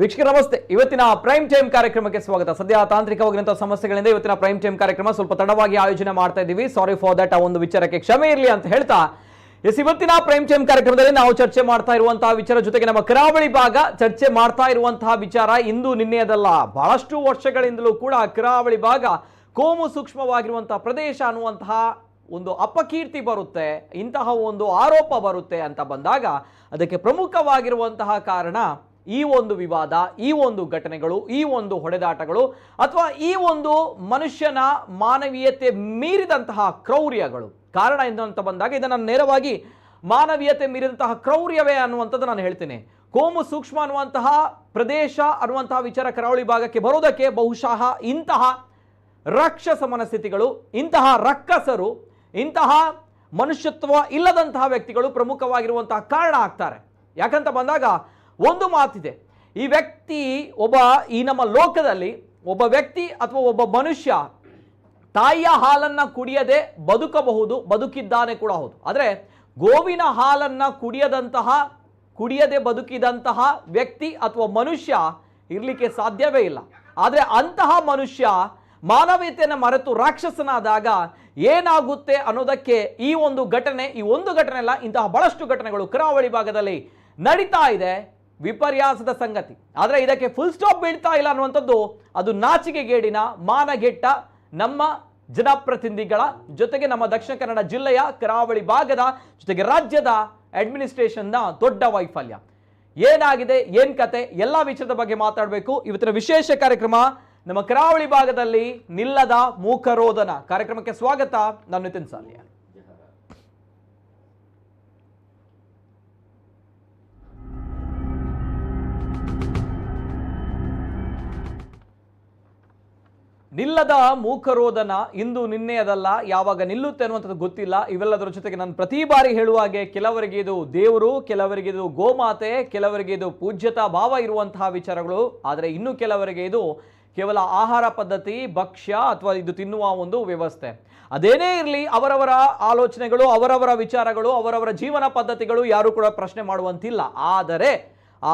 ವೀಕ್ಷಕರ ನಮಸ್ತೆ. ಇವತ್ತಿನ ಪ್ರೈಮ್ ಟೈಮ್ ಕಾರ್ಯಕ್ರಮಕ್ಕೆ ಸ್ವಾಗತ. ಸದ್ಯ ತಾಂತ್ರಿಕವಾಗಿರುವಂತಹ ಸಮಸ್ಯೆಗಳಿಂದ ಇವತ್ತಿನ ಪ್ರೈಮ್ ಟೈಮ್ ಕಾರ್ಯಕ್ರಮ ಸ್ವಲ್ಪ ತಡವಾಗಿ ಆಯೋಜನೆ ಮಾಡ್ತಾ ಇದ್ದೀವಿ. Sorry for that. ಆ ಒಂದು ವಿಚಾರಕ್ಕೆ ಕ್ಷಮೆ ಇರಲಿ ಅಂತ ಹೇಳ್ತಾ ಇವತ್ತಿನ ಪ್ರೈಮ್ ಟೈಮ್ ಕಾರ್ಯಕ್ರಮದಲ್ಲಿ ನಾವು ಚರ್ಚೆ ಮಾಡ್ತಾ ಇರುವಂತಹ ವಿಚಾರ ಜೊತೆಗೆ ನಮ್ಮ ಕರಾವಳಿ ಭಾಗ ಚರ್ಚೆ ಮಾಡ್ತಾ ಇರುವಂತಹ ವಿಚಾರ ಇಂದು ನಿನ್ನೆಯದಲ್ಲ, ಬಹಳಷ್ಟು ವರ್ಷಗಳಿಂದಲೂ ಕೂಡ ಕರಾವಳಿ ಭಾಗ ಕೋಮು ಸೂಕ್ಷ್ಮವಾಗಿರುವಂತಹ ಪ್ರದೇಶ ಅನ್ನುವಂತಹ ಒಂದು ಅಪಕೀರ್ತಿ ಬರುತ್ತೆ, ಇಂತಹ ಒಂದು ಆರೋಪ ಬರುತ್ತೆ ಅಂತ ಬಂದಾಗ ಅದಕ್ಕೆ ಪ್ರಮುಖವಾಗಿರುವಂತಹ ಕಾರಣ ಈ ಒಂದು ವಿವಾದ, ಈ ಒಂದು ಘಟನೆಗಳು, ಈ ಒಂದು ಹೊಡೆದಾಟಗಳು ಅಥವಾ ಈ ಒಂದು ಮನುಷ್ಯನ ಮಾನವೀಯತೆ ಮೀರಿದಂತಹ ಕ್ರೌರ್ಯಗಳು. ಕಾರಣ ಏನು ಅಂತ ಬಂದಾಗ ಇದನ್ನು ನೇರವಾಗಿ ಮಾನವೀಯತೆ ಮೀರಿದಂತಹ ಕ್ರೌರ್ಯವೇ ಅನ್ನುವಂಥದ್ದು ನಾನು ಹೇಳ್ತೇನೆ. ಕೋಮು ಸೂಕ್ಷ್ಮ ಅನ್ನುವಂತಹ ಪ್ರದೇಶ ಅನ್ನುವಂತಹ ವಿಚಾರ ಕರಾವಳಿ ಭಾಗಕ್ಕೆ ಬರೋದಕ್ಕೆ ಬಹುಶಃ ಇಂತಹ ರಾಕ್ಷಸ ಮನಸ್ಥಿತಿಗಳು, ಇಂತಹ ರಕ್ಕಸರು, ಇಂತಹ ಮನುಷ್ಯತ್ವ ಇಲ್ಲದಂತಹ ವ್ಯಕ್ತಿಗಳು ಪ್ರಮುಖವಾಗಿರುವಂತಹ ಕಾರಣ ಆಗ್ತಾರೆ. ಯಾಕಂತ ಬಂದಾಗ ಒಂದು ಮಾತಿದೆ, ಈ ವ್ಯಕ್ತಿ ಈ ನಮ್ಮ ಲೋಕದಲ್ಲಿ ಒಬ್ಬ ವ್ಯಕ್ತಿ ಅಥವಾ ಒಬ್ಬ ಮನುಷ್ಯ ತಾಯಿಯ ಹಾಲನ್ನ ಕುಡಿಯದೆ ಬದುಕಬಹುದು, ಬದುಕಿದ್ದಾನೆ ಕೂಡ ಹೌದು. ಆದರೆ ಗೋವಿನ ಹಾಲನ್ನ ಕುಡಿಯದೆ ಬದುಕಿದಂತಹ ವ್ಯಕ್ತಿ ಅಥವಾ ಮನುಷ್ಯ ಇರಲಿಕ್ಕೆ ಸಾಧ್ಯವೇ ಇಲ್ಲ. ಆದರೆ ಅಂತಹ ಮನುಷ್ಯ ಮಾನವೀಯತೆಯನ್ನು ಮರೆತು ರಾಕ್ಷಸನಾದಾಗ ಏನಾಗುತ್ತೆ ಅನ್ನೋದಕ್ಕೆ ಈ ಒಂದು ಘಟನೆ ಅಲ್ಲ, ಇಂತಹ ಬಹಳಷ್ಟು ಘಟನೆಗಳು ಕರಾವಳಿ ಭಾಗದಲ್ಲಿ ನಡೀತಾ ಇದೆ. ವಿಪರ್ಯಾಸದ ಸಂಗತಿ. ಆದರೆ ಇದಕ್ಕೆ ಫುಲ್ ಸ್ಟಾಪ್ ಬೀಳ್ತಾ ಇಲ್ಲ ಅನ್ನುವಂಥದ್ದು ಅದು ನಾಚಿಕೆಗೇಡಿನ, ಮಾನಗೆಟ್ಟ ನಮ್ಮ ಜನಪ್ರತಿನಿಧಿಗಳ ಜೊತೆಗೆ ನಮ್ಮ ದಕ್ಷಿಣ ಕನ್ನಡ ಜಿಲ್ಲೆಯ ಕರಾವಳಿ ಭಾಗದ ಜೊತೆಗೆ ರಾಜ್ಯದ ಅಡ್ಮಿನಿಸ್ಟ್ರೇಷನ್ನ ದೊಡ್ಡ ವೈಫಲ್ಯ. ಏನಾಗಿದೆ, ಏನ್ ಕತೆ, ಎಲ್ಲ ವಿಷಯದ ಬಗ್ಗೆ ಮಾತಾಡಬೇಕು. ಇವತ್ತಿನ ವಿಶೇಷ ಕಾರ್ಯಕ್ರಮ ನಮ್ಮ ಕರಾವಳಿ ಭಾಗದಲ್ಲಿ ನಿಲ್ಲದ ಮೂಕರೋಧನ ಕಾರ್ಯಕ್ರಮಕ್ಕೆ ಸ್ವಾಗತ. ನಾನು ನಿತಿನ್ ಸಾಲಿಯಾ. ನಿಲ್ಲದ ಮೂಕರೋಧನ ಇಂದು ನಿನ್ನೆಯದಲ್ಲ, ಯಾವಾಗ ನಿಲ್ಲುತ್ತೆ ಅನ್ನುವಂಥದ್ದು ಗೊತ್ತಿಲ್ಲ. ಇವೆಲ್ಲದರ ಜೊತೆಗೆ ನಾನು ಪ್ರತಿ ಬಾರಿ ಹೇಳುವ ಹಾಗೆ ಕೆಲವರಿಗೆ ಇದು ದೇವರು, ಕೆಲವರಿಗೆ ಇದು ಗೋಮಾತೆ, ಕೆಲವರಿಗೆ ಇದು ಪೂಜ್ಯತಾ ಭಾವ ಇರುವಂತಹ ವಿಚಾರಗಳು. ಆದರೆ ಇನ್ನು ಕೆಲವರಿಗೆ ಇದು ಕೇವಲ ಆಹಾರ ಪದ್ಧತಿ, ಭಕ್ಷ್ಯ ಅಥವಾ ಇದು ತಿನ್ನುವ ಒಂದು ವ್ಯವಸ್ಥೆ. ಅದೇನೇ ಇರಲಿ, ಅವರವರ ಆಲೋಚನೆಗಳು, ಅವರವರ ವಿಚಾರಗಳು, ಅವರವರ ಜೀವನ ಪದ್ಧತಿಗಳು ಯಾರು ಕೂಡ ಪ್ರಶ್ನೆ ಮಾಡುವಂತಿಲ್ಲ.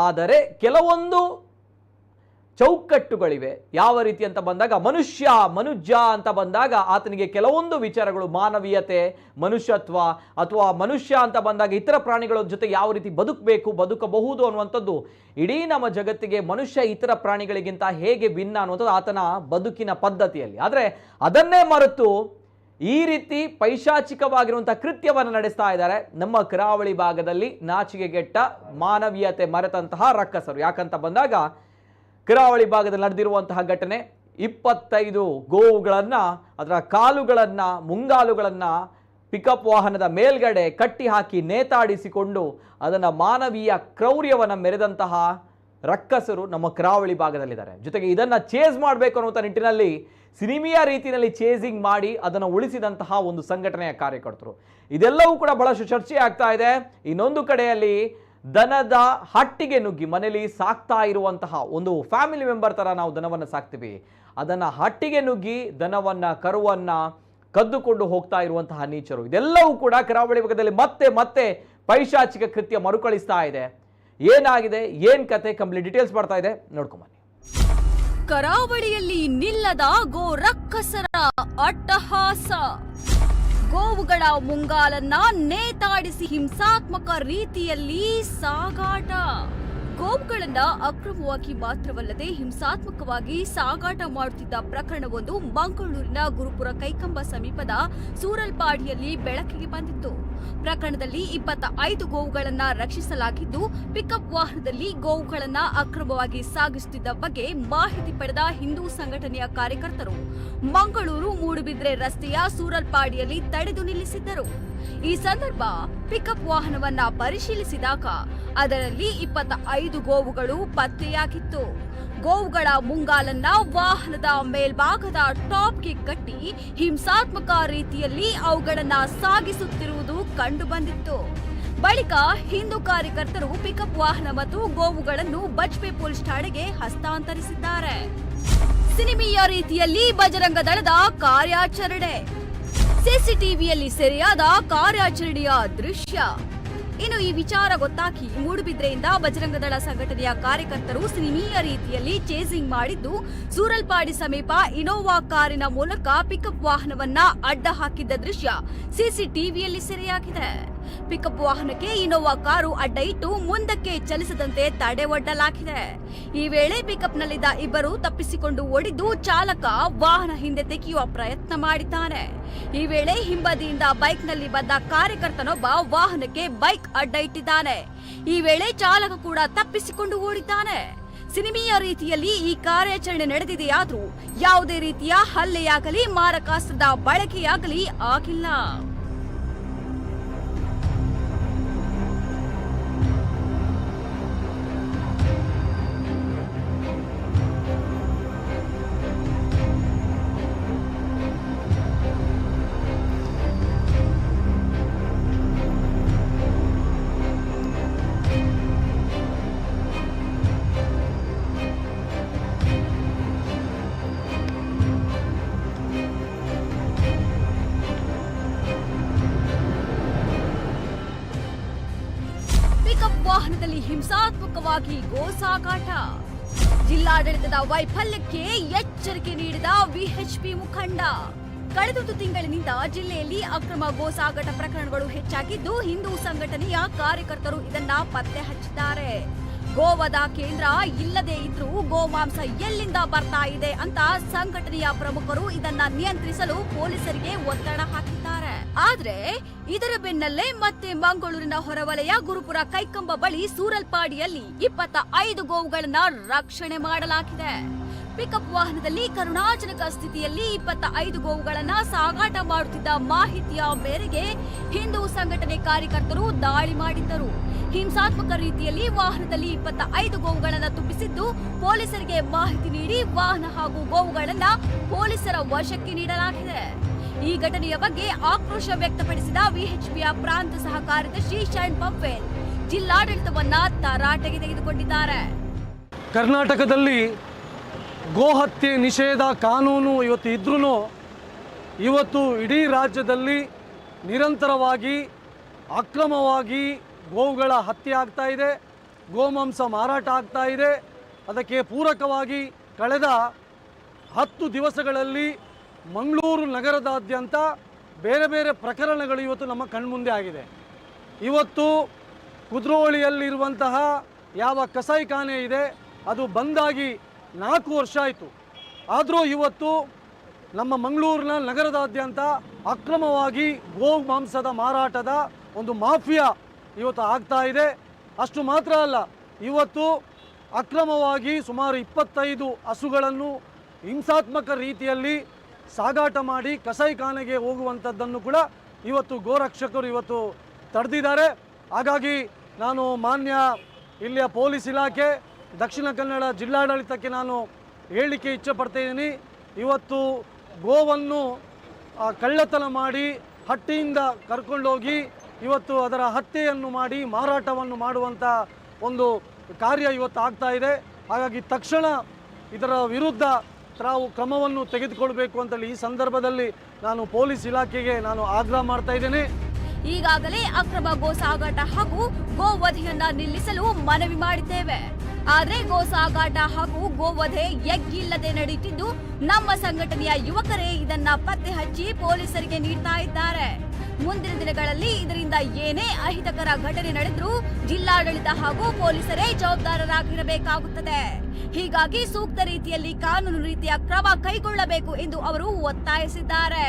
ಆದರೆ ಕೆಲವೊಂದು ಚೌಕಟ್ಟುಗಳಿವೆ. ಯಾವ ರೀತಿ ಅಂತ ಬಂದಾಗ ಮನುಜ ಅಂತ ಬಂದಾಗ ಆತನಿಗೆ ಕೆಲವೊಂದು ವಿಚಾರಗಳು, ಮಾನವೀಯತೆ, ಮನುಷ್ಯತ್ವ ಅಥವಾ ಮನುಷ್ಯ ಅಂತ ಬಂದಾಗ ಇತರ ಪ್ರಾಣಿಗಳ ಜೊತೆ ಯಾವ ರೀತಿ ಬದುಕಬಹುದು ಅನ್ನುವಂಥದ್ದು ಇಡೀ ನಮ್ಮ ಜಗತ್ತಿಗೆ ಮನುಷ್ಯ ಇತರ ಪ್ರಾಣಿಗಳಿಗಿಂತ ಹೇಗೆ ಭಿನ್ನ ಅನ್ನುವಂಥದ್ದು ಆತನ ಬದುಕಿನ ಪದ್ಧತಿಯಲ್ಲಿ. ಆದರೆ ಅದನ್ನೇ ಮರೆತು ಈ ರೀತಿ ಪೈಶಾಚಿಕವಾಗಿರುವಂತಹ ಕೃತ್ಯವನ್ನು ನಡೆಸ್ತಾ ಇದ್ದಾರೆ ನಮ್ಮ ಕರಾವಳಿ ಭಾಗದಲ್ಲಿ ನಾಚಿಕೆಗೆಟ್ಟ ಮಾನವೀಯತೆ ಮರೆತಂತಹ ರಕ್ಕಸರು. ಯಾಕಂತ ಬಂದಾಗ ಕರಾವಳಿ ಭಾಗದಲ್ಲಿ ನಡೆದಿರುವಂತಹ ಘಟನೆ, 25 ಗೋವುಗಳನ್ನು, ಅದರ ಕಾಲುಗಳನ್ನು, ಮುಂಗಾಲುಗಳನ್ನು ಪಿಕಪ್ ವಾಹನದ ಮೇಲ್ಗಡೆ ಕಟ್ಟಿ ಹಾಕಿ ನೇತಾಡಿಸಿಕೊಂಡು ಅದನ್ನು ಮಾನವೀಯ ಕ್ರೌರ್ಯವನ್ನು ಮೆರೆದಂತಹ ರಕ್ಕಸರು ನಮ್ಮ ಕರಾವಳಿ ಭಾಗದಲ್ಲಿದ್ದಾರೆ. ಜೊತೆಗೆ ಇದನ್ನು ಚೇಸ್ ಮಾಡಬೇಕು ಅನ್ನುವಂಥ ನಿಟ್ಟಿನಲ್ಲಿ ಸಿನಿಮೀಯ ರೀತಿಯಲ್ಲಿ ಚೇಸಿಂಗ್ ಮಾಡಿ ಅದನ್ನು ಉಳಿಸಿದಂತಹ ಒಂದು ಸಂಘಟನೆಯ ಕಾರ್ಯಕರ್ತರು. ಇದೆಲ್ಲವೂ ಕೂಡ ಬಹಳಷ್ಟು ಚರ್ಚೆ ಆಗ್ತಾ ಇದೆ. ಇನ್ನೊಂದು ಕಡೆಯಲ್ಲಿ ದನದ ಹಟ್ಟಿಗೆ ನುಗ್ಗಿ ಮನೆಯಲ್ಲಿ ಸಾಕ್ತಾ ಇರುವಂತಹ ಒಂದು ಫ್ಯಾಮಿಲಿ ಮೆಂಬರ್ ಥರ ನಾವು ದನವನ್ನು ಸಾಕ್ತೀವಿ, ಅದನ್ನು ಹಟ್ಟಿಗೆ ನುಗ್ಗಿ ದನವನ್ನು, ಕರುವನ್ನು ಕದ್ದುಕೊಂಡು ಹೋಗ್ತಾ ಇರುವಂತಹ ನೀಚರು. ಇದೆಲ್ಲವೂ ಕೂಡ ಕರಾವಳಿ ಭಾಗದಲ್ಲಿ ಮತ್ತೆ ಪೈಶಾಚಿಕ ಕೃತ್ಯ ಮರುಕಳಿಸ್ತಾ ಇದೆ. ಏನಾಗಿದೆ, ಏನ್ ಕತೆ, ಕಂಪ್ಲೀಟ್ ಡೀಟೇಲ್ಸ್ ಬರ್ತಾ ಇದೆ, ನೋಡ್ಕೊಂಬನ್ನಿ. ಕರಾವಳಿಯಲ್ಲಿ ನಿಲ್ಲದ ಗೋ ರಕ್ಕಸರ ಅಟ್ಟಹಾಸ. ಗೋವುಗಳ ಮುಂಗಾಲನ್ನ ನೇತಾಡಿಸಿ ಹಿಂಸಾತ್ಮಕ ರೀತಿಯಲ್ಲಿ ಸಾಗಾಟ. ಗೋವುಗಳನ್ನ ಅಕ್ರಮವಾಗಿ ಮಾತ್ರವಲ್ಲದೆ ಹಿಂಸಾತ್ಮಕವಾಗಿ ಸಾಗಾಟ ಮಾಡುತ್ತಿದ್ದ ಪ್ರಕರಣವೊಂದು ಮಂಗಳೂರಿನ ಗುರುಪುರ ಕೈಕಂಬ ಸಮೀಪದ ಸೂರಲ್ಪಾಡಿಯಲ್ಲಿ ಬೆಳಕಿಗೆ ಬಂದಿತ್ತು. ಪ್ರಕರಣದಲ್ಲಿ 25 ಗೋವುಗಳನ್ನ ರಕ್ಷಿಸಲಾಗಿದ್ದು, ಪಿಕಪ್ ವಾಹನದಲ್ಲಿ ಗೋವುಗಳನ್ನ ಅಕ್ರಮವಾಗಿ ಸಾಗಿಸುತ್ತಿದ್ದ ಬಗ್ಗೆ ಮಾಹಿತಿ ಪಡೆದ ಹಿಂದೂ ಸಂಘಟನೆಯ ಕಾರ್ಯಕರ್ತರು ಮಂಗಳೂರು ಮೂಡುಬಿದ್ರೆ ರಸ್ತೆಯ ಸೂರಲ್ಪಾಡಿಯಲ್ಲಿ ತಡೆದು ನಿಲ್ಲಿಸಿದ್ದರು. ಈ ಸಂದರ್ಭ ಪಿಕಪ್ ವಾಹನವನ್ನ ಪರಿಶೀಲಿಸಿದಾಗ ಅದರಲ್ಲಿ 25 ಗೋವುಗಳು ಪತ್ತೆಯಾಗಿತ್ತು. ಗೋವುಗಳ ಮುಂಗಾಲನ್ನ ವಾಹನದ ಮೇಲ್ಭಾಗದ ಟಾಪ್ಗೆ ಕಟ್ಟಿ ಹಿಂಸಾತ್ಮಕ ರೀತಿಯಲ್ಲಿ ಅವುಗಳನ್ನ ಸಾಗಿಸುತ್ತಿರುವುದು ಕಂಡು ಬಂದಿತ್ತು. ಬಳಿಕ ಹಿಂದೂ ಕಾರ್ಯಕರ್ತರು ಪಿಕಪ್ ವಾಹನ ಮತ್ತು ಗೋವುಗಳನ್ನು ಬಜ್ಪೆ ಪೊಲೀಸ್ ಠಾಣೆಗೆ ಹಸ್ತಾಂತರಿಸಿದ್ದಾರೆ. ಸಿನಿಮೀಯ ರೀತಿಯಲ್ಲಿ ಬಜರಂಗ ದಳದ ಕಾರ್ಯಾಚರಣೆ. ಸಿಸಿಟಿವಿಯಲ್ಲಿ ಸೆರೆಯಾದ ಕಾರ್ಯಾಚರಣೆಯ ದೃಶ್ಯ. ಇನ್ನು ಈ ವಿಚಾರ ಗೊತ್ತಾಗಿ ಮೂಡುಬಿದ್ರೆಯಿಂದ ಬಜರಂಗದಳ ಸಂಘಟನೆಯ ಕಾರ್ಯಕರ್ತರು ಸಿನಿಮೀಯ ರೀತಿಯಲ್ಲಿ ಚೇಸಿಂಗ್ ಮಾಡಿದ್ದು, ಸೂರಲ್ಪಾಡಿ ಸಮೀಪ ಇನೋವಾ ಕಾರಿನ ಮೂಲಕ ಪಿಕಪ್ ವಾಹನವನ್ನ ಅಡ್ಡ ಹಾಕಿದ್ದ ದೃಶ್ಯ ಸಿಸಿಟಿವಿಯಲ್ಲಿ ಸೆರೆಯಾಗಿದೆ. ಪಿಕಪ್ ವಾಹನಕ್ಕೆ ಇನೋವಾ ಕಾರು ಅಡ್ಡ ಇಟ್ಟು ಮುಂದಕ್ಕೆ ಚಲಿಸದಂತೆ ತಡೆ ಒಡ್ಡಲಾಗಿದೆ. ಈ ವೇಳೆ ಪಿಕಪ್ನಲ್ಲಿದ್ದ ಇಬ್ಬರು ತಪ್ಪಿಸಿಕೊಂಡು ಓಡಿದ್ದು, ಚಾಲಕ ವಾಹನ ಹಿಂದೆ ತೆಗೆಯುವ ಪ್ರಯತ್ನ ಮಾಡಿದ್ದಾನೆ. ಈ ವೇಳೆ ಹಿಂಬದಿಯಿಂದ ಬೈಕ್ನಲ್ಲಿ ಬಂದ ಕಾರ್ಯಕರ್ತನೊಬ್ಬ ವಾಹನಕ್ಕೆ ಬೈಕ್ ಅಡ್ಡ ಇಟ್ಟಿದ್ದಾನೆ. ಈ ವೇಳೆ ಚಾಲಕ ಕೂಡ ತಪ್ಪಿಸಿಕೊಂಡು ಓಡಿದ್ದಾನೆ. ಸಿನಿಮೀಯ ರೀತಿಯಲ್ಲಿ ಈ ಕಾರ್ಯಾಚರಣೆ ನಡೆದಿದೆಯಾದ್ರೂ ಯಾವುದೇ ರೀತಿಯ ಹಲ್ಲೆಯಾಗಲಿ ಮಾರಕಾಸ್ತ್ರದ ಬಳಕೆಯಾಗಲಿ ಆಗಿಲ್ಲ. ಪಿಕಪ್ ವಾಹನದಲ್ಲಿ ಹಿಂಸಾತ್ಮಕವಾಗಿ ಗೋ ಸಾಗಾಟ. ಜಿಲ್ಲಾಡಳಿತದ ವೈಫಲ್ಯಕ್ಕೆ ಎಚ್ಚರಿಕೆ ನೀಡಿದ ವಿಎಚ್ಪಿ ಮುಖಂಡ. ಕಳೆದೊಂದು ತಿಂಗಳಿನಿಂದ ಜಿಲ್ಲೆಯಲ್ಲಿ ಅಕ್ರಮ ಗೋ ಸಾಗಾಟ ಪ್ರಕರಣಗಳು ಹೆಚ್ಚಾಗಿದ್ದು, ಹಿಂದೂ ಸಂಘಟನೆಯ ಕಾರ್ಯಕರ್ತರು ಇದನ್ನ ಪತ್ತೆ ಹಚ್ಚಿದ್ದಾರೆ. ಗೋವಧ ಕೇಂದ್ರ ಇಲ್ಲದೆ ಇದ್ರೂ ಗೋಮಾಂಸ ಎಲ್ಲಿಂದ ಬರ್ತಾ ಇದೆ ಅಂತ ಸಂಘಟನೆಯ ಪ್ರಮುಖರು ಇದನ್ನ ನಿಯಂತ್ರಿಸಲು ಪೊಲೀಸರಿಗೆ ಒತ್ತಡ ಹಾಕಿದ್ದಾರೆ. ಆದ್ರೆ ಇದರ ಬೆನ್ನಲ್ಲೇ ಮತ್ತೆ ಮಂಗಳೂರಿನ ಹೊರವಲಯ ಗುರುಪುರ ಕೈಕಂಬ ಬಳಿ ಸೂರಲ್ಪಾಡಿಯಲ್ಲಿ 25 ಗೋವುಗಳನ್ನ ರಕ್ಷಣೆ ಮಾಡಲಾಗಿದೆ. ಪಿಕಪ್ ವಾಹನದಲ್ಲಿ ಕರುಣಾಜನಕ ಸ್ಥಿತಿಯಲ್ಲಿ 25 ಗೋವುಗಳನ್ನ ಸಾಗಾಟ ಮಾಡುತ್ತಿದ್ದ ಮಾಹಿತಿಯ ಮೇರೆಗೆ ಹಿಂದೂ ಸಂಘಟನೆ ಕಾರ್ಯಕರ್ತರು ದಾಳಿ ಮಾಡಿದ್ದರು. ಹಿಂಸಾತ್ಮಕ ರೀತಿಯಲ್ಲಿ ವಾಹನದಲ್ಲಿ 25 ಗೋವುಗಳನ್ನ ತುಂಬಿಸಿದ್ದು, ಪೊಲೀಸರಿಗೆ ಮಾಹಿತಿ ನೀಡಿ ವಾಹನ ಹಾಗೂ ಗೋವುಗಳನ್ನ ಪೊಲೀಸರ ವಶಕ್ಕೆ ನೀಡಲಾಗಿದೆ. ಈ ಘಟನೆಯ ಬಗ್ಗೆ ಆಕ್ರೋಶ ವ್ಯಕ್ತಪಡಿಸಿದ ವಿಎಚ್ಪಿಯ ಪ್ರಾಂತ ಸಹ ಕಾರ್ಯದರ್ಶಿ ಶರಣ್ ಪಂಪೇಲ್ ಜಿಲ್ಲಾಡಳಿತವನ್ನ ತರಾಟೆಗೆ ತೆಗೆದುಕೊಂಡಿದ್ದಾರೆ. ಕರ್ನಾಟಕದಲ್ಲಿ ಗೋಹತ್ಯೆ ನಿಷೇಧ ಕಾನೂನು ಇವತ್ತು ಇದ್ರೂ ಇವತ್ತು ಇಡೀ ರಾಜ್ಯದಲ್ಲಿ ನಿರಂತರವಾಗಿ ಅಕ್ರಮವಾಗಿ ಗೋವುಗಳ ಹತ್ಯೆ ಆಗ್ತಾ ಇದೆ, ಗೋಮಾಂಸ ಮಾರಾಟ ಆಗ್ತಾ ಇದೆ. ಅದಕ್ಕೆ ಪೂರಕವಾಗಿ ಕಳೆದ 10 ದಿವಸಗಳಲ್ಲಿ ಮಂಗಳೂರು ನಗರದಾದ್ಯಂತ ಬೇರೆ ಬೇರೆ ಪ್ರಕರಣಗಳು ಇವತ್ತು ನಮ್ಮ ಕಣ್ಮುಂದೆ ಆಗಿದೆ. ಇವತ್ತು ಕುದ್ರೋಳಿಯಲ್ಲಿರುವಂತಹ ಯಾವ ಕಸಾಯಿಖಾನೆ ಇದೆ ಅದು ಬಂದಾಗಿ 4 ವರ್ಷ ಆಯಿತು. ಆದರೂ ಇವತ್ತು ನಮ್ಮ ಮಂಗಳೂರಿನ ನಗರದಾದ್ಯಂತ ಅಕ್ರಮವಾಗಿ ಗೋ ಮಾಂಸದ ಮಾರಾಟದ ಒಂದು ಮಾಫಿಯಾ ಇವತ್ತು ಆಗ್ತಾ ಇದೆ. ಅಷ್ಟು ಮಾತ್ರ ಅಲ್ಲ, ಇವತ್ತು ಅಕ್ರಮವಾಗಿ ಸುಮಾರು 25 ಹಸುಗಳನ್ನು ಹಿಂಸಾತ್ಮಕ ರೀತಿಯಲ್ಲಿ ಸಾಗಾಟ ಮಾಡಿ ಕಸಾಯಿಖಾನೆಗೆ ಹೋಗುವಂಥದ್ದನ್ನು ಕೂಡ ಇವತ್ತು ಗೋರಕ್ಷಕರು ಇವತ್ತು ತಡೆದಿದ್ದಾರೆ. ಹಾಗಾಗಿ ನಾನು ಮಾನ್ಯ ಇಲ್ಲಿಯ ಪೊಲೀಸ್ ಇಲಾಖೆ, ದಕ್ಷಿಣ ಕನ್ನಡ ಜಿಲ್ಲಾಡಳಿತಕ್ಕೆ ನಾನು ಹೇಳಲಿಕ್ಕೆ ಇಚ್ಛೆಪಡ್ತಾಯಿದ್ದೀನಿ. ಇವತ್ತು ಗೋವನ್ನು ಕಳ್ಳತನ ಮಾಡಿ ಹಟ್ಟಿಯಿಂದ ಕರ್ಕೊಂಡೋಗಿ ಇವತ್ತು ಅದರ ಹತ್ಯೆಯನ್ನು ಮಾಡಿ ಮಾರಾಟವನ್ನು ಮಾಡುವಂಥ ಒಂದು ಕಾರ್ಯ ಇವತ್ತು ಆಗ್ತಾ ಇದೆ. ಹಾಗಾಗಿ ತಕ್ಷಣ ಇದರ ವಿರುದ್ಧ ತಾವು ಕ್ರಮವನ್ನು ತೆಗೆದುಕೊಳ್ಬೇಕು ಅಂತೇಳಿ ಈ ಸಂದರ್ಭದಲ್ಲಿ ನಾನು ಪೊಲೀಸ್ ಇಲಾಖೆಗೆ ನಾನು ಆಗ್ರಹ ಮಾಡ್ತಾ ಇದ್ದೇನೆ. ಈಗಾಗಲೇ ಅಕ್ರಮ ಗೋ ಸಾಗಾಟ ಹಾಗೂ ಗೋವಧೆಯನ್ನ ನಿಲ್ಲಿಸಲು ಮನವಿ ಮಾಡಿದ್ದೇವೆ. ಆದ್ರೆ ಗೋ ಸಾಗಾಟ ಹಾಗೂ ಗೋವಧೆ ಎಗ್ಗಿಲ್ಲದೆ ನಡೆಯುತ್ತಿದ್ದು, ನಮ್ಮ ಸಂಘಟನೆಯ ಯುವಕರೇ ಇದನ್ನ ಪತ್ತೆ ಹಚ್ಚಿ ಪೊಲೀಸರಿಗೆ ನೀಡ್ತಾ ಇದ್ದಾರೆ. ಮುಂದಿನ ದಿನಗಳಲ್ಲಿ ಇದರಿಂದ ಏನೇ ಅಹಿತಕರ ಘಟನೆ ನಡೆದ್ರೂ ಜಿಲ್ಲಾಡಳಿತ ಹಾಗೂ ಪೊಲೀಸರೇ ಜವಾಬ್ದಾರರಾಗಿರಬೇಕಾಗುತ್ತದೆ. ಹೀಗಾಗಿ ಸೂಕ್ತ ರೀತಿಯಲ್ಲಿ ಕಾನೂನು ರೀತಿಯ ಕ್ರಮ ಕೈಗೊಳ್ಳಬೇಕು ಎಂದು ಅವರು ಒತ್ತಾಯಿಸಿದ್ದಾರೆ.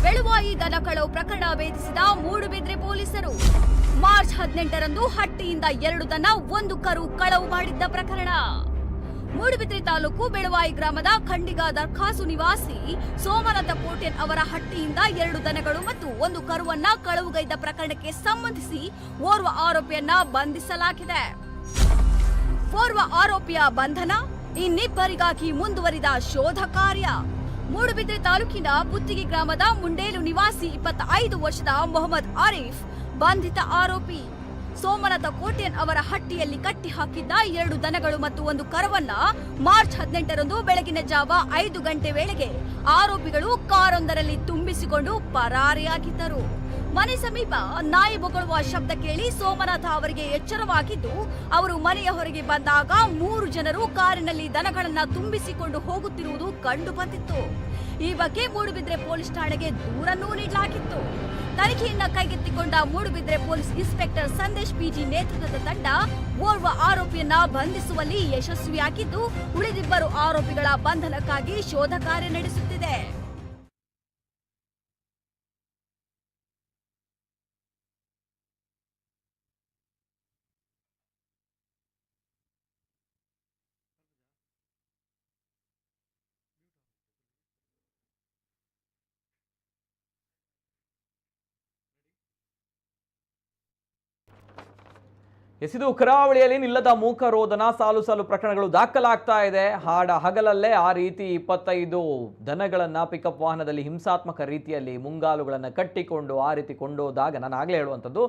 ಬೆಳುವಾಯಿ ದನ ಕಳವು ಪ್ರಕರಣ ಭೇದಿಸಿದ ಮೂಡುಬಿದ್ರೆ ಪೊಲೀಸರು. ಮಾರ್ಚ್ 18ರಂದು ಹಟ್ಟಿಯಿಂದ 2 ದನ 1 ಕರು ಕಳವು ಮಾಡಿದ್ದ ಪ್ರಕರಣ. ಮೂಡುಬಿದ್ರೆ ತಾಲೂಕು ಬೆಳುವಾಯಿ ಗ್ರಾಮದ ಖಂಡಿಗ ದರ್ಖಾಸು ನಿವಾಸಿ ಸೋಮನಾಥ ಕೋಟ್ಯನ್ ಅವರ ಹಟ್ಟಿಯಿಂದ 2 ದನಗಳು ಮತ್ತು 1 ಕರುವನ್ನ ಕಳವುಗೈದ ಪ್ರಕರಣಕ್ಕೆ ಸಂಬಂಧಿಸಿ ಓರ್ವ ಆರೋಪಿಯನ್ನ ಬಂಧಿಸಲಾಗಿದೆ. ಓರ್ವ ಆರೋಪಿಯ ಬಂಧನ, ಇನ್ನಿಬ್ಬರಿಗಾಗಿ ಮುಂದುವರಿದ ಶೋಧ ಕಾರ್ಯ. ಮೂಡುಬಿದ್ರೆ ತಾಲೂಕಿನ ಬುತ್ತಿಗೆ ಗ್ರಾಮದ ಮುಂಡೇಲು ನಿವಾಸಿ 25 ವರ್ಷದ ಮೊಹಮ್ಮದ್ ಆರೀಫ್ ಬಂಧಿತ ಆರೋಪಿ. ಸೋಮನಾಥ ಕೋಟ್ಯನ್ ಅವರ ಹಟ್ಟಿಯಲ್ಲಿ ಕಟ್ಟಿ ಹಾಕಿದ್ದ 2 ದನಗಳು ಮತ್ತು 1 ಕರುವನ್ನ ಮಾರ್ಚ್ 18ರಂದು ಬೆಳಗಿನ ಜಾವ 5 ಗಂಟೆ ವೇಳೆಗೆ ಆರೋಪಿಗಳು ಕಾರೊಂದರಲ್ಲಿ ತುಂಬಿಸಿಕೊಂಡು ಪರಾರಿಯಾಗಿದ್ದರು. ಮನೆ ಸಮೀಪ ನಾಯಿ ಬೊಗಳುವ ಶಬ್ದ ಕೇಳಿ ಸೋಮನಾಥ ಅವರಿಗೆ ಎಚ್ಚರವಾಗಿದ್ದು, ಅವರು ಮನೆಯ ಹೊರಗೆ ಬಂದಾಗ 3 ಜನರು ಕಾರಿನಲ್ಲಿ ದನಗಳನ್ನ ತುಂಬಿಸಿಕೊಂಡು ಹೋಗುತ್ತಿರುವುದು ಕಂಡು ಬಂದಿತ್ತು. ಈ ಬಗ್ಗೆ ಮೂಡುಬಿದ್ರೆ ಪೊಲೀಸ್ ಠಾಣೆಗೆ ದೂರನ್ನೂ ನೀಡಲಾಗಿತ್ತು. ತನಿಖೆಯನ್ನ ಕೈಗೆತ್ತಿಕೊಂಡ Moodbidri police inspector Sandesh PG ನೇತೃತ್ವದ ತಂಡ ಓರ್ವ ಆರೋಪಿಯನ್ನ ಬಂಧಿಸುವಲ್ಲಿ ಯಶಸ್ವಿಯಾಗಿದ್ದು, ಉಳಿದಿಬ್ಬರು ಆರೋಪಿಗಳ ಬಂಧನಕ್ಕಾಗಿ ಶೋಧ ಕಾರ್ಯ ನಡೆಸುತ್ತಿದೆ. ಎಸಿದು ಕರಾವಳಿಯಲ್ಲಿ ನಿಲ್ಲದ ಮೂಕ ರೋದನ, ಸಾಲು ಸಾಲು ಪ್ರಕರಣಗಳು ದಾಖಲಾಗ್ತಾ ಇದೆ. ಹಗಲಲ್ಲೇ ಆ ರೀತಿ 25 ದನಗಳನ್ನು ಪಿಕಪ್ ವಾಹನದಲ್ಲಿ ಹಿಂಸಾತ್ಮಕ ರೀತಿಯಲ್ಲಿ ಮುಂಗಾಲುಗಳನ್ನು ಕಟ್ಟಿಕೊಂಡು ಆ ರೀತಿ ಕೊಂಡೋದಾಗ, ನಾನು ಆಗಲೇ ಹೇಳುವಂಥದ್ದು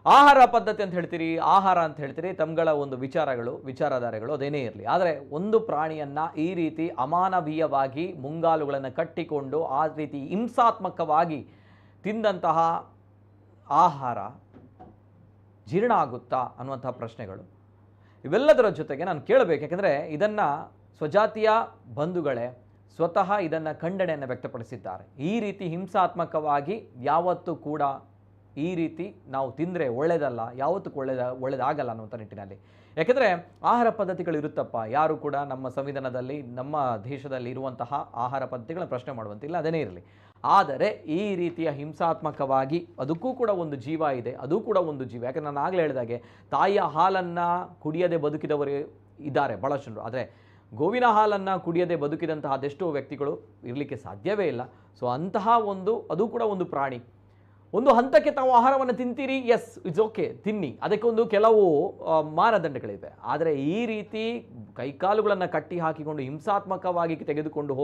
ಆಹಾರ ಪದ್ಧತಿ ಅಂತ ಹೇಳ್ತೀರಿ, ಆಹಾರ ಅಂತ ಹೇಳ್ತೀರಿ, ತಮ್ಗಳ ಒಂದು ವಿಚಾರಧಾರೆಗಳು ಅದೇನೇ ಇರಲಿ, ಆದರೆ ಒಂದು ಪ್ರಾಣಿಯನ್ನು ಈ ರೀತಿ ಅಮಾನವೀಯವಾಗಿ ಮುಂಗಾಲುಗಳನ್ನು ಕಟ್ಟಿಕೊಂಡು ಆ ರೀತಿ ಹಿಂಸಾತ್ಮಕವಾಗಿ ತಿಂದಂತಹ ಆಹಾರ ಜೀರ್ಣ ಆಗುತ್ತಾ ಅನ್ನುವಂತಹ ಪ್ರಶ್ನೆಗಳು ಇವೆಲ್ಲದರ ಜೊತೆಗೆ ನಾನು ಕೇಳಬೇಕು. ಯಾಕೆಂದರೆ ಇದನ್ನು ಸ್ವಜಾತಿಯ ಬಂಧುಗಳೇ ಸ್ವತಃ ಇದನ್ನು ಖಂಡನೆಯನ್ನು ವ್ಯಕ್ತಪಡಿಸಿದ್ದಾರೆ. ಈ ರೀತಿ ಹಿಂಸಾತ್ಮಕವಾಗಿ ಯಾವತ್ತೂ ಕೂಡ ಈ ರೀತಿ ನಾವು ತಿಂದರೆ ಒಳ್ಳೆಯದಲ್ಲ, ಯಾವತ್ತೂ ಒಳ್ಳೆಯದಾಗಲ್ಲ ಅನ್ನುವಂಥ ನಿಟ್ಟಿನಲ್ಲಿ. ಯಾಕೆಂದರೆ ಆಹಾರ ಪದ್ಧತಿಗಳು ಇರುತ್ತಪ್ಪ, ಯಾರು ಕೂಡ ನಮ್ಮ ಸಂವಿಧಾನದಲ್ಲಿ ನಮ್ಮ ದೇಶದಲ್ಲಿ ಇರುವಂತಹ ಆಹಾರ ಪದ್ಧತಿಗಳನ್ನು ಪ್ರಶ್ನೆ ಮಾಡುವಂತಿಲ್ಲ, ಅದೇನೇ ಇರಲಿ. ಆದರೆ ಈ ರೀತಿಯ ಹಿಂಸಾತ್ಮಕವಾಗಿ ಅದಕ್ಕೂ ಕೂಡ ಒಂದು ಜೀವ ಇದೆ, ಅದು ಕೂಡ ಒಂದು ಜೀವ. ಯಾಕಂದರೆ ನಾನು ಆಗಲೇ ಹೇಳಿದಾಗೆ ತಾಯಿಯ ಹಾಲನ್ನು ಕುಡಿಯದೆ ಬದುಕಿದವರು ಇದ್ದಾರೆ ಭಾಳಷ್ಟು ಜನರು, ಆದರೆ ಗೋವಿನ ಹಾಲನ್ನು ಕುಡಿಯದೆ ಬದುಕಿದಂತಹ ಅದೆಷ್ಟೋ ವ್ಯಕ್ತಿಗಳು ಇರಲಿಕ್ಕೆ ಸಾಧ್ಯವೇ ಇಲ್ಲ. ಸೊ ಅಂತಹ ಅದು ಕೂಡ ಒಂದು ಪ್ರಾಣಿ. ಒಂದು ಹಂತಕ್ಕೆ ತಾವು ಆಹಾರವನ್ನು ತಿಂತೀರಿ, ಎಸ್ ಇಟ್ಸ್ ಓಕೆ, ತಿನ್ನಿ, ಅದಕ್ಕೆ ಒಂದು ಕೆಲವು ಮಾನದಂಡಗಳಿವೆ. ಆದರೆ ಈ ರೀತಿ ಕೈಕಾಲುಗಳನ್ನು ಕಟ್ಟಿ ಹಾಕಿಕೊಂಡು ಹಿಂಸಾತ್ಮಕವಾಗಿ ತೆಗೆದುಕೊಂಡು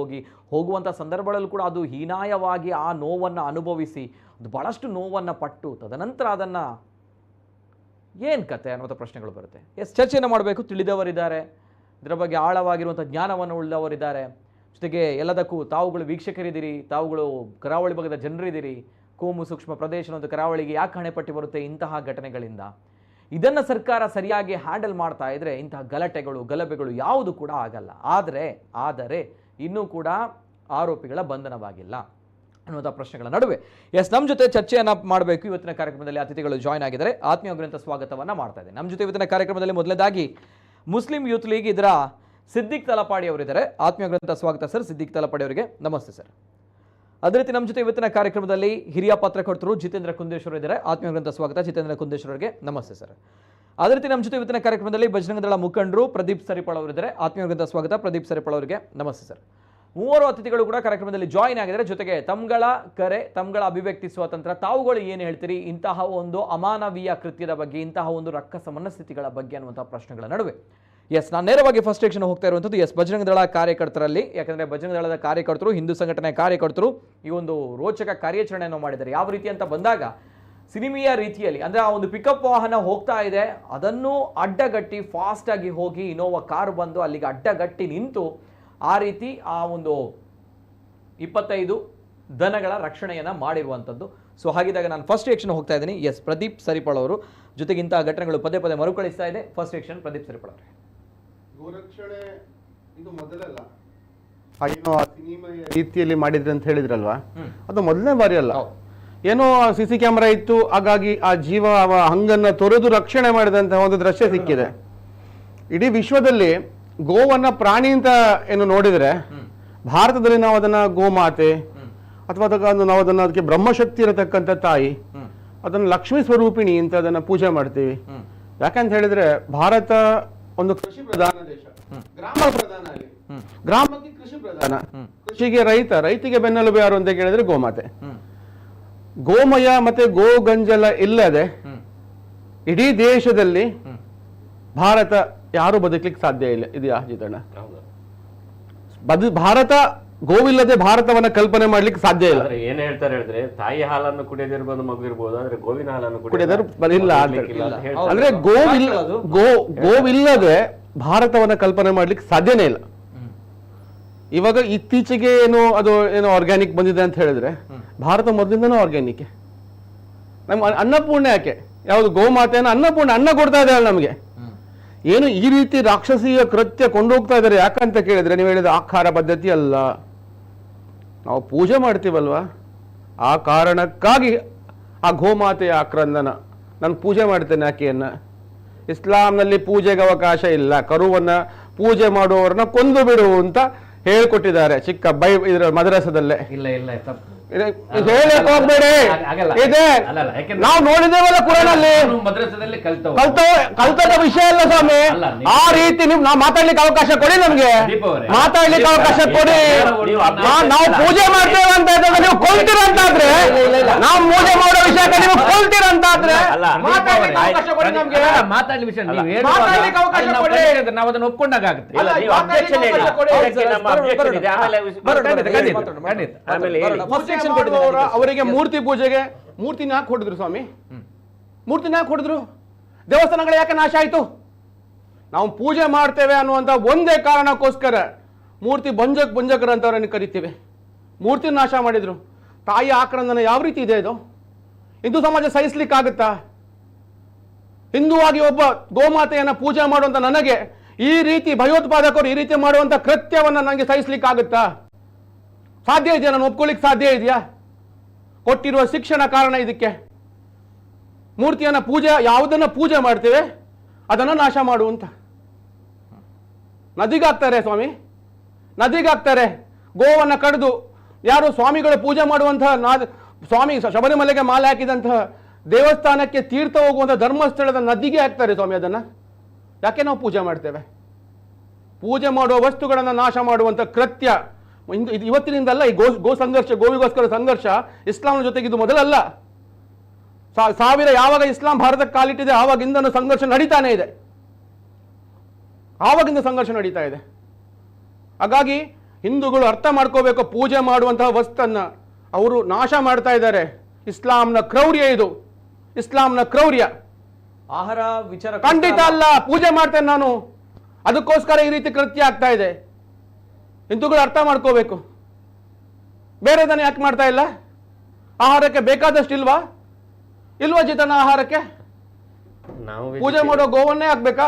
ಹೋಗುವಂಥ ಸಂದರ್ಭಗಳಲ್ಲೂ ಕೂಡ ಅದು ಹೀನಾಯವಾಗಿ ಆ ನೋವನ್ನು ಅನುಭವಿಸಿ ಅದು ಭಾಳಷ್ಟು ನೋವನ್ನು ಪಟ್ಟು ತದನಂತರ ಅದನ್ನು ಏನು ಕತೆ ಅನ್ನುವಂಥ ಪ್ರಶ್ನೆಗಳು ಬರುತ್ತೆ. ಎಸ್, ಚರ್ಚೆಯನ್ನು ಮಾಡಬೇಕು. ತಿಳಿದವರಿದ್ದಾರೆ, ಇದರ ಬಗ್ಗೆ ಆಳವಾಗಿರುವಂಥ ಜ್ಞಾನವನ್ನು ಉಳಿದವರಿದ್ದಾರೆ. ಜೊತೆಗೆ ಎಲ್ಲದಕ್ಕೂ ತಾವುಗಳು ವೀಕ್ಷಕರಿದ್ದೀರಿ, ತಾವುಗಳು ಕರಾವಳಿ ಭಾಗದ ಜನರಿದ್ದೀರಿ. ಕೋಮು ಸೂಕ್ಷ್ಮ ಪ್ರದೇಶ ಮತ್ತು ಕರಾವಳಿಗೆ ಯಾಕೆ ಹಣೆಪಟ್ಟಿ ಬರುತ್ತೆ ಇಂತಹ ಘಟನೆಗಳಿಂದ? ಇದನ್ನು ಸರ್ಕಾರ ಸರಿಯಾಗಿ ಹ್ಯಾಂಡಲ್ ಮಾಡ್ತಾ ಇದ್ರೆ ಇಂತಹ ಗಲಭೆಗಳು ಯಾವುದು ಕೂಡ ಆಗಲ್ಲ. ಆದರೆ ಇನ್ನೂ ಕೂಡ ಆರೋಪಿಗಳ ಬಂಧನವಾಗಿಲ್ಲ ಅನ್ನುವಂಥ ಪ್ರಶ್ನೆಗಳ ನಡುವೆ ಎಸ್ ನಮ್ಮ ಜೊತೆ ಚರ್ಚೆಯನ್ನು ಮಾಡಬೇಕು. ಇವತ್ತಿನ ಕಾರ್ಯಕ್ರಮದಲ್ಲಿ ಅತಿಥಿಗಳು ಜಾಯ್ನ್ ಆಗಿದ್ದಾರೆ. ಆತ್ಮೀಯವಾದಂಥ ಸ್ವಾಗತವನ್ನು ಮಾಡ್ತಾ ಇದ್ದೇನೆ. ನಮ್ಮ ಜೊತೆ ಇವತ್ತಿನ ಕಾರ್ಯಕ್ರಮದಲ್ಲಿ ಮೊದಲನೇದಾಗಿ ಮುಸ್ಲಿಂ ಯೂತ್ ಲೀಗ್ ಇದರ ಸಿದ್ದಿಕ್ ತಲಪಾಡಿ ಅವರಿದ್ದಾರೆ. ಆತ್ಮೀಯವಾದಂಥ ಸ್ವಾಗತ ಸರ್. ಸಿದ್ದಿಕ್ ತಲಪಾಡಿ ಅವರಿಗೆ ನಮಸ್ತೆ ಸರ್. ಅದೇ ರೀತಿ ನಮ್ಮ ಜೊತೆ ಇವತ್ತಿನ ಕಾರ್ಯಕ್ರಮದಲ್ಲಿ ಹಿರಿಯ ಪತ್ರಕರ್ತರು ಜಿತೇಂದ್ರ ಕುಂದೇಶ್ವರ ಇದ್ದಾರೆ. ಆತ್ಮೀಯವಾದಂಥ ಸ್ವಾಗತ ಜಿತೇಂದ್ರ ಕುಂದೇಶ್ವರ ಅವರಿಗೆ ನಮಸ್ತೆ ಸರ್. ಅದೇ ರೀತಿ ನಮ್ಮ ಜೊತೆ ಇವತ್ತಿನ ಕಾರ್ಯಕ್ರಮದಲ್ಲಿ ಬಜರಂಗ ದಳ ಮುಖಂಡರು ಪ್ರದೀಪ್ ಸರಿಪಾಳ್ ಅವರಿದ್ದಾರೆ. ಆತ್ಮೀಯವಾದಂಥ ಸ್ವಾಗತ ಪ್ರದೀಪ್ ಸರಿಪಾಳ್ ಅವರಿಗೆ ನಮಸ್ತೆ ಸರ್. ಮೂವರು ಅತಿಥಿಗಳು ಕೂಡ ಕಾರ್ಯಕ್ರಮದಲ್ಲಿ ಜಾಯಿನ್ ಆಗಿದ್ದಾರೆ. ಜೊತೆಗೆ ತಮ್ಗಳ ಕರೆ, ತಮ್ಗಳ ಅಭಿವ್ಯಕ್ತಿ ಸ್ವಾತಂತ್ರ್ಯ, ತಾವುಗಳು ಏನು ಹೇಳ್ತೀರಿ ಇಂತಹ ಒಂದು ಅಮಾನವೀಯ ಕೃತ್ಯದ ಬಗ್ಗೆ, ಇಂತಹ ಒಂದು ರಕ್ಕಸ ಮನಸ್ಥಿತಿಗಳ ಬಗ್ಗೆ ಅನ್ನುವಂಥ ಪ್ರಶ್ನೆಗಳ ನಡುವೆ ಎಸ್ ನಾನು ನೇರವಾಗಿ ಫಸ್ಟ್ ಸೆಕ್ಷನ್ ಹೋಗ್ತಾ ಇರುವಂಥದ್ದು ಎಸ್ ಬಜರಂಗ ದಳ ಕಾರ್ಯಕರ್ತರಲ್ಲಿ. ಯಾಕಂದರೆ ಬಜರಂಗ ದಳದ ಕಾರ್ಯಕರ್ತರು, ಹಿಂದೂ ಸಂಘಟನೆಯ ಕಾರ್ಯಕರ್ತರು ಈ ಒಂದು ರೋಚಕ ಕಾರ್ಯಾಚರಣೆಯನ್ನು ಮಾಡಿದ್ದಾರೆ. ಯಾವ ರೀತಿ ಅಂತ ಬಂದಾಗ ಸಿನಿಮೀಯ ರೀತಿಯಲ್ಲಿ, ಅಂದರೆ ಆ ಒಂದು ಪಿಕಪ್ ವಾಹನ ಹೋಗ್ತಾ ಇದೆ, ಅದನ್ನು ಅಡ್ಡಗಟ್ಟಿ ಫಾಸ್ಟಾಗಿ ಹೋಗಿ ಇನೋವಾ ಕಾರು ಬಂದು ಅಲ್ಲಿಗೆ ಅಡ್ಡಗಟ್ಟಿ ನಿಂತು ಆ ರೀತಿ ಆ ಒಂದು 25 ದನಗಳ ರಕ್ಷಣೆಯನ್ನು ಮಾಡಿರುವಂಥದ್ದು. ಸೊ ಹಾಗಿದ್ದಾಗ ನಾನು ಫಸ್ಟ್ ಸೆಕ್ಷನ್ ಹೋಗ್ತಾ ಇದ್ದೀನಿ. ಎಸ್ ಪ್ರದೀಪ್ ಸರಿಪಾಳ್ ಅವರು ಜೊತೆಗೆ ಇಂತಹ ಘಟನೆಗಳು ಪದೇ ಮರುಕಳಿಸ್ತಾ ಇದೆ. ಫಸ್ಟ್ ಸೆಕ್ಷನ್ ಪ್ರದೀಪ್ ಸರಿಪಾಳ್ ಅವರೇ. ಗೋರಕ್ಷಣೆ ಇದು ಮೊದಲಲ್ಲ, ಏನೋ ಆ ಸಿನಿಮೆಯ ರೀತಿಯಲ್ಲಿ ಮಾಡಿದ್ರಿ ಅಂತ ಹೇಳಿದ್ರಲ್ವಾ, ಅದು ಮೊದಲನೇ ಬಾರಿ ಅಲ್ಲ. ಏನೋ CC ಕ್ಯಾಮೆರಾ ಇತ್ತು, ಹಾಗಾಗಿ ಆ ಜೀವ ಹಂಗನ್ನ ತೊರೆದು ರಕ್ಷಣೆ ಮಾಡಿದಂತಹ ಒಂದು ದೃಶ್ಯ ಸಿಕ್ಕಿದೆ. ಇಡೀ ವಿಶ್ವದಲ್ಲಿ ಗೋವನ್ನ ಪ್ರಾಣಿ ಅಂತ ಏನು ನೋಡಿದ್ರೆ, ಭಾರತದಲ್ಲಿ ನಾವು ಅದನ್ನ ಗೋಮಾತೆ ಅಥವಾ ನಾವು ಅದಕ್ಕೆ ಬ್ರಹ್ಮಶಕ್ತಿ ಇರತಕ್ಕಂಥ ತಾಯಿ, ಅದನ್ನ ಲಕ್ಷ್ಮೀ ಸ್ವರೂಪಿಣಿ ಅಂತ ಅದನ್ನ ಪೂಜೆ ಮಾಡ್ತೀವಿ. ಯಾಕಂತ ಹೇಳಿದ್ರೆ ಭಾರತ ಒಂದು ಕೃಷಿ ಪ್ರಧಾನ ದೇಶ, ಗ್ರಾಮ ಪ್ರಧಾನ ಅಲ್ಲಿ, ಗ್ರಾಮಕ್ಕೆ ಕೃಷಿ ಪ್ರಧಾನ, ಕೃಷಿಗೆ ರೈತಿಗೆ ಬೆನ್ನೆಲುಬು ಯಾರು ಅಂತ ಕೇಳಿದ್ರೆ ಗೋಮಾತೆ. ಗೋಮಯ ಮತ್ತೆ ಗೋಗಂಜಲ ಇಲ್ಲದೆ ಇಡೀ ದೇಶದಲ್ಲಿ ಭಾರತ ಯಾರು ಬದುಕಲಿಕ್ಕೆ ಸಾಧ್ಯ ಇಲ್ಲ. ಇದೆಯಾ ಜಿತಣ್ಣ? ಭಾರತ ಗೋವಿಲ್ಲದೆ ಭಾರತವನ್ನ ಕಲ್ಪನೆ ಮಾಡ್ಲಿಕ್ಕೆ ಸಾಧ್ಯ ಇಲ್ಲ. ಆದ್ರೆ ಏನ್ ಹೇಳ್ತಾರೆ ಹೇಳಿದ್ರೆ ತಾಯಿ ಹಾಲನ್ನು ಕುಡಿಯದಿರ್ಬೋದು ಮಗು ಇರ್ಬೋದು, ಆದ್ರೆ ಗೋವಿನ ಹಾಲನ್ನು ಕುಡಿಯೋದಾರು ಇಲ್ಲ ಅಂತ ಕುಡಿಯಲ್ಲ ಅಂತ ಹೇಳ್ತಾರೆ. ಅಂದ್ರೆ ಗೋವಿಲ್ಲದೆ ಭಾರತವನ್ನ ಕಲ್ಪನೆ ಮಾಡ್ಲಿಕ್ಕೆ ಸಾಧ್ಯನೇ ಇಲ್ಲ. ಇವಾಗ ಇತ್ತೀಚೆಗೆ ಏನೋ ಆರ್ಗ್ಯಾನಿಕ್ ಬಂದಿದೆ ಅಂತ ಹೇಳಿದ್ರೆ ಭಾರತ ಮೊದಲಿಂದನೂ ಆರ್ಗ್ಯಾನಿಕ್. ನಮ್ಮ ಅನ್ನಪೂರ್ಣೆ ಯಾಕೆ, ಯಾವುದು ಗೋಮಾತೆಯನ್ನು ಅನ್ನಪೂರ್ಣೆ, ಅನ್ನ ಕೊಡ್ತಾ ಇದ್ದಾರೆ ನಮಗೆ. ಏನು ಈ ರೀತಿ ರಾಕ್ಷಸೀಯ ಕೃತ್ಯ ಕೊಂಡೋಗ್ತಾ ಇದ್ದಾರೆ ಯಾಕಂತ ಕೇಳಿದ್ರೆ ನೀವು ಹೇಳಿದ ಆಹಾರ ಪದ್ಧತಿ ಅಲ್ಲ, ನಾವು ಪೂಜೆ ಮಾಡ್ತೀವಲ್ವಾ ಆ ಕಾರಣಕ್ಕಾಗಿ ಆ ಗೋಮಾತೆಯ ಆಕ್ರಂದನ. ನಾನು ಪೂಜೆ ಮಾಡ್ತೇನೆ ಆಕೆಯನ್ನ. ಇಸ್ಲಾಂನಲ್ಲಿ ಪೂಜೆಗೆ ಅವಕಾಶ ಇಲ್ಲ, ಕರುವನ್ನ ಪೂಜೆ ಮಾಡುವವರನ್ನ ಕೊಂದು ಬಿಡು ಅಂತ ಹೇಳ್ಕೊಟ್ಟಿದ್ದಾರೆ ಚಿಕ್ಕ ಇದ್ರ ಮದ್ರಸದಲ್ಲೇ. ಇಲ್ಲ ಇಲ್ಲ ತಪ್ಪು ಹೇಳಕ್ ಹೋಗ್ಬೇಡಿ, ಇದೆ ನಾವು ನೋಡಿದ್ದೇವಲ್ಲ ಕುರಾನಲ್ಲಿ. ಮದ್ರಸದಲ್ಲಿ ಕಲ್ತದ ವಿಷಯ ಅಲ್ಲ ಸ್ವಾಮಿ. ಆ ರೀತಿ ನಾವು ಮಾತಾಡ್ಲಿಕ್ಕೆ ಅವಕಾಶ ಕೊಡಿ, ನಮ್ಗೆ ಮಾತಾಡ್ಲಿಕ್ಕೆ ಅವಕಾಶ ಕೊಡಿ. ನಾವು ಪೂಜೆ ಮಾಡ್ತೇವೆ ಅಂತ ಇದ್ದಾಗ ನೀವು ಕೊಲ್ತೀರಂತಾದ್ರೆ, ನಾವು ಪೂಜೆ ಮಾಡೋ ವಿಷಯಕ್ಕೆ ನೀವು ಕೊಲ್ತೀರಂತಾದ್ರೆ ಮಾತಾಡ್ಲಿಕ್ಕೆ ಅವಕಾಶ ಕೊಡಿ ನಮ್ಗೆ. ಮಾತಾಡ್ಲಿ ವಿಷಯ ಮಾತಾಡ್ಲಿಕ್ಕೆ ಅವಕಾಶ ಕೊಡಿ. ನಾವು ಅದನ್ನು ಒಪ್ಕೊಂಡಾಗ ಆಗುತ್ತೆ. ಅವರಿಗೆ ಮೂರ್ತಿ ಪೂಜೆಗೆ ಮೂರ್ತಿನ ಯಾಕೆ ಹೊಡೆದ್ರು ಸ್ವಾಮಿ? ಮೂರ್ತಿನ ಯಾಕೆ ಹೊಡೆದ್ರು? ದೇವಸ್ಥಾನಗಳು ಯಾಕೆ ನಾಶ ಆಯ್ತು? ನಾವು ಪೂಜೆ ಮಾಡ್ತೇವೆ ಅನ್ನುವಂತ ಒಂದೇ ಕಾರಣಕ್ಕೋಸ್ಕರ ಮೂರ್ತಿ ಭಂಜಕರು ಅಂತ ಅವರನ್ನು ಕರಿತೀವಿ. ಮೂರ್ತಿ ನಾಶ ಮಾಡಿದ್ರು. ತಾಯಿ ಆಕ್ರಂದನ ಯಾವ ರೀತಿ ಇದೆ ಇದು? ಹಿಂದೂ ಸಮಾಜ ಸಹಿಸ್ಲಿಕ್ಕಾಗುತ್ತಾ? ಹಿಂದೂವಾಗಿ ಒಬ್ಬ ಗೋಮಾತೆಯನ್ನ ಪೂಜೆ ಮಾಡುವಂತ ನನಗೆ ಈ ರೀತಿ ಭಯೋತ್ಪಾದಕರು ಈ ರೀತಿ ಮಾಡುವಂತ ಕೃತ್ಯವನ್ನ ನನಗೆ ಸಹಿಸ್ಲಿಕ್ಕಾಗುತ್ತಾ? ಸಾಧ್ಯ ಇದೆಯಾ? ನಾನು ಒಪ್ಕೊಳ್ಳಿಕ್ಕೆ ಸಾಧ್ಯ ಇದೆಯಾ? ಕೊಟ್ಟಿರುವ ಶಿಕ್ಷಣ ಕಾರಣ ಇದಕ್ಕೆ. ಮೂರ್ತಿಯನ್ನ ಪೂಜೆ, ಯಾವುದನ್ನ ಪೂಜೆ ಮಾಡ್ತೇವೆ ಅದನ್ನ ನಾಶ ಮಾಡುವಂತ. ನದಿಗಾಗ್ತಾರೆ ಸ್ವಾಮಿ, ನದಿಗಾಗ್ತಾರೆ. ಗೋವನ್ನ ಕಡಿದು ಯಾರು ಸ್ವಾಮಿಗಳು ಪೂಜೆ ಮಾಡುವಂತಹ ಸ್ವಾಮಿ ಶಬರಿಮಲೆಗೆ ಮಾಲೆ ಹಾಕಿದಂತಹ ದೇವಸ್ಥಾನಕ್ಕೆ ತೀರ್ಥ ಹೋಗುವಂತ ಧರ್ಮಸ್ಥಳದ ನದಿಗೆ ಹಾಕ್ತಾರೆ ಸ್ವಾಮಿ. ಅದನ್ನ ಯಾಕೆ ನಾವು ಪೂಜೆ ಮಾಡ್ತೇವೆ? ಪೂಜೆ ಮಾಡುವ ವಸ್ತುಗಳನ್ನು ನಾಶ ಮಾಡುವಂತ ಕೃತ್ಯ ಇವತ್ತಿನಿಂದಲ್ಲ. ಈ ಗೋ ಸಂಘರ್ಷ, ಗೋವಿಗೋಸ್ಕರ ಸಂಘರ್ಷ ಇಸ್ಲಾಂನ ಜೊತೆಗೆ ಇದು ಮೊದಲಲ್ಲ. ಯಾವಾಗ ಇಸ್ಲಾಂ ಭಾರತಕ್ಕೆ ಕಾಲಿಟ್ಟಿದೆ ಆವಾಗಿಂದ ಸಂಘರ್ಷ ನಡೀತಾನೆ ಇದೆ. ಆವಾಗಿಂದ ಸಂಘರ್ಷ ನಡೀತಾ ಇದೆ. ಹಾಗಾಗಿ ಹಿಂದೂಗಳು ಅರ್ಥ ಮಾಡ್ಕೋಬೇಕು, ಪೂಜೆ ಮಾಡುವಂತಹ ವಸ್ತನ್ನ ಅವರು ನಾಶ ಮಾಡ್ತಾ ಇದ್ದಾರೆ. ಇಸ್ಲಾಂನ ಕ್ರೌರ್ಯ ಇದು, ಇಸ್ಲಾಂನ ಕ್ರೌರ್ಯ. ಆಹಾರ ವಿಚಾರ ಖಂಡಿತ ಅಲ್ಲ. ಪೂಜೆ ಮಾಡ್ತೇನೆ ನಾನು, ಅದಕ್ಕೋಸ್ಕರ ಈ ರೀತಿ ಕೃತ್ಯ ಆಗ್ತಾ ಇದೆ. ಹಿಂದೂಗಳು ಅರ್ಥ ಮಾಡ್ಕೋಬೇಕು. ಬೇರೆದನ್ನ ಯಾಕೆ ಮಾಡ್ತಾ ಇಲ್ಲ? ಆಹಾರಕ್ಕೆ ಬೇಕಾದಷ್ಟು ಇಲ್ವಾ ಜಿತನ ಆಹಾರಕ್ಕೆ? ನಾವು ಪೂಜೆ ಮಾಡೋ ಗೋವನ್ನೇ ಹಾಕ್ಬೇಕಾ?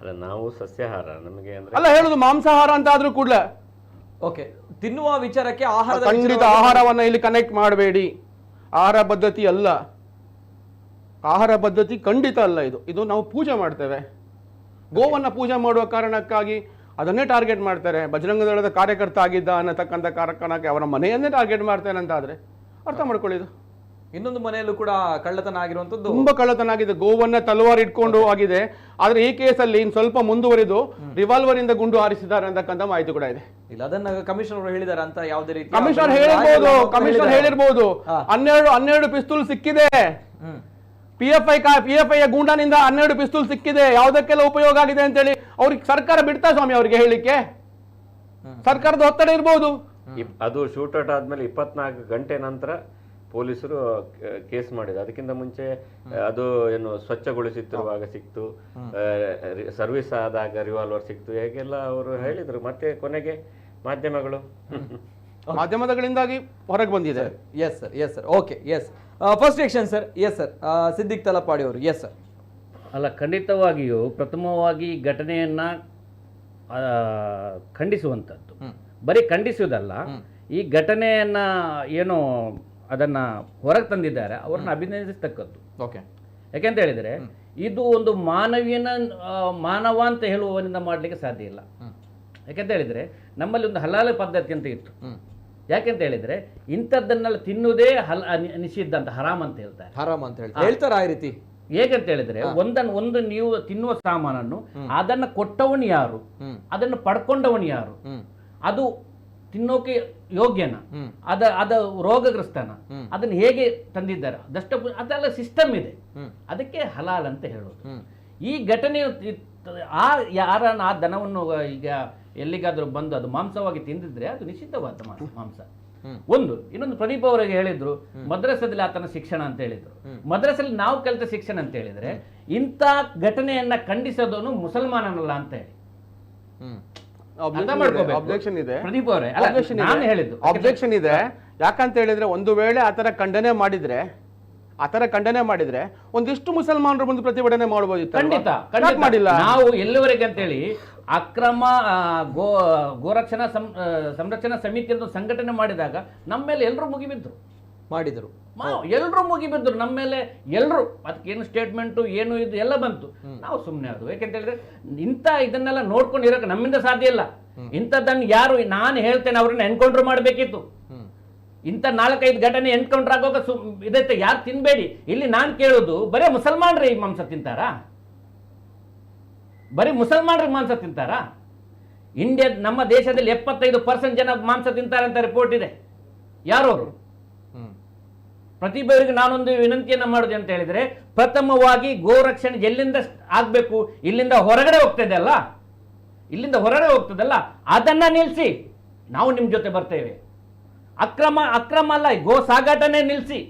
ಅಲ್ಲ, ನಾವು ಸಸ್ಯಾಹಾರ, ನಮಗೆ ಅಲ್ಲ ಹೇಳುದು ಮಾಂಸಾಹಾರ ಅಂತ ಆದ್ರೂ ಕೂಡಲೇ ಓಕೆ. ತಿನ್ನುವ ವಿಚಾರಕ್ಕೆ ಆಹಾರ ಖಂಡಿತ ಆಹಾರವನ್ನ ಇಲ್ಲಿ ಕನೆಕ್ಟ್ ಮಾಡಬೇಡಿ. ಆಹಾರ ಪದ್ಧತಿ ಅಲ್ಲ, ಆಹಾರ ಪದ್ಧತಿ ಖಂಡಿತ ಅಲ್ಲ ಇದು. ಇದು ನಾವು ಪೂಜೆ ಮಾಡ್ತೇವೆ. ಗೋವನ್ನ ಪೂಜೆ ಮಾಡುವ ಕಾರಣಕ್ಕಾಗಿ ಅದನ್ನೇ ಟಾರ್ಗೆಟ್ ಮಾಡ್ತಾರೆ. ಬಜರಂಗ ದಳದ ಕಾರ್ಯಕರ್ತ ಆಗಿದ್ದ ಅನ್ನತಕ್ಕಂಥ ಕಾರಣಕ್ಕೆ ಅವರ ಮನೆಯನ್ನೇ ಟಾರ್ಗೆಟ್ ಮಾಡ್ತೇನೆ ಅಂತ ಆದ್ರೆ ಅರ್ಥ ಮಾಡ್ಕೊಳ್ಳಿ. ಇದು ಇನ್ನೊಂದು ಮನೆಯಲ್ಲೂ ಕೂಡ ಕಳ್ಳತನ ಆಗಿರುವಂತದ್ದು, ತುಂಬಾ ಕಳ್ಳತನ ಆಗಿದೆ. ಗೋವನ್ನ ತಲವಾರು ಇಟ್ಕೊಂಡು ಆಗಿದೆ. ಆದ್ರೆ ಈ ಕೇಸಲ್ಲಿ ಇನ್ ಸ್ವಲ್ಪ ಮುಂದುವರಿದು ರಿವಾಲ್ವರ್ ಇಂದ ಗುಂಡು ಹಾರಿಸಿದ್ದಾರೆ ಅಂತಕ್ಕಂಥ ಮಾಹಿತಿ ಕೂಡ ಇದೆ. ಇಲ್ಲ, ಅದನ್ನ ಕಮಿಷನರ್ ಹೇಳಿದ್ದಾರೆ ಅಂತ ಯಾವುದೇ ರೀತಿ ಕಮಿಷನರ್ ಹೇಳಿರ್ಬೋದು. 12 ಪಿಸ್ತೂಲ್ ಸಿಕ್ಕಿದೆ. PFI ಗೂಂಡಾನಿಂದ 12 ಪಿಸ್ತೂಲ್ ಸಿಕ್ಕಿದೆ. ಯಾವುದಕ್ಕೆಲ್ಲ ಉಪಯೋಗ ಆಗಿದೆ ಅಂತೇಳಿ ಅವ್ರಿಗೆ ಸರ್ಕಾರ ಬಿಡ್ತಾ ಸ್ವಾಮಿ ಅವರಿಗೆ ಹೇಳಿಕ್ಕೆ? ಸರ್ಕಾರದ ಒತ್ತಡ ಇರ್ಬೋದು. ಅದು ಶೂಟೌಟ್ ಆದ್ಮೇಲೆ 24 ಗಂಟೆ ನಂತರ ಪೊಲೀಸರು ಕೇಸ್ ಮಾಡಿದ್ರು. ಅದಕ್ಕಿಂತ ಮುಂಚೆ ಅದು ಏನು ಸ್ವಚ್ಛಗೊಳಿಸುತ್ತಿರುವಾಗ ಸಿಕ್ತು, ಸರ್ವಿಸ್ ಆದಾಗ ರಿವಾಲ್ವರ್ ಸಿಕ್ತು, ಹೇಗೆಲ್ಲ ಅವರು ಹೇಳಿದ್ರು. ಮತ್ತೆ ಕೊನೆಗೆ ಮಾಧ್ಯಮಗಳಿಂದಾಗಿ ಹೊರಗೆ ಬಂದಿದೆ. Yes sir okay. Yes first reaction sir. Yes sir, Siddique Talapady ಅವರು. Yes sir. ಅಲ್ಲ, ಖಂಡಿತವಾಗಿಯೂ ಪ್ರಥಮವಾಗಿ ಘಟನೆಯನ್ನ ಖಂಡಿಸುವಂಥದ್ದು. ಬರೀ ಖಂಡಿಸುವುದಲ್ಲ, ಈ ಘಟನೆಯನ್ನ ಏನು ಅದನ್ನ ಹೊರಗೆ ತಂದಿದ್ದಾರೆ ಅವ್ರನ್ನ ಅಭಿನಂದಿಸತಕ್ಕದ್ದು. ಓಕೆ. ಯಾಕೆಂತ ಹೇಳಿದ್ರೆ ಇದು ಒಂದು ಮಾನವ ಅಂತ ಹೇಳುವವನಿಂದ ಮಾಡಲಿಕ್ಕೆ ಸಾಧ್ಯ ಇಲ್ಲ. ಯಾಕೆಂತ ಹೇಳಿದ್ರೆ ನಮ್ಮಲ್ಲಿ ಒಂದು ಹಲಾಲ ಪದ್ಧತಿ ಅಂತ ಇತ್ತು. ಯಾಕೆಂತ ಹೇಳಿದ್ರೆ ಇಂಥದ್ದನ್ನೆಲ್ಲ ತಿನ್ನುವುದೇ ನಿಷಿದ್ಧ ಅಂತ, ಹರಾಮ್ ಅಂತ ಹೇಳ್ತಾರೆ. ಹರಾಮ್ ಅಂತ ಹೇಳ್ತಾರೆ ಆ ರೀತಿ. ಹೇಗಂತ ಹೇಳಿದ್ರೆ ಒಂದು ನೀವು ತಿನ್ನುವ ಸಾಮಾನನ್ನು ಅದನ್ನ ಕೊಟ್ಟವನು ಯಾರು, ಅದನ್ನು ಪಡ್ಕೊಂಡವನು ಯಾರು, ಅದು ತಿನ್ನೋಕೆ ಯೋಗ್ಯನ, ಅದ ರೋಗಗ್ರಸ್ತನ, ಅದನ್ನು ಹೇಗೆ ತಂದಿದ್ದಾರೆ, ಅದೆಲ್ಲ ಸಿಸ್ಟಮ್ ಇದೆ. ಅದಕ್ಕೆ ಹಲಾಲ್ ಅಂತ ಹೇಳೋದು. ಈ ಘಟನೆ ಆ ಯಾರನ್ನ ಆ ದನವನ್ನು ಈಗ ಎಲ್ಲಿಗಾದ್ರೂ ಬಂದು ಅದು ಮಾಂಸವಾಗಿ ತಿಂದಿದ್ರೆ ಅದು ನಿಷಿದ್ಧವಾದ ಮಾಂಸ. ಒಂದು ಇನ್ನೊಂದು ಪ್ರದೀಪ್ ಅವರಿಗೆ ಹೇಳಿದ್ರು ಮದ್ರಸದಲ್ಲಿ ಆತನ ಶಿಕ್ಷಣ ಅಂತ ಹೇಳಿದ್ರು. ಮದ್ರಸಲ್ಲಿ ನಾವು ಕಲಿತ ಶಿಕ್ಷಣ ಅಂತ ಹೇಳಿದ್ರೆ ಇಂಥ ಘಟನೆಯನ್ನ ಖಂಡಿಸೋದನ್ನು ಮುಸಲ್ಮಾನನಲ್ಲ ಅಂತ ಹೇಳಿ ಅಬ್ಜೆಕ್ಷನ್ ಇದೆ. ಪ್ರದೀಪ್ ಅವರೇ, ನಾನು ಹೇಳಿದ್ದು ಅಬ್ಜೆಕ್ಷನ್ ಇದೆ. ಯಾಕಂತ ಹೇಳಿದ್ರೆ ಒಂದು ವೇಳೆ ಆತರ ಖಂಡನೆ ಮಾಡಿದ್ರೆ ಒಂದಿಷ್ಟು ಮುಸಲ್ಮಾನರು ಬಂದು ಪ್ರತಿಭಟನೆ ಮಾಡಬಹುದಿತ್ತು. ಖಂಡಿತ ಮಾಡಿಲ್ಲ. ನಾವು ಎಲ್ಲಿವರೆಗೆ ಅಂತೇಳಿ ಅಕ್ರಮ ಗೋರಕ್ಷಣಾ ಸಂರಕ್ಷಣಾ ಸಮಿತಿ ಅಂತ ಸಂಘಟನೆ ಮಾಡಿದಾಗ ನಮ್ಮ ಮೇಲೆ ಎಲ್ಲರೂ ಮಾಡಿದ್ರು ಎಲ್ಲರೂ ಮುಗಿಬಿದ್ರು ನಮ್ಮ ಮೇಲೆ ಎಲ್ಲರೂ. ಅದಕ್ಕೇನು ಸ್ಟೇಟ್ಮೆಂಟು ಏನು ಇದು ಎಲ್ಲ ಬಂತು, ನಾವು ಸುಮ್ಮನೆ ಅದು. ಯಾಕೆಂತ ಹೇಳಿದ್ರೆ ಇದನ್ನೆಲ್ಲ ನೋಡ್ಕೊಂಡು ಇರೋಕೆ ನಮ್ಮಿಂದ ಸಾಧ್ಯ ಇಲ್ಲ. ಇಂಥದ್ದನ್ನು ಯಾರು ನಾನು ಹೇಳ್ತೇನೆ ಅವ್ರನ್ನ ಎನ್ಕೌಂಟರ್ ಮಾಡಬೇಕಿತ್ತು. ಇಂಥ 4-5 ಘಟನೆ ಎನ್ಕೌಂಟರ್ ಆಗೋಗ ಇದೈತೆ, ಯಾರು ತಿನ್ಬೇಡಿ. ಇಲ್ಲಿ ನಾನು ಕೇಳೋದು ಬರೀ ಮುಸಲ್ಮಾನರೇ ಈ ಮಾಂಸ ತಿಂತಾರಾ? ಬರೀ ಮುಸಲ್ಮಾನರಿಗೆ ಮಾಂಸ ತಿಂತಾರಾ? ನಮ್ಮ ದೇಶದಲ್ಲಿ 75% ಜನ ಮಾಂಸ ತಿಂತಾರೆ ಅಂತ ರಿಪೋರ್ಟ್ ಇದೆ. ಯಾರವರು? ಪ್ರತಿಯೊಬ್ಬರಿಗೆ ನಾನೊಂದು ವಿನಂತಿಯನ್ನ ಮಾಡುದು ಅಂತ ಹೇಳಿದ್ರೆ, ಪ್ರಥಮವಾಗಿ ಗೋರಕ್ಷಣೆ ಎಲ್ಲಿಂದ ಆಗ್ಬೇಕು, ಇಲ್ಲಿಂದ ಹೊರಗಡೆ ಹೋಗ್ತದಲ್ಲ, ಅದನ್ನ ನಿಲ್ಲಿಸಿ ನಾವು ನಿಮ್ಮ ಜೊತೆ ಬರ್ತೇವೆ. ಅಕ್ರಮ ಅಲ್ಲ, ಗೋ ಸಾಗಾಟನೆ ನಿಲ್ಲಿಸಿ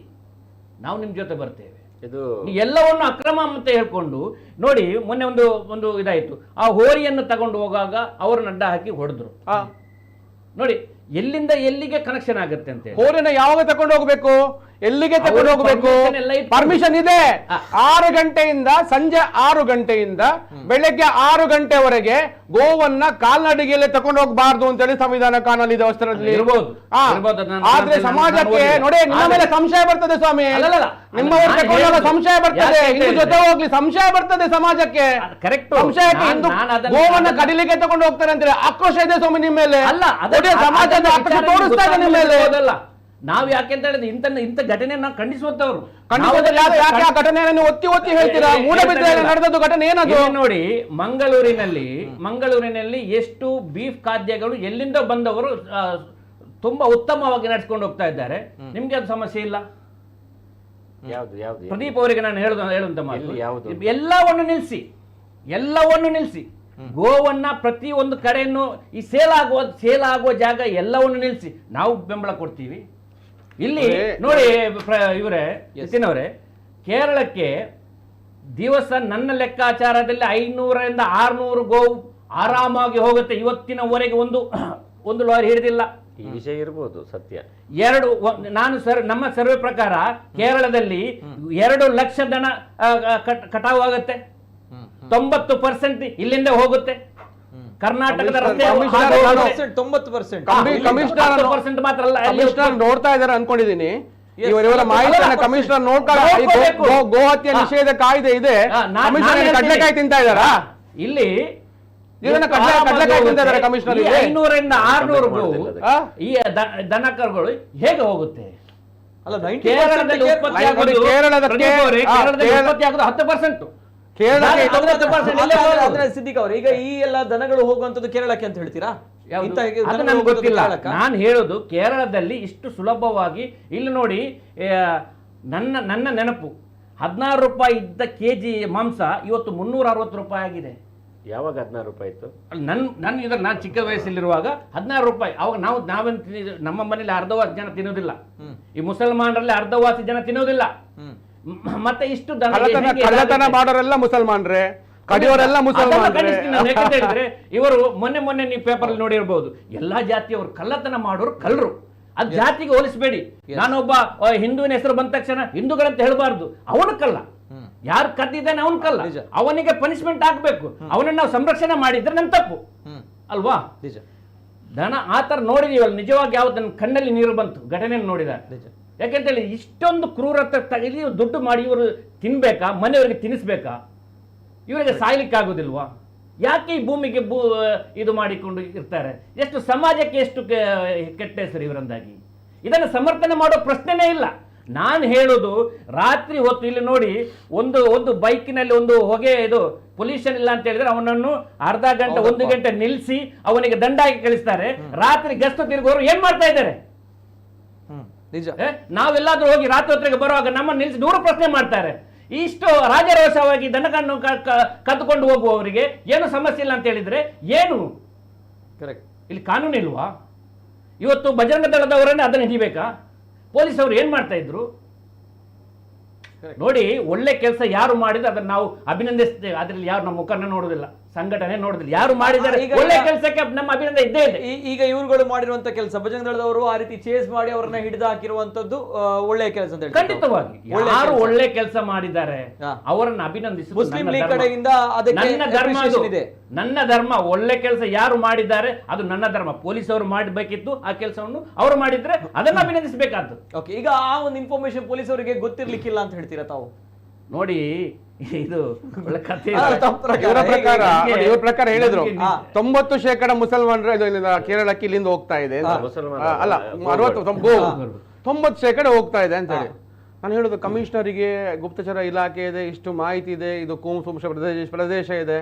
ನಾವು ನಿಮ್ಮ ಜೊತೆ ಬರ್ತೇವೆ. ಇದು ಎಲ್ಲವನ್ನು ಅಕ್ರಮ ಅಂತ ಹೇಳ್ಕೊಂಡು ನೋಡಿ. ಮೊನ್ನೆ ಒಂದು ಇದಾಯ್ತು, ಆ ಹೋರಿಯನ್ನು ತಗೊಂಡು ಹೋಗಾಗ ಅವರನ್ನ ಅಡ್ಡ ಹಾಕಿ ಹೊಡೆದ್ರು ನೋಡಿ. ಎಲ್ಲಿಂದ ಎಲ್ಲಿಗೆ ಕನೆಕ್ಷನ್ ಆಗುತ್ತೆ ಅಂತ ಹೇಳಿ ಹೋರಿನ ಯಾವಾಗ ತಗೊಂಡು ಹೋಗ್ಬೇಕು, ಎಲ್ಲಿಗೆ ತಗೊಂಡು ಹೋಗ್ಬೇಕು? ಪರ್ಮಿಷನ್ ಇದೆ. 6 ಗಂಟೆಯಿಂದ ಸಂಜೆ 6 ಗಂಟೆಯಿಂದ ಬೆಳಗ್ಗೆ 6 ಗಂಟೆವರೆಗೆ ಗೋವನ್ನ ಕಾಲ್ನಡಿಗೆಯಲ್ಲೇ ತಗೊಂಡು ಹೋಗಬಾರ್ದು ಅಂತ ಹೇಳಿ ಸಂವಿಧಾನ ಕಾನೂನು ಇದೆ. ವಸ್ತ್ರದಲ್ಲಿ ಆದ್ರೆ ಸಮಾಜಕ್ಕೆ ನೋಡಿ ನಿಮ್ಮ ಮೇಲೆ ಸಂಶಯ ಬರ್ತದೆ ಸ್ವಾಮಿ. ನಿಮ್ಮವರು ತಗೊಂಡಾಗ ಸಂಶಯ ಬರ್ತದೆ, ಹಿಂದೂ ಜೊತೆ ಹೋಗ್ಲಿ ಸಂಶಯ ಬರ್ತದೆ ಸಮಾಜಕ್ಕೆ. ಸಂಶಯಕ್ಕೆ ಹಿಂದೂ ಗೋವನ್ನ ಕಡಿಲಿಕ್ಕೆ ತಗೊಂಡು ಹೋಗ್ತಾರೆ ಅಂತ ಹೇಳಿ ಆಕ್ರೋಶ ಇದೆ ಸ್ವಾಮಿ ನಿಮ್ಮ ಮೇಲೆ. ಸಮಾಜದ ಆಕ್ರೋಶ ತೋರಿಸ್ತಾ ಇದೆ ನಿಮ್ಮ ಮೇಲೆ. ನಾವು ಯಾಕೆ ಅಂತ ಹೇಳಿದ್ರೆ ಇಂಥ ಘಟನೆ ನಾವು ಖಂಡಿಸುವಂತವ್ರು. ಘಟನೆಯನ್ನು ಒತ್ತಿ ಹೇಳ್ತೀರಾ? ಮೂಡಬಿದ್ರೆಯಲ್ಲಿ ನಡೆದದ್ದು ಘಟನೆ ಏನದು ನೋಡಿ. ಮಂಗಳೂರಿನಲ್ಲಿ ಎಷ್ಟು ಬೀಫ್ ಖಾದ್ಯಗಳು ಎಲ್ಲಿಂದ ಬಂದವರು ತುಂಬಾ ಉತ್ತಮವಾಗಿ ನಡೆಸ್ಕೊಂಡು ಹೋಗ್ತಾ ಇದ್ದಾರೆ. ನಿಮ್ಗೆ ಅದು ಸಮಸ್ಯೆ ಇಲ್ಲ? ಪ್ರದೀಪ್ ಅವರಿಗೆ ನಾನು ಹೇಳುವಂತ ಮಾತು, ಎಲ್ಲವನ್ನು ನಿಲ್ಲಿಸಿ ಗೋವನ್ನ ಪ್ರತಿ ಒಂದು ಕಡೆಯನ್ನು ಈ ಸೇಲ್ ಆಗುವ ಜಾಗ ಎಲ್ಲವನ್ನು ನಿಲ್ಲಿಸಿ ನಾವು ಬೆಂಬಲ ಕೊಡ್ತೀವಿ. ಇಲ್ಲಿ ನೋಡಿ ಇವರೇ ನಿತಿನ್ ಅವರೇ, ಕೇರಳಕ್ಕೆ ದಿವಸ ನನ್ನ ಲೆಕ್ಕಾಚಾರದಲ್ಲಿ 500ರಿಂದ 600 ಗೋವು ಆರಾಮಾಗಿ ಹೋಗುತ್ತೆ. ಇವತ್ತಿನವರೆಗೆ ಒಂದು ಲಾರಿ ಹಿಡಿದಿಲ್ಲ. ಈ ವಿಷಯ ಇರಬಹುದು ಸತ್ಯ. ನಾನು ನಮ್ಮ ಸರ್ವೆ ಪ್ರಕಾರ ಕೇರಳದಲ್ಲಿ 2 ಲಕ್ಷ ದನ ಕಟಾವು ಆಗುತ್ತೆ. 90% ಇಲ್ಲಿಂದ ಹೋಗುತ್ತೆ. ಕರ್ನಾಟಕದ ಕಮಿಷನರ್ ನೋಡ್ತಾ ಇದಾರೆ ಅನ್ಕೊಂಡಿದೀನಿ. ಇವರ ಮಾಹಿತಿಯನ್ನ ಕಮಿಷನರ್ ಗೋ ಹತ್ಯೆ ನಿಷೇಧ ಕಾಯ್ದೆ ಇದೆ, ಕಡ್ಲೆಕಾಯಿ ತಿಂತಾ ಇದಾರಾ ಇಲ್ಲಿ? ಕಡ್ಲೆಕಾಯಿ ತಿಂತಾ ಇದಾರೆ ಕಮಿಷನರ್. 500ರಿಂದ 600 ಗೋವು ಈ ದನಕರುಗಳು ಹೇಗೆ ಹೋಗುತ್ತೆ? ಕೇರಳದಲ್ಲಿ ಉತ್ಪತ್ತಿ ಆಗೋದು 10%. ಸಿದ್ದಿಕ್ ಅವರು ಈಗ ಈ ಎಲ್ಲ ದನಗಳು ಹೋಗುವಂತದ್ದು ಕೇರಳಕ್ಕೆ ಅಂತ ಹೇಳ್ತೀರಾ? ಅದು ನಮ್ಗೆ ಗೊತ್ತಿಲ್ಲ. ನಾನು ಹೇಳೋದು ಕೇರಳದಲ್ಲಿ ಇಷ್ಟು ಸುಲಭವಾಗಿ ಇಲ್ಲಿ ನೋಡಿ. ನನ್ನ ನೆನಪು 16 ರೂಪಾಯಿ ಇದ್ದ ಕೆಜಿ ಮಾಂಸ ಇವತ್ತು 360 ರೂಪಾಯಿ ಆಗಿದೆ. ಯಾವಾಗ 16 ರೂಪಾಯಿ ಇತ್ತು? ನಾನು ಚಿಕ್ಕ ವಯಸ್ಸಲ್ಲಿರುವಾಗ 16 ರೂಪಾಯಿ. ಅವಾಗ ನಾವೇನು ನಮ್ಮ ಮನೇಲಿ ಅರ್ಧವಾಸಿ ಜನ ತಿನ್ನೋದಿಲ್ಲ, ಈ ಮುಸಲ್ಮಾನರಲ್ಲಿ ಅರ್ಧವಾಸಿ ಜನ ತಿನ್ನೋದಿಲ್ಲ. ಮತ್ತೆ ಇಷ್ಟು ಕಳ್ಳತನ ಮಾಡೋರೆಲ್ಲ ಮುಸಲ್ಮಾನ್ರೆ, ಕಡಿಯೋರೆಲ್ಲ ಮುಸಲ್ಮಾನ್ರೆ. ಹೇಳಿದ್ರೆ ಇವರು ಮೊನ್ನೆ ನೀವು ಪೇಪರ್ ಅಲ್ಲಿ ನೋಡಿರ್ಬೋದು, ಎಲ್ಲಾ ಜಾತಿಯವರು ಕಳ್ಳತನ ಮಾಡೋರು ಕಳ್ಳರು. ಅದ್ ಜಾತಿಗೆ ಹೋಲಿಸಬೇಡಿ. ನಾನೊಬ್ಬ ಹಿಂದೂವಿನ ಹೆಸರು ಬಂದ ತಕ್ಷಣ ಹಿಂದೂಗಳಂತ ಹೇಳಬಾರ್ದು. ಅವನು ಕಳ್ಳ, ಯಾರು ಕದ್ದಿದ್ದಾನೆ ಅವನು ಕಳ್ಳ, ಅವನಿಗೆ ಪನಿಷ್ಮೆಂಟ್ ಆಗ್ಬೇಕು. ಅವನನ್ನ ನಾವು ಸಂರಕ್ಷಣೆ ಮಾಡಿದ್ರೆ ನನ್ ತಪ್ಪು ಅಲ್ವಾ? ದನ ಆತರ ನೋಡಿದೀವಲ್ಲ, ನಿಜವಾಗಿ ಯಾವ್ದು ನನ್ನ ಕಣ್ಣಲ್ಲಿ ನೀರು ಬಂತು ಘಟನೆಯನ್ನು ನೋಡಿದ. ಯಾಕೆಂತೇಳಿ ಇಷ್ಟೊಂದು ಕ್ರೂರತೆ ಇಲ್ಲಿ ದುಡ್ಡು ಮಾಡಿ ಇವರು ತಿನ್ಬೇಕಾ? ಮನೆಯವರಿಗೆ ತಿನ್ನಿಸ್ಬೇಕಾ? ಇವರಿಗೆ ಸಾಯ್ಲಿಕ್ಕಾಗೋದಿಲ್ವಾ? ಯಾಕೆ ಈ ಭೂಮಿಗೆ ಇದು ಮಾಡಿಕೊಂಡು ಇರ್ತಾರೆ? ಎಷ್ಟು ಸಮಾಜಕ್ಕೆ ಎಷ್ಟು ಕೆಟ್ಟ ಹೆಸರು ಇವರಂದಾಗಿ. ಇದನ್ನು ಸಮರ್ಥನೆ ಮಾಡೋ ಪ್ರಶ್ನೆನೇ ಇಲ್ಲ. ನಾನು ಹೇಳೋದು ರಾತ್ರಿ ಹೊತ್ತು ಇಲ್ಲಿ ನೋಡಿ, ಒಂದು ಬೈಕಿನಲ್ಲಿ ಒಂದು ಹೊಗೆ ಇದು ಪೊಲ್ಯೂಷನ್ ಇಲ್ಲ ಅಂತ ಹೇಳಿದ್ರೆ ಅವನನ್ನು ಅರ್ಧ ಗಂಟೆ 1 ಗಂಟೆ ನಿಲ್ಲಿಸಿ ಅವನಿಗೆ ದಂಡ ಹಾಕಿ ಕಳಿಸ್ತಾರೆ. ರಾತ್ರಿ ಗಸ್ತು ತಿರುಗೋರು ಏನ್ ಮಾಡ್ತಾ ಇದ್ದಾರೆ? ನಾವೆಲ್ಲಾದ್ರೂ ಹೋಗಿ ರಾತ್ರಿ ಹೊತ್ತಿಗೆ ಬರುವಾಗ ನಮ್ಮ ನಿಲ್ಲಿಸಿ 100 ಪ್ರಶ್ನೆ ಮಾಡ್ತಾರೆ. ಇಷ್ಟು ರಾಜರೋಷವಾಗಿ ದನಕನ್ನು ಕದ್ದುಕೊಂಡು ಹೋಗುವವರಿಗೆ ಏನು ಸಮಸ್ಯೆ ಇಲ್ಲ ಅಂತ ಹೇಳಿದ್ರೆ ಏನು ಕರೆಕ್ಟ್. ಇಲ್ಲಿ ಕಾನೂನು ಇಲ್ವಾ? ಇವತ್ತು ಬಜರಂಗ ದಳದವರನ್ನೇ ಅದನ್ನು ಹಿಡಿಬೇಕಾ? ಪೊಲೀಸ್ ಅವರು ಏನ್ ಮಾಡ್ತಾ ಇದ್ರು ನೋಡಿ. ಒಳ್ಳೆ ಕೆಲಸ ಯಾರು ಮಾಡಿದ್ರೆ ಅದನ್ನ ನಾವು ಅಭಿನಂದಿಸ್ತೇವೆ. ಅದ್ರಲ್ಲಿ ಯಾರು ನಮ್ಮ ಮುಖನ ನೋಡುದಿಲ್ಲ, ಸಂಘಟನೆ ನೋಡುದಿಲ್ಲ. ಯಾರು ಮಾಡಿದ್ದಾರೆ ಒಳ್ಳೆ ಕೆಲಸಕ್ಕೆ ನಮ್ಮ ಅಭಿನಂದನೆ ಇದ್ದೇ ಇದೆ. ಈಗ ಇವ್ರುಗಳು ಮಾಡಿರುವಂತ ಕೆಲಸ, ಬಜರಂಗ ದಳದವರು ಆ ರೀತಿ ಚೇಸ್ ಮಾಡಿ ಅವರನ್ನ ಹಿಡಿದು ಹಾಕಿರುವಂತದ್ದು ಒಳ್ಳೆಯ ಕೆಲಸ ಅಂತ ಹೇಳಿ. ಖಂಡಿತವಾಗಿ ಯಾರು ಒಳ್ಳೆ ಕೆಲಸ ಮಾಡಿದ್ದಾರೆ ಅವರನ್ನ ಅಭಿನಂದಿಸುವುದು ಮುಸ್ಲಿಂ ಲೀಗ್ ಕಡೆಯಿಂದ ಅದಕ್ಕೆ ನನ್ನ ಧರ್ಮ ಇದೆ. ನನ್ನ ಧರ್ಮ. ಒಳ್ಳೆ ಕೆಲಸ ಯಾರು ಮಾಡಿದ್ದಾರೆ ಅದು ನನ್ನ ಧರ್ಮ. ಪೊಲೀಸ್ ಅವರು ಮಾಡಬೇಕಿತ್ತು ಆ ಕೆಲಸವನ್ನು ಅವರು ಮಾಡಿದ್ರೆ ಅದನ್ನ ಅಭಿನಂದಿಸಬೇಕಾದ್ದು. ಓಕೆ, ಈಗ ಆ ಒಂದು ಇನ್ಫಾರ್ಮೇಶನ್ ಪೊಲೀಸ್ ಅವರಿಗೆ ಗೊತ್ತಿರ್ಲಿಕ್ಕಿಲ್ಲ ಅಂತ ಹೇಳ್ತೀರಾ ತಾವು? ನೋಡಿ, ಇದು ಒಳ್ಳೆ ಕಥೆ. ಇವ್ರ ಪ್ರಕಾರ ಹೇಳಿದ್ರು 90% ಮುಸಲ್ಮಾನರು ಕೇರಳಕ್ಕೆ ಇಲ್ಲಿಂದ ಹೋಗ್ತಾ ಇದೆ, ಅಲ್ಲ 90% ಹೋಗ್ತಾ ಇದೆ ಅಂತ ಹೇಳಿ ನಾನು ಹೇಳುದು. ಕಮಿಷನರಿಗೆ ಗುಪ್ತಚರ ಇಲಾಖೆ ಇದೆ, ಇಷ್ಟು ಮಾಹಿತಿ ಇದೆ, ಇದು ಕೋಮು ಪ್ರದೇಶ ಇದೆ,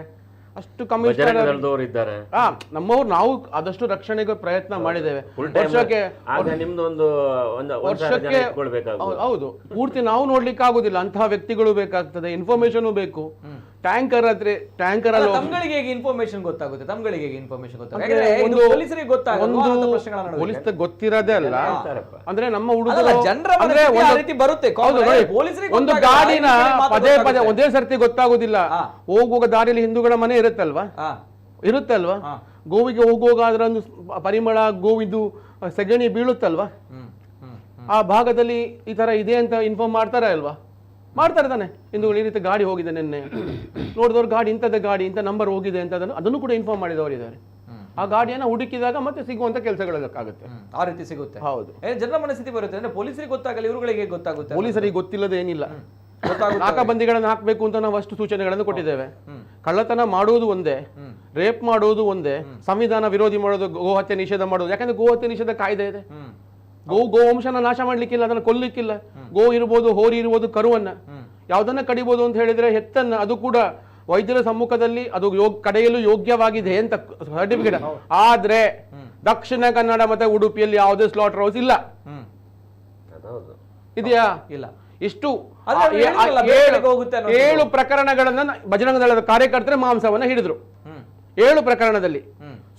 ಅಷ್ಟು ಕಮಿಷನರ್ ಇದ್ದಾರೆ. ನಮ್ಮವ್ರು ನಾವು ಆದಷ್ಟು ರಕ್ಷಣೆಗೆ ಪ್ರಯತ್ನ ಮಾಡಿದ್ದೇವೆ. ವರ್ಷಕ್ಕೆ ಹೌದು, ಪೂರ್ತಿ ನಾವು ನೋಡ್ಲಿಕ್ಕೆ ಆಗುದಿಲ್ಲ. ಅಂತಹ ವ್ಯಕ್ತಿಗಳು ಬೇಕಾಗ್ತದೆ, ಇನ್ಫಾರ್ಮೇಶನ್ ಬೇಕು. ಟ್ಯಾಂಕರ್ ಅಲ್ಲಿ ತಮ್ಗಳಿಗೆ ಹೇಗೆ ಇನ್ಫಾರ್ಮೇಶನ್ ಗೊತ್ತಾಗುತ್ತೆ? ತಮ್ಗಳಿಗೆ ಹೇಗೆ ಇನ್ಫಾರ್ಮೇಶನ್ ಗೊತ್ತಾಗುತ್ತೆ? ಪೊಲೀಸ್ ಗೊತ್ತಿರೋದೇ ಅಲ್ಲ. ಅಂದ್ರೆ ನಮ್ಮ ಬರುತ್ತೆ ಒಂದು ಗಾಡಿನ ಪದೇ ಪದೇ ಒಂದೇ ಸರ್ತಿ ಗೊತ್ತಾಗುದಿಲ್ಲ. ಹೋಗುವಾಗ ದಾರಿಯಲ್ಲಿ ಹಿಂದೂಗಳ ಮನೆ ಇರುತ್ತಲ್ವಾ, ಗೋವಿಗೆ ಹೋಗುವಾಗ ಅದರ ಒಂದು ಪರಿಮಳ, ಗೋವಿದು ಸಗಣಿ ಬೀಳುತ್ತಲ್ವಾ, ಆ ಭಾಗದಲ್ಲಿ ಈ ತರ ಇದೆ ಅಂತ ಇನ್ಫಾರ್ಮ್ ಮಾಡ್ತಾರ ಅಲ್ವಾ? ಮಾಡ್ತಾರೆ ತಾನೆ. ಹಿಂದೂಗಳು ಈ ರೀತಿ ಗಾಡಿ ಹೋಗಿದೆ, ನಿನ್ನೆ ನೋಡಿದವ್ರು ಗಾಡಿ ಇಂಥದ್ದೇ ಗಾಡಿ ಇಂಥ ನಂಬರ್ ಹೋಗಿದೆ ಅಂತ ಅದನ್ನು ಕೂಡ ಇನ್ಫಾರ್ಮ್ ಮಾಡಿದವರು ಇದ್ದಾರೆ. ಆ ಗಾಡಿಯನ್ನು ಹುಡುಕಿದಾಗ ಮತ್ತೆ ಸಿಗುವಂತ ಕೆಲಸಗಳಾಗುತ್ತೆ. ಆ ರೀತಿ ಸಿಗುತ್ತೆ. ಹೌದು, ಜನರ ಮನಸ್ಥಿತಿ ಬರುತ್ತೆ. ಅಂದ್ರೆ ಪೊಲೀಸರಿಗೆ ಗೊತ್ತಾಗಲ್ಲ, ಇವುಗಳಿಗೆ ಗೊತ್ತಾಗುತ್ತೆ. ಪೊಲೀಸರಿಗೆ ಗೊತ್ತಿಲ್ಲದೆ ಏನಿಲ್ಲ. ನಾಕಾಬಂದಿಗಳನ್ನು ಹಾಕ್ಬೇಕು ಅಂತ ನಾವು ಅಷ್ಟು ಸೂಚನೆಗಳನ್ನು ಕೊಟ್ಟಿದ್ದೇವೆ. ಕಳ್ಳತನ ಮಾಡುವುದು ಒಂದೇ, ರೇಪ್ ಮಾಡುವುದು ಒಂದೇ, ಸಂವಿಧಾನ ವಿರೋಧಿ ಮಾಡೋದು, ಗೋಹತ್ಯೆ ನಿಷೇಧ ಮಾಡೋದು. ಯಾಕಂದ್ರೆ ಗೋಹತ್ಯೆ ನಿಷೇಧ ಕಾಯ್ದೆ ಇದೆ. ಗೋವಂಶನ ನಾಶ ಮಾಡ್ಲಿಕ್ಕಿಲ್ಲ, ಅದನ್ನ ಕೊಲ್ಲಿಕ್ಕಿಲ್ಲ. ಗೋ ಇರ್ಬೋದು, ಹೋರಿ ಇರ್ಬೋದು, ಕರುವನ್ನ ಯಾವ್ದನ್ನ ಕಡಿಬಹುದು ಅಂತ ಹೇಳಿದ್ರೆ ಹೆತ್ತನ್ನ, ಅದು ಕೂಡ ವೈದ್ಯರ ಸಮ್ಮುಖದಲ್ಲಿ ಅದು ಕಡೆಯಲು ಯೋಗ್ಯವಾಗಿದೆ ಅಂತ ಸರ್ಟಿಫಿಕೇಟ್. ಆದ್ರೆ ದಕ್ಷಿಣ ಕನ್ನಡ ಮತ್ತೆ ಉಡುಪಿಯಲ್ಲಿ ಯಾವುದೇ ಸ್ಲಾಟರ್ ಹೌಸ್ ಇಲ್ಲ. ಇದೆಯಾ? ಇಲ್ಲ. ಇಷ್ಟು 7 ಪ್ರಕರಣಗಳನ್ನ ಬಜರಂಗ ದಳದ ಕಾರ್ಯಕರ್ತರೆ ಮಾಂಸವನ್ನ ಹಿಡಿದ್ರು. 7 ಪ್ರಕರಣದಲ್ಲಿ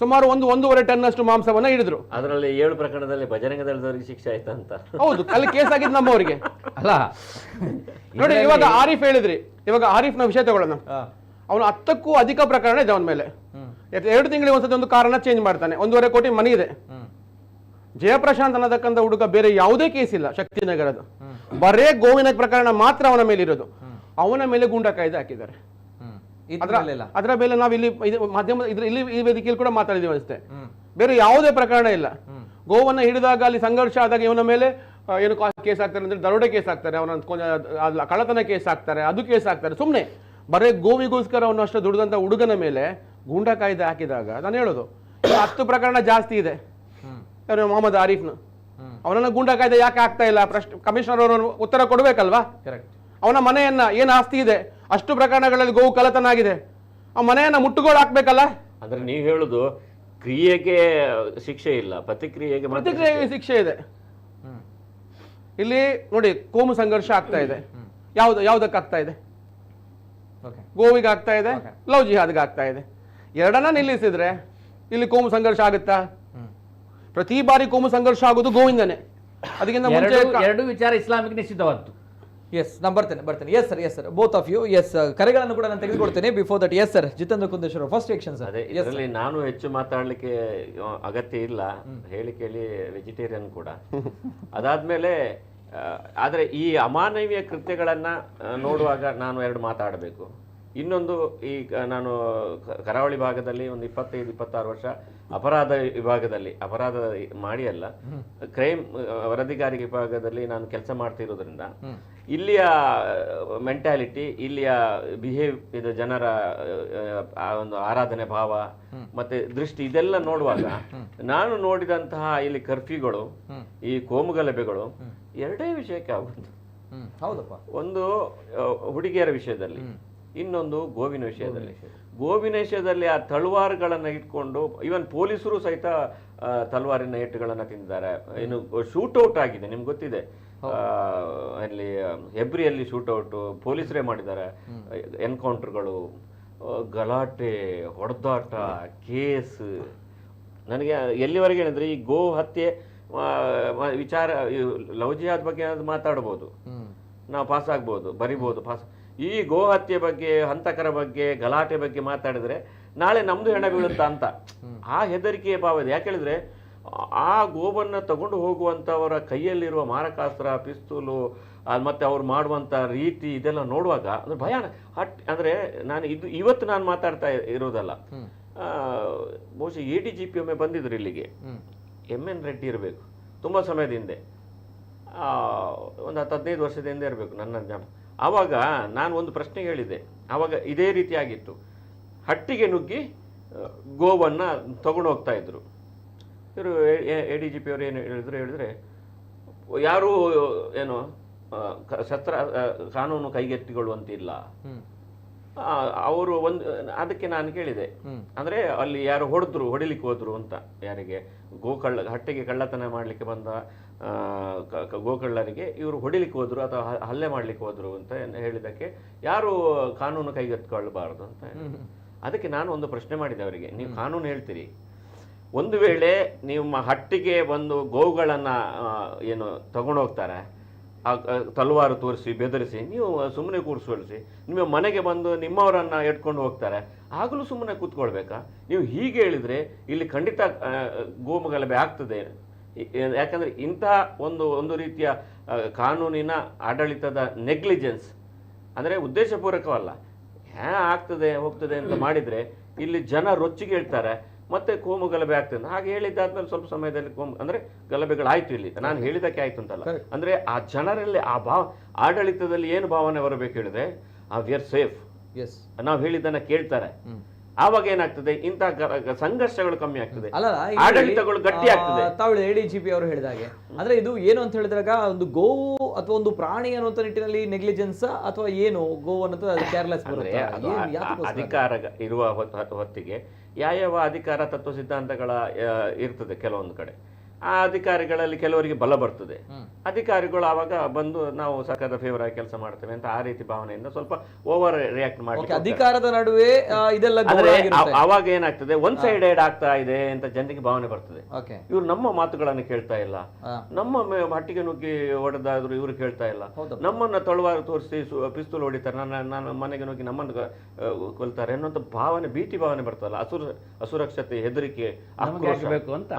ಸುಮಾರು 1.5 ಟನ್ ಅಷ್ಟು ಮಾಂಸವನ್ನ ಹಿಡಿದ್ರು. ಅದರಲ್ಲಿ 7 ಪ್ರಕರಣದಲ್ಲಿ ಬಜರಂಗ ದಳದವರಿಗೆ ಶಿಕ್ಷೆ ಆಯ್ತಾ ಅಂತ? ಹೌದು, ಅಲ್ಲಿ ಕೇಸ್ ಆಗಿದ್ದು ನಮ್ಮವರಿಗೆ ಅಲ್ಲ. ನೋಡಿ, ಇವಾಗ ಆರಿಫ್ ಹೇಳಿದ್ರಿ, ಇವಾಗ ಆರಿಫ್ನ ವಿಷಯ ತಗೊಳ್ಳೋಣ. ಅವನು 10ಕ್ಕೂ ಅಧಿಕ ಪ್ರಕರಣ ಇದೆ ಅವನ ಮೇಲೆ. 2 ತಿಂಗಳಿಗೆ ಒಂದ್ಸತಿ ಒಂದು ಕಾರಣ ಚೇಂಜ್ ಮಾಡ್ತಾನೆ. 1.5 ಕೋಟಿ ಮನಿ ಇದೆ. ಜಯಪ್ರಶಾಂತ್ ಅನ್ನತಕ್ಕಂಥ ಹುಡುಗ ಬೇರೆ ಯಾವುದೇ ಕೇಸ್ ಇಲ್ಲ ಶಕ್ತಿನಗರದ, ಬರೇ ಗೋವಿನ ಪ್ರಕರಣ ಮಾತ್ರ ಅವನ ಮೇಲೆ ಇರೋದು. ಅವನ ಮೇಲೆ ಗೂಂಡಾ ಕಾಯ್ದೆ ಹಾಕಿದ್ದಾರೆ. ಅದರ ಮೇಲೆ ನಾವು ಇಲ್ಲಿ ಮಾಧ್ಯಮ ಇಲ್ಲಿ ಈ ವೇದಿಕೆಯಲ್ಲಿ ಕೂಡ ಮಾತಾಡಿದೀವಿ ಅಷ್ಟೇ. ಬೇರೆ ಯಾವುದೇ ಪ್ರಕರಣ ಇಲ್ಲ. ಗೋವನ್ನ ಹಿಡಿದಾಗ ಅಲ್ಲಿ ಸಂಘರ್ಷ ಆದಾಗ ಇವನ ಮೇಲೆ ಏನು ಕೇಸ್ ಹಾಕ್ತಾರೆ ಅಂದ್ರೆ ದರೋಡೆ ಕೇಸ್ ಹಾಕ್ತಾರೆ, ಅವನ ಕಳ್ಳತನ ಕೇಸ್ ಹಾಕ್ತಾರೆ, ಅದು ಕೇಸ್ ಹಾಕ್ತಾರೆ. ಸುಮ್ಮನೆ ಬರೇ ಗೋವಿಗೋಸ್ಕರ ಅವನು ಅಷ್ಟು ದುಡಿದಂತ ಹುಡುಗನ ಮೇಲೆ ಗೂಂಡಾ ಕಾಯ್ದೆ ಹಾಕಿದಾಗ ನಾನು ಹೇಳೋದು 10 ಪ್ರಕರಣ ಜಾಸ್ತಿ ಇದೆ. ಮೊಹಮ್ಮದ್ ಆರಿಫ್ನ ಅವನನ್ನ ಗೂಂಡಾ ಕಾಯ್ದೆ ಯಾಕೆ ಆಗ್ತಾ ಇಲ್ಲ? ಕಮಿಷನರ್ ಅವರು ಉತ್ತರ ಕೊಡ್ಬೇಕಲ್ವಾ? ಅವನ ಮನೆಯನ್ನ ಏನ್ ಆಸ್ತಿ ಇದೆ, ಅಷ್ಟು ಪ್ರಕರಣಗಳಲ್ಲಿ ಗೋವು ಕಳ್ಳತನ ಆಗಿದೆ, ಆ ಮನೆಯನ್ನ ಮುಟ್ಟುಗೋಲು ಹಾಕ್ಬೇಕಲ್ಲ. ಅಂದ್ರೆ ನೀವು ಹೇಳುದು ಕ್ರಿಯೆಗೆ ಶಿಕ್ಷೆ ಇಲ್ಲ, ಪ್ರತಿಕ್ರಿಯೆಗೆ ಶಿಕ್ಷೆ ಇದೆ. ಇಲ್ಲಿ ನೋಡಿ, ಕೋಮು ಸಂಘರ್ಷ ಆಗ್ತಾ ಇದೆ. ಯಾವ್ದಕ್ಕೆ ಆಗ್ತಾ ಇದೆ? ಗೋವಿಗೆ ಆಗ್ತಾ ಇದೆ, ಲವ್ ಜಿಹಾದ್ಗೆ ಆಗ್ತಾ ಇದೆ. ಎರಡನ್ನ ನಿಲ್ಲಿಸಿದ್ರೆ ಇಲ್ಲಿ ಕೋಮು ಸಂಘರ್ಷ ಆಗುತ್ತಾ? ಪ್ರತಿ ಬಾರಿ ಕೋಮು ಸಂಘರ್ಷ ಆಗುದು ಗೋವಿಂದನೇ. ಅದಕ್ಕಿಂತ ಮುಂಚೆ 2 ವಿಚಾರ ಇಸ್ಲಾಮಿಕ್ ನಿಷಿದ್ಧವಾದ್ದು. ಎಸ್, ನಾನು ಬರ್ತೇನೆ. Yes sir, both of you. Yes, ಕರೆಗಳನ್ನು ಕೂಡ ನಾನು ತೆಗೆದುಕೊಡ್ತೇನೆ. Before that, yes sir, Jitendra Kundeshwara, first action sir. ಇದರಲ್ಲಿ ನಾನು ಹೆಚ್ಚು ಮಾತಾಡ್ಲಿಕ್ಕೆ ಅಗತ್ಯ ಇಲ್ಲ, ಹೇಳಿ ಕೇಳಿ ವೆಜಿಟೇರಿಯನ್ ಕೂಡ. ಅದಾದ್ಮೇಲೆ ಆದ್ರೆ ಈ ಅಮಾನವೀಯ ಕೃತ್ಯಗಳನ್ನ ನೋಡುವಾಗ ನಾನು 2 ಮಾತಾಡಬೇಕು. ಇನ್ನೊಂದು, ಈ ನಾನು ಕರಾವಳಿ ಭಾಗದಲ್ಲಿ ಒಂದು 25-26 ವರ್ಷ ಅಪರಾಧ ವಿಭಾಗದಲ್ಲಿ, ಅಪರಾಧ ಮಾಡಿ ಅಲ್ಲ, ಕ್ರೈಮ್ ವರದಿಗಾರಿಕೆ ವಿಭಾಗದಲ್ಲಿ ನಾನು ಕೆಲಸ ಮಾಡ್ತಿರೋದ್ರಿಂದ ಇಲ್ಲಿಯ ಮೆಂಟ್ಯಾಲಿಟಿ, ಇಲ್ಲಿಯ ಬಿಹೇವ್, ಇದು ಜನರ ಆ ಒಂದು ಆರಾಧನೆ ಭಾವ ಮತ್ತೆ ದೃಷ್ಟಿ, ಇದೆಲ್ಲ ನೋಡುವಾಗ ನಾನು ನೋಡಿದಂತಹ ಇಲ್ಲಿ ಕರ್ಫ್ಯೂಗಳು, ಈ ಕೋಮುಗಲಭೆಗಳು 2 ವಿಷಯಕ್ಕೆ ಆಗುವುದು. ಹೌದಪ್ಪ. ಒಂದು ಹುಡುಗಿಯರ ವಿಷಯದಲ್ಲಿ, ಇನ್ನೊಂದು ಗೋವಿನ ವಿಷಯದಲ್ಲಿ. ಗೋವಿನ ವಿಷಯದಲ್ಲಿ ಆ ತಳವಾರುಗಳನ್ನ ಇಟ್ಕೊಂಡು ಇವನ್ ಪೊಲೀಸರು ಸಹಿತ ತಲವಾರಿನ ಏಟುಗಳನ್ನ ತಿಂದಿದ್ದಾರೆ. ಇನ್ನು ಶೂಟೌಟ್ ಆಗಿದೆ, ನಿಮ್ಗೆ ಗೊತ್ತಿದೆ. ಅಲ್ಲಿ ಹೆಬ್ರಿಯಲ್ಲಿ ಶೂಟೌಟು ಪೊಲೀಸರೇ ಮಾಡಿದ್ದಾರೆ, ಎನ್ಕೌಂಟರ್ಗಳು, ಗಲಾಟೆ, ಹೊಡೆದಾಟ, ಕೇಸ್. ನನಗೆ ಎಲ್ಲಿವರೆಗೆ ಹೇಳಿದ್ರೆ ಈ ಗೋ ಹತ್ಯೆ ವಿಚಾರ, ಲವ್ ಜಿಹಾದ್ ಬಗ್ಗೆ ಏನಾದ್ರು ಮಾತಾಡ್ಬೋದು, ನಾವು ಪಾಸ್ ಆಗ್ಬೋದು, ಬರಿಬೋದು, ಪಾಸ್. ಈ ಗೋ ಹತ್ಯೆ ಬಗ್ಗೆ, ಹಂತಕರ ಬಗ್ಗೆ, ಗಲಾಟೆ ಬಗ್ಗೆ ಮಾತಾಡಿದ್ರೆ ನಾಳೆ ನಮ್ದು ಹೆಣ ಬೀಳುತ್ತಾ ಅಂತ ಆ ಹೆದರಿಕೆಯ ಭಾವ ಇದೆ. ಯಾಕೆ ಹೇಳಿದ್ರೆ ಆ ಗೋವನ್ನು ತಗೊಂಡು ಹೋಗುವಂಥವರ ಕೈಯಲ್ಲಿರುವ ಮಾರಕಾಸ್ತ್ರ, ಪಿಸ್ತೂಲು, ಮತ್ತೆ ಅವ್ರು ಮಾಡುವಂಥ ರೀತಿ ಇದೆಲ್ಲ ನೋಡುವಾಗ ಅಂದ್ರೆ ಭಯ. ಅಂದರೆ ನಾನು ಇವತ್ತು ನಾನು ಮಾತಾಡ್ತಾ ಇರೋದಲ್ಲ, ಬಹುಶಃ ADGP ಒಮ್ಮೆ ಬಂದಿದ್ರು ಇಲ್ಲಿಗೆ, MN ರೆಡ್ಡಿ ಇರಬೇಕು, ತುಂಬ ಸಮಯದ ಹಿಂದೆ, ಒಂದು 10-15 ವರ್ಷದ ಹಿಂದೆ ಇರಬೇಕು ನನ್ನ ಜ್ಞಾಪ. ಆವಾಗ ನಾನು ಒಂದು ಪ್ರಶ್ನೆ ಹೇಳಿದೆ, ಆವಾಗ ಇದೇ ರೀತಿ ಆಗಿತ್ತು. ಹಟ್ಟಿಗೆ ನುಗ್ಗಿ ಗೋವನ್ನು ತಗೊಂಡು ಹೋಗ್ತಾ ಇದ್ರು. ಇವರು ADGP ಅವರು ಏನು ಹೇಳಿದ್ರೆ ಯಾರೂ ಏನು ಕಾನೂನು ಕೈಗೆತ್ತಿಕೊಳ್ಳುವಂತಿಲ್ಲ. ಅವರು ಅದಕ್ಕೆ ನಾನು ಕೇಳಿದೆ, ಅಂದ್ರೆ ಅಲ್ಲಿ ಯಾರು ಹೊಡಿಲಿಕ್ಕೆ ಹೋದ್ರು ಅಂತ, ಯಾರಿಗೆ ಹಟ್ಟಿಗೆ ಕಳ್ಳತನ ಮಾಡ್ಲಿಕ್ಕೆ ಬಂದ ಗೋಕಳ್ಳರಿಗೆ ಇವರು ಹೊಡಿಲಿಕ್ಕೆ ಹೋದ್ರು ಅಥವಾ ಹಲ್ಲೆ ಮಾಡ್ಲಿಕ್ಕೆ ಹೋದ್ರು ಅಂತ ಹೇಳಿದಕ್ಕೆ ಯಾರು ಕಾನೂನು ಕೈಗೆತ್ತಿಕೊಳ್ಳಬಾರದು ಅಂತ. ಅದಕ್ಕೆ ನಾನು ಒಂದು ಪ್ರಶ್ನೆ ಮಾಡಿದೆ ಅವರಿಗೆ, ನೀವು ಕಾನೂನು ಹೇಳ್ತೀರಿ, ಒಂದು ವೇಳೆ ನಿಮ್ಮ ಹಟ್ಟಿಗೆ ಬಂದು ಗೋವುಗಳನ್ನ ಏನು ತಗೊಂಡೋಗ್ತಾರೆ, ತಲವಾರು ತೋರಿಸಿ ಬೆದರಿಸಿ ನೀವು ಸುಮ್ಮನೆ ಕೂರಿಸ್ಕೊಳಿಸಿ, ನಿಮ್ಮ ಮನೆಗೆ ಬಂದು ನಿಮ್ಮವರನ್ನ ಎತ್ಕೊಂಡು ಹೋಗ್ತಾರೆ, ಆಗಲೂ ಸುಮ್ಮನೆ ಕೂತ್ಕೊಳ್ಬೇಕಾ? ನೀವು ಹೀಗೆ ಹೇಳಿದ್ರೆ ಇಲ್ಲಿ ಖಂಡಿತ ಗೋಗಲಭೆ ಆಗ್ತದೆ. ಯಾಕಂದ್ರೆ ಇಂತಹ ಒಂದು ರೀತಿಯ ಕಾನೂನಿನ ಆಡಳಿತದ ನೆಗ್ಲಿಜೆನ್ಸ್, ಅಂದರೆ ಉದ್ದೇಶಪೂರ್ವಕವಲ್ಲ, ಆಗ್ತದೆ ಹೋಗ್ತದೆ ಅಂತ ಮಾಡಿದ್ರೆ ಇಲ್ಲಿ ಜನ ರೊಚ್ಚಿಗೆ ಹೇಳ್ತಾರೆ, ಮತ್ತೆ ಕೋಮು ಗಲಭೆ ಆಗ್ತದೆ. ಹಾಗೆ ಹೇಳಿದ್ದಾದ್ಮೇಲೆ ಸ್ವಲ್ಪ ಸಮಯದಲ್ಲಿ ಅಂದ್ರೆ ಗಲಭೆಗಳಾಯ್ತು ಇಲ್ಲಿ. ನಾನು ಹೇಳಿದಕ್ಕೆ ಆಯ್ತು ಅಂತಲ್ಲ, ಅಂದ್ರೆ ಆ ಜನರಲ್ಲಿ ಆ ಆಡಳಿತದಲ್ಲಿ ಏನು ಭಾವನೆ ಬರಬೇಕು ಹೇಳಿದ್ರೆ, ವಿ ಆರ್ ಸೇಫ್, ನಾವು ಹೇಳಿದ್ದನ್ನ ಕೇಳ್ತಾರೆ. ಆವಾಗ ಏನಾಗ್ತದೆ, ಇಂತಹ ಸಂಘರ್ಷಗಳು ಕಮ್ಮಿ ಆಗ್ತದೆ, ಆಡಳಿತಗಳು ಗಟ್ಟಿ ಆಗ್ತದೆ. ತಾವು ADGP ಅವರು ಹೇಳಿದಾಗೆ ಅಂದ್ರೆ ಇದು ಏನು ಅಂತ ಹೇಳಿದಾಗ ಒಂದು ಗೋವು ಅಥವಾ ಒಂದು ಪ್ರಾಣಿ ಅನ್ನುವಂತ ನಿಟ್ಟಿನಲ್ಲಿ ನೆಗ್ಲಿಜೆನ್ಸ್ ಅಥವಾ ಏನು ಗೋವು ಅನ್ನೋದು ಕೇರ್ಲೆಸ್ ಅಧಿಕಾರ ಇರುವ ಹೊತ್ತಿಗೆ ಯಾವ ಅಧಿಕಾರ ತತ್ವ ಸಿದ್ಧಾಂತಗಳ ಇರ್ತದೆ ಕೆಲವೊಂದು ಕಡೆ. ಆ ಅಧಿಕಾರಿಗಳಲ್ಲಿ ಕೆಲವರಿಗೆ ಬಲ ಬರ್ತದೆ, ಅಧಿಕಾರಿಗಳು ಆವಾಗ ಬಂದು ನಾವು ಸರ್ಕಾರದ ಫೇವರ್ ಆಗಿ ಕೆಲಸ ಮಾಡ್ತೇವೆ ಅಂತ ಆ ರೀತಿ ಭಾವನೆಯಿಂದ ಸ್ವಲ್ಪ ಓವರ್ ರಿಯಾಕ್ಟ್ ಮಾಡಿ ಅಧಿಕಾರದ ನಡುವೆ ಇದೆಲ್ಲ ಆವಾಗ ಏನಾಗ್ತದೆ, ಒನ್ ಸೈಡೆಡ್ ಆಗ್ತಾ ಇದೆ ಅಂತ ಜನರಿಗೆ ಭಾವನೆ ಬರ್ತದೆ. ಇವ್ರು ನಮ್ಮ ಮಾತುಗಳನ್ನು ಕೇಳ್ತಾ ಇಲ್ಲ, ನಮ್ಮ ಹಟ್ಟಿಗೆ ನುಗ್ಗಿ ಹೊಡೆದಾದ್ರು ಇವ್ರು ಕೇಳ್ತಾ ಇಲ್ಲ, ನಮ್ಮನ್ನ ತಳುವಾರು ತೋರಿಸಿ ಪಿಸ್ತೂಲ್ ಹೊಡಿತಾರೆ, ನನ್ನ ಮನೆಗೆ ನುಗ್ಗಿ ನಮ್ಮನ್ನು ಕೊಲ್ತಾರೆ ಅನ್ನೋಂಥ ಭಾವನೆ, ಭೀತಿ ಭಾವನೆ ಬರ್ತಲ್ಲ, ಅಸುರಕ್ಷತೆ, ಹೆದರಿಕೆ, ಆಕ್ರೋಶ ಅಂತ.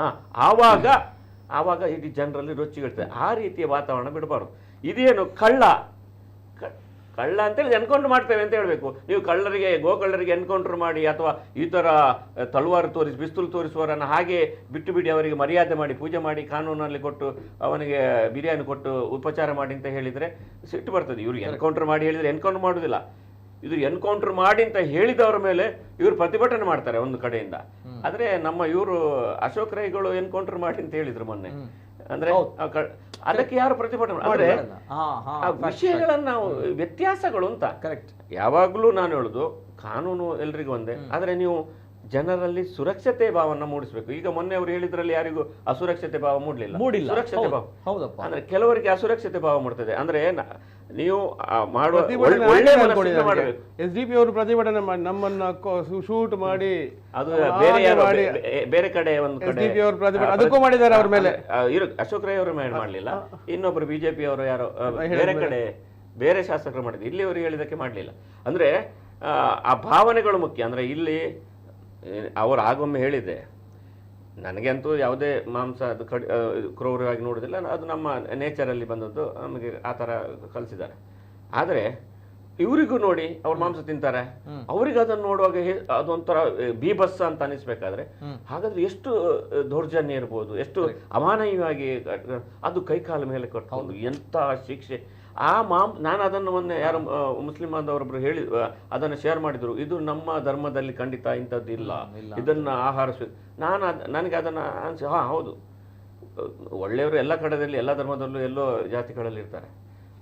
ಆವಾಗ ಇಡೀ ಜನರಲ್ಲಿ ರೊಚ್ಚಿಗಿರ್ತದೆ. ಆ ರೀತಿಯ ವಾತಾವರಣ ಬಿಡಬಾರ್ದು. ಇದೇನು ಕಳ್ಳ ಅಂತೇಳಿ ಎನ್ಕೌಂಟರ್ ಮಾಡ್ತೇವೆ ಅಂತ ಹೇಳ್ಬೇಕು. ನೀವು ಗೋಕಳ್ಳರಿಗೆ ಎನ್ಕೌಂಟರ್ ಮಾಡಿ ಅಥವಾ ಈ ಥರ ತಲವಾರು ತೋರಿಸಿ ಪಿಸ್ತೂಲ್ ತೋರಿಸುವವರನ್ನು ಹಾಗೆ ಬಿಟ್ಟು ಬಿಡಿ, ಅವರಿಗೆ ಮರ್ಯಾದೆ ಮಾಡಿ ಪೂಜೆ ಮಾಡಿ ಕಾನೂನಲ್ಲಿ ಕೊಟ್ಟು ಅವನಿಗೆ ಬಿರಿಯಾನಿ ಕೊಟ್ಟು ಉಪಚಾರ ಮಾಡಿ ಅಂತ ಹೇಳಿದರೆ ಸಿಟ್ಟು ಬರ್ತದೆ. ಇವ್ರಿಗೆ ಎನ್ಕೌಂಟರ್ ಮಾಡಿ ಹೇಳಿದರೆ ಎನ್ಕೌಂಟರ್ ಮಾಡೋದಿಲ್ಲ, ಇದು ಎನ್ಕೌಂಟರ್ ಮಾಡಿ ಅಂತ ಹೇಳಿದವರ ಮೇಲೆ ಇವರು ಪ್ರತಿಭಟನೆ ಮಾಡ್ತಾರೆ ಒಂದು ಕಡೆಯಿಂದ. ಆದ್ರೆ ನಮ್ಮ ಇವರು ಅಶೋಕ್ ರೈಗಳು ಎನ್ಕೌಂಟರ್ ಮಾಡಿ ಅಂತ ಹೇಳಿದ್ರು ಮೊನ್ನೆ. ಅಂದ್ರೆ ಅದಕ್ಕೆ ಯಾರು ಪ್ರತಿಭಟನೆ ಅಂದ್ರೆ ವಿಷಯಗಳನ್ನ ನಾವು ವ್ಯತ್ಯಾಸಗಳು ಅಂತ. ಕರೆಕ್ಟ್. ಯಾವಾಗ್ಲೂ ನಾನು ಹೇಳುದು ಕಾನೂನು ಎಲ್ರಿಗೂ ಒಂದೇ, ಆದ್ರೆ ನೀವು ಜನರಲ್ಲಿ ಸುರಕ್ಷತೆ ಭಾವನ ಮೂಡಿಸಬೇಕು. ಈಗ ಮೊನ್ನೆ ಅವರು ಹೇಳಿದ್ರಲ್ಲಿ ಯಾರಿಗೂ ಅಸುರಕ್ಷತೆ ಭಾವ ಮೂಡಲಿಲ್ಲ, ಸುರಕ್ಷತೆ ಭಾವ. ಅಂದ್ರೆ ಕೆಲವರಿಗೆ ಅಸುರಕ್ಷತೆ ಭಾವ ಮೂಡ್ತದೆ. ಅಂದ್ರೆ ನೀವು ಮಾಡುವ SDP ಅವರು ಪ್ರತಿಭಟನೆ ಮಾಡಿ ನಮ್ಮನ್ನ ಶೂಟ್ ಮಾಡಿ ಅದು ಬೇರೆ ಕಡೆ ಒಂದು ಕಡೆ ಅದಕ್ಕೂ ಮಾಡಿದ್ದಾರೆ ಅವ್ರ ಮೇಲೆ. ಅಶೋಕ್ ರೈ ಅವರು ಮಾಡಲಿಲ್ಲ, ಇನ್ನೊಬ್ರು BJP ಅವರು ಯಾರೋ ಬೇರೆ ಕಡೆ ಬೇರೆ ಶಾಸಕರು ಮಾಡಿದ್ರು, ಇಲ್ಲಿ ಅವರು ಹೇಳಿದಕ್ಕೆ ಮಾಡಲಿಲ್ಲ. ಅಂದ್ರೆ ಆ ಭಾವನೆಗಳು ಮುಖ್ಯ. ಅಂದ್ರೆ ಇಲ್ಲಿ ಅವರು ಆಗೊಮ್ಮೆ ಹೇಳಿದೆ, ನನಗೆ ಅಂತೂ ಯಾವುದೇ ಮಾಂಸ ಅದು ಕ್ರೂರವಾಗಿ ನೋಡೋದಿಲ್ಲ, ಅದು ನಮ್ಮ ನೇಚರಲ್ಲಿ ಬಂದದ್ದು, ನಮಗೆ ಆ ಥರ ಕಲಿಸಿದ್ದಾರೆ. ಆದರೆ ಇವರಿಗೂ ನೋಡಿ ಅವ್ರು ಮಾಂಸ ತಿಂತಾರೆ, ಅವ್ರಿಗೆ ಅದನ್ನು ನೋಡುವಾಗ ಅದೊಂಥರ ಬೀಭತ್ಸ ಅಂತ ಅನಿಸ್ಬೇಕಾದ್ರೆ, ಹಾಗಾದ್ರೆ ಎಷ್ಟು ದೌರ್ಜನ್ಯ ಇರ್ಬೋದು, ಎಷ್ಟು ಅಮಾನವೀಯವಾಗಿ ಅದು ಕೈಕಾಲ ಮೇಲೆ ಕಟ್ಕೊಂಡು ಎಂಥ ಶಿಕ್ಷೆ. ನಾನು ಅದನ್ನು ಮೊನ್ನೆ ಯಾರು ಮುಸ್ಲಿಂ ಬಾಂಧವರೊಬ್ರು ಹೇಳಿ ಅದನ್ನು ಶೇರ್ ಮಾಡಿದ್ರು, ಇದು ನಮ್ಮ ಧರ್ಮದಲ್ಲಿ ಖಂಡಿತ ಇಂಥದ್ದು ಇಲ್ಲ, ಇದನ್ನ ಆಹಾರಿಸ್ಬೇಕು. ನನಗೆ ಅದನ್ನ ಅನ್ಸಿ, ಹೌದು, ಒಳ್ಳೆಯವರು ಎಲ್ಲ ಕಡೆಯಲ್ಲಿ ಎಲ್ಲ ಧರ್ಮದಲ್ಲೂ ಎಲ್ಲೋ ಜಾತಿಗಳಲ್ಲಿ ಇರ್ತಾರೆ,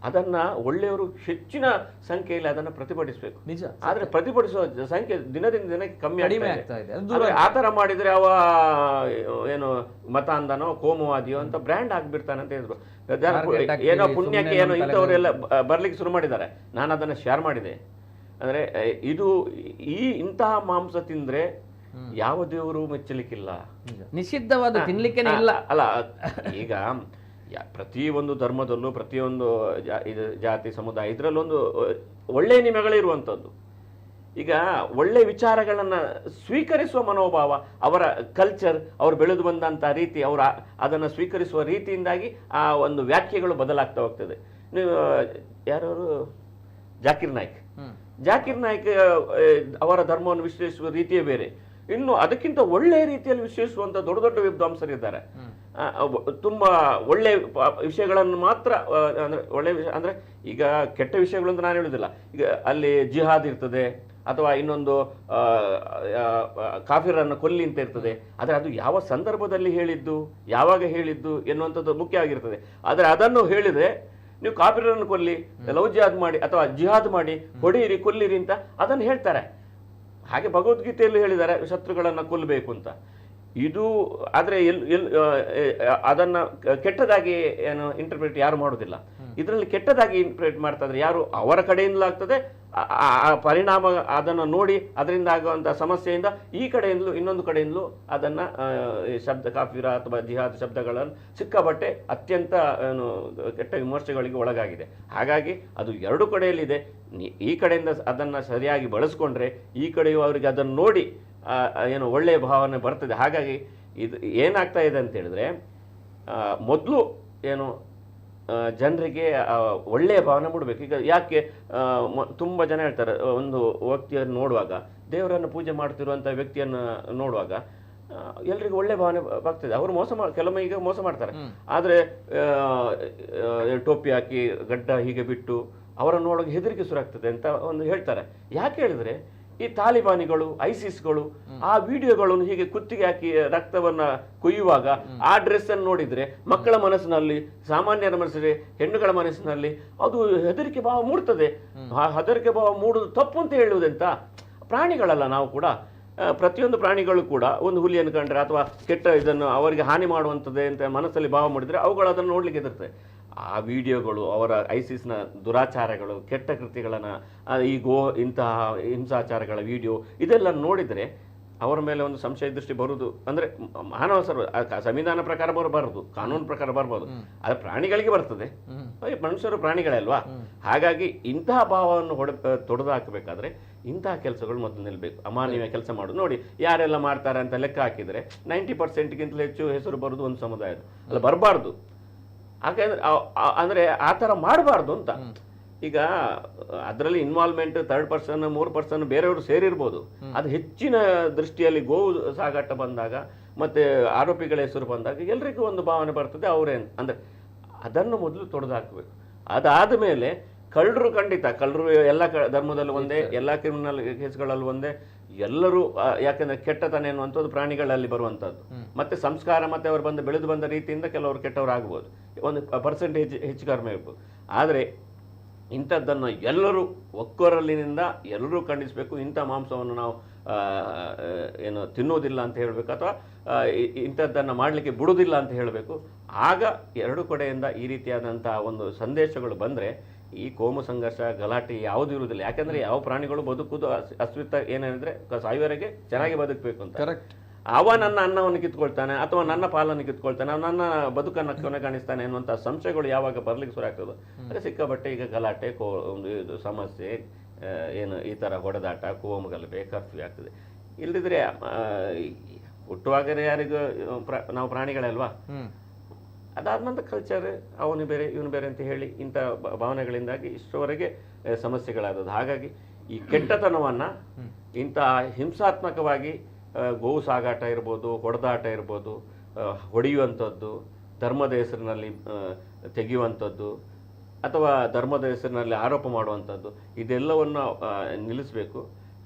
ಅದನ್ನ ಒಳ್ಳೆಯವರು ಹೆಚ್ಚಿನ ಸಂಖ್ಯೆಯಲ್ಲಿ ಅದನ್ನ ಪ್ರತಿಭಟಿಸಬೇಕು. ನಿಜ. ಆದ್ರೆ ಪ್ರತಿಭಟಿಸುವ ಸಂಖ್ಯೆ ದಿನದಿಂದ ದಿನಕ್ಕೆ ಕಮ್ಮಿ ಆಗ್ತಾ ಇದೆ. ಆ ತರ ಮಾಡಿದ್ರೆ ಅವ ಏನು ಮತಾಂಧನೋ ಕೋಮುವಾದಿಯೋ ಅಂತ ಬ್ರ್ಯಾಂಡ್ ಆಗ್ಬಿಡ್ತಾನೆ ಅಂತ ಹೇಳಿದ್ರು. ಏನೋ ಪುಣ್ಯಕ್ಕೆ ಏನೋ ಇಂಥವರೆಲ್ಲ ಬರ್ಲಿಕ್ಕೆ ಶುರು ಮಾಡಿದ್ದಾರೆ. ನಾನು ಅದನ್ನು ಶೇರ್ ಮಾಡಿದೆ. ಅಂದ್ರೆ ಇದು ಇಂತಹ ಮಾಂಸ ತಿಂದ್ರೆ ಯಾವ ದೇವರು ಮೆಚ್ಚಲಿಕ್ಕಿಲ್ಲ, ನಿಷಿದ್ಧವಾದ ತಿನ್ಲಿಕ್ಕೇನೆ ಇಲ್ಲ. ಅಲ್ಲ ಈಗ ಪ್ರತಿ ಒಂದು ಧರ್ಮದಲ್ಲೂ ಪ್ರತಿಯೊಂದು ಜಾತಿ ಸಮುದಾಯ ಇದರಲ್ಲೊಂದು ಒಳ್ಳೆಯ ನಿಯಮಗಳಿರುವಂಥದ್ದು. ಈಗ ಒಳ್ಳೆ ವಿಚಾರಗಳನ್ನು ಸ್ವೀಕರಿಸುವ ಮನೋಭಾವ, ಅವರ ಕಲ್ಚರ್, ಅವರು ಬೆಳೆದು ಬಂದಂಥ ರೀತಿ, ಅವರ ಅದನ್ನು ಸ್ವೀಕರಿಸುವ ರೀತಿಯಿಂದಾಗಿ ಆ ಒಂದು ವ್ಯಾಖ್ಯೆಗಳು ಬದಲಾಗ್ತಾ ಹೋಗ್ತದೆ. ನೀವು ಯಾರು ಜಾಕಿರ್ ನಾಯ್ಕ್ ಅವರ ಧರ್ಮವನ್ನು ವಿಶ್ಲೇಷಿಸುವ ರೀತಿಯೇ ಬೇರೆ. ಇನ್ನು ಅದಕ್ಕಿಂತ ಒಳ್ಳೆಯ ರೀತಿಯಲ್ಲಿ ವಿಶ್ಲೇಷಿಸುವಂಥ ದೊಡ್ಡ ದೊಡ್ಡ ವಿದ್ವಾಂಸರಿದ್ದಾರೆ. ತುಂಬ ಒಳ್ಳೆ ವಿಷಯಗಳನ್ನು ಮಾತ್ರ ಅಂದರೆ ಒಳ್ಳೆ ವಿಷಯ ಅಂದರೆ ಈಗ ಕೆಟ್ಟ ವಿಷಯಗಳು ಅಂತ ನಾನು ಹೇಳುವುದಿಲ್ಲ. ಈಗ ಅಲ್ಲಿ ಜಿಹಾದ್ ಇರ್ತದೆ ಅಥವಾ ಇನ್ನೊಂದು ಕಾಫಿರನ್ನು ಕೊಲ್ಲಿ ಅಂತ ಇರ್ತದೆ. ಆದರೆ ಅದು ಯಾವ ಸಂದರ್ಭದಲ್ಲಿ ಹೇಳಿದ್ದು, ಯಾವಾಗ ಹೇಳಿದ್ದು ಎನ್ನುವಂಥದ್ದು ಮುಖ್ಯ ಆಗಿರ್ತದೆ. ಆದರೆ ಅದನ್ನು ಹೇಳಿದರೆ ನೀವು ಕಾಫಿರನ್ನು ಕೊಲ್ಲಿ, ಲವ್ ಜಿಹಾದ್ ಮಾಡಿ ಅಥವಾ ಜಿಹಾದ್ ಮಾಡಿ ಹೊಡೆಯಿರಿ ಕೊಲ್ಲಿರಿ ಅಂತ ಅದನ್ನು ಹೇಳ್ತಾರೆ. ಹಾಗೆ ಭಗವದ್ಗೀತೆಯಲ್ಲಿ ಹೇಳಿದ್ದಾರೆ ಶತ್ರುಗಳನ್ನು ಕೊಲ್ಲಬೇಕು ಅಂತ. ಇದು ಆದರೆ ಅದನ್ನು ಕೆಟ್ಟದಾಗಿ ಏನು ಇಂಟರ್ಪ್ರಿಟ್ ಯಾರು ಮಾಡೋದಿಲ್ಲ. ಇದರಲ್ಲಿ ಕೆಟ್ಟದಾಗಿ ಇಂಟರ್ಪ್ರಿಟ್ ಮಾಡ್ತಾ ಇದ್ರೆ ಯಾರು ಅವರ ಕಡೆಯಿಂದಲೂ ಆಗ್ತದೆ. ಆ ಪರಿಣಾಮ ಅದನ್ನು ನೋಡಿ ಅದರಿಂದ ಆಗುವಂಥ ಸಮಸ್ಯೆಯಿಂದ ಈ ಕಡೆಯಿಂದಲೂ ಇನ್ನೊಂದು ಕಡೆಯಿಂದಲೂ ಅದನ್ನು ಶಬ್ದ ಕಾಫಿರ ಅಥವಾ ಜಿಹಾದ್ ಶಬ್ದಗಳನ್ನು ಸಿಕ್ಕಾಬಟ್ಟೆ ಅತ್ಯಂತ ಕೆಟ್ಟ ವಿಮರ್ಶೆಗಳಿಗೆ ಒಳಗಾಗಿದೆ. ಹಾಗಾಗಿ ಅದು ಎರಡು ಕಡೆಯಲ್ಲಿದೆ. ಈ ಕಡೆಯಿಂದ ಅದನ್ನು ಸರಿಯಾಗಿ ಬಳಸ್ಕೊಂಡ್ರೆ ಈ ಕಡೆಯೂ ಅವರಿಗೆ ಅದನ್ನು ನೋಡಿ ಏನು ಒಳ್ಳೆಯ ಭಾವನೆ ಬರ್ತದೆ. ಹಾಗಾಗಿ ಇದು ಏನಾಗ್ತಾ ಇದೆ ಅಂತ ಹೇಳಿದ್ರೆ, ಮೊದಲು ಏನು ಜನರಿಗೆ ಒಳ್ಳೆಯ ಭಾವನೆ ಮೂಡಬೇಕು. ಈಗ ಯಾಕೆ ತುಂಬ ಜನ ಹೇಳ್ತಾರೆ, ಒಂದು ವ್ಯಕ್ತಿಯನ್ನು ನೋಡುವಾಗ, ದೇವರನ್ನು ಪೂಜೆ ಮಾಡ್ತಿರುವಂಥ ವ್ಯಕ್ತಿಯನ್ನು ನೋಡುವಾಗ ಎಲ್ರಿಗೂ ಒಳ್ಳೆ ಭಾವನೆ ಬರ್ತದೆ. ಅವರು ಕೆಲವೊಮ್ಮೆ ಈಗ ಮೋಸ ಮಾಡ್ತಾರೆ. ಆದರೆ ಟೋಪಿ ಹಾಕಿ ಗಡ್ಡ ಹೀಗೆ ಬಿಟ್ಟು ಅವರನ್ನು ನೋಡೋಕೆ ಹೆದರಿಕೆ ಶುರುವಾಗ್ತದೆ ಅಂತ ಒಂದು ಹೇಳ್ತಾರೆ. ಯಾಕೆ ಹೇಳಿದ್ರೆ, ಈ ತಾಲಿಬಾನಿಗಳು, ಐಸಿಸ್ಗಳು ಆ ವಿಡಿಯೋಗಳನ್ನು ಹೀಗೆ ಕುತ್ತಿಗೆ ಹಾಕಿ ರಕ್ತವನ್ನ ಕೊಯ್ಯುವಾಗ ಆ ಡ್ರೆಸ್ ಅನ್ನು ನೋಡಿದ್ರೆ ಮಕ್ಕಳ ಮನಸ್ಸಿನಲ್ಲಿ, ಸಾಮಾನ್ಯರ ಮನಸ್ಸಿನಲ್ಲಿ, ಹೆಣ್ಣುಗಳ ಮನಸ್ಸಿನಲ್ಲಿ ಅದು ಹೆದರಿಕೆ ಭಾವ ಮೂಡ್ತದೆ. ಆ ಹೆದರಿಕೆ ಭಾವ ಮೂಡುದು ತಪ್ಪು ಅಂತ ಹೇಳುವುದೆಂತ? ಪ್ರಾಣಿಗಳಲ್ಲ ನಾವು ಕೂಡ, ಪ್ರತಿಯೊಂದು ಪ್ರಾಣಿಗಳು ಕೂಡ ಒಂದು ಹುಲಿಯನ್ನು ಕಂಡ್ರೆ ಅಥವಾ ಕೆಟ್ಟ ಇದನ್ನು ಅವರಿಗೆ ಹಾನಿ ಮಾಡುವಂಥದ್ದೇ ಅಂತ ಮನಸ್ಸಲ್ಲಿ ಭಾವ ಮಾಡಿದ್ರೆ ಅವುಗಳು ಅದನ್ನು ನೋಡ್ಲಿಕ್ಕೆ ಹೆದರ್ತದೆ. ಆ ವಿಡಿಯೋಗಳು, ಅವರ ಐಸಿಸ್ನ ದುರಾಚಾರಗಳು, ಕೆಟ್ಟ ಕೃತ್ಯಗಳನ್ನು, ಈ ಇಂತಹ ಹಿಂಸಾಚಾರಗಳ ವಿಡಿಯೋ ಇದೆಲ್ಲ ನೋಡಿದರೆ ಅವರ ಮೇಲೆ ಒಂದು ಸಂಶಯ ದೃಷ್ಟಿ ಬರುವುದು. ಅಂದರೆ ಮಾನವ ಸಂವಿಧಾನ ಪ್ರಕಾರ ಬರಬಾರದು, ಕಾನೂನು ಪ್ರಕಾರ ಬರ್ಬೋದು, ಅದು ಪ್ರಾಣಿಗಳಿಗೆ ಬರ್ತದೆ. ಮನುಷ್ಯರು ಪ್ರಾಣಿಗಳೇ ಅಲ್ವಾ? ಹಾಗಾಗಿ ಇಂತಹ ಭಾವವನ್ನು ತೊಡೆದು ಹಾಕಬೇಕಾದ್ರೆ ಇಂತಹ ಕೆಲಸಗಳು ಮೊದಲು ನಿಲ್ಲಬೇಕು. ಅಮಾನವೀಯ ಕೆಲಸ ಮಾಡೋದು ನೋಡಿ ಯಾರೆಲ್ಲ ಮಾಡ್ತಾರೆ ಅಂತ ಲೆಕ್ಕ ಹಾಕಿದರೆ 90%ಗಿಂತಲೂ ಹೆಚ್ಚು ಹೆಸರು ಬರೋದು ಒಂದು ಸಮುದಾಯದ ಅಲ್ಲ, ಬರಬಾರ್ದು. ಯಾಕೆಂದ್ರೆ ಅಂದರೆ ಆ ಥರ ಮಾಡಬಾರ್ದು ಅಂತ. ಈಗ ಅದರಲ್ಲಿ ಇನ್ವಾಲ್ವ್ಮೆಂಟ್ 3rd ಪರ್ಸನ್ ಬೇರೆಯವರು ಸೇರಿರ್ಬೋದು. ಅದು ಹೆಚ್ಚಿನ ದೃಷ್ಟಿಯಲ್ಲಿ ಗೋವು ಸಾಗಾಟ ಬಂದಾಗ ಮತ್ತೆ ಆರೋಪಿಗಳ ಹೆಸರು ಬಂದಾಗ ಎಲ್ರಿಗೂ ಒಂದು ಭಾವನೆ ಬರ್ತದೆ, ಅವರೇ ಅಂದರೆ ಅದನ್ನು ಮೊದಲು ತೊಡೆದು ಹಾಕಬೇಕು. ಅದಾದ ಮೇಲೆ ಕಳ್ಳರು, ಖಂಡಿತ ಕಳ್ಳರು ಎಲ್ಲ ಧರ್ಮದಲ್ಲೂ ಒಂದೇ, ಎಲ್ಲ ಕ್ರಿಮಿನಲ್ ಕೇಸ್ಗಳಲ್ಲೂ ಒಂದೇ, ಎಲ್ಲರೂ. ಯಾಕೆಂದ್ರೆ ಕೆಟ್ಟತನ ಎನ್ನುವಂಥದ್ದು ಪ್ರಾಣಿಗಳಲ್ಲಿ ಬರುವಂಥದ್ದು. ಮತ್ತೆ ಸಂಸ್ಕಾರ ಮತ್ತೆ ಅವರು ಬೆಳೆದು ಬಂದ ರೀತಿಯಿಂದ ಕೆಲವರು ಕೆಟ್ಟವರು ಆಗ್ಬೋದು, ಒಂದು ಪರ್ಸೆಂಟೇಜ್ ಹೆಚ್ಚು ಕಡಿಮೆ ಇರ್ಬೋದು. ಆದರೆ ಇಂಥದ್ದನ್ನು ಎಲ್ಲರೂ ಒಕ್ಕೊರಲಿನಿಂದ ಎಲ್ಲರೂ ಖಂಡಿಸಬೇಕು. ಇಂಥ ಮಾಂಸವನ್ನು ನಾವು ಏನು ತಿನ್ನುವುದಿಲ್ಲ ಅಂತ ಹೇಳಬೇಕು, ಅಥವಾ ಇಂಥದ್ದನ್ನು ಮಾಡಲಿಕ್ಕೆ ಬಿಡುವುದಿಲ್ಲ ಅಂತ ಹೇಳಬೇಕು. ಆಗ ಎರಡು ಕಡೆಯಿಂದ ಈ ರೀತಿಯಾದಂಥ ಒಂದು ಸಂದೇಶಗಳು ಬಂದರೆ ಈ ಕೋಮು ಸಂಘರ್ಷ, ಗಲಾಟೆ ಯಾವುದು ಇರುವುದಿಲ್ಲ. ಯಾಕಂದರೆ ಯಾವ ಪ್ರಾಣಿಗಳು ಬದುಕುವುದು ಅಸ್ತಿತ್ವ ಏನೇನಿದ್ರೆ ಸಾಯುವವರೆಗೆ ಚೆನ್ನಾಗಿ ಬದುಕಬೇಕು ಅಂತ. ಕರೆಕ್ಟ್. ಅವ ನನ್ನ ಅನ್ನವನ್ನು ಕಿತ್ಕೊಳ್ತಾನೆ ಅಥವಾ ನನ್ನ ಪಾಲನ್ನು ಕಿತ್ಕೊಳ್ತಾನೆ, ನನ್ನ ಬದುಕನ್ನು ಕೊನೆಗಾಣಿಸ್ತಾನೆ ಎನ್ನುವಂಥ ಸಂಶಯಗಳು ಯಾವಾಗ ಬರ್ಲಿಕ್ಕೆ ಶುರು ಆಗ್ತದೋ ಅಂದರೆ ಸಿಕ್ಕಾಬಟ್ಟೆ ಈಗ ಗಲಾಟೆ, ಒಂದು ಇದು ಸಮಸ್ಯೆ, ಏನು ಈ ಥರ ಹೊಡೆದಾಟ, ಕೋಮು ಗಲಭೆ, ಕರ್ಫ್ಯೂ ಆಗ್ತದೆ. ಇಲ್ಲದಿದ್ರೆ ಹುಟ್ಟುವಾಗಲೇ ಯಾರಿಗೂ ನಾವು ಪ್ರಾಣಿಗಳೇ ಅಲ್ವಾ? ಅದಾದ ನಂತರ ಕಲ್ಚರ್, ಅವನು ಬೇರೆ ಇವನು ಬೇರೆ ಅಂತ ಹೇಳಿ ಇಂಥ ಭಾವನೆಗಳಿಂದಾಗಿ ಇಷ್ಟವರೆಗೆ ಸಮಸ್ಯೆಗಳಾದದ್ದು. ಹಾಗಾಗಿ ಈ ಕೆಟ್ಟತನವನ್ನು ಇಂಥ ಹಿಂಸಾತ್ಮಕವಾಗಿ ಗೋವು ಸಾಗಾಟ ಇರ್ಬೋದು, ಹೊಡೆದಾಟ ಇರ್ಬೋದು, ಹೊಡೆಯುವಂಥದ್ದು, ಧರ್ಮದ ಹೆಸರಿನಲ್ಲಿ ತೆಗೆಯುವಂಥದ್ದು ಅಥವಾ ಧರ್ಮದ ಹೆಸರಿನಲ್ಲಿ ಆರೋಪ ಮಾಡುವಂಥದ್ದು, ಇದೆಲ್ಲವನ್ನು ನಿಲ್ಲಿಸಬೇಕು.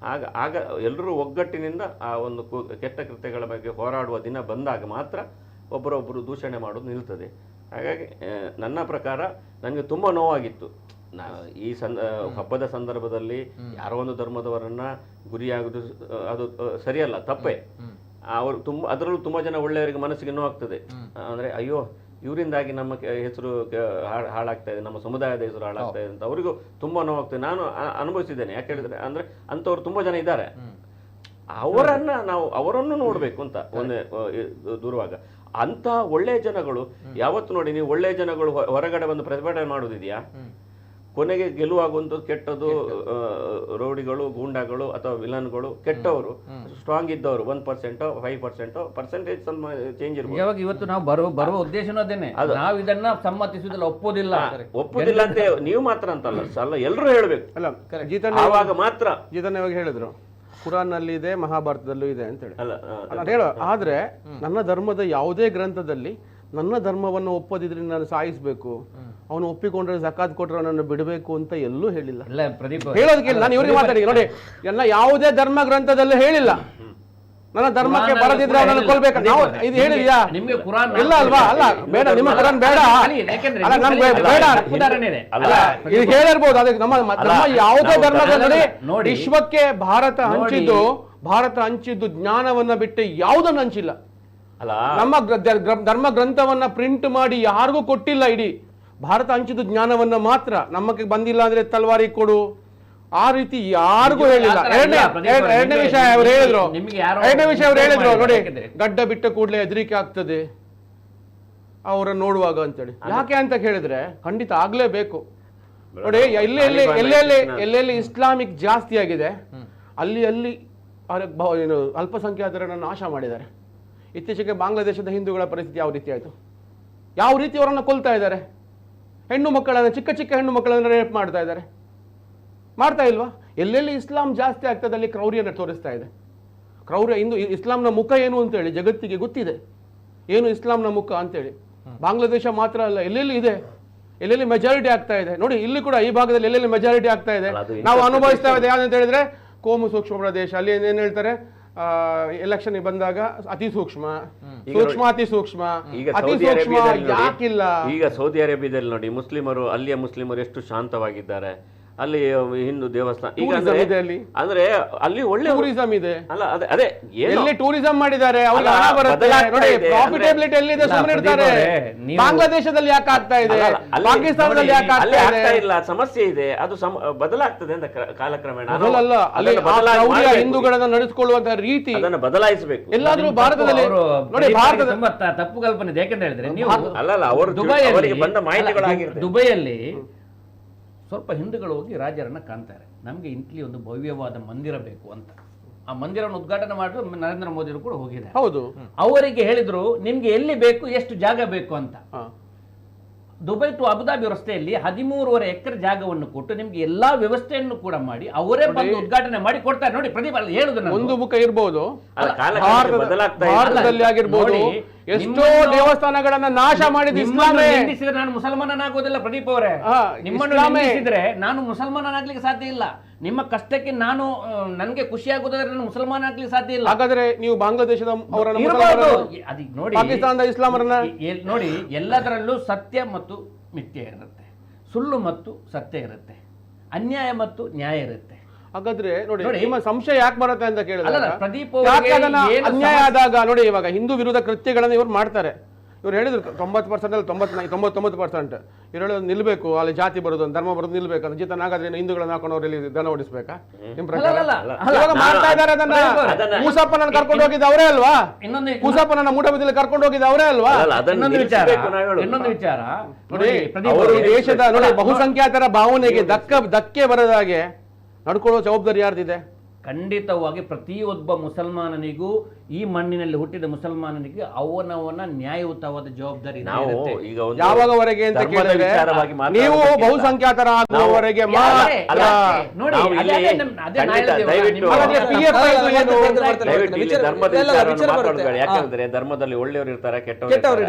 ಆಗ ಎಲ್ಲರೂ ಒಗ್ಗಟ್ಟಿನಿಂದ ಆ ಒಂದು ಕೆಟ್ಟ ಕೃತ್ಯಗಳ ಬಗ್ಗೆ ಹೋರಾಡುವ ದಿನ ಬಂದಾಗ ಮಾತ್ರ ಒಬ್ಬರೊಬ್ಬರು ದೂಷಣೆ ಮಾಡೋದು ನಿಲ್ತದೆ. ಹಾಗಾಗಿ ನನ್ನ ಪ್ರಕಾರ ನನಗೆ ತುಂಬ ನೋವಾಗಿತ್ತು. ಈ ಹಬ್ಬದ ಸಂದರ್ಭದಲ್ಲಿ ಯಾರೋ ಒಂದು ಧರ್ಮದವರನ್ನ ಗುರಿಯಾಗುವುದು ಅದು ಸರಿಯಲ್ಲ, ತಪ್ಪೇ. ಅವರು ಅದರಲ್ಲೂ ತುಂಬ ಜನ ಒಳ್ಳೆಯವರಿಗೆ ಮನಸ್ಸಿಗೆ ನೋವಾಗ್ತದೆ. ಅಂದರೆ ಅಯ್ಯೋ ಇವರಿಂದಾಗಿ ನಮ್ಮ ಹೆಸರು ಹಾಳಾಗ್ತಾ ಇದೆ, ನಮ್ಮ ಸಮುದಾಯದ ಹೆಸರು ಹಾಳಾಗ್ತಾ ಇದೆ ಅಂತ ಅವರಿಗೂ ತುಂಬಾ ನೋವಾಗ್ತದೆ. ನಾನು ಅನುಭವಿಸಿದ್ದೇನೆ. ಯಾಕೆ ಹೇಳಿದ್ರೆ ಅಂದ್ರೆ ಅಂಥವ್ರು ತುಂಬಾ ಜನ ಇದ್ದಾರೆ. ಅವರನ್ನು ನೋಡ್ಬೇಕು ಅಂತ ಒಂದೇ ದೂರವಾಗ. ಅಂತ ಒಳ್ಳೆಯ ಜನಗಳು ಯಾವತ್ತು ನೋಡಿ, ನೀವು ಒಳ್ಳೆಯ ಜನಗಳು ಹೊರಗಡೆ ಬಂದು ಪ್ರತಿಭಟನೆ ಮಾಡೋದಿದೆಯಾ, ಕೊನೆಗೆ ಗೆಲುವಾಗುವಂಥದ್ದು ಕೆಟ್ಟದ್ದು ರೌಡಿಗಳು, ಗೂಂಡಾಗಳು ಅಥವಾ ವಿಲನ್ಗಳು, ಕೆಟ್ಟವರು. ಸ್ಟ್ರಾಂಗ್ ಇದ್ದವರು 1% 5% ಪರ್ಸೆಂಟೇಜ್ ಸ್ವಲ್ಪ ಚೇಂಜ್ ಇರ್ಬೋದು. ಯಾವಾಗ ಇವತ್ತು ನಾವು ಬರುವ ಉದ್ದೇಶನೂ ಅದೇನೆ, ನಾವು ಇದನ್ನ ಸಮ್ಮತಿಸುವುದಿಲ್ಲ, ಒಪ್ಪೋದಿಲ್ಲ ಅಂತ ನೀವು ಮಾತ್ರ ಅಂತಲ್ಲ, ಎಲ್ಲರೂ ಹೇಳ್ಬೇಕು. ಅಲ್ಲ, ಆವಾಗ ಮಾತ್ರ ಜೀತನ್ ಇವಾಗ ಹೇಳಿದ್ರು ಕುರಾನ್ ನಲ್ಲಿ ಇದೆ, ಮಹಾಭಾರತದಲ್ಲೂ ಇದೆ ಅಂತ ಹೇಳಿ. ಅಲ್ಲ ಹೇಳೋ, ಆದ್ರೆ ನನ್ನ ಧರ್ಮದ ಯಾವುದೇ ಗ್ರಂಥದಲ್ಲಿ ನನ್ನ ಧರ್ಮವನ್ನು ಒಪ್ಪದಿದ್ರೆ ನಾನು ಸಾಯಿಸ್ಬೇಕು, ಅವನು ಒಪ್ಪಿಕೊಂಡ್ರೆ ಜಕಾತ್ ಕೊಟ್ರೆ ಅವನನ್ನು ಬಿಡಬೇಕು ಅಂತ ಎಲ್ಲೂ ಹೇಳಿಲ್ಲ. ಹೇಳೋದಕ್ಕೆ ನಾನು ಇವ್ರಿಗೆ ಮಾತಾಡಿ ನೋಡಿ, ಎಲ್ಲ ಯಾವುದೇ ಧರ್ಮ ಗ್ರಂಥದಲ್ಲೂ ಹೇಳಿಲ್ಲ ನನ್ನ ಧರ್ಮಕ್ಕೆ ಬರದಿದ್ರೆ ಅವನನ್ನು ಕೊಲ್ಬೇಕು. ನಾವು ಇದು ಹೇಳಿದ್ಯಾ? ಇಲ್ಲ ಅಲ್ವಾ? ಅಲ್ಲ ಬೇಡ, ನಿಮ್ಮ ಕುರಾನ್ ಬೇಡ, ಅಲ್ಲ ನಮ್ಗೆ ಬೇಡ, ಇದು ಹೇಳಿರ್ಬೋದು. ಅದಕ್ಕೆ ನಮ್ಮ ಧರ್ಮ ಯಾವುದೇ ಧರ್ಮ ಗ್ರಂಥದಲ್ಲಿ ವಿಶ್ವಕ್ಕೆ ಭಾರತ ಹಂಚಿದ್ದು ಜ್ಞಾನವನ್ನ ಬಿಟ್ಟು ಯಾವುದನ್ನು ಹಂಚಿಲ್ಲ. ನಮ್ಮ ಧರ್ಮ ಗ್ರಂಥವನ್ನ ಪ್ರಿಂಟ್ ಮಾಡಿ ಯಾರಿಗೂ ಕೊಟ್ಟಿಲ್ಲ. ಇಡೀ ಭಾರತ ಹಂಚಿದ್ದು ಜ್ಞಾನವನ್ನ ಮಾತ್ರ. ನಮಗೆ ಬಂದಿಲ್ಲ ಅಂದ್ರೆ ತಲ್ವಾರಿ ಕೊಡು, ಆ ರೀತಿ ಯಾರಿಗೂ ಹೇಳಿಲ್ಲ. ಎರಡನೇ ವಿಷಯ ಅವ್ರು ಹೇಳಿದ್ರು ನೋಡಿ, ಗಡ್ಡ ಬಿಟ್ಟ ಕೂಡಲೇ ಹೆದರಿಕೆ ಆಗ್ತದೆ ಅವರನ್ನು ನೋಡುವಾಗ ಅಂತೇಳಿ. ಯಾಕೆ ಅಂತ ಕೇಳಿದ್ರೆ ಖಂಡಿತ ಆಗ್ಲೇಬೇಕು. ನೋಡಿ, ಎಲ್ಲೆಲ್ಲಿ ಇಸ್ಲಾಮಿಕ್ ಜಾಸ್ತಿ ಆಗಿದೆ ಅಲ್ಲಿ ಅಲ್ಪಸಂಖ್ಯಾತರನ್ನು ನಾಶ ಮಾಡಿದ್ದಾರೆ. ಇತ್ತೀಚೆಗೆ ಬಾಂಗ್ಲಾದೇಶದ ಹಿಂದೂಗಳ ಪರಿಸ್ಥಿತಿ ಯಾವ ರೀತಿ ಆಯಿತು, ಯಾವ ರೀತಿ ಅವರನ್ನು ಕೊಲ್ತಾ ಇದ್ದಾರೆ. ಹೆಣ್ಣು ಮಕ್ಕಳನ್ನು, ಚಿಕ್ಕ ಹೆಣ್ಣು ಮಕ್ಕಳನ್ನು ರೇಪ್ ಮಾಡ್ತಾ ಇದ್ದಾರೆ. ಮಾಡ್ತಾ ಇಲ್ವಾ? ಎಲ್ಲೆಲ್ಲಿ ಇಸ್ಲಾಂ ಜಾಸ್ತಿ ಆಗ್ತದೆ ಅಲ್ಲಿ ಕ್ರೌರ್ಯನ ತೋರಿಸ್ತಾ ಇದೆ. ಕ್ರೌರ್ಯ ಇಸ್ಲಾಂನ ಮುಖ ಏನು ಅಂತೇಳಿ ಜಗತ್ತಿಗೆ ಗೊತ್ತಿದೆ, ಏನು ಇಸ್ಲಾಂನ ಮುಖ ಅಂತೇಳಿ. ಬಾಂಗ್ಲಾದೇಶ ಮಾತ್ರ ಅಲ್ಲ, ಎಲ್ಲೆಲ್ಲಿ ಇದೆ, ಎಲ್ಲೆಲ್ಲಿ ಮೆಜಾರಿಟಿ ಆಗ್ತಾ ಇದೆ. ನೋಡಿ, ಇಲ್ಲಿ ಕೂಡ ಈ ಭಾಗದಲ್ಲಿ ಎಲ್ಲೆಲ್ಲಿ ಮೆಜಾರಿಟಿ ಆಗ್ತಾ ಇದೆ ನಾವು ಅನುಭವಿಸ್ತಾ ಇದೆ. ಯಾವ್ದಂತ ಹೇಳಿದ್ರೆ ಕೋಮು ಸೂಕ್ಷ್ಮ ಪ್ರದೇಶ. ಅಲ್ಲಿ ಏನ್ ಹೇಳ್ತಾರೆ, ಎಲೆಕ್ಷನ್ ಬಂದಾಗ ಅತಿ ಸೂಕ್ಷ್ಮ, ಅತಿ ಸೂಕ್ಷ್ಮ ಯಾಕಿಲ್ಲ. ಈಗ ಸೌದಿ ಅರೇಬಿಯಾದಲ್ಲಿ ನೋಡಿ, ಅಲ್ಲಿಯ ಮುಸ್ಲಿಮರು ಎಷ್ಟು ಶಾಂತವಾಗಿದ್ದಾರೆ. ಅಲ್ಲಿ ಹಿಂದೂ ದೇವಸ್ಥಾನ ಈಗ ಅಂದ್ರೆ ಅಲ್ಲಿ ಒಳ್ಳೆ ಟೂರಿಸಂ ಇದೆ. ಅಲ್ಲ ಅದೇ ಎಲ್ಲಿ ಟೂರಿಸಂ ಮಾಡಿದ್ದಾರೆ, ಪ್ರಾಫಿಟಬಿಲಿಟಿ ಎಲ್ಲಿದೆ, ಸುಮ್ಮನೆ ಇರ್ತಾರೆ. ಬಾಂಗ್ಲಾದೇಶದಲ್ಲಿ ಯಾಕೆ ಆಗ್ತಾ ಇದೆ, ಪಾಕಿಸ್ತಾನದಲ್ಲಿ ಯಾಕೆ ಆಗ್ತಾ ಇಲ್ಲ, ಸಮಸ್ಯೆ ಇದೆ. ಅದು ಬದಲಾಗ್ತದೆ ಅಂತ ಕಾಲಕ್ರಮೇಣ. ಅಲ್ಲ, ಹಿಂದೂಗಳನ್ನ ನಡೆಸಿಕೊಳ್ಳುವಂತಹ ರೀತಿ ಅದನ್ನು ಬದಲಾಯಿಸಬೇಕು. ಎಲ್ಲಾದ್ರೂ ಭಾರತದಲ್ಲಿ ನೋಡಿ, ಭಾರತದ ತುಂಬಾ ತಪ್ಪು ಕಲ್ಪನೆ ಇದೆ. ಯಾಕಂತ ಹೇಳಿದ್ರೆ ನೀವು ಅವರು ಬಂದ ಮಾಹಿತಿಗಳಾಗಿರ್ತದೆ. ದುಬೈಯಲ್ಲಿ ಸ್ವಲ್ಪ ಹಿಂದೂಗಳು ಹೋಗಿ ರಾಜರನ್ನ ಕಾಣ್ತಾರೆ, ನಮಗೆ ಇಂಟ್ಲಿ ಒಂದು ಭವ್ಯವಾದ ಮಂದಿರ ಬೇಕು ಅಂತ. ಆ ಮಂದಿರವನ್ನು ಉದ್ಘಾಟನೆ ಮಾಡಿದ್ರು ನರೇಂದ್ರ ಮೋದಿರು ಕೂಡ ಹೋಗಿದ್ದಾರೆ. ಹೌದು, ಅವರಿಗೆ ಹೇಳಿದ್ರು ನಿಮ್ಗೆ ಎಲ್ಲಿ ಬೇಕು, ಎಷ್ಟು ಜಾಗ ಬೇಕು ಅಂತ. ದುಬೈ ಟು ಅಬುದಾಬಿ ರಸ್ತೆಯಲ್ಲಿ 13.5 ಎಕರೆ ಜಾಗವನ್ನು ಕೊಟ್ಟು ನಿಮ್ಗೆ ಎಲ್ಲಾ ವ್ಯವಸ್ಥೆಯನ್ನು ಕೂಡ ಮಾಡಿ ಅವರೇ ಬಂದು ಉದ್ಘಾಟನೆ ಮಾಡಿ ಕೊಡ್ತಾರೆ. ನೋಡಿ ಪ್ರದೀಪ್, ಅಲ್ಲಿ ಹೇಳುದು ಒಂದು ಮುಖ ಇರ್ಬೋದು, ಭಾರತದಲ್ಲಿ ಆಗಿರ್ಬೋದು, ಎಷ್ಟೋ ದೇವಸ್ಥಾನಗಳನ್ನ ನಾಶ ಮಾಡಿದ ಇಸ್ಲಾಮೇ. ನಾನು ಮುಸಲ್ಮಾನನಾಗೋದಿಲ್ಲ ಪ್ರದೀಪ್ ಅವರೇ, ನಿಮ್ಮನ್ನು ನಿಂದಿಸಿದ್ರೆ ನಾನು ಮುಸಲ್ಮಾನನಾಗ್ಲಿಕ್ಕೆ ಸಾಧ್ಯ ಇಲ್ಲ. ನಿಮ್ಮ ಕಷ್ಟಕ್ಕೆ ನನಗೆ ಖುಷಿ ಆಗೋದಾದ್ರೆ ನಾನು ಮುಸಲ್ಮಾನ ಆಗ್ಲಿಕ್ಕೆ ಸಾಧ್ಯ ಇಲ್ಲ. ಹಾಗಾದ್ರೆ ನೀವು ಬಾಂಗ್ಲಾದೇಶದ ನೋಡಿ, ಪಾಕಿಸ್ತಾನದ ಇಸ್ಲಾಮರನ್ನ ನೋಡಿ, ಎಲ್ಲದರಲ್ಲೂ ಸತ್ಯ ಮತ್ತು ಮಿಥ್ಯೆ ಇರುತ್ತೆ, ಸುಳ್ಳು ಮತ್ತು ಸತ್ಯ ಇರುತ್ತೆ, ಅನ್ಯಾಯ ಮತ್ತು ನ್ಯಾಯ ಇರುತ್ತೆ. ಹಾಗಾದ್ರೆ ನೋಡಿ, ನಿಮ್ಮ ಸಂಶಯ ಯಾಕೆ ಬರುತ್ತೆ ಅಂತ ಕೇಳಿದ್ರೆ, ಪ್ರದೀಪ್ ಅನ್ಯಾಯ ಆದಾಗ ನೋಡಿ, ಇವಾಗ ಹಿಂದೂ ವಿರೋಧ ಕೃತ್ಯಗಳನ್ನು ಇವ್ರು ಮಾಡ್ತಾರೆ. ಇವ್ರು ಹೇಳಿದ್ರು 90% ಅಲ್ಲಿ 99% ಇವ್ರು ಹೇಳೋದು ನಿಲ್ಬೇಕು, ಅಲ್ಲಿ ಜಾತಿ ಬರೋದು, ಧರ್ಮ ಬರೋದು ನಿಲ್ಬೇಕು ಅಂತ. ಜೀತನ್ ಹಾಗಾದ್ರೆ ಹಿಂದೂಗಳನ್ನ ಹಾಕೊಂಡು ಅವ್ರಲ್ಲಿ ದನ ಓಡಿಸ್ಬೇಕಾ ನಿಮ್ ಪ್ರಕಾರ? ಇವಾಗ ಮಾಡ್ತಾ ಇದ್ದಾರೆ ಅದನ್ನ. ಮೂಸಪ್ಪನನ್ನು ಕರ್ಕೊಂಡು ಹೋಗಿದ್ದು ಅವರೇ ಅಲ್ವಾ? ಮೂಸಪ್ಪನನ್ನ ಮೂಟಬದಿಯಲ್ಲಿ ಕರ್ಕೊಂಡು ಹೋಗಿದ್ದು ಅವರೇ ಅಲ್ವಾ? ಇನ್ನೊಂದು ವಿಚಾರ ನೋಡಿ, ಅವರು ದೇಶದ ನೋಡಿ ಬಹುಸಂಖ್ಯಾತರ ಭಾವನೆಗೆ ಧಕ್ಕೆ ಬರದಾಗೆ ನಡ್ಕೊಳ್ಳೋ ಜವಾಬ್ದಾರಿ ಯಾರ್ದಿದೆ? ಖಂಡಿತವಾಗಿ ಪ್ರತಿಯೊಬ್ಬ ಮುಸಲ್ಮಾನನಿಗೂ, ಈ ಮಣ್ಣಿನಲ್ಲಿ ಹುಟ್ಟಿದ ಮುಸಲ್ಮಾನನಿಗೆ ಅವನವನ ನ್ಯಾಯಯುತವಾದ ಜವಾಬ್ದಾರಿ ಯಾವಾಗವರೆಗೆ ಅಂತ ಕೇಳಿದ್ರೆ, ನೀವು ಬಹುಸಂಖ್ಯಾತರ ಆಗುವವರೆಗೆ ಯಾಕಂದ್ರೆ ಧರ್ಮದಲ್ಲಿ ಒಳ್ಳೆಯವರು ಇರ್ತಾರೆ, ಕೆಟ್ಟವರು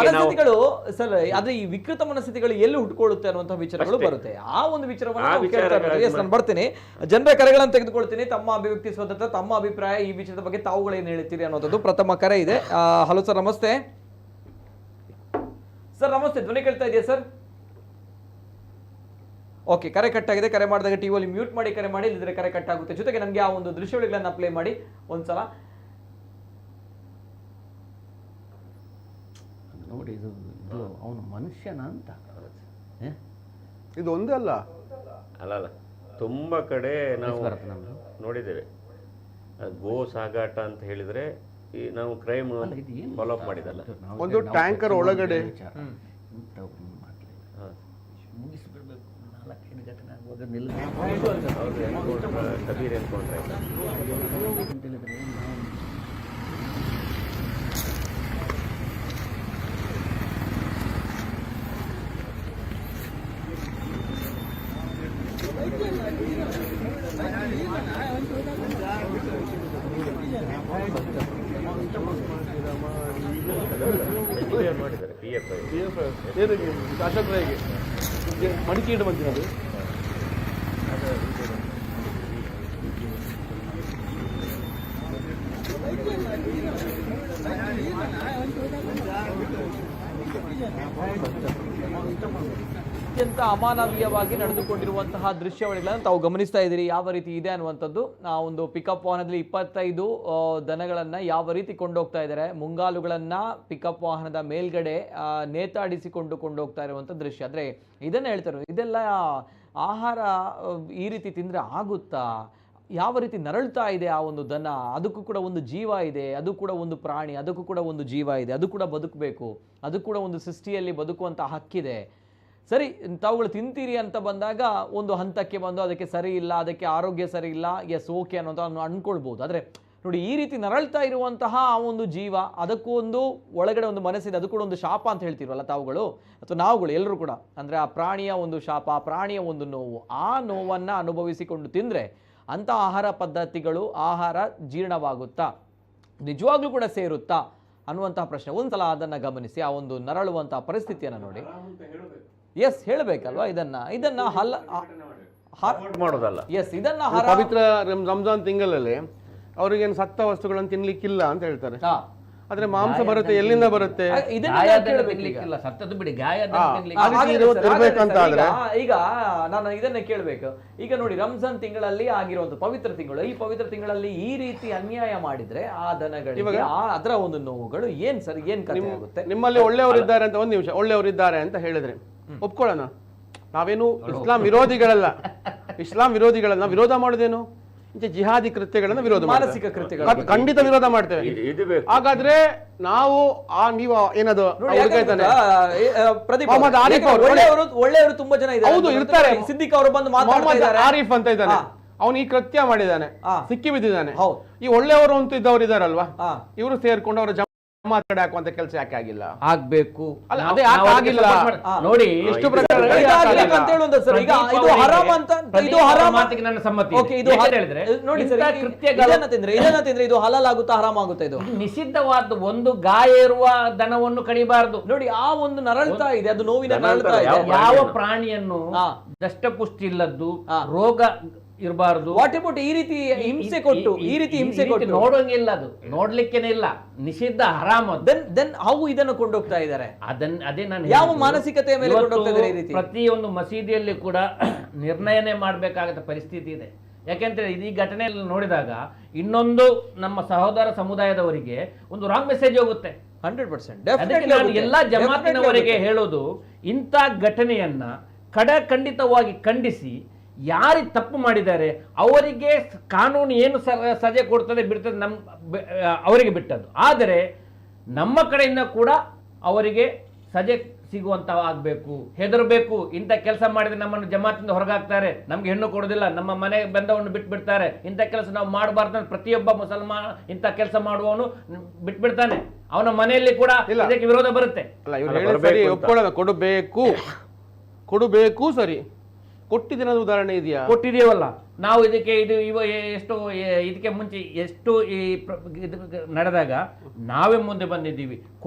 ಮನಸ್ಥಿತಿಗಳು ಸರ್. ಆದ್ರೆ ಈ ವಿಕೃತ ಮನಸ್ಥಿತಿಗಳು ಎಲ್ಲಿ ಹುಟ್ಕೊಳ್ಳುತ್ತೆ ಅನ್ನುವಂತಹ ವಿಚಾರಗಳು ಬರುತ್ತೆ. ಆ ಒಂದು ವಿಚಾರವನ್ನು ಬರ್ತೀನಿ, ಜನರ ಕರೆಗಳನ್ನು ತೆಗೆದುಕೊಳ್ತೀನಿ. ತಮ್ಮ ಅಭಿವ್ಯಕ್ತಿ ಸ್ವತಂತ್ರ, ತಮ್ಮ ಅಭಿಪ್ರಾಯ ಈ ವಿಷಯದ ಬಗ್ಗೆ ತಾವುಗಳೇನು ಹೇಳ್ತೀರಿ ಅನ್ನೋದು ಪ್ರಥಮ ಕರೆ ಇದೆ. ಹಲೋ ಸರ್, ನಮಸ್ತೆ ಸರ್. ನಮಸ್ತೆ, ಧ್ವನಿ ಕೇಳ್ತಾ ಇದೆಯಾ ಸರ್? ಓಕೆ, ಕರೆ ಕಟ್ ಆಗಿದೆ. ಕರೆ ಮಾಡಿದಾಗ ಟಿವಿಯಲ್ಲಿ ಮ್ಯೂಟ್ ಮಾಡಿ ಕರೆ ಮಾಡಿ, ಇಲ್ಲದ್ರೆ ಕರೆ ಕಟ್ ಆಗುತ್ತೆ. ಜೊತೆಗೆ ನಮಗೆ ಆ ಒಂದು ದೃಶ್ಯಾವಳಿಗಳನ್ನ ಪ್ಲೇ ಮಾಡಿ ಒಂದ್ಸಲ. ನೋಡಿ ಇದು ಅವನು ಮನುಷ್ಯನ ಅಂತ ಇದು ಒಂದೇ ಅಲ್ಲ ಅಲ್ಲ ತುಂಬ ಕಡೆ ನಾವು ಬರುತ್ತೆ ನಮ್ಮದು. ನೋಡಿದ್ದೇವೆ. ಗೋ ಸಾಗಾಟ ಅಂತ ಹೇಳಿದ್ರೆ ಈ ನಾವು ಕ್ರೈಮ್ ಫಾಲೋ ಅಪ್ ಮಾಡಿದಲ್ಲ. ಒಂದು ಟ್ಯಾಂಕರ್ ಒಳಗಡೆ ಮುಗಿಸ್ಬಿಡ್ಬೇಕು 4-5 ಘಟನೆ ಆಗುವಾಗ ನಿಲ್ಲ ಕಬೀರ್ ಅನ್ಕೊಂಡ್ರೆ ಅಂತ ಹೇಳಿದ್ರೆ ನಾವು ಮಾಡಿದ್ದಾರೆ PFI. ಏನಕ್ಕೆ ಅಶೋಕ್ ರೈಗೆ ಮಡಿಕೇಡು ಬಂದಿರೋದು ಅತ್ಯಂತ ಅಮಾನವೀಯವಾಗಿ ನಡೆದುಕೊಂಡಿರುವಂತಹ ದೃಶ್ಯಾವಳಿಗಳನ್ನು ತಾವು ಗಮನಿಸ್ತಾ ಇದ್ದೀರಿ ಯಾವ ರೀತಿ ಇದೆ ಅನ್ನುವಂಥದ್ದು. ಆ ಒಂದು ಪಿಕಪ್ ವಾಹನದಲ್ಲಿ 25 ದನಗಳನ್ನ ಯಾವ ರೀತಿ ಕೊಂಡೋಗ್ತಾ ಇದ್ದಾರೆ, ಮುಂಗಾಲುಗಳನ್ನ ಪಿಕಪ್ ವಾಹನದ ಮೇಲ್ಗಡೆ ನೇತಾಡಿಸಿಕೊಂಡು ಕೊಂಡೋಗ್ತಾ ಇರುವಂಥ ದೃಶ್ಯ. ಅಂದ್ರೆ ಇದನ್ನ ಹೇಳ್ತಾರೆ, ಇದೆಲ್ಲ ಆಹಾರ ಈ ರೀತಿ ತಿಂದ್ರೆ ಆಗುತ್ತಾ? ಯಾವ ರೀತಿ ನರಳ್ತಾ ಇದೆ ಆ ಒಂದು ದನ, ಅದಕ್ಕೂ ಕೂಡ ಒಂದು ಜೀವ ಇದೆ, ಅದು ಕೂಡ ಒಂದು ಪ್ರಾಣಿ, ಅದಕ್ಕೂ ಕೂಡ ಒಂದು ಜೀವ ಇದೆ, ಅದು ಕೂಡ ಬದುಕಬೇಕು, ಅದು ಕೂಡ ಒಂದು ಸೃಷ್ಟಿಯಲ್ಲಿ ಬದುಕುವಂಥ ಹಕ್ಕಿದೆ. ಸರಿ, ತಾವುಗಳು ತಿಂತೀರಿ ಅಂತ ಬಂದಾಗ ಒಂದು ಹಂತಕ್ಕೆ ಬಂದು ಅದಕ್ಕೆ ಸರಿ ಇಲ್ಲ, ಅದಕ್ಕೆ ಆರೋಗ್ಯ ಸರಿ ಇಲ್ಲ, ಎಸ್ ಓಕೆ ಅನ್ನೋದು ಅನ್ಕೊಳ್ಬೋದು. ಆದರೆ ನೋಡಿ, ಈ ರೀತಿ ನರಳ್ತಾ ಇರುವಂತಹ ಆ ಒಂದು ಜೀವ, ಅದಕ್ಕೂ ಒಂದು ಒಳಗಡೆ ಒಂದು ಮನಸ್ಸಿದೆ, ಅದು ಕೂಡ ಒಂದು ಶಾಪ ಅಂತ ಹೇಳ್ತೀರಲ್ಲ ತಾವುಗಳು ಅಥವಾ ನಾವುಗಳು ಎಲ್ಲರೂ ಕೂಡ. ಅಂದರೆ ಆ ಪ್ರಾಣಿಯ ಒಂದು ಶಾಪ, ಆ ಪ್ರಾಣಿಯ ಒಂದು ನೋವು, ಆ ನೋವನ್ನು ಅನುಭವಿಸಿಕೊಂಡು ತಿಂದರೆ ಅಂಥ ಆಹಾರ ಪದ್ಧತಿಗಳು, ಆಹಾರ ಜೀರ್ಣವಾಗುತ್ತಾ, ನಿಜವಾಗ್ಲೂ ಕೂಡ ಸೇರುತ್ತಾ ಅನ್ನುವಂತಹ ಪ್ರಶ್ನೆ. ಒಂದ್ಸಲ ಅದನ್ನು ಗಮನಿಸಿ, ಆ ಒಂದು ನರಳುವಂತಹ ಪರಿಸ್ಥಿತಿಯನ್ನು ನೋಡಿ. ಎಸ್, ಹೇಳಬೇಕಲ್ವಾ ಇದನ್ನ ಮಾಡೋದಲ್ಲ. ಎಸ್, ಇದನ್ನ ಪವಿತ್ರ ರಂಜಾನ್ ತಿಂಗಳಲ್ಲಿ ಅವ್ರಿಗೇನು ಸತ್ತ ವಸ್ತುಗಳನ್ನು ತಿನ್ಲಿಕ್ಕಿಲ್ಲ ಅಂತ ಹೇಳ್ತಾರೆ. ಆದ್ರೆ ಮಾಂಸ ಬರುತ್ತೆ, ಎಲ್ಲಿಂದ ಬರುತ್ತೆ? ಸತ್ತದ್ದು ಬಿಡಿ, ಗಾಯ ಈಗ ನಾನು ಇದನ್ನೇ ಕೇಳಬೇಕು. ಈಗ ನೋಡಿ, ರಂಜಾನ್ ತಿಂಗಳಲ್ಲಿ ಆಗಿರುವಂತ ಪವಿತ್ರ ತಿಂಗಳು, ಈ ಪವಿತ್ರ ತಿಂಗಳಲ್ಲಿ ಈ ರೀತಿ ಅನ್ಯಾಯ ಮಾಡಿದ್ರೆ ಆ ದನಗಳಿಗೆ ಅದರ ಒಂದು ನೋವುಗಳು ಏನ್ ಸರ್, ಏನ್ ಕಥೆ ಆಗುತ್ತೆ? ನಿಮ್ಮಲ್ಲಿ ಒಳ್ಳೆಯವರಿದ್ದಾರೆ ಅಂತ, ಒಂದ್ ನಿಮಿಷ, ಒಳ್ಳೆಯವರಿದ್ದಾರೆ ಅಂತ ಹೇಳಿದ್ರೆ ಒಪ್ಕೊಳ್ಳೋಣ. ನಾವೇನು ಇಸ್ಲಾಂ ವಿರೋಧಿಗಳಲ್ಲ, ಇಸ್ಲಾಂ ವಿರೋಧಿಗಳಲ್ಲ. ನಾವು ವಿರೋಧ ಮಾಡೋದೇನು? ಜಿಹಾದಿ ಕೃತ್ಯಗಳನ್ನ ವಿರೋಧ, ಮಾನಸಿಕ ಕೃತ್ಯಗಳು ಖಂಡಿತ ವಿರೋಧ ಮಾಡ್ತೇವೆ. ಹಾಗಾದ್ರೆ ನಾವು ನೀವು ಏನದು ಒಳ್ಳೆಯವರು ತುಂಬಾ ಜನ ಇದ್ದಾರೆ. ಹೌದು, ಇರ್ತಾರೆ. ಸಿದ್ದಿಕ್ ಅವರು ಬಂದು ಮಾತಾಡ್ತಾರೆ, ಆರಿಫ್ ಅಂತ ಇದ್ದಾನೆ, ಅವನು ಈ ಕೃತ್ಯ ಮಾಡಿದ್ದಾನೆ, ಸಿಕ್ಕಿ ಬಿದ್ದಿದ್ದಾನೆ. ಈ ಒಳ್ಳೆಯವರು ಅಂತ ಇದ್ದವ್ರು ಇದಾರಲ್ವಾ, ಇವರು ಸೇರ್ಕೊಂಡು ಅವರ ಜಮಾತ್ ಕಡೆ ಹಾಕುವಂತ ಕೆಲಸ ಯಾಕೆ ಆಗಿಲ್ಲ? ಆಗ್ಬೇಕು. ಅದೇ ಆಗಿಲ್ಲ ನೋಡಿ, ಎಷ್ಟು ನನ್ನ ಸಮ್ಮತಿ. ಇದನ್ನ ತಿಂದ್ರೆ ಇದು ಹಲಾಲ್ ಆಗುತ್ತಾ, ಹರಾಮ್ ಆಗುತ್ತಾ? ಇದು ನಿಷಿದ್ಧವಾದ ಒಂದು ಗಾಯ ಇರುವ ದನವನ್ನು ಕಡಿಬಾರದು. ನೋಡಿ, ಆ ಒಂದು ನರಳ್ತಾ ಇದೆ, ಅದು ನೋವಿನ ನರಳ್ತಾ ಇದೆ. ಯಾವ ಪ್ರಾಣಿಯನ್ನು ದಷ್ಟಪುಷ್ಟಿ ಇಲ್ಲದ್ದು, ರೋಗ ಇರಬಾರದು. ವಾಟ್ ಅಬೌಟ್ ಈ ರೀತಿ ಹಿಂಸೆ ಕೊಟ್ಟು, ಈ ರೀತಿ ಹಿಂಸೆ ಕೊಟ್ಟು ನೋಡೋಂಗಿಲ್ಲ, ಅದು ನೋಡ್ಲಿಕ್ಕೇನೆ ಇಲ್ಲ, ನಿಷಿದ್ಧ, ಹರಾಮ್. ದೆನ್ ಅವು ಇದನ್ನು ಕೊಂಡೋಗ್ತಾ ಇದ್ದಾರೆ. ಅದೇ ನಾನು ಯಾವ ಮಾನಸಿಕತೆಯ ಮೇಲೆ ಕೊಂಡೋಗ್ತಾ ಇದ್ದಾರೆ ಈ ರೀತಿ? ಪ್ರತಿಯೊಂದು ಮಸೀದಿಯಲ್ಲಿ ಕೂಡ ನಿರ್ಣಯನೇ ಮಾಡಬೇಕಾದ ಪರಿಸ್ಥಿತಿ ಇದೆ. ಯಾಕೆಂದ್ರೆ ಈ ಘಟನೆಯಲ್ಲಿ ನೋಡಿದಾಗ ಇನ್ನೊಂದು ನಮ್ಮ ಸಹೋದರ ಸಮುದಾಯದವರಿಗೆ ಒಂದು ರಾಂಗ್ ಮೆಸೇಜ್ ಹೋಗುತ್ತೆ. 100%. ನಾನು ಎಲ್ಲಾ ಜಮಾತಿನವರಿಗೆ ಹೇಳೋದು, ಇಂಥ ಘಟನೆಯನ್ನ ಖಂಡಿತವಾಗಿ ಖಂಡಿಸಿ, ಯಾರಿಗೆ ತಪ್ಪು ಮಾಡಿದ್ದಾರೆ ಅವರಿಗೆ ಕಾನೂನು ಏನು ಸಜೆ ಕೊಡ್ತದೆ ಬಿಡ್ತದೆ, ಅವರಿಗೆ ಬಿಟ್ಟದ್ದು. ಆದರೆ ನಮ್ಮ ಕಡೆಯಿಂದ ಕೂಡ ಅವರಿಗೆ ಸಜೆ ಸಿಗುವಂತ ಆಗಬೇಕು, ಹೆದರಬೇಕು. ಇಂಥ ಕೆಲಸ ಮಾಡಿದ್ರೆ ನಮ್ಮನ್ನು ಜಮಾತಿಂದ ಹೊರಗಾಗ್ತಾರೆ, ನಮ್ಗೆ ಹೆಣ್ಣು ಕೊಡೋದಿಲ್ಲ, ನಮ್ಮ ಮನೆ ಬಂದವನ್ನು ಬಿಟ್ಬಿಡ್ತಾರೆ, ಇಂಥ ಕೆಲಸ ನಾವು ಮಾಡಬಾರ್ದು. ಪ್ರತಿಯೊಬ್ಬ ಮುಸಲ್ಮಾನ ಇಂಥ ಕೆಲಸ ಮಾಡುವವನು ಬಿಟ್ಬಿಡ್ತಾನೆ, ಅವನ ಮನೆಯಲ್ಲಿ ಕೂಡ ಇದಕ್ಕೆ ವಿರೋಧ ಬರುತ್ತೆ. ಕೊಡಬೇಕು, ಸರಿ, ಕೊಟ್ಟಿದ್ದೇನೆ ಉದಾಹರಣೆ ಇದೆಯಾ? ಕೊಟ್ಟಿದೀವಲ್ಲ ನಾವು. ಇದಕ್ಕೆ ಎಷ್ಟು ಇದಕ್ಕೆ ಮುಂಚೆ ಎಷ್ಟು ಈ ನಡೆದಾಗ ನಾವೇ ಮುಂದೆ ಬಂದಿದ್ದೀವಿ,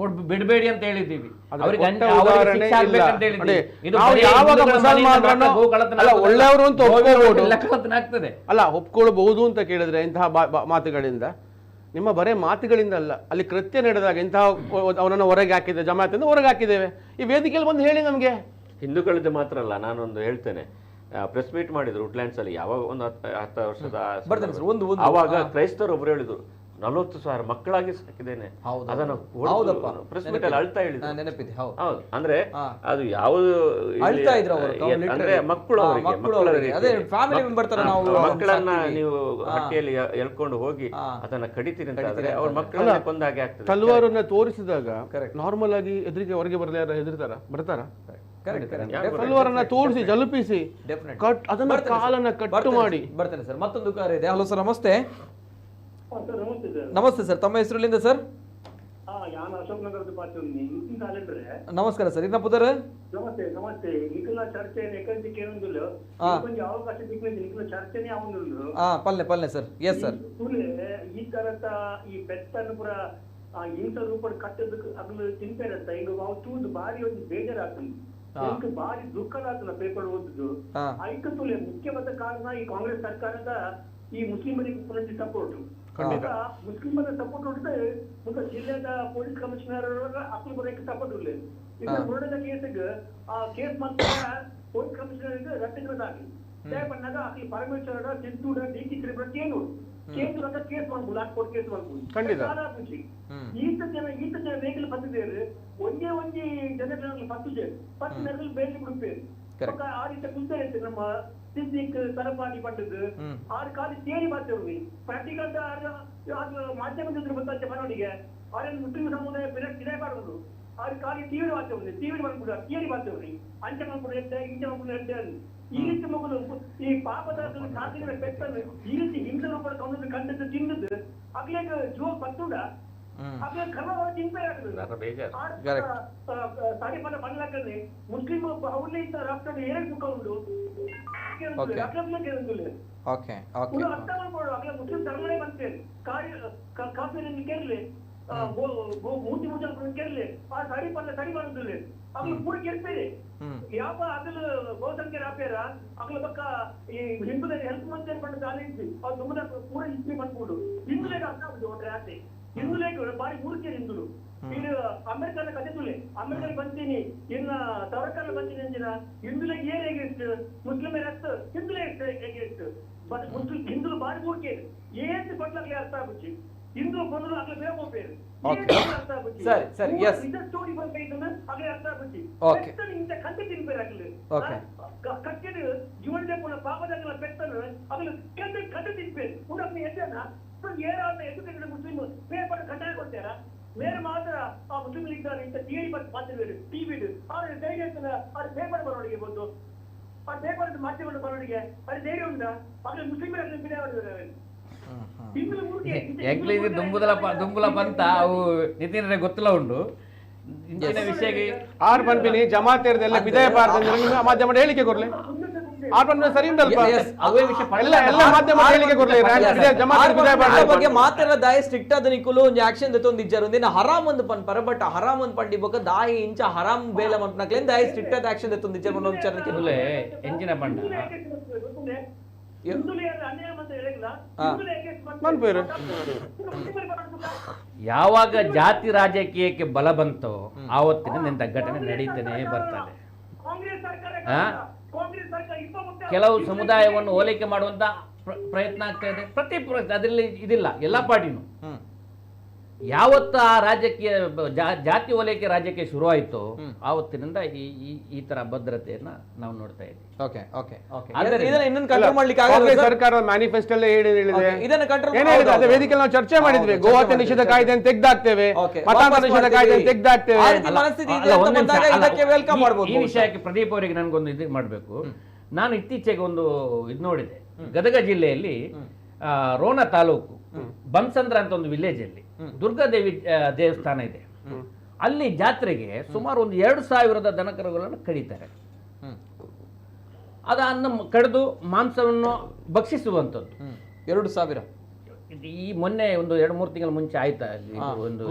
ಬಿಡಬೇಡಿ ಅಂತ ಹೇಳಿದ್ದೀವಿ, ಆಗ್ತದೆ ಅಲ್ಲ, ಒಪ್ಕೊಳ್ಬಹುದು ಅಂತ ಕೇಳಿದ್ರೆ ಇಂತಹ ಮಾತುಗಳಿಂದ, ನಿಮ್ಮ ಬರೇ ಮಾತುಗಳಿಂದ ಅಲ್ಲ, ಅಲ್ಲಿ ಕೃತ್ಯ ನಡೆದಾಗ ಇಂತಹ ಅವನನ್ನು ಹೊರಗೆ ಹಾಕಿದ್ದೇವೆ, ಜಮಾತಿಂದ ಹೊರಗೆ ಹಾಕಿದ್ದೇವೆ. ಈ ವೇದಿಕೆಯಲ್ಲಿ ಬಂದು ಹೇಳಿ ನಮ್ಗೆ. ಹಿಂದೂಗಳಿದ್ದು ಮಾತ್ರ ಅಲ್ಲ, ನಾನೊಂದು ಹೇಳ್ತೇನೆ. ಪ್ರೆಸ್ ಮೀಟ್ ಮಾಡಿದ್ರು ವುಡ್ಲ್ಯಾಂಡ್ಸ್ ಅಲ್ಲಿ, ಯಾವಾಗ ಒಂದು 10 ವರ್ಷದ, ಅವಾಗ ಕ್ರೈಸ್ತರು ಒಬ್ರು ಹೇಳಿದ್ರು, 40,000 ಮಕ್ಕಳಾಗಿ ಸಾಕಿದ್ದೇನೆ. ಹೌದು. ಅದನ್ನ ಹೌದಪ್ಪ. ಪ್ರೆಸ್ ಮೀಟ್ ಅಲ್ಲಿ ಅಳ್ತಾ ಹೇಳಿದ್ರು. ನೆನಪಿದೆ. ಹೌದು. ಹೌದು, ಅಂದ್ರೆ ಹಾ. ಅದು ಯಾವುದು ಅಳ್ತಾ ಇದ್ರು ಅವರು, ಅಂದ್ರೆ ಮಕ್ಕಳು ಅವರಿಗೆ ಅದೇ ಫ್ಯಾಮಿಲಿ ಮೆಂಬರ್ ತರ ನಾವು ಮಕ್ಕಳನ್ನ ಸಾಕ್ತೀವಿ. ನೀವು ಹಟ್ಟಿಯಲ್ಲಿ ಎಳ್ಕೊಂಡು ಹೋಗಿ ಅದನ್ನ ಕಡಿತೀರಿ ಅಂತ ಆದ್ರೆ ಅವ್ರ ಅಲ್ಲ, ಮಕ್ಕಳನ್ನ ಕೊಂದಾಗೆ ಆಗ್ತದೆ. ತಲ್ವಾರನ್ನ ತೋರಿಸಿದಾಗ Correct. ನಾರ್ಮಲ್ ಆಗಿ ಎದುರಿಗೆ ಹೊರಗೆ ಬರಲಿ ಬರ್ತಾರ Correct, correct. ತಲ್ವಾರನ್ನ ತೋರಿಸಿ ಜಲಪಿಸಿ Definitely. ಕಟ್ ಅದನ್ನ ಕಾಲನ್ನ ಕಟ್ಟು ಮಾಡಿ. ಬರ್ತೇನೆ ಸರ್. ಮತ್ತೊಂದು ಕರೆ ಇದೆ. ಹಲೋ ಸರ್, ನಮಸ್ತೆ. ನಮಸ್ತೆ ಸರ್. ನಮಸ್ತೆ ಸರ್, ತಮ್ಮ ಹೆಸರುಲಿಂದ ಸರ್? ಯಾನ್ ಅಶೋಕ್ ನಗರದ ಪಾತ್ರದಲ್ಲಿ ಇಂತಿನ ಕಾಲೇಂದ್ರೆ ನಮಸ್ಕಾರ ಸರ್. ಇನ್ನ ಪುದರ್ ನಮಸ್ತೆ ನಮಸ್ತೆ ನಿಖಿಲ ಚರ್ಚೆ ಎಕಂತಿ ಕೇಳೊಂದಿಲ್ಲ ಕೊಂಚ ಅವಕಾಶ ದಿಕ್ಕಿನ ನಿಖಿಲ ಚರ್ಚೆನೇ ಅವೊಂದು ಪಲ್ಲೆ ಸರ್. Yes sir. ತುಲೆ ಈ ತರದ ಈ ಬೆತ್ತನ್ನು ಪುರ ಇಂಥ ರೂಪದ ಕಟ್ಟದಕ್ಕೆ ಅಗಲು ತಿಂಪೇರಂತ ಈಗ ಅವು ತೂದು ಬಾರಿ ಒಂದು ಬೇಜಾರಾಗ್ತದೆ. ಇದಕ್ಕೆ ಬಾರಿ ದುಃಖದಾಗ್ತದೆ ಪೇಪರ್ ಓದಿದ್ದು. ಐಕ ತುಲೆ ಮುಖ್ಯವಾದ ಕಾರಣ ಈ ಕಾಂಗ್ರೆಸ್ ಸರ್ಕಾರದ ಈ ಮುಸ್ಲಿಮರಿಗೆ ಪುನಃ ಸಪೋರ್ಟ್. ಮುಸ್ಲಿಮರ ಸಪೋರ್ಟ್ ಹೊಡೆದ್ರೆ ಮುಂದೆ ಜಿಲ್ಲೆದ ಪೊಲೀಸ್ ಕಮಿಷನರ್ ಅಕ್ಕಲು ಬರೋಕ್ಕೆ ಸಪೋರ್ಟ್ ಇಲ್ಲ. ಈಗ ನೋಡಿದ ಕೇಸಿಗೆ ಆ ಕೇಸ್ ಮಾಡ್ತಾರೆ ಪೊಲೀಸ್ ಕಮಿಷನರ್ ರಟ್ಟಿದ್ರದಾಗಿ ಬಂದಾಗ ಅಕ್ಕಲಿ ಪರಮೇಶ್ವರ ಸಿಂಧೂರ ಡಿ.ಕೆ. ಏನು ಕೇಸ್ ಕೇಸ್ ಮಾಡ್ಬೋದು, ಹಾಕ್ಬೋದು, ಕೇಸ್ ಮಾಡ್ಬೋದು. ಈತ ಜನ ವೆಹಿಕಲ್ ಬಂದಿದ್ದೇವೆ ಒಂದೇ ಜನರಲ್ಲಿ 10 ಜನರಲ್ಲಿ ಬೇಲಿ ಬಿಡುತ್ತೇವೆ. ಆ ರೀತಿ ಕುಂತ ನಮ್ಮ ಸಿದ್ದಿಕ್ ತಲಪಾಡಿ ಪಟ್ಟದ್ದು ಆರು ಕಾಲಿ ತೇರಿ ಬರ್ತೇವೆ. ಪ್ರಾಕ್ಟಿಕಲ್ ಮಾಧ್ಯಮದ ಗೊತ್ತಾಚೆ ಮನವರಿಗೆ ಅವರನ್ನು ಮುಸ್ಲಿಂ ಸಮುದಾಯ ಬಿಡಬಾರದು. ಆರು ಕಾಲಿ ಟಿವಿ ಬರ್ತೇವೆ, ಟಿವಿ ಮಾಡ್ಬಿಡ ತೇರಿ ಬರ್ತೇವೆ. ಅಂಚೆ ಮಾಡ್ಬಿಡ ಎಡ್ಡೆ, ಇಂಚೆ ಮಾಡ್ಬಿಡ ಎಡ್ಡೆ. ಈ ರೀತಿ ಮಗಲು ಈ ಪಾಪದ ಸಾಧಿಗಳ ಬೆಟ್ಟನ್ನು ಈ ರೀತಿ ಹಿಂಸೆ ರೂಪದ ಕೌಂಡು ಕಂಡದ್ದು ತಿಂದದ್ದು ಆಗ್ಲೇಕ ಜೋ ಪತ್ತುಡ ಆಗ್ಲೇ ಕರ್ಮ ತಿಂಪೇ ಆಗ್ತದೆ. ಸಾರಿ ಪದ ಬಂದ್ಲಾಕಂದ್ರೆ ಮುಸ್ಲಿಂ ಅವ್ರನ್ನೇ ಇದ್ದ ರಾಷ್ಟ್ರದ ಏನೇ ಮುಖ ಉಂಟು ಅರ್ಥ ಮಾಡ್ಬೋದು. ಆಗ್ಲೇ ಮುಸ್ಲಿಂ ಧರ್ಮನೇ ಬಂತೇನೆ ಕಾಫಿನಲ್ಲಿ ಕೇರಳೆ ಮೂತಿ ಮುಚ್ಚಲ್ ಕೇರಳೆ ಆ ಸಾರಿ ಪಲ್ಲ ಸರಿ ಮಾಡುದಿಲ್ಲ ಆಗ್ಲು ಪೂರ ಕೇಳ್ತೇನೆ. ಯಾವ ಆಗಲು ಬಹುಸಂಖ್ಯೆ ರಾಪ್ಯಾರ ಆಗ್ಲ ಪಕ್ಕ ಈ ಹಿಂದುಲೆ ಹೆಲ್ಪ್ ಮಂತ್ರಿ ಪಂಡ ಆಲಿಸಿ ಅವ್ರು ತುಂಬಾ ಪೂರ ಹಿಸ್ಟ್ರಿ ಮಾಡ್ಬೋದು. ಹಿಂದುಲೆಗೆ ಅರ್ಥ ಆಗುದು ಒಟ್ರೆ ಆಸೆ ಹಿಂದುಲೆಗೆ ಬಾರಿ ಮೂರ್ತಿಯ ಹಿಂದುಲು ಇದು ಅಮೆರಿಕದ ಕತೆ ತುಲೆ ಅಮೆರಿಕಲ್ಲಿ ಬಂತೀನಿ ಇನ್ನ ತವರಕಲ್ಲ ಬಂತೀನಿ ಅಂಜಿನ ಹಿಂದುಲೆಗೆ ಏನ್ ಹೇಗಿತ್ತು ಮುಸ್ಲಿಮರ ಅಷ್ಟು ಹಿಂದುಲೆ ಹೇಗಿತ್ತು ಬಟ್ ಮುಸ್ಲಿಂ ಹಿಂದುಲು ಬಾರಿ ಮೂರ್ತಿ ಏನ್ ಕೊಟ್ಲಾಗ್ಲಿ ಅರ್ಥ ಆಗುಚ್ಚಿ ಹಿಂದೂ ಬಂದ್ರು ಆಗ್ಲೇ ಬೇಗ ಹೋಗ್ಬೇರು ಅರ್ಥ ಆಗುಚ್ಚಿ ಸ್ಟೋರಿ ಬಂದೈತಂದ್ರೆ ಆಗ್ಲೇ ಅರ್ಥ ಆಗುಚ್ಚಿ ಇಂತ ಕಂಡು ತಿನ್ಬೇರಾಗ್ಲಿ ಕಟ್ಟಿದ ಜೀವನದ ಪುನಃ ಪಾಪದಾಗಲ ಬೆಟ್ಟನ್ನು ಆಗ್ಲೂ ಕಂಡು ತಿನ್ಬೇರು ಕೂಡ ಎದ್ದನ ಏರಾದ ಎದುರು ಮುಸ್ಲಿಂ ಪೇಪರ್ ಕಟ್ಟಾಯ ಕೊಡ್ತಾರ ಬೇರೆ ಮಾತ್ರ ಆ ಮುಸ್ಲಿಂ ಇದ್ದಾರೆ ಇಂತ ಟಿವಿ ಮಾತಿರ್ಬೇರು ಟಿವಿ ಅವ್ರ ಧೈರ್ಯ ಇರ್ತದ ಅವ್ರ ಪೇಪರ್ ಬರೋರಿಗೆ ಬಂದು ಆ ಪೇಪರ್ ಮಾಧ್ಯಮಗಳು ಬರೋರಿಗೆ ಅದು ಧೈರ್ಯ ಉಂಟಾ ಆಗ್ಲೇ ಮುಸ್ಲಿಮರಲ್ಲಿ ಬಿಡ ಎಂಕ್ಲಿ ಇದು ದುಂಬುಲ ಪಂತ ಅವು ನಿತಿನ್ ಗೊತ್ತಿಲ್ಲ ಉಂಡು ಇಂಚಿನ ವಿಷಯಕ್ಕೆ ಆರ್ ಪಂಪಿನಿ ಜಮಾತೇರ್ದೆಲ್ಲ ವಿದಾಯ ಪಾರ್ದ ಮಾಧ್ಯಮ ಹೇಳಿಕೆ ಕೊರ್ಲೆ ಆರ್ ಪಂಪಿನ ಸರಿ ಉಂಟಲ್ಪ ಅವೇ ವಿಷಯ ಎಲ್ಲ ಮಾಧ್ಯಮ ಹೇಳಿಕೆ ಕೊರ್ಲೆ ಜಮಾತ ವಿದಾಯ ಪಾರ್ದ ಬಗ್ಗೆ ಮಾತ್ರ ದಾಯ ಸ್ಟ್ರಿಕ್ಟ್ ಆದ ನಿಕುಲು ಒಂದು ಆಕ್ಷನ್ ದತ್ತೊಂದು ಇಜ್ಜಾರು ಒಂದಿನ ಹರಾಮ್ ಒಂದು ಪನ್ ಬಟ್ ಹರಾಮ್ ಒಂದು ಪಂಡಿ ಬೊಕ ದಾಯಿ ಇಂಚ ಹರಾಮ್ ಬೇಲ ಮನ್ಪನಕ್ಲೆ ದಾಯ ಸ್ಟ್ರಿಕ್ಟ್ ಆದ ಆಕ್ಷನ್ ದತ್ತೊಂದು ಇಜ್ಜಾರು ಒಂದು ವಿಚಾರಕ್ಕೆ ಇಲ್ಲೇ ಎಂಜಿನ ಪಂಡ ಯಾವಾಗ ಜಾತಿ ರಾಜಕೀಯಕ್ಕೆ ಬಲ ಬಂತೋ ಆವತ್ತಿನ ನಿಂತ ಘಟನೆ ನಡೀತಾನೆ ಬರ್ತದೆ. ಕೆಲವು ಸಮುದಾಯವನ್ನು ಹೋಲಿಕೆ ಮಾಡುವಂತ ಪ್ರಯತ್ನ ಆಗ್ತಾ ಇದೆ. ಪ್ರತಿ ಅದರಲ್ಲಿ ಇದಿಲ್ಲ ಎಲ್ಲ ಪಾರ್ಟಿನೂ. ಯಾವತ್ತು ಆ ರಾಜಕೀಯ ಜಾತಿ ಓಲೈಕೆ ರಾಜಕೀಯ ಶುರುವಾಯಿತು ಆವತ್ತಿನಿಂದ ಈ ತರ ಭದ್ರತೆಯನ್ನ ನಾವು ನೋಡ್ತಾ ಇದ್ದೀವಿ. ಸರ್ಕಾರ ಮ್ಯಾನಿಫೆಸ್ಟೋ ವೇದಿಕೆ ನಾವು ಚರ್ಚೆ ಮಾಡಿದ್ವಿ. ಗೋಹತ್ಯೆ ನಿಷೇಧ ಕಾಯ್ದೆ ತೆಗ್ದಾಕ್ತೇವೆ, ಮತಾಂತರ ನಿಷೇಧ ಕಾಯ್ದೆ ತೆಗ್ದಾಕ್ತೇವೆ. ಈ ವಿಷಯಕ್ಕೆ ಪ್ರದೀಪ್ ಅವರಿಗೆ ನನ್ಗೊಂದು ಇದು ಮಾಡಬೇಕು. ನಾನು ಇತ್ತೀಚೆಗೆ ಒಂದು ಇದು ನೋಡಿದೆ. ಗದಗ ಜಿಲ್ಲೆಯಲ್ಲಿ ರೋಣ ತಾಲೂಕು ಬಂಸಂದ್ರ ಅಂತ ಒಂದು ವಿಲೇಜ್ ಅಲ್ಲಿ ದುರ್ಗಾದೇವಿ ದೇವಸ್ಥಾನ ಇದೆ. ಅಲ್ಲಿ ಜಾತ್ರೆಗೆ ಸುಮಾರು ಒಂದು 2,000 ದನಕರುಗಳನ್ನು ಕಡಿತಾರೆ. ಅದನ್ನು ಕಡಿದು ಮಾಂಸವನ್ನು ಭಕ್ಷಿಸುವಂಥದ್ದು. 2,000 ಈ ಮೊನ್ನೆ ಒಂದು 2-3 ತಿಂಗಳ ಮುಂಚೆ ಆಯ್ತಾ ಒಂದು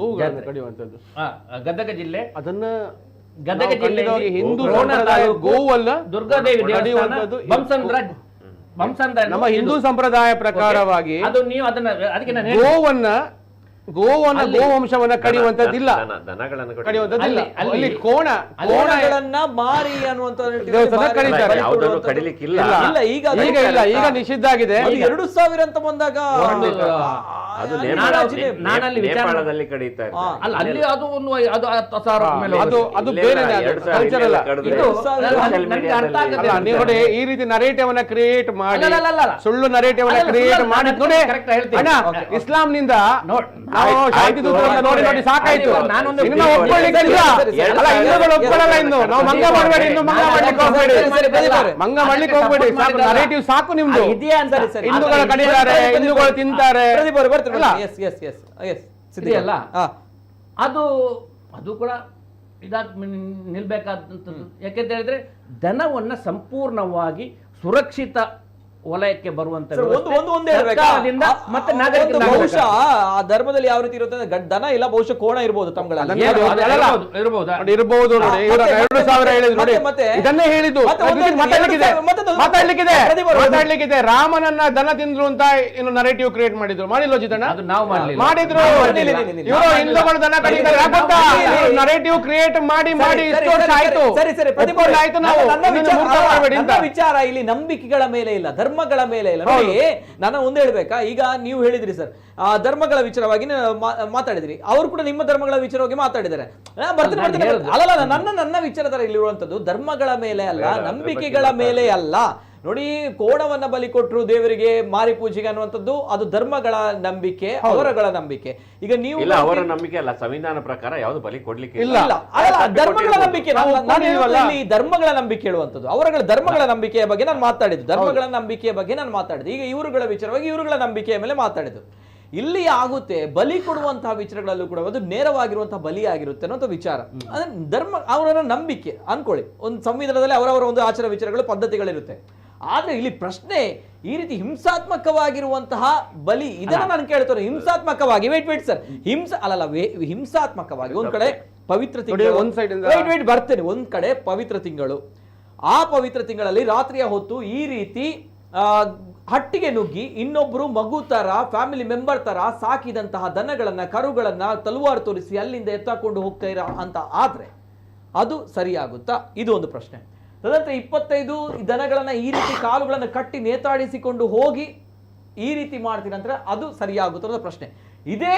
ಗದಗ ಜಿಲ್ಲೆ. ಅದನ್ನ ಗದಗ ಜಿಲ್ಲೆಯಲ್ಲಿ ಹಿಂದೂ ಗೋವಲ್ಲ ದುರ್ಗಾದೇವಿ ದೇವಸ್ಥಾನ ನಮ್ಮ ಹಿಂದೂ ಸಂಪ್ರದಾಯ ಪ್ರಕಾರವಾಗಿ ಅದು ನೀವು ಅದನ್ನ ಅದಕ್ಕೆ ಗೋವನ್ನ ಗೋವನ್ನ ಗೋವಂಶವನ್ನ ಕಡಿಯುವಂತದ್ದಿಲ್ಲ, ದನಗಳನ್ನು ಕಡಿಯುವಂತದ್ದಿಲ್ಲ. ಅಲ್ಲಿ- ಅಲ್ಲಿ ಕೋಣ ಕೋಣಗಳನ್ನ ಮಾರಿ ಅನ್ನುವಂತ ದೇವಸ್ಥಾನ ಕರೀತಾರೆ. ಯಾವುದನ್ನು ಕಡಿಲಿಕ್ಕಿಲ್ಲ. ಇಲ್ಲ, ಈಗ ಈಗ ಇಲ್ಲ, ಈಗ ನಿಷಿದ್ಧ ಆಗಿದೆ. 2000 ಅಂತ ಬಂದಾಗ ಅದು ನಾನಲ್ಲಿ ನೇಪಾಳದಲ್ಲಿ ಕಡಿತಾ ಇರ್ತಾರೆ. ಅಲ್ಲ ಅಲ್ಲಿ ಅದು ಒಂದು ಅದು 10,000 ಮೇಲೆ ಅದು ಬೇರೆ ಕಲ್ಚರ್ ಅಲ್ಲ. ನನ್ಗೆ ಅರ್ಥ ಆಗುತ್ತೆ. ಅಲ್ಲ, ನೀವು ನೋಡಿ ಈ ರೀತಿ ನರೇಟಿವ್ ಅನ್ನ ಕ್ರಿಯೇಟ್ ಮಾಡಿ, ಅಲ್ಲ. ಸುಳ್ಳು ನರೇಟಿವ್ ಅನ್ನ ಕ್ರಿಯೇಟ್ ಮಾಡಿ ನೋಡಿ Correct ಹೇಳ್ತೀನಿ. ಅಣ್ಣ, ಇಸ್ಲಾಂನಿಂದ ನೋಡ್- ನಾವು ಶಾಂತಿ ದೂತರನ್ನ ನೋಡಿ ನೋಡಿ ಸಾಕಾಯ್ತು. ನಾನೊಂದು ಇನ್ನು ನಾವು ಒಪ್ಕೊಳ್ಳಿಕ್ಕೆ ಇಲ್ಲ. ಅಲ್ಲ, ಹಿಂದೂಗಳು ಒಪ್ಕೊಳ್ಳಲ್ಲ. ಇನ್ನು ನಾವು ಮಂಗ ಮಾಡಬೇಡಿ, ಇನ್ನು ಮಂಗ ಮಾಡ್ಲಿಕ್ಕೆ ಹೋಗ್ಬೇಡಿ, ಮಂಗ ಮಾಡ್ಲಿಕ್ಕೆ ಹೋಗ್ಬೇಡಿ. ಸಾಕು, ನರೇಟಿವ್ ಸಾಕು ನಿಮ್ದು. ಇದೆಯಾ ಅಂತ ಹಿಂದೂಗಳು ಕಡಿತಾರೆ, ಹಿಂದೂಗಳು ತಿಂತಾರೆ. ಅಲ್ಲ. ಇದೆಯಲ್ಲ ಅದು ಅದು ಕೂಡ ನಿಲ್ಬೇಕಾದಂಥದ್ದು. ಯಾಕೆಂತ ಹೇಳಿದ್ರೆ ದನವನ್ನ ಸಂಪೂರ್ಣವಾಗಿ ಸುರಕ್ಷಿತ ವಲಯಕ್ಕೆ ಬರುವಂತ ಸರ್, ಒಂದೇ ಹೇಳ್ಬೇಕಾ? ಸರ್ಕಾರದಿಂದ ಮತ್ತೆ ಒಂದು ನಾಗರಿಕರಿಂದ ಬಹುಶಃ ಆ ಧರ್ಮದಲ್ಲಿ ಯಾವ ರೀತಿ ಇರುತ್ತೆ ಅಂದ್ರೆ ದನ ಇಲ್ಲ, ಬಹುಶಃ ಕೋಣ ಇರ್ಬೋದು ತಮ್ಗಳಲ್ಲಿ. ಇರಬಹುದಾ? ನೋಡಿ, ಇರ್ಬೋದು ನೋಡಿ. ಇವ್ರು 2,000 ಹೇಳಿದ್ರು ನೋಡಿ. ಮತ್ತೆ ಇದನ್ನೇ ಹೇಳಿದ್ದು. ಮಾತಾಡ್ಲಿಕ್ಕಿದೆ. ರಾಮನನ್ನ ದನ ತಿಂದ್ರು ಅಂತ ಇನ್ನು ನರೇಟಿವ್ ಕ್ರಿಯೇಟ್ ಮಾಡಿದ್ರು. ಮಾಡಿಲ್ವ ಜಿತಣ್ಣ? ಅದು ನಾವು ಮಾಡ್ಲಿಲ್ಲ. ಮಾಡಿದ್ರು. ಇವರು ಹಿಂದೂಗಳು ದನ ಕಡಿತಾರೆ ಯಾಕಂತ ನರೇಟಿವ್ ಕ್ರಿಯೇಟ್ ಮಾಡಿ ಇಷ್ಟು ವರ್ಷ ಆಯ್ತು. ಒಪ್ಕೊಂಡು ಆಯ್ತು ನಾವು. ಮೂರ್ಖ ಮಾಡ್ಬೇಡಿ ಅಂತ. ನನ್ನ ವಿಚಾರ ಇಲ್ಲಿ ನಂಬಿಕೆಗಳ ಮೇಲೆ ಇಲ್ಲ, ಧರ್ಮಗಳ ಮೇಲೆ ಇಲ್ಲ. ನೋಡಿ, ನಾನು ಒಂದೇ ಹೇಳ್ಬೇಕಾ, ಈಗ ನೀವು ಹೇಳಿದ್ರಿ ಸರ್, ಆ ಧರ್ಮಗಳ ವಿಚಾರವಾಗಿ ಮಾತಾಡಿದ್ರಿ, ಅವರು ಕೂಡ ನಿಮ್ಮ ಧರ್ಮಗಳ ವಿಚಾರವಾಗಿ ಮಾತಾಡಿದ್ದಾರೆ. ಅಲ್ಲ, ನನ್ನ ವಿಚಾರದಲ್ಲಿ ಇಲ್ಲಿರುವಂತದ್ದು ಧರ್ಮಗಳ ಮೇಲೆ ಅಲ್ಲ, ನಂಬಿಕೆಗಳ ಮೇಲೆ ಅಲ್ಲ. ನೋಡಿ, ಕೋಣವನ್ನ ಬಲಿ ಕೊಟ್ಟರು ದೇವರಿಗೆ ಮಾರಿ ಪೂಜೆಗೆ ಅನ್ನುವಂಥದ್ದು ಅದು ಧರ್ಮಗಳ ನಂಬಿಕೆ, ಅವರಗಳ ನಂಬಿಕೆ. ಈಗ ನೀವು ಇಲ್ಲ, ಅವರ ನಂಬಿಕೆ ಅಲ್ಲ, ಸಂವಿಧಾನ ಪ್ರಕಾರ ಯಾವುದು ಬಲಿ ಕೊಡ್ಲಿಕ್ಕೆ ಇಲ್ಲ. ಧರ್ಮಗಳ ನಂಬಿಕೆ, ಇಲ್ಲಿ ಧರ್ಮಗಳ ನಂಬಿಕೆ ಹೇಳುವಂಥದ್ದು, ಅವರಗಳ ಧರ್ಮಗಳ ನಂಬಿಕೆಯ ಬಗ್ಗೆ ನಾನು ಮಾತಾಡಿದ್ದು, ಧರ್ಮಗಳ ನಂಬಿಕೆಯ ಬಗ್ಗೆ ನಾನು ಮಾತಾಡಿದ್ದು. ಈಗ ಇವರುಗಳ ವಿಚಾರವಾಗಿ ಇವರುಗಳ ನಂಬಿಕೆಯ ಮೇಲೆ ಮಾತಾಡಿದ್ದು. ಇಲ್ಲಿ ಆಗುತ್ತೆ ಬಲಿ ಕೊಡುವಂತಹ ವಿಚಾರಗಳಲ್ಲೂ ಕೂಡ ಅದು ನೇರವಾಗಿರುವಂತಹ ಬಲಿ ಆಗಿರುತ್ತೆ ಅನ್ನೋ ವಿಚಾರ. ಅಂದ್ರೆ ಧರ್ಮ ಅವರ ನಂಬಿಕೆ ಅನ್ಕೊಳ್ಳಿ, ಒಂದು ಸಂವಿಧಾನದಲ್ಲಿ ಅವರವರ ಒಂದು ಆಚಾರ ವಿಚಾರಗಳು ಪದ್ಧತಿಗಳಿರುತ್ತೆ. ಆದ್ರೆ ಇಲ್ಲಿ ಪ್ರಶ್ನೆ ಈ ರೀತಿ ಹಿಂಸಾತ್ಮಕವಾಗಿರುವಂತಹ ಬಲಿ, ಇದನ್ನ ನಾನು ಕೇಳ್ತೇನೆ. ಹಿಂಸಾತ್ಮಕವಾಗಿ ವೇಟ್ ಸರ್, ಹಿಂಸಾತ್ಮಕವಾಗಿ ಒಂದ್ ಕಡೆ ಪವಿತ್ರ ತಿಂಗಳು, ಬರ್ತೇನೆ, ಒಂದ್ ಕಡೆ ಪವಿತ್ರ ತಿಂಗಳು, ಆ ಪವಿತ್ರ ತಿಂಗಳಲ್ಲಿ ರಾತ್ರಿಯ ಹೊತ್ತು ಈ ರೀತಿ ಹಟ್ಟಿಗೆ ನುಗ್ಗಿ ಇನ್ನೊಬ್ರು ಮಗು ತರ, ಫ್ಯಾಮಿಲಿ ಮೆಂಬರ್ ತರ ಸಾಕಿದಂತಹ ದನಗಳನ್ನ, ಕರುಗಳನ್ನ ತಲುವಾರು ತೋರಿಸಿ ಅಲ್ಲಿಂದ ಎತ್ತಾಕೊಂಡು ಹೋಗ್ತಾ ಇರ ಅಂತ ಆದ್ರೆ ಅದು ಸರಿಯಾಗುತ್ತಾ? ಇದು ಒಂದು ಪ್ರಶ್ನೆ. ತದನಂತರ 25 ದನಗಳನ್ನ ಈ ರೀತಿ ಕಾಲುಗಳನ್ನ ಕಟ್ಟಿ ನೇತಾಡಿಸಿಕೊಂಡು ಹೋಗಿ ಈ ರೀತಿ ಮಾಡ್ತೀರಂದ್ರೆ ಅದು ಸರಿಯಾಗುತ್ತ ಅನ್ನೋ ಪ್ರಶ್ನೆ. ಇದೇ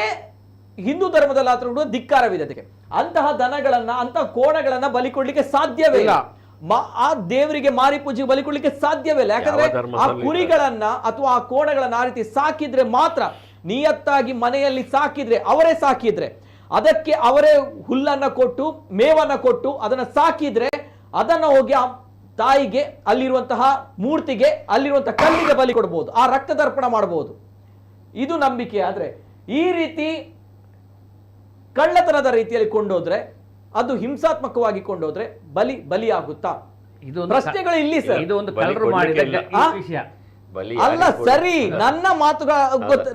ಹಿಂದೂ ಧರ್ಮದಲ್ಲಾದ್ರೂ ಕೂಡ ಧಿಕ್ಕಾರವಿದೆ ಅದಕ್ಕೆ. ಅಂತಹ ದನಗಳನ್ನ, ಅಂತಹ ಕೋಣಗಳನ್ನ ಬಲಿ ಕೊಡ್ಲಿಕ್ಕೆ ಸಾಧ್ಯವೇ ಇಲ್ಲ. ಆ ದೇವರಿಗೆ ಮಾರಿ ಪೂಜೆಗೆ ಬಲಿ ಕೊಡ್ಲಿಕ್ಕೆ ಸಾಧ್ಯವೇ ಇಲ್ಲ. ಯಾಕಂದ್ರೆ ಆ ಕುರಿಗಳನ್ನ ಅಥವಾ ಆ ಕೋಣಗಳನ್ನ ಆ ರೀತಿ ಸಾಕಿದ್ರೆ ಮಾತ್ರ, ನಿಯತ್ತಾಗಿ ಮನೆಯಲ್ಲಿ ಸಾಕಿದ್ರೆ, ಅವರೇ ಸಾಕಿದ್ರೆ, ಅದಕ್ಕೆ ಅವರೇ ಹುಲ್ಲನ್ನ ಕೊಟ್ಟು ಮೇವನ್ನ ಕೊಟ್ಟು ಅದನ್ನ ಸಾಕಿದ್ರೆ ಅದನ್ನ ಹೋಗಿ ಆ ತಾಯಿಗೆ, ಅಲ್ಲಿರುವಂತಹ ಮೂರ್ತಿಗೆ, ಅಲ್ಲಿರುವಂತಹ ಕಲ್ಲಿಗೆ ಬಲಿ ಕೊಡಬಹುದು, ಆ ರಕ್ತದರ್ಪಣ ಮಾಡಬಹುದು. ಇದು ನಂಬಿಕೆ. ಆದ್ರೆ ಈ ರೀತಿ ಕಳ್ಳತನದ ರೀತಿಯಲ್ಲಿ ಕೊಂಡೋದ್ರೆ, ಅದು ಹಿಂಸಾತ್ಮಕವಾಗಿ ಕೊಂಡೋದ್ರೆ ಬಲಿ ಆಗುತ್ತಾ? ಪ್ರಶ್ನೆಗಳು ಇಲ್ಲಿ ಸರ್. ಇದು ಒಂದು ಕಳ್ಳರು ಮಾಡಿದ ವಿಷಯ ಅಲ್ಲ, ಸರಿ, ನನ್ನ ಮಾತುಗಳ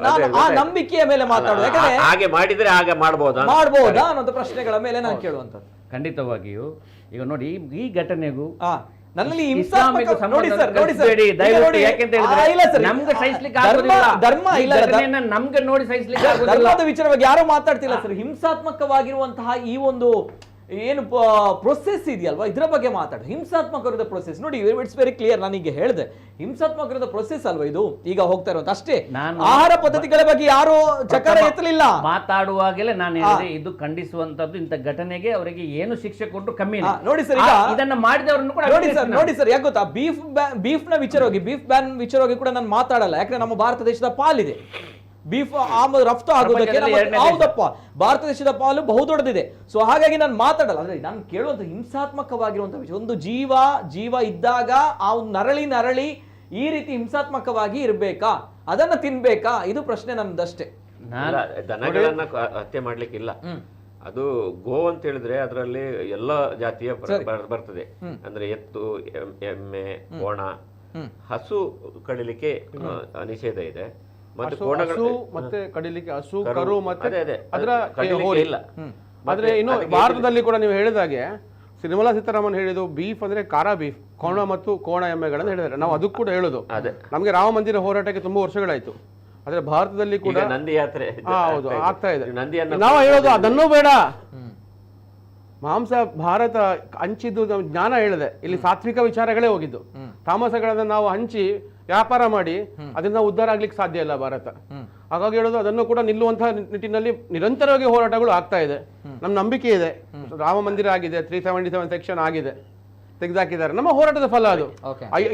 ನಾನು ಆ ನಂಬಿಕೆಯ ಮೇಲೆ ಮಾತಾಡೋದು. ಯಾಕಂದ್ರೆ ಹಾಗೆ ಮಾಡಿದ್ರೆ ಹಾಗೆ ಮಾಡಬಹುದಾ ಅನ್ನೋ ಪ್ರಶ್ನೆಗಳ ಮೇಲೆ ನಾನು ಕೇಳುವಂತದ್ದು. ಖಂಡಿತವಾಗಿಯೂ ಈಗ ನೋಡಿ, ಈ ಘಟನೆಗೂ ನನ್ನಲ್ಲಿ ಧರ್ಮದ ವಿಚಾರವಾಗಿ ಯಾರು ಮಾತಾಡ್ತಿಲ್ಲ ಸರ್. ಹಿಂಸಾತ್ಮಕವಾಗಿರುವಂತಹ ಈ ಒಂದು ಏನು ಪ್ರೊಸೆಸ್ ಇದೆಯಲ್ವಾ, ಇದರ ಬಗ್ಗೆ ಮಾತಾಡಿ. ಹಿಂಸಾತ್ಮಕ ವಿರುದ್ಧ ಪ್ರೊಸೆಸ್ ನೋಡಿ, ಇಟ್ಸ್ ವೆರಿ ಕ್ಲಿಯರ್. ನಾನೀಗ ಹೇಳಿದೆ, ಹಿಂಸಾತ್ಮಕ ವಿರುದ್ಧ ಪ್ರೊಸೆಸ್ ಅಲ್ವಾ ಇದು ಈಗ ಹೋಗ್ತಾ ಇರುವಂತ ಅಷ್ಟೇ. ಆಹಾರ ಪದ್ಧತಿಗಳ ಬಗ್ಗೆ ಯಾರು ಚಕಾರ ಎತ್ತಲಿಲ್ಲ. ಮಾತಾಡುವಾಗಲೇ ನಾನು ಹೇಳಿದೆ, ಇದು ಖಂಡಿಸುವಂತದ್ದು. ಇಂಥ ಘಟನೆಗೆ ಅವರಿಗೆ ಏನು ಶಿಕ್ಷೆ ಕೊಟ್ಟರು ಕಮ್ಮಿ. ನೋಡಿ ಸರ್, ಈಗ ಇದನ್ನ ಮಾಡಿದವರನ್ನು ಕೂಡ ನೋಡಿ ಸರ್, ಯಾಕೆ ಗೊತ್ತಾ, ಬೀಫ್ ನ ವಿಚಾರವಾಗಿ, ಬೀಫ್ ಬ್ಯಾನ್ ವಿಚಾರವಾಗಿ ಕೂಡ ನಾನು ಮಾತಾಡಲ್ಲ. ಯಾಕಂದ್ರೆ ನಮ್ಮ ಭಾರತ ದೇಶದ ಪಾಲಿದೆ, ಬೀಫ್ ಆಮದು ರಫ್ತು ಆಗೋದಕ್ಕೆ. ಹೌದಪ್ಪ, ಭಾರತ ದೇಶದ ಪಾಲು ಬಹುದೊಡ್ಡದಿದೆ. ಸೊ ಹಾಗಾಗಿ ನಾನು ಮಾತಾಡಲ್ಲ. ಅಂದ್ರೆ ನಾನು ಕೇಳುವಂತ ಹಿಂಸಾತ್ಮಕವಾಗಿರುವಂತಹ ವಿಷಯ, ಒಂದು ಜೀವ ಇದ್ದಾಗ ಆ ಒಂದು ನರಳಿ ಈ ರೀತಿ ಹಿಂಸಾತ್ಮಕವಾಗಿ ಇರ್ಬೇಕಾ, ಅದನ್ನ ತಿನ್ಬೇಕಾ? ಇದು ಪ್ರಶ್ನೆ ನಮ್ದಷ್ಟೇ. ದನಗಳನ್ನ ಹತ್ಯೆ ಮಾಡ್ಲಿಕ್ಕಿಲ್ಲ. ಅದು ಗೋ ಅಂತ ಹೇಳಿದ್ರೆ ಅದರಲ್ಲಿ ಎಲ್ಲ ಜಾತಿಯ ಬರ್ತದೆ. ಅಂದ್ರೆ ಎತ್ತು, ಎಮ್ಮೆ, ಕೋಣ, ಹಸು ಕಡಿಲಿಕ್ಕೆ ನಿಷೇಧ ಇದೆ. ಮತ್ತೆ ಕಡಿಲಿಕ್ಕೆ ಹಸು, ಕರು ಮತ್ತೆ ಅದರ ಇಲ್ಲ. ಆದ್ರೆ ಇನ್ನು ಭಾರತದಲ್ಲಿ ಕೂಡ ನೀವು ಹೇಳಿದಾಗೆ ನಿರ್ಮಲಾ ಸೀತಾರಾಮನ್ ಹೇಳಿದ್ದು ಬೀಫ್ ಅಂದ್ರೆ ಖಾರ ಬೀಫ್, ಕೋಣ ಮತ್ತು ಕೋಣ ಎಮ್ಮೆಗಳನ್ನು ಹೇಳಿದ್ದಾರೆ. ನಾವು ಅದಕ್ಕೆ ಕೂಡ ಹೇಳೋದು, ನಮಗೆ ರಾಮ ಮಂದಿರ ಹೋರಾಟಕ್ಕೆ ತುಂಬಾ ವರ್ಷಗಳಾಯ್ತು. ಆದ್ರೆ ಭಾರತದಲ್ಲಿ ಕೂಡ ಈಗ ನಂದಿ ಯಾತ್ರೆ ಹೌದು ಆಗ್ತಾ ಇದೆ. ನಂದಿಯನ್ನ ನಾವು ಹೇಳೋದು ಅದನ್ನೂ ಬೇಡ, ಮಾಂಸ ಭಾರತ ಹಂಚಿದ್ದು ನಾವು ಜ್ಞಾನ ಹೇಳಿದೆ, ಇಲ್ಲಿ ಸಾತ್ವಿಕ ವಿಚಾರಗಳೇ ಹೋಗಿದ್ದು. ತಾಮಸಗಳನ್ನ ನಾವು ಹಂಚಿ ವ್ಯಾಪಾರ ಮಾಡಿ ಅದರಿಂದ ಉದ್ಧಾರ ಆಗ್ಲಿಕ್ಕೆ ಸಾಧ್ಯ ಇಲ್ಲ ಭಾರತ. ಹಾಗಾಗಿ ಹೇಳೋದು ಅದನ್ನು ಕೂಡ ನಿಲ್ಲುವಂತಹ ನಿಟ್ಟಿನಲ್ಲಿ ನಿರಂತರವಾಗಿ ಹೋರಾಟಗಳು ಆಗ್ತಾ ಇದೆ. ನಮ್ಮ ನಂಬಿಕೆ ಇದೆ, ರಾಮ ಮಂದಿರ ಆಗಿದೆ, 377 ಸೆಕ್ಷನ್ ಆಗಿದೆ, ತೆಗೆದಾಕಿದ್ದಾರೆ, ನಮ್ಮ ಹೋರಾಟದ ಫಲ ಅದು.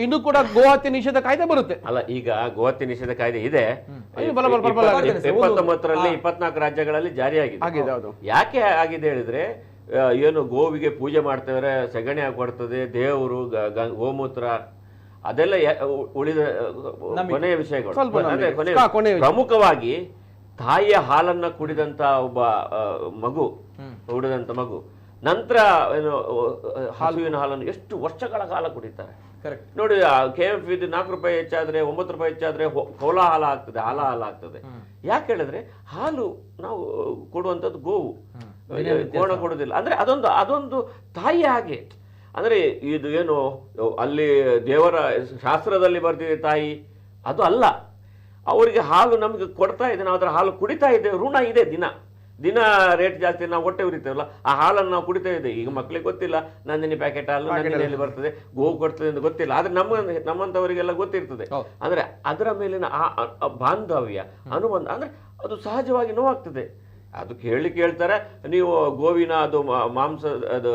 ಇನ್ನು ಕೂಡ ಗೋಹತ್ಯೆ ನಿಷೇಧ ಕಾಯ್ದೆ ಬರುತ್ತೆ. ಅಲ್ಲ, ಈಗ ಗೋಹತ್ಯೆ ನಿಷೇಧ ಕಾಯ್ದೆ ಇದೆ, ಬಲ 79ರಲ್ಲಿ 24 ರಾಜ್ಯಗಳಲ್ಲಿ ಜಾರಿಯಾಗಿದೆ. ಆಗಿದೆ, ಹೌದು. ಯಾಕೆ ಆಗಿದೆ ಹೇಳಿದ್ರೆ, ಏನು ಗೋವಿಗೆ ಪೂಜೆ ಮಾಡ್ತೇವೆ, ಸಗಣಿ ಹಾಕ್ಬರ್ತದೆ, ದೇವರು, ಗೋಮೂತ್ರ, ಅದೆಲ್ಲ ಉಳಿದ ಕೊನೆಯ ವಿಷಯಗಳು. ಪ್ರಮುಖವಾಗಿ ತಾಯಿಯ ಹಾಲನ್ನ ಕುಡಿದಂತ ಒಬ್ಬ ಮಗು ನಂತರ ಏನು ಹಸುವಿನ ಹಾಲನ್ನು ಎಷ್ಟು ವರ್ಷಗಳ ಕಾಲ ಕುಡಿತಾರೆ ನೋಡಿ. KMF ಇದು 4 ರೂಪಾಯಿ ಹೆಚ್ಚಾದ್ರೆ, 9 ರೂಪಾಯಿ ಹೆಚ್ಚಾದ್ರೆ ಕೋಲಾ ಹಾಲ ಆಗ್ತದೆ, ಹಾಲ ಆಗ್ತದೆ. ಯಾಕೆ ಹೇಳಿದ್ರೆ ಹಾಲು ನಾವು ಕೊಡುವಂಥದ್ದು ಗೋವು, ಕೋಣ ಕೊಡುದಿಲ್ಲ. ಅಂದ್ರೆ ಅದೊಂದು ತಾಯಿ ಹಾಗೆ. ಅಂದ್ರೆ ಇದು ಏನು ಅಲ್ಲಿ ದೇವರ ಶಾಸ್ತ್ರದಲ್ಲಿ ಬರ್ತಿದೆ ತಾಯಿ, ಅದು ಅಲ್ಲ. ಅವರಿಗೆ ಹಾಲು ನಮಗೆ ಕೊಡ್ತಾ ಇದೆ, ನಾವು ಅದರ ಹಾಲು ಕುಡಿತಾ ಇದ್ದೇವೆ, ಋಣ ಇದೆ. ದಿನ ರೇಟ್ ಜಾಸ್ತಿ, ನಾವು ಹೊಟ್ಟೆ ಉರಿತೇವಲ್ಲ, ಆ ಹಾಲನ್ನು ನಾವು ಕುಡಿತಾ ಇದ್ದೇವೆ. ಈಗ ಮಕ್ಕಳಿಗೆ ಗೊತ್ತಿಲ್ಲ ನಂದಿನಿ ಪ್ಯಾಕೆಟ್ ಹಾಲು ನಂದಿನಿಯಲ್ಲಿ ಬರ್ತದೆ, ಗೋವು ಕೊಡ್ತದೆ ಅಂತ ಗೊತ್ತಿಲ್ಲ. ಆದ್ರೆ ನಮ್ಮಂತವರಿಗೆಲ್ಲ ಗೊತ್ತಿರ್ತದೆ. ಅಂದ್ರೆ ಅದರ ಮೇಲಿನ ಆ ಬಾಂಧವ್ಯ, ಅನುಬಂಧ, ಅಂದ್ರೆ ಅದು ಸಹಜವಾಗಿ ನೋವಾಗ್ತದೆ. ಅದು ಕೇಳ್ತಾರೆ, ನೀವು ಗೋವಿನ ಅದು ಮಾಂಸ ಅದು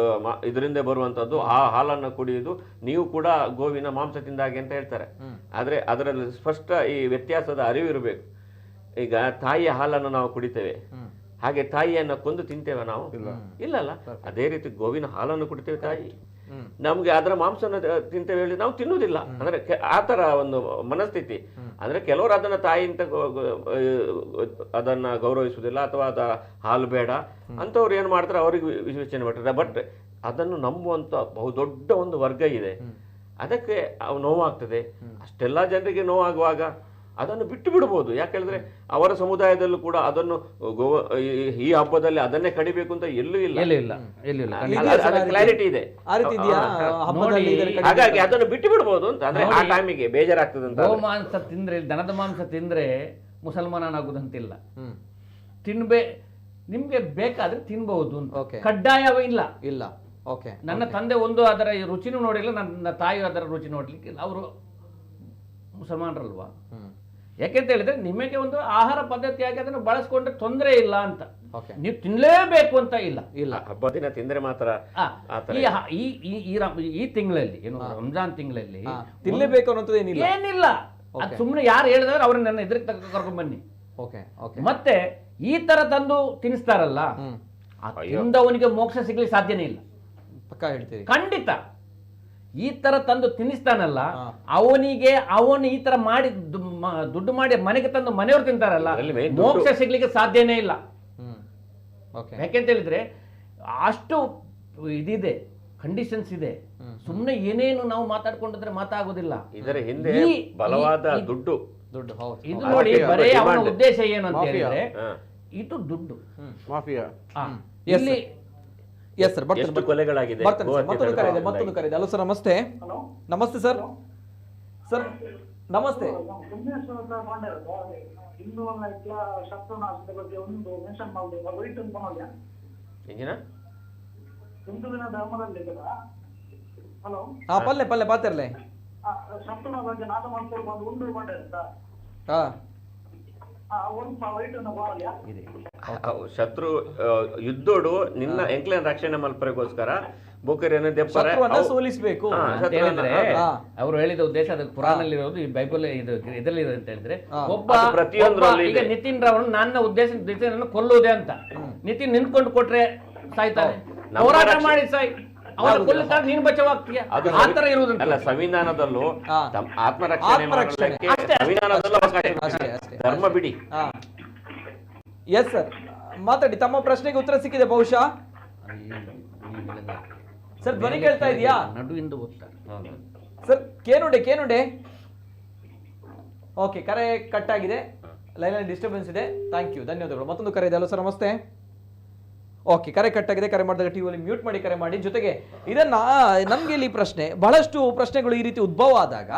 ಇದರಿಂದ ಬರುವಂಥದ್ದು, ಆ ಹಾಲನ್ನು ಕುಡಿಯುವುದು, ನೀವು ಕೂಡ ಗೋವಿನ ಮಾಂಸ ತಿಂದಾಗೆ ಅಂತ ಹೇಳ್ತಾರೆ. ಆದ್ರೆ ಅದರಲ್ಲಿ ಸ್ಪಷ್ಟ ಈ ವ್ಯತ್ಯಾಸದ ಅರಿವು ಇರಬೇಕು. ಈಗ ತಾಯಿಯ ಹಾಲನ್ನು ನಾವು ಕುಡಿತೇವೆ, ಹಾಗೆ ತಾಯಿಯನ್ನ ಕೊಂದು ತಿಂತೇವೆ ನಾವು? ಇಲ್ಲಲ್ಲ. ಅದೇ ರೀತಿ ಗೋವಿನ ಹಾಲನ್ನು ಕುಡಿತೇವೆ ತಾಯಿ, ನಮ್ಗೆ ಅದರ ಮಾಂಸನ ತಿಂತೇವೆ ಹೇಳಿ ನಾವು ತಿನ್ನುವುದಿಲ್ಲ. ಅಂದ್ರೆ ಆತರ ಒಂದು ಮನಸ್ಥಿತಿ. ಅಂದ್ರೆ ಕೆಲವರು ಅದನ್ನ ತಾಯಿ ಅಂತ ಅದನ್ನ ಗೌರವಿಸುವುದಿಲ್ಲ, ಅಥವಾ ಅದ ಹಾಲು ಬೇಡ ಅಂತವ್ರು ಏನ್ ಮಾಡ್ತಾರೆ, ಅವ್ರಿಗೆ ವಿವೇಚನೆ ಮಾಡ್ತಾರೆ. ಬಟ್ ಅದನ್ನು ನಂಬುವಂತ ಬಹುದೊಡ್ಡ ಒಂದು ವರ್ಗ ಇದೆ, ಅದಕ್ಕೆ ನೋವಾಗ್ತದೆ. ಅಷ್ಟೆಲ್ಲಾ ಜನರಿಗೆ ನೋವಾಗುವಾಗ ಅದನ್ನು ಬಿಟ್ಟು ಬಿಡ್ಬೋದು. ಯಾಕೆಳಿದ್ರೆ ಅವರ ಸಮುದಾಯದಲ್ಲೂ ಕೂಡ ಅದನ್ನು ಈ ಹಬ್ಬದಲ್ಲಿ ಅದನ್ನೇ ಕಡಿಬೇಕು ಅಂತ ಎಲ್ಲೂ ಇಲ್ಲ, ಕ್ಲಾರಿಟಿ ಇದೆ. ಹಾಗಾಗಿ ಅದನ್ನು ಬಿಟ್ಟು ಬಿಡ್ಬೋದು ಅಂತ. ಅಂದ್ರೆ ಆ ಟೈಮಿಗೆ ಬೇಜಾರಾಗ್ತದೆ ಅಂತ. ಗೋಮಾಂಸ ತಿಂದ್ರೆ, ದನದ ಮಾಂಸ ತಿಂದ್ರೆ ಮುಸಲ್ಮಾನನಾಗುದಂತಿಲ್ಲ. ನಿಮ್ಗೆ ಬೇಕಾದ್ರೆ ತಿನ್ಬಹುದು, ಕಡ್ಡಾಯವೇ ಇಲ್ಲ. ನನ್ನ ತಂದೆ ಅದರ ರುಚಿನೂ ನೋಡಿಲ್ಲ, ನನ್ನ ತಾಯಿ ಅದರ ರುಚಿ ನೋಡ್ಲಿಕ್ಕೆ ಇಲ್ಲ. ಅವರು ಮುಸಲ್ಮಾನರಲ್ವಾ? ಯಾಕೆಂತ ಹೇಳಿದ್ರೆ ನಿಮಗೆ ಒಂದು ಆಹಾರ ಪದ್ಧತಿಯಾಗಿ ಅದನ್ನು ಬಳಸ್ಕೊಂಡ್ರೆ ತೊಂದರೆ ಇಲ್ಲ ಅಂತ. ನೀವು ತಿನ್ಲೇಬೇಕು ಅಂತ ಇಲ್ಲ. ಹಬ್ಬ ದಿನ ತಿಂದ್ರೆ ಮಾತ್ರ. ಈ ತಿಂಗಳಲ್ಲಿ ಏನು ರಂಜಾನ್ ತಿಂಗಳಲ್ಲಿ ತಿನ್ಲೇಬೇಕು ಅನ್ನೋದು ಏನಿಲ್ಲ. ಅದು ಸುಮ್ಮನೆ ಯಾರು ಹೇಳಿದ್ರೆ ಅವ್ರನ್ನ ನನ್ನ ಎದುರಿಗೆ ಕರ್ಕೊಂಡ್ ಬನ್ನಿ. ಮತ್ತೆ ಈ ತರ ತಂದು ತಿನ್ನಿಸ್ತಾರಲ್ಲ, ತಿಂದವನಿಗೆ ಮೋಕ್ಷ ಸಿಗ್ಲಿಕ್ಕೆ ಸಾಧ್ಯನೇ ಇಲ್ಲ. ಪಕ್ಕಾ ಹೇಳ್ತೀರಿ? ಖಂಡಿತ. ಈ ತರ ತಂದು ತಿನ್ನಿಸ್ತಾನಲ್ಲ, ಅವನು ಈ ತರ ಮಾಡಿ ದುಡ್ಡು ಮಾಡಿ ಮನೆಗೆ ತಂದು ಮನೆಯವರು ತಿಂತಾರಲ್ಲ, ಮೋಕ್ಷ ಸಿಗ್ಲಿಕ್ಕೆ ಸಾಧ್ಯನೇ ಇಲ್ಲ. ಯಾಕೆಂತ ಹೇಳಿದ್ರೆ ಅಷ್ಟು ಇದಿದೆ, ಕಂಡೀಷನ್ಸ್ ಇದೆ. ಸುಮ್ಮನೆ ಏನೇನು ನಾವು ಮಾತಾಡ್ಕೊಂಡಿದ್ರೆ ಮಾತಾಗೋದಿಲ್ಲ. ಇದರ ಹಿಂದೆ ಬಲವಾದ ದುಡ್ಡು. ಇದು ನೋಡಿ, ಬರೇ ಅವನ ಉದ್ದೇಶ ಏನು ಅಂತ ಹೇಳಿದ್ರೆ ಇದು ದುಡ್ಡು, ಮಾಫಿಯಾ. ಇಲ್ಲಿ ಕೊಲೆಗಳಾಗಿದೆ. ಮತ್ತೊಂದು ಕರೆ. ಹಲೋ ಸರ್, ನಮಸ್ತೆ. ನಮಸ್ತೆ ಸರ್. ಸರ್ ನಮಸ್ತೆ. ಪಲ್ಲೆ ಪಾತಿರ್ಲೆ ಶತ್ರು ಯುದ್ಧೋಡು ನಿನ್ನ ಎಂಕ್ಲೆನ್ ರಕ್ಷಣೆ ಮಲ್ಪರಿಗೋಸ್ಕರ ಬೋಕರಿಯನ್ನು ಸೋಲಿಸಬೇಕು ಅವರು ಹೇಳಿದ ಉದ್ದೇಶ. ಅದು ಪುರಾಣದಲ್ಲಿ ಇರೋದು, ಈ ಬೈಬಲ್ ಇದರಲ್ಲಿ ಇರೋದು ಅಂತ ಹೇಳಿದ್ರೆ, ಒಬ್ಬ ಈಗ ನಿತಿನ್ ರಾವ್ ನನ್ನ ಉದ್ದೇಶ ಕೊಲ್ಲುವುದೇ ಅಂತ. ನಿತಿನ್ ನಿಂತ್ಕೊಂಡು ಕೊಟ್ರೆ ಸಾಯ್ತಾನೆ, ಹೋರಾಟ ಮಾಡಿ ಸಾಯ್, ಅವರ ಕೊಲ್ಲುತ್ತಾರೆ, ನೀನು ಬಚಾವಾಗ್ತೀಯ. ಆತರ ಇರುವುದಿಲ್ಲ. ಸಂವಿಧಾನದಲ್ಲೂ ಆತ್ಮರಕ್ಷಣೆ ಮಾಡಲಿಕ್ಕೆ ಸಂವಿಧಾನದಲ್ಲೂ ಅವಕಾಶ. ಧರ್ಮ ಬಿಡಿ. ಎಸ್ ಸರ್, ಮಾತಾಡಿ. ತಮ್ಮ ಪ್ರಶ್ನೆಗೆ ಉತ್ತರ ಸಿಕ್ಕಿದೆ ಬಹುಶಃ. ಸರ್ ಧ್ವನಿ ಕೇಳ್ತಾ ಇದೆಯಾ? ನಡುವಿಂದ ಹೋಗ್ತಾರೆ ಸರ್. ಕೇನುಂಡೆ. ಓಕೆ, ಕರೆ ಕಟ್ ಆಗಿದೆ, ಲೈನಲ್ಲಿ ಡಿಸ್ಟರ್ಬೆನ್ಸ್ ಇದೆ. ಥ್ಯಾಂಕ್ ಯು, ಧನ್ಯವಾದಗಳು. ಮತ್ತೊಂದು ಕರೆ ಇದೆ. ಹಲೋ ಸರ್, ನಮಸ್ತೆ. ಓಕೆ, ಕರೆ ಕಟ್ ಆಗಿದೆ. ಕರೆ ಮಾಡಿದಾಗ ಟಿವಿಯಲ್ಲಿ ಮ್ಯೂಟ್ ಮಾಡಿ ಕರೆ ಮಾಡಿ. ಜೊತೆಗೆ ಇದನ್ನ ನಮ್ಗೆ ಇಲ್ಲಿ ಬಹಳಷ್ಟು ಪ್ರಶ್ನೆಗಳು ಈ ರೀತಿ ಉದ್ಭವ ಆದಾಗ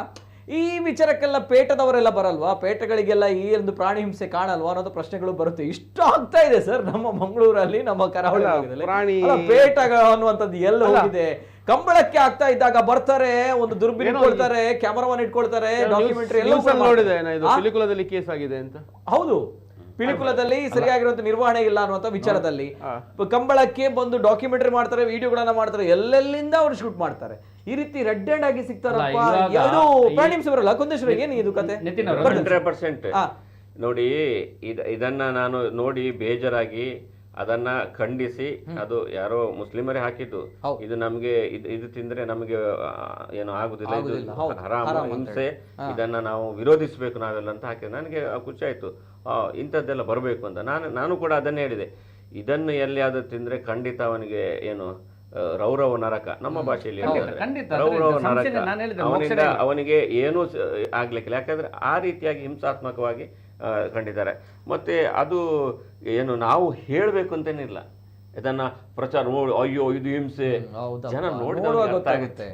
ಈ ವಿಚಾರಕ್ಕೆಲ್ಲ ಪೇಟದವರೆಲ್ಲ ಬರಲ್ವಾ? ಪೇಟೆಗಳಿಗೆಲ್ಲ ಈ ಒಂದು ಪ್ರಾಣಿ ಹಿಂಸೆ ಕಾಣಲ್ವಾ ಅನ್ನೋದು ಪ್ರಶ್ನೆಗಳು ಬರುತ್ತೆ. ಇಷ್ಟು ಆಗ್ತಾ ಇದೆ ಸರ್ ನಮ್ಮ ಮಂಗಳೂರಲ್ಲಿ, ನಮ್ಮ ಕರಾವಳಿ ಭಾಗದಲ್ಲಿ. ಅಲ್ಲ, ಪೇಟ ಅನ್ನುವಂಥದ್ದು ಎಲ್ಲ ಹೋಗಿದೆ. ಕಂಬಳಕ್ಕೆ ಆಗ್ತಾ ಇದ್ದಾಗ ಬರ್ತಾರೆ, ಒಂದು ದುರ್ಬಿನ್ ಇಟ್ಕೊಳ್ತಾರೆ, ಕ್ಯಾಮರಾಮನ್ ಇಟ್ಕೊಳ್ತಾರೆ, ಡಾಕ್ಯುಮೆಂಟರಿ ಎಲ್ಲ ನೋಡಿದೆ ಪಿಲಿಕುಲದಲ್ಲಿ ಕೇಸ್ ಆಗಿದೆ ಅಂತ. ಹೌದು, ಪಿಲಿಕುಲದಲ್ಲಿ ಸರಿಯಾಗಿರುವಂತ ನಿರ್ವಹಣೆ ಇಲ್ಲ ಅನ್ನುವಂತ ವಿಚಾರದಲ್ಲಿ ಕಂಬಳಕ್ಕೆ ಬಂದು ಡಾಕ್ಯುಮೆಂಟರಿ ಮಾಡ್ತಾರೆ, ವಿಡಿಯೋಗಳನ್ನ ಮಾಡ್ತಾರೆ, ಎಲ್ಲೆಲ್ಲಿಂದ ಅವ್ರು ಶೂಟ್ ಮಾಡ್ತಾರೆ. ಈ ರೀತಿ ರೆಡ್ ಹ್ಯಾಂಡ್ ಆಗಿ ಸಿಗ್ತಾರಪ್ಪ. ಯಾವುದು ಪ್ರಾಣಿ ಹಿಂಸೆ ಬರಲ್ಲ ಕೊಂದೇಶ್ವರ, ಏನು ಇದು ಕತೆ? 100% ನೋಡಿ, ಇದನ್ನ ನಾನು ನೋಡಿ ಬೇಜಾರಾಗಿ ಅದನ್ನ ಖಂಡಿಸಿ, ಅದು ಯಾರೋ ಮುಸ್ಲಿಮರೇ ಹಾಕಿದ್ದು, ಇದು ನಮ್ಗೆ ಇದು ತಿಂದ್ರೆ ನಮಗೆ ಏನು ಆಗುದಿಲ್ಲ, ಇದು ಹರಾಮ ಹಿಂಸೆ, ಇದನ್ನ ನಾವು ವಿರೋಧಿಸಬೇಕು ನಾವೆಲ್ಲ ಅಂತ ಹಾಕಿದ್ರು. ನನಗೆ ಖುಷಿ ಆಯ್ತು, ಇಂಥದ್ದೆಲ್ಲ ಬರಬೇಕು ಅಂತ. ನಾನು ಕೂಡ ಅದನ್ನೇ ಹೇಳಿದೆ, ಇದನ್ನು ಎಲ್ಲಿಯಾದ್ರೂ ತಿಂದ್ರೆ ಖಂಡಿತ ಅವನಿಗೆ ಏನು ರೌರವ ನರಕ, ನಮ್ಮ ಭಾಷೆಯಲ್ಲಿ ರೌರವ ನರಕ, ಅವನಿಗೆ ಏನೂ ಆಗ್ಲಿಕ್ಕಿಲ್ಲ. ಯಾಕಂದ್ರೆ ಆ ರೀತಿಯಾಗಿ ಹಿಂಸಾತ್ಮಕವಾಗಿ ಕಂಡಿದ್ದಾರೆ. ಮತ್ತೆ ಅದು ಏನು ನಾವು ಹೇಳಬೇಕು ಅಂತೇನಿಲ್ಲ, ಇದನ್ನ ಪ್ರಚಾರ ನೋಡಿ, ಅಯ್ಯೋ ಇದು ಹಿಂಸೆ, ಜನ ನೋಡಿದಾಗುತ್ತೆ,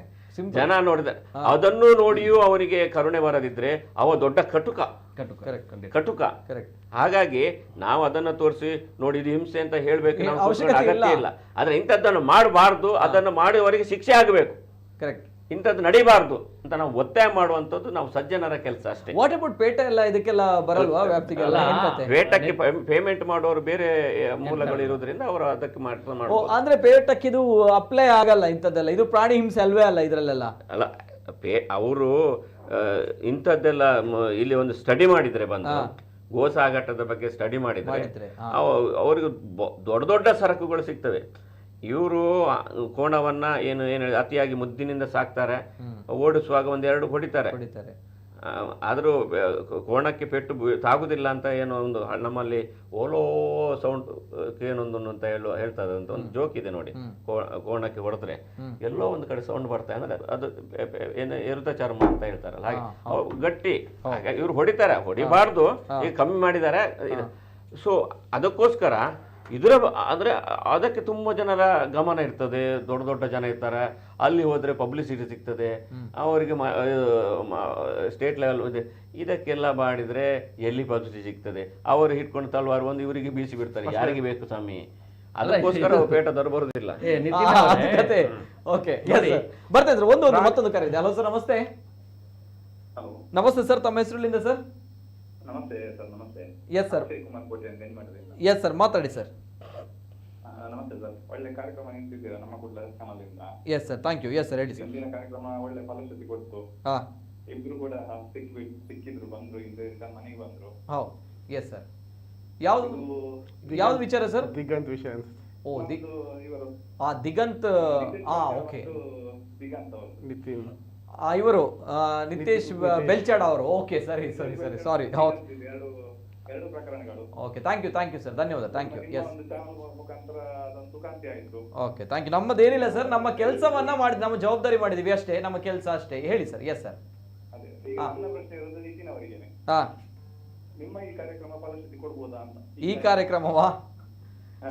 ಜನ ನೋಡಿದ ಅದನ್ನು ನೋಡಿಯೂ ಅವನಿಗೆ ಕರುಣೆ ಬರದಿದ್ರೆ ಅವ ದೊಡ್ಡ ಕಟುಕ. ಹಾಗಾಗಿ ನಾವು ಅದನ್ನ ತೋರಿಸಿ ನೋಡಿ ಇದು ಹಿಂಸೆ ಅಂತ ಹೇಳ್ಬೇಕು ಅಗತ್ಯ ಇಲ್ಲ. ಆದ್ರೆ ಇಂಥದ್ದನ್ನು ಮಾಡಬಾರ್ದು, ಅದನ್ನು ಮಾಡುವವರಿಗೆ ಶಿಕ್ಷೆ ಆಗಬೇಕು, ಇಂಥದ್ದು ನಡಿಬಾರ್ದು ಅಂತ ನಾವು ಒತ್ತಾಯ ಮಾಡುವಂಥದ್ದು ನಾವು ಸಜ್ಜನರ ಕೆಲಸ ಅಷ್ಟೇ. ವಾಟ್ ಅಬೌಟ್ ಪೇಟ ಎಲ್ಲ ಇದಕ್ಕೆಲ್ಲ ಬರಲ್ವಾ ವ್ಯಾಪ್ತಿಗೆಲ್ಲ? ಪೇಟಕ್ಕೆ ಪೇಮೆಂಟ್ ಮಾಡೋರು ಬೇರೆ ಮೂಲಗಳು ಇರೋದ್ರಿಂದ ಅವರು ಅದಕ್ಕೆ ಮಾಡ್ತಾರೆ. ಅಂದ್ರೆ ಪೇಟಕ್ಕೆ ಇದು ಅಪ್ಲೈ ಆಗಲ್ಲ ಇಂಥದ್ದೆಲ್ಲ, ಇದು ಪ್ರಾಣಿ ಹಿಂಸೆ ಅಲ್ವೇ ಅಲ್ಲ ಇದರಲ್ಲೆಲ್ಲ? ಅಲ್ಲ, ಅವರು ಇಂಥದ್ದೆಲ್ಲ ಇಲ್ಲಿ ಒಂದು ಸ್ಟಡಿ ಮಾಡಿದ್ರೆ ಬಂದು ಗೋ ಸಾಗಾಟದ ಬಗ್ಗೆ ಸ್ಟಡಿ ಮಾಡಿದ್ರೆ ಅವ್ರಿಗೆ ದೊಡ್ಡ ದೊಡ್ಡ ಸರಕುಗಳು ಸಿಗ್ತವೆ. ಇವರು ಕೋಣವನ್ನ ಏನು ಅತಿಯಾಗಿ ಮುದ್ದಿನಿಂದ ಸಾಕ್ತಾರೆ, ಓಡಿಸುವಾಗ ಒಂದೆರಡು ಹೊಡಿತಾರೆ, ಆದರೂ ಕೋಣಕ್ಕೆ ಪೆಟ್ಟು ತಾಗುದಿಲ್ಲ ಅಂತ ಏನೋ ಒಂದು ನಮ್ಮಲ್ಲಿ ಓಲೋ ಸೌಂಡ್ ಏನೊಂದು ಅಂತ ಹೇಳ್ತಾರೆ ಅಂತ ಒಂದು ಜೋಕ್ ಇದೆ ನೋಡಿ. ಕೋಣಕ್ಕೆ ಹೊಡೆದ್ರೆ ಎಲ್ಲೋ ಒಂದು ಕಡೆ ಸೌಂಡ್ ಬರ್ತಾ ಅಂದ್ರೆ ಅದು ಏನು ಎರುತ ಚರ್ಮ ಅಂತ ಹೇಳ್ತಾರಲ್ಲ, ಹಾಗೆ ಗಟ್ಟಿ. ಇವ್ರು ಹೊಡಿತಾರೆ, ಹೊಡಿಬಾರ್ದು, ಈಗ ಕಮ್ಮಿ ಮಾಡಿದ್ದಾರೆ. ಸೊ ಅದಕ್ಕೋಸ್ಕರ ಇದರ ಅಂದ್ರೆ ಅದಕ್ಕೆ ತುಂಬಾ ಜನರ ಗಮನ ಇರ್ತದೆ, ದೊಡ್ಡ ದೊಡ್ಡ ಜನ ಇರ್ತಾರೆ, ಅಲ್ಲಿ ಹೋದ್ರೆ ಪಬ್ಲಿಸಿಟಿ ಸಿಗ್ತದೆ ಅವರಿಗೆ, ಸ್ಟೇಟ್ ಲೆವೆಲ್ ಇದೆ. ಇದಕ್ಕೆಲ್ಲ ಮಾಡಿದ್ರೆ ಎಲ್ಲಿ ಪಬ್ಲಿಸಿಟಿ ಸಿಗ್ತದೆ? ಅವರು ಹಿಡ್ಕೊಂಡು ತಲ್ವಾರು ಒಂದು ಇವರಿಗೆ ಬೀಸಿ ಬಿಡ್ತಾರೆ, ಯಾರಿಗೆ ಬೇಕು ಸ್ವಾಮಿ, ಅದಕ್ಕೋಸ್ಕರ ಪೇಟದವರು ಬರುದಿಲ್ಲ. ಬರ್ತೇನೆ ಒಂದು ಮತ್ತೊಂದು ಕರೆ ಇದೆ. ಹಲೋ ಸರ್, ನಮಸ್ತೆ. ನಮಸ್ತೆ ಸರ್, ತಮ್ಮ ಹೆಸರುಲಿಂದ ಸರ್? ನಮಸ್ತೆ ಸರ್. ನಮಸ್ತೆ. Yes sir. ಎಸ್ ಸರ್, ಮಾತಾಡಿ ಸರ್. ನಮಸ್ತೆ ಸರ್, ಒಳ್ಳೆ ಕಾರ್ಯಕ್ರಮ ನಿಂತಿದ್ದೀರಾ ನಮ್ಮ ಕೂಡಲ ಚಾನಲಿಂದ. Yes sir, thank you. Yes sir, ಹೇಳಿ ಸರ್. ಇಂದಿನ ಕಾರ್ಯಕ್ರಮ ಒಳ್ಳೆ ಫಲಶ್ರುತಿ ಕೊಡ್ತು. ಇಬ್ರು ಕೂಡ ಸಿಕ್ಕಿದ್ರು, ಬಂದ್ರು, ಇಂದ ಮನೆಗೆ ಬಂದ್ರು. Yes sir. ಯಾವ್ದು ವಿಚಾರ ಸರ್? ದಿಗಂತ್ ವಿಷಯ. ಓ, ಇವರು ದಿಗಂತ್. ಓಕೆ, ದಿಗಂತ್ ಅವರು, ನಿತಿನ್ ಇವರು ನಿತೇಶ್ ಬೆಲ್ಚಾಡ್ ಅವರು. ಓಕೆ, ಸರಿ, ಸಾರಿ. ಎರಡು ಪ್ರಕರಣಗಳು. ಓಕೆ, ಥ್ಯಾಂಕ್ ಯು ಸರ್, ಧನ್ಯವಾದ, ಥ್ಯಾಂಕ್ ಯು. ಎಸ್, ಮುಖಾಂತರ ಅದೊಂದು ಸುಖಾಂತಿ ಆಯ್ತು. Okay, thank you. ನಮ್ಮದೇನಿಲ್ಲ ಸರ್, ನಮ್ಮ ಕೆಲಸವನ್ನ ಮಾಡಿದ್, ನಮ್ಮ ಜವಾಬ್ದಾರಿ ಮಾಡಿದೀವಿ ಅಷ್ಟೇ, ನಮ್ಮ ಕೆಲಸ ಅಷ್ಟೇ. ಹೇಳಿ ಸರ್. Yes sir. ಅದೇ ಈಗ ನನ್ನ ಪ್ರಶ್ನೆ ಇರೋದು ನಿತಿನ್ ಅವರಿಗೆ, ನಿಮ್ಮ ಈ ಕಾರ್ಯಕ್ರಮ ಫಲಶ್ರುತಿ ಕೊಡ್ಬೋದಾ ಅಂತ. ಈ ಕಾರ್ಯಕ್ರಮವಾ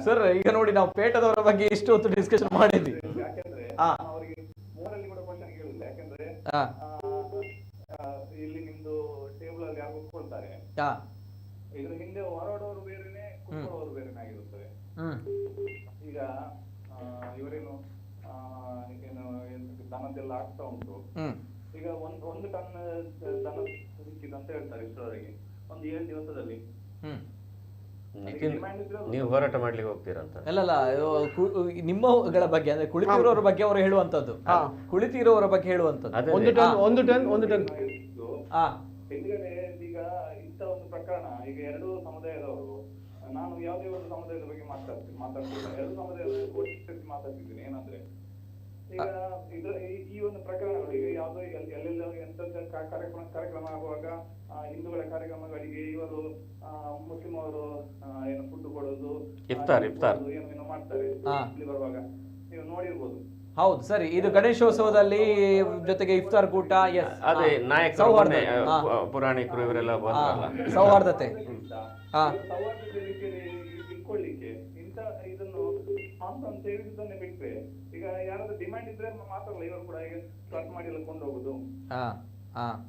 ಸರ್? ಈಗ ನೋಡಿ, ನಾವು ಪೇಟದವರ ಬಗ್ಗೆ ಇಷ್ಟು ಹೊತ್ತು ಡಿಸ್ಕಷನ್ ಮಾಡಿದ್ವಿ. ಯಾಕೆಂದ್ರೆ ಅವರಿಗೆ ಮೂರಲ್ಲಿ ಕೂಡ ಕ್ವಶನ್ ಕೇಳಿಲ್ಲ. ಯಾಕಂದ್ರೆ ಇಲ್ಲಿ ನಿಮ್ದು ಟೇಬಲ್ ಅಲ್ಲಿ ಯಾರು ಕೂತ್ಕೊಳ್ತಾರೆ, ಇದ್ರ ಹಿಂದೆ ಹೊರಡೋರು ಬೇರೆನೆ, ಕೂತ್ಕೊಳ್ಳೋರು ಬೇರೆನೆ ಆಗಿರುತ್ತದೆ. ಈಗ ಇವರೇನು ದನದೆಲ್ಲ ಆಗ್ತಾ ಉಂಟು. ಈಗ ಒಂದು ಟನ್ ದನ ಸಿಕ್ಕಿದೆ ಅಂತ ಹೇಳ್ತಾರೆ ಇಷ್ಟರವರೆಗೆ, ಒಂದು 7 ದಿವಸದಲ್ಲಿ. ನೀವು ಹೋರಾಟ ಮಾಡ್ಲಿಕ್ಕೆ ಹೋಗ್ತೀರಂತ? ಅಲ್ಲಲ್ಲ, ನಿಮ್ಮಗಳ ಬಗ್ಗೆ ಅಂದ್ರೆ ಕುಳಿತಿರೋರ ಬಗ್ಗೆ ಅವರು ಹೇಳುವಂತದ್ದು, ಕುಳಿತಿರೋರ ಬಗ್ಗೆ ಹೇಳುವಂತದ್ದು. ಒಂದು ಟನ್ ಹಿಂದ್ಗಡೆ ಈಗ ಇಂಥ ಒಂದು ಪ್ರಕರಣ, ಈಗ ಎರಡು ಸಮುದಾಯದವರು, ನಾನು ಯಾವುದೇ ಒಂದು ಸಮುದಾಯದ ಬಗ್ಗೆ ಮಾತಾಡ್ತಿಲ್ಲ, ಎರಡು ಸಮುದಾಯದ ಒಟ್ಟಿಗೆ ಮಾತಾಡ್ತಿದ್ದೀನಿ. ಏನಂದ್ರೆ ಈಗ ಈ ಒಂದು ಪ್ರಕರಣಗಳು, ಈಗ ಯಾವುದೋ ಎಲ್ಲೆಲ್ಲ ಎಂತ ಕಾರ್ಯಕ್ರಮ ಆಗುವಾಗ ಹಿಂದೂಗಳ ಕಾರ್ಯಕ್ರಮಗಳಿಗೆ ಇವರು ಮುಸ್ಲಿಂ ಅವರು ಏನು ಫುಡ್ ಕೊಡೋದು, ಇಫ್ತಾರ್ ಏನೋ ಮಾಡ್ತಾರೆ ಇಲ್ಲಿ ಬರುವಾಗ, ನೀವು ನೋಡಿರ್ಬೋದು. ಹೌದು, ಸರಿ. ಇದು ಗಣೇಶೋತ್ಸವದಲ್ಲಿ ಜೊತೆಗೆ ಇಫ್ತಾರ್ ಕೂಟ. ಎಸ್, ಅದೇ ನಾಯಕ ಪುರಾಣಿಕರು ಇವರೆಲ್ಲ ಸೌಹಾರ್ದತೆ ಇಟ್ಕೊಳ್ಳಿಕ್ಕೆ ಇಂತ ಇದನ್ನು ಮಾಂಸ ಅಂತ ಹೇಳಿದ್ದನ್ನೇ ಬಿಟ್ರೆ, ಈಗ ಯಾರಾದ್ರೂ ಡಿಮ್ಯಾಂಡ್ ಇದ್ರೆ ಮಾತಾಡಲ್ಲ, ಇವರು ಕೂಡ ಈಗ ಸ್ಟಾರ್ಟ್ ಮಾಡಿ ಎಲ್ಲ ಕೊಂಡು ಹೋಗುದು.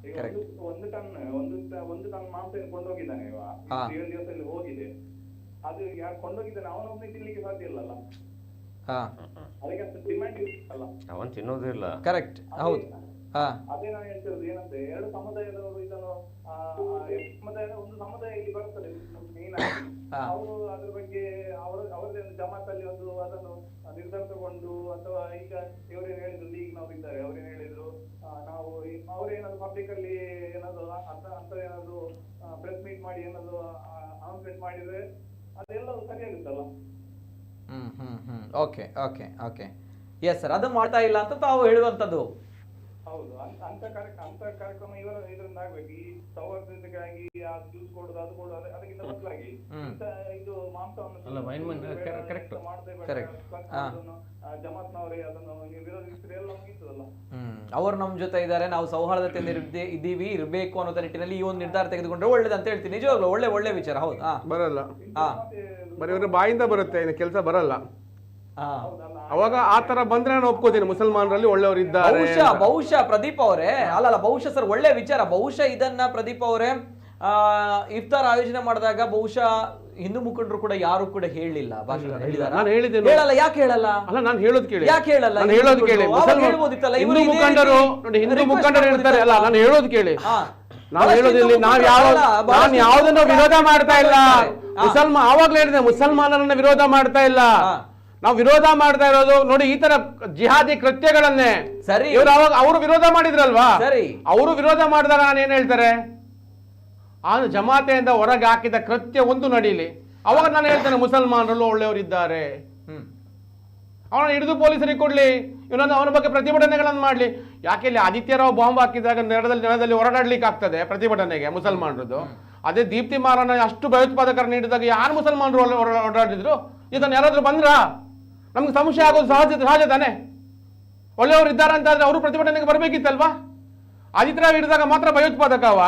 ಈಗ ಒಂದು ಟನ್ ಮಾಂಸ ಕೊಂಡೋಗಿದ್ದಾನೆ ಇವ 7 ದಿವಸದಲ್ಲಿ ಹೋಗಿದೆ. ಅದು ಯಾರು ಕೊಂಡೋಗಿದ್ದಾನೆ ಅವನೊಬ್ಬನೇ ತಿನ್ಲಿಕ್ಕೆ ಸಾಧ್ಯ ಇಲ್ಲಲ್ಲ, ಅದಕ್ಕೆ ಅಷ್ಟು ಡಿಮ್ಯಾಂಡ್ ಇರುತ್ತಲ್ಲ, ಅವನ್ ತಿನ್ನೋದಿಲ್ಲ. ಕರೆಕ್ಟ್, ಹೌದು. ಅದೇ ನಾನು ಹೇಳ್ತಿರೋದು ಏನಂದ್ರೆ, ಎರಡು ಸಮುದಾಯದವರು ಇದನ್ನು ಒಂದು ಸಮುದಾಯ ಇಲ್ಲಿ ಬರ್ತದೆ ಮೇನ್ ಆಗಿ, ಅವರು ಅದ್ರ ಬಗ್ಗೆ ಅವರದೇ ಒಂದು ಜಮಾತಲ್ಲಿ ಒಂದು ಅದನ್ನು ನಿರ್ಧಾರ ತಗೊಂಡು, ಅಥವಾ ಈಗ ಇವರೇನು ಹೇಳಿದ್ರು ಲೀಗ್ನವ್ರು ಇದ್ದಾರೆ, ಅವ್ರೇನು ಹೇಳಿದ್ರು ನಾವು ಅವ್ರೇನಾದ್ರು ಪಬ್ಲಿಕ್ ಅಲ್ಲಿ ಏನಾದ್ರು ಅಂತ ಏನಾದ್ರು ಪ್ರೆಸ್ ಮೀಟ್ ಮಾಡಿ ಏನಾದ್ರು ಅನೌನ್ಸ್ಮೆಂಟ್ ಮಾಡಿದ್ರೆ ಅದೆಲ್ಲ ಸರಿಯಾಗುತ್ತಲ್ಲ. Okay okay okay, yes sir, ಅದು ಮಾಡ್ತಾ ಇಲ್ಲ ಅಂತ ತಾವು ಹೇಳುವಂಥದ್ದು. ಹೌದು, ಅಂತ ಕಾರ್ಯಕ್ರಮ ಇದರಿಂದ ಆಗ್ಬೇಕು. ಈ ಸೌಹಾರ್ದತೆಗಾಗಿ ಜ್ಯೂಸ್ ಕೊಡುದು ಅದು ಕೊಡುದು ಅದಕ್ಕಿಂತ ಬದಲಾಗಿ ಇದು ಮಾಂಸವನ್ನು ಜಮಾತ್ನವರೇ ಅದನ್ನು ವಿರೋಧಿಸಿದ್ರೆ ಎಲ್ಲ ಮುಗಿತದಲ್ಲ. ಅವರು ನಮ್ಮ ಜೊತೆ ಇದ್ದಾರೆ, ನಾವು ಸೌಹಾರ್ದತೆಯಿಂದ ಇದ್ದೀವಿ, ಇರಬೇಕು ಅನ್ನೋ ನಿಟ್ಟಿನಲ್ಲಿ ಈ ಒಂದು ನಿರ್ಧಾರ ತೆಗೆದುಕೊಂಡ್ರೆ ಒಳ್ಳೇದಂತ ಹೇಳ್ತೀನಿ. ನಿಜವಾಗ್ಲೂ ಒಳ್ಳೆ ವಿಚಾರ. ಹೌದು, ಬರಲ್ಲ, ಬರೀ ಇವ್ರ ಬಾಯಿಂದ ಬರುತ್ತೆ, ಇನ್ನು ಕೆಲಸ ಬರಲ್ಲ. ಅವಾಗ ಆ ತರ ಬಂದ್ರೆ ನಾನು ಒಪ್ಕೋತೀನಿ, ಮುಸಲ್ಮಾನರಲ್ಲಿ ಒಳ್ಳೆಯವರು ಇದ್ದಾರೆ. ಬಹುಶಃ ಪ್ರದೀಪ್ ಅವರೇ, ಅಲ್ಲ ಬಹುಶಃ ಸರ್ ಒಳ್ಳೆ ವಿಚಾರ. ಬಹುಶಃ ಇದನ್ನ ಪ್ರದೀಪ್ ಅವರೇ ಇಫ್ತಾರ್ ಆಯೋಜನೆ ಮಾಡಿದಾಗ ಬಹುಶಃ ಹಿಂದೂ ಮುಖಂಡರು ಕೂಡ ಯಾರು ಕೂಡ ಹೇಳಿಲ್ಲ, ನಾನು ಹೇಳಿದ್ದೇನೆ. ಹೇಳಲ್ಲ, ಯಾಕೆ ಹೇಳಲ್ಲ? ಅಲ್ಲ, ನಾನು ಹೇಳೋದು ಕೇಳಿ. ಯಾಕೆ ಹೇಳಲ್ಲ? ನಾನು ಹೇಳೋದು ಕೇಳಿ. ಹಿಂದೂ ಮುಖಂಡರು ನೋಡಿ, ಹಿಂದೂ ಮುಖಂಡರು ಹೇಳ್ತಾರೆ. ಅಲ್ಲ, ನಾನು ಹೇಳೋದು ಕೇಳಿ. ನಾವು ಹೇಳೋದಿಲ್ಲ, ನಾನು ಯಾವುದನ್ನು ವಿರೋಧ ಮಾಡ್ತಾ ಇಲ್ಲ. ಆವಾಗ್ಲೇ ಹೇಳಿದೆ, ಮುಸಲ್ಮಾನರನ್ನ ವಿರೋಧ ಮಾಡ್ತಾ ಇಲ್ಲ. ನಾವು ವಿರೋಧ ಮಾಡ್ತಾ ಇರೋದು ನೋಡಿ ಈ ತರ ಜಿಹಾದಿ ಕೃತ್ಯಗಳನ್ನೇ. ಸರಿ, ಇವರು ಅವಾಗ ಅವರು ವಿರೋಧ ಮಾಡಿದ್ರಲ್ವಾ, ಸರಿ, ಅವರು ವಿರೋಧ ಮಾಡಿದಾಗ ನಾನು ಏನ್ ಹೇಳ್ತಾರೆ, ಆ ಜಮಾತೆಯಿಂದ ಹೊರಗೆ ಹಾಕಿದ ಕೃತ್ಯ ಒಂದು ನಡೀಲಿ, ಅವಾಗ ನಾನು ಹೇಳ್ತೇನೆ ಮುಸಲ್ಮಾನರಲ್ಲೂ ಒಳ್ಳೆಯವರಿದ್ದಾರೆ. ಅವನ ಹಿಡಿದು ಪೊಲೀಸರಿಗೆ ಕೊಡ್ಲಿ, ಇವನೊಂದು ಅವನ ಬಗ್ಗೆ ಪ್ರತಿಭಟನೆಗಳನ್ನು ಮಾಡ್ಲಿ. ಯಾಕೆ ಇಲ್ಲಿ ಆದಿತ್ಯರಾವ್ ಬಾಂಬ್ ಹಾಕಿದಾಗ ನೆಲದಲ್ಲಿ ಹೊರಡಾಡ್ಲಿಕ್ಕೆ ಆಗ್ತದೆ ಪ್ರತಿಭಟನೆಗೆ ಮುಸಲ್ಮಾನರದ್ದು. ಅದೇ ದೀಪ್ತಿ ಮಾರನ ಅಷ್ಟು ಭಯೋತ್ಪಾದಕರು ನೀಡಿದಾಗ ಯಾರು ಮುಸಲ್ಮಾನರು ಹೊರಡಾಡಿದ್ರು? ಇದನ್ನು ಯಾರಾದ್ರೂ ಬಂದ್ರ ನಮ್ಗೆ ಸಂಶಯ ಆಗೋದು ಸಹಜ ತಾನೆ. ಒಳ್ಳೆಯವರು ಇದ್ದಾರೆ ಅಂತ ಆದ್ರೆ ಅವರು ಪ್ರತಿಭಟನೆಗೆ ಬರ್ಬೇಕಿತ್ತಲ್ವಾ? ಆದಿತ್ಯರಾವ್ ಹಿಡಿದಾಗ ಮಾತ್ರ ಭಯೋತ್ಪಾದಕವ?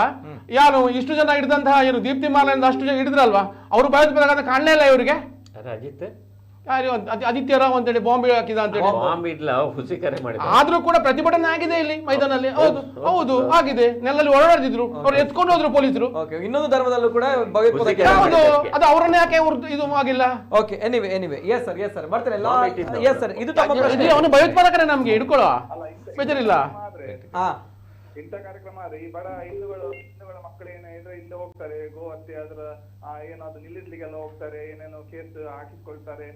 ಯಾರು ಇಷ್ಟು ಜನ ಹಿಡಿದಂತಹ ಏನು ದೀಪ್ತಿ ಮಾರನಿಂದ ಅಷ್ಟು ಜನ ಹಿಡಿದ್ರಲ್ವಾ, ಅವರು ಭಯೋತ್ಪಾದಕ ಅಂತ ಕಾಣಲೇ ಇಲ್ಲ ಇವರಿಗೆ. ಆದಿತ್ಯರಾವ್ ಅಂತೇಳಿ ಬಾಂಬೆ ಹಾಕಿದ ಅಂತೇಳಿ ಆದ್ರೂ ಕೂಡ ಪ್ರತಿಭಟನೆ ಆಗಿದೆ ಇಲ್ಲಿ ಮೈದಾನಲ್ಲಿ. ಹೌದು ಆಗಿದೆ. ನೆಲದಲ್ಲಿ ಹೊರಡಿದ್ರು, ಅವ್ರು ಎತ್ಕೊಂಡು ಹೋದ್ರು ಪೊಲೀಸರು. ಇನ್ನೊಂದು ಧರ್ಮದಲ್ಲೂ ಕೂಡ ಅದು ಅವರನ್ನೇ ಯಾಕೆ ಇದು ಆಗಿಲ್ಲ? ಓಕೆ, ಎನಿವೆ ಎಸ್ ಸರ್ ಬರ್ತಾರೆ. ಎಸ್ ಸರ್, ಇದು ಅವನು ಭಯೋತ್ಪಾದಕರೇ, ನಮ್ಗೆ ಹಿಡ್ಕೊಳ್ಳೋ ಬೇಜಾರಿಲ್ಲ. ಇಂಥ ಕಾರ್ಯಕ್ರಮ ಆದ್ರೆ ಈ ಬಡ ಹಿಂದೂಗಳ ಮಕ್ಕಳು ಏನಾದ್ರು ಇಲ್ಲಿ ಹೋಗ್ತಾರೆ, ಗೋ ಹತ್ಯೆ ಅದ್ರ ಏನಾದ್ರು ನಿಲ್ಲಿಸ್ಲಿಕ್ಕೆಲ್ಲ ಹೋಗ್ತಾರೆ, ಏನೇನೋ ಕೇಸ್ ಹಾಕಿಸ್ಕೊಳ್ತಾರೆ,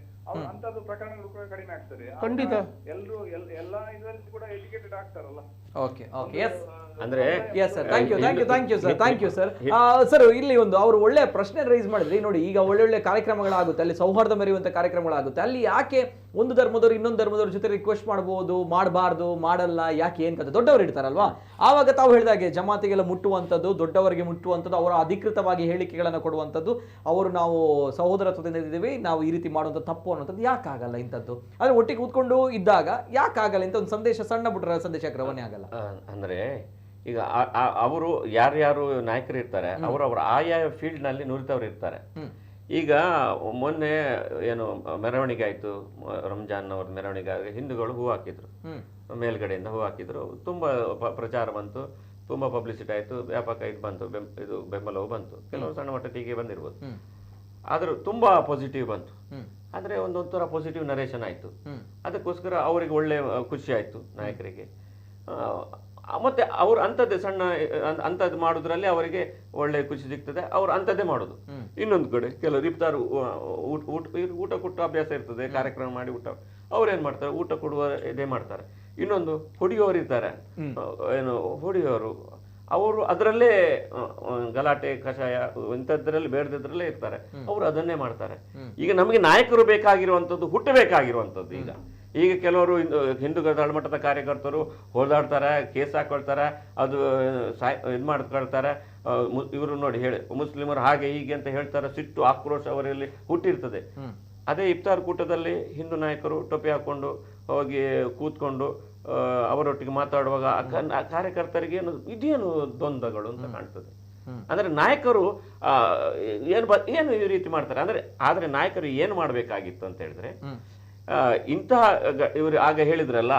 ಅಂತದ್ದು ಪ್ರಕರಣಗಳು ಕೂಡ ಕಡಿಮೆ ಆಗ್ತದೆ. ಖಂಡಿತ ಎಲ್ಲರೂ ಎಲ್ಲಾ ಇದರಲ್ಲಿ ಕೂಡ ಎಜುಕೇಟೆಡ್ ಆಗ್ತಾರಲ್ಲ. ಓಕೆ ಎಸ್ ಅಂದ್ರೆ yes sir, thank you sir. Sir, ಇಲ್ಲಿ ಒಂದು ಅವರು ಒಳ್ಳೆ ಪ್ರಶ್ನೆ ರೈಸ್ ಮಾಡಿದ್ರಿ ನೋಡಿ. ಈಗ ಒಳ್ಳೊಳ್ಳೆ ಕಾರ್ಯಕ್ರಮಗಳಾಗುತ್ತೆ, ಅಲ್ಲಿ ಸೌಹಾರ್ದ ಮೆರೆಯುವಂತ ಕಾರ್ಯಕ್ರಮಗಳಾಗುತ್ತೆ, ಅಲ್ಲಿ ಯಾಕೆ ಒಂದು ಧರ್ಮದವರು ಇನ್ನೊಂದು ಧರ್ಮದವ್ರ ಜೊತೆ ರಿಕ್ವೆಸ್ಟ್ ಮಾಡಬಹುದು, ಮಾಡಬಾರ್ದು, ಮಾಡಲ್ಲ, ಯಾಕೆ ಏನ್ ಕತೆ? ದೊಡ್ಡವರು ಇರ್ತಾರಲ್ವಾ, ಆವಾಗ ತಾವು ಹೇಳಿದಾಗೆ ಜಮಾತಿಗೆಲ್ಲ ಮುಟ್ಟುವಂಥದ್ದು, ದೊಡ್ಡವರಿಗೆ ಮುಟ್ಟುವಂಥದ್ದು, ಅವರ ಅಧಿಕೃತವಾಗಿ ಹೇಳಿಕೆಗಳನ್ನು ಕೊಡುವಂಥದ್ದು, ಅವರು ನಾವು ಸಹೋದರತ್ವದಿಂದ ಇದ್ದೀವಿ, ನಾವು ಈ ರೀತಿ ಮಾಡುವಂಥ ತಪ್ಪು ಅನ್ನೋಂಥದ್ದು ಯಾಕಾಗಲ್ಲ? ಇಂಥದ್ದು ಆದ್ರೆ ಒಟ್ಟಿಗೆ ಕೂತ್ಕೊಂಡು ಇದ್ದಾಗ ಯಾಕಾಗಲ್ಲ? ಇಂಥ ಒಂದು ಸಂದೇಶ, ಸಣ್ಣ ಪುಟ್ಟ ಸಂದೇಶ ರವಾನೆ ಆಗಲ್ಲ ಅಂದ್ರೆ ಈಗ ಅವರು ಯಾರ್ಯಾರು ನಾಯಕರು ಇರ್ತಾರೆ, ಅವರವರ ಆಯಾ ಫೀಲ್ಡ್ ನಲ್ಲಿ ನುರಿತವ್ರು ಇರ್ತಾರೆ. ಈಗ ಮೊನ್ನೆ ಏನು ಮೆರವಣಿಗೆ ಆಯ್ತು, ರಂಜಾನ್ ಅವ್ರ ಮೆರವಣಿಗೆ, ಹಿಂದೂಗಳು ಹೂ ಹಾಕಿದ್ರು, ಮೇಲ್ಗಡೆಯಿಂದ ಹೂ ಹಾಕಿದ್ರು, ತುಂಬಾ ಪ್ರಚಾರ ಬಂತು, ತುಂಬಾ ಪಬ್ಲಿಸಿಟಿ ಆಯ್ತು, ವ್ಯಾಪಕ ಇದು ಬಂತು, ಇದು ಬೆಂಬಲವು ಬಂತು, ಕೆಲವು ಸಣ್ಣ ಮಟ್ಟ ಟೀಕೆ ಬಂದಿರ್ಬೋದು, ಆದ್ರೂ ತುಂಬಾ ಪಾಸಿಟಿವ್ ಬಂತು. ಆದ್ರೆ ಒಂದೊಂಥರ ಪಾಸಿಟಿವ್ ನರೇಷನ್ ಆಯ್ತು, ಅದಕ್ಕೋಸ್ಕರ ಅವರಿಗೆ ಒಳ್ಳೆ ಖುಷಿ ಆಯ್ತು ನಾಯಕರಿಗೆ. ಮತ್ತೆ ಅವ್ರು ಅಂಥದ್ದೇ ಸಣ್ಣ ಅಂಥದ್ದು ಮಾಡೋದ್ರಲ್ಲಿ ಅವರಿಗೆ ಒಳ್ಳೆ ಖುಷಿ ಸಿಗ್ತದೆ, ಅವ್ರು ಅಂಥದ್ದೇ ಮಾಡೋದು. ಇನ್ನೊಂದು ಕಡೆ ಕೆಲವರು ಇಫ್ತಾರ್ ಊಟ ಕೊಟ್ಟು ಅಭ್ಯಾಸ ಇರ್ತದೆ, ಕಾರ್ಯಕ್ರಮ ಮಾಡಿ ಊಟ, ಅವ್ರೇನ್ ಮಾಡ್ತಾರೆ, ಊಟ ಕೊಡುವ ಇದೇ ಮಾಡ್ತಾರೆ. ಇನ್ನೊಂದು ಹೊಡಿಯೋರು ಇರ್ತಾರೆ, ಏನು ಹೊಡಿಯೋರು, ಅವರು ಅದರಲ್ಲೇ ಗಲಾಟೆ ಕಷಾಯ ಇಂಥದ್ರಲ್ಲಿ ಬೇಡದಿದ್ರಲ್ಲೇ ಇರ್ತಾರೆ, ಅವರು ಅದನ್ನೇ ಮಾಡ್ತಾರೆ. ಈಗ ನಮಗೆ ನಾಯಕರು ಬೇಕಾಗಿರುವಂಥದ್ದು, ಹುಟ್ಟಬೇಕಾಗಿರುವಂಥದ್ದು. ಈಗ ಕೆಲವರು ಹಿಂದೂ ತಳಮಟ್ಟದ ಕಾರ್ಯಕರ್ತರು ಹೋದಾಡ್ತಾರೆ, ಕೇಸ್ ಹಾಕೊಳ್ತಾರೆ, ಅದು ಇದು ಮಾಡ್ಕೊಳ್ತಾರೆ. ಇವರು ನೋಡಿ ಹೇಳಿ ಮುಸ್ಲಿಮರು ಹಾಗೆ ಹೀಗೆ ಅಂತ ಹೇಳ್ತಾರೆ, ಸಿಟ್ಟು ಆಕ್ರೋಶ ಅವರಲ್ಲಿ ಹುಟ್ಟಿರ್ತದೆ. ಅದೇ ಇಫ್ತಾರ್ ಕೂಟದಲ್ಲಿ ಹಿಂದೂ ನಾಯಕರು ಟೊಪ್ಪಿ ಹಾಕೊಂಡು ಹೋಗಿ ಕೂತ್ಕೊಂಡು ಅವರೊಟ್ಟಿಗೆ ಮಾತಾಡುವಾಗ ಕಾರ್ಯಕರ್ತರಿಗೆ ಇದೇನು ದ್ವಂದ್ವಗಳು ಅಂತ ಕಾಣ್ತದೆ. ಅಂದ್ರೆ ನಾಯಕರು ಏನು ಈ ರೀತಿ ಮಾಡ್ತಾರೆ ಅಂದ್ರೆ, ಆದ್ರೆ ನಾಯಕರು ಏನು ಮಾಡ್ಬೇಕಾಗಿತ್ತು ಅಂತ ಹೇಳಿದ್ರೆ, ಇಂತಹ ಇವರು ಆಗ ಹೇಳಿದ್ರಲ್ಲ,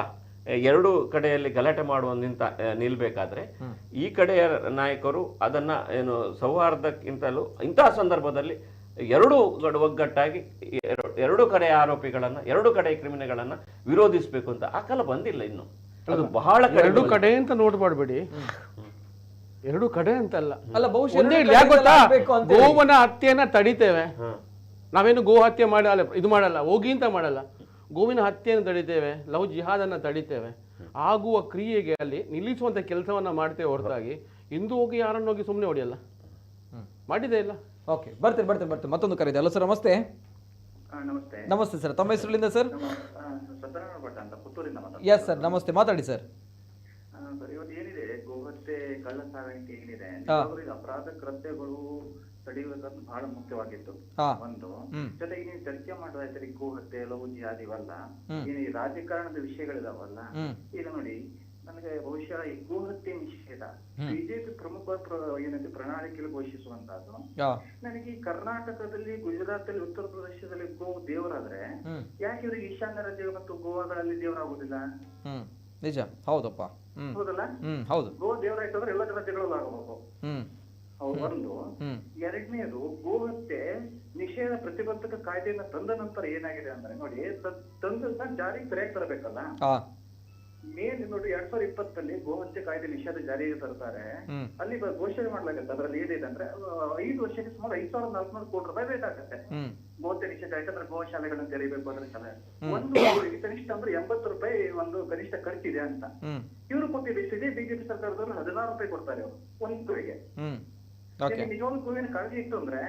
ಎರಡು ಕಡೆಯಲ್ಲಿ ಗಲಾಟೆ ಮಾಡುವ ನಿಲ್ಬೇಕಾದ್ರೆ ಈ ಕಡೆಯ ನಾಯಕರು ಅದನ್ನ ಏನು ಸೌಹಾರ್ದಕ್ಕಿಂತಲೂ ಇಂತಹ ಸಂದರ್ಭದಲ್ಲಿ ಎರಡು ಒಗ್ಗಟ್ಟಾಗಿ ಎರಡು ಕಡೆಯ ಆರೋಪಿಗಳನ್ನ ಎರಡು ಕಡೆಯ ಕ್ರಿಮಿನಲ್ಗಳನ್ನ ವಿರೋಧಿಸಬೇಕು ಅಂತ ಆ ಕಾಲ ಬಂದಿಲ್ಲ ಇನ್ನು. ಅದು ಬಹಳ ಎರಡು ಕಡೆ ಅಂತ ನೋಡ್ಬಾರ್ಬೇಡಿ, ಎರಡು ಕಡೆ ಅಂತಲ್ಲ. ಅಲ್ಲ ಬಹುಶಃ ಒಂದೇ ಎರಡು ಇಲ್ಲ, ಯಾಕೆ ಗೊತ್ತಾ, ಕಡೆಯಲ್ಲಿ ಆಗ್ಬೇಕು ಅಂತ ಹೇಳಿ. ಗೋವನ ಹತ್ಯೆಯನ್ನ ತಡಿತೇವೆ ನಾವೇನು. ಗೋ ಹತ್ಯೆ ಮಾಡಲ್ಲ, ಇದು ಮಾಡಲ್ಲ, ಹೋಗಿ ಅಂತ ಮಾಡಲ್ಲ. ಗೋವಿನ ಹತ್ಯೆಯನ್ನು ತಡಿತೇವೆ, ಲವ್ ಜಿಹಾದನ್ನು ತಡಿತೇವೆ. ಆಗುವ ಕ್ರಿಯೆಗೆ ಅಲ್ಲಿ ನಿಲ್ಲಿಸುವಂತ ಕೆಲಸವನ್ನ ಮಾಡ್ತೇವೆ ಹೊರತಾಗಿ ಇಂದು ಹೋಗಿ ಯಾರನ್ನೋಗಿ ಸುಮ್ಮನೆ ಹೊಡಿಯಲ್ಲ, ಮಾಡಿದೆ ಇಲ್ಲ. ಓಕೆ, ಬರ್ತೀನಿ ಮತ್ತೊಂದು ಕರೆ ಇದೆ. ಹಲೋ ಸರ್, ನಮಸ್ತೆ. ನಮಸ್ತೆ. ನಮಸ್ತೆ ಸರ್, ತಮ್ಮ ಹೆಸರುಲಿಂದ ಸರ್? ಸತ್ಯನಾರಾಯಣ ಭಟ್ ಅಂತ ಪುತ್ತೂರಿಂದ ಎಸ್ ಸರ್, ನಮಸ್ತೆ, ಮಾತಾಡಿ ಸರ್. ಸರ್, ಇವತ್ತು ಏನಿದೆ ಗೋಹತ್ಯೆ ಕಳ್ಳ ಸಾಗಾಣಿಕೆ ಏನಿದೆ ಅಪರಾಧ ಕೃತ್ಯಗಳು ತಡೆಯುವುದನ್ನು ಬಹಳ ಮುಖ್ಯವಾಗಿತ್ತು. ಒಂದು ಜೊತೆಗೆ ನೀವು ಚರ್ಚೆ ಮಾಡೋದಾಯ್ತು ಗೋಹತ್ಯೆ ಲವ್ ಜಿಹಾದ್ ಇವೆಲ್ಲ ಈ ರಾಜಕಾರಣದ ವಿಷಯಗಳಿದಾವಲ್ಲ. ಈಗ ನೋಡಿ, ನನಗೆ ಬಹುಶಃ ಈ ಗೋಹತ್ಯೆ ನಿಷೇಧ ಬಿಜೆಪಿ ಪ್ರಮುಖ ಏನಂತೆ ಪ್ರಣಾಳಿಕೆಯಲ್ಲಿ ಘೋಷಿಸುವಂತಹದ್ದು. ನನಗೆ ಈ ಕರ್ನಾಟಕದಲ್ಲಿ, ಗುಜರಾತ್ ಅಲ್ಲಿ, ಉತ್ತರ ಪ್ರದೇಶದಲ್ಲಿ ಗೋ ದೇವರಾದ್ರೆ ಯಾಕೆ ಇವ್ರಿಗೆ ಈಶಾನ್ಯ ರಾಜ್ಯಗಳು ಮತ್ತು ಗೋವಾಗಳಲ್ಲಿ ದೇವರಾಗುದಿಲ್ಲ? ನಿಜ, ಹೌದಪ್ಪ. ಹೌದಲ್ಲ? ಹೌದು, ಗೋ ದೇವರಾಯ್ತಂದ್ರೆ ಎಲ್ಲ ರಾಜ್ಯಗಳಲ್ಲೂ ಆಗಬೇಕು. ಒಂದು. ಎರಡನೇದು, ಗೋಹತ್ಯೆ ನಿಷೇಧ ಪ್ರತಿಬಂಧಕ ಕಾಯ್ದೆಯನ್ನ ತಂದ ನಂತರ ಏನಾಗಿದೆ ಅಂದ್ರೆ ನೋಡಿ, ತಂದ ಜಾರಿಗೆ ಸರಿಯಾಗಿ ತರಬೇಕಲ್ಲ. ಮೇನ್ ನೋಡಿ 2020 ಗೋಹತ್ಯೆ ಕಾಯ್ದೆ ನಿಷೇಧ ಜಾರಿಗೆ ತರ್ತಾರೆ. ಅಲ್ಲಿ ಘೋಷಣೆ ಮಾಡ್ಲಾಗತ್ತೆ. ಅದ್ರಲ್ಲಿ ಏನಿದೆ ಅಂದ್ರೆ 5 ವರ್ಷಕ್ಕೆ ಸುಮಾರು 5,400 ಕೋಟಿ ರೂಪಾಯಿ ಬೇಕಾಗತ್ತೆ. ಗೋಹತ್ಯೆ ನಿಷೇಧ ಆಯ್ತಂದ್ರೆ ಗೋಶಾಲೆಗಳನ್ನ ತೆರೀಬೇಕು ಅಂದ್ರೆ ಒಂದು ಊರಿಗೆ ಕನಿಷ್ಠ ಅಂದ್ರೆ 80 ರೂಪಾಯಿ ಒಂದು ಕನಿಷ್ಠ ಖರ್ಚಿದೆ ಅಂತ. ಇವರು ಕೊಟ್ಟಿದ್ದು ಎಷ್ಟಿದೆ? ಬಿಜೆಪಿ ಸರ್ಕಾರದವರು 16 ರೂಪಾಯಿ ಕೊಡ್ತಾರೆ ಅವರು ಒಂದು ಊರಿಗೆ. ನಿಜವಾಗ್ಲೂ ಗೋವಿನ ಕಾಳಜಿ ಇತ್ತು ಅಂದ್ರೆ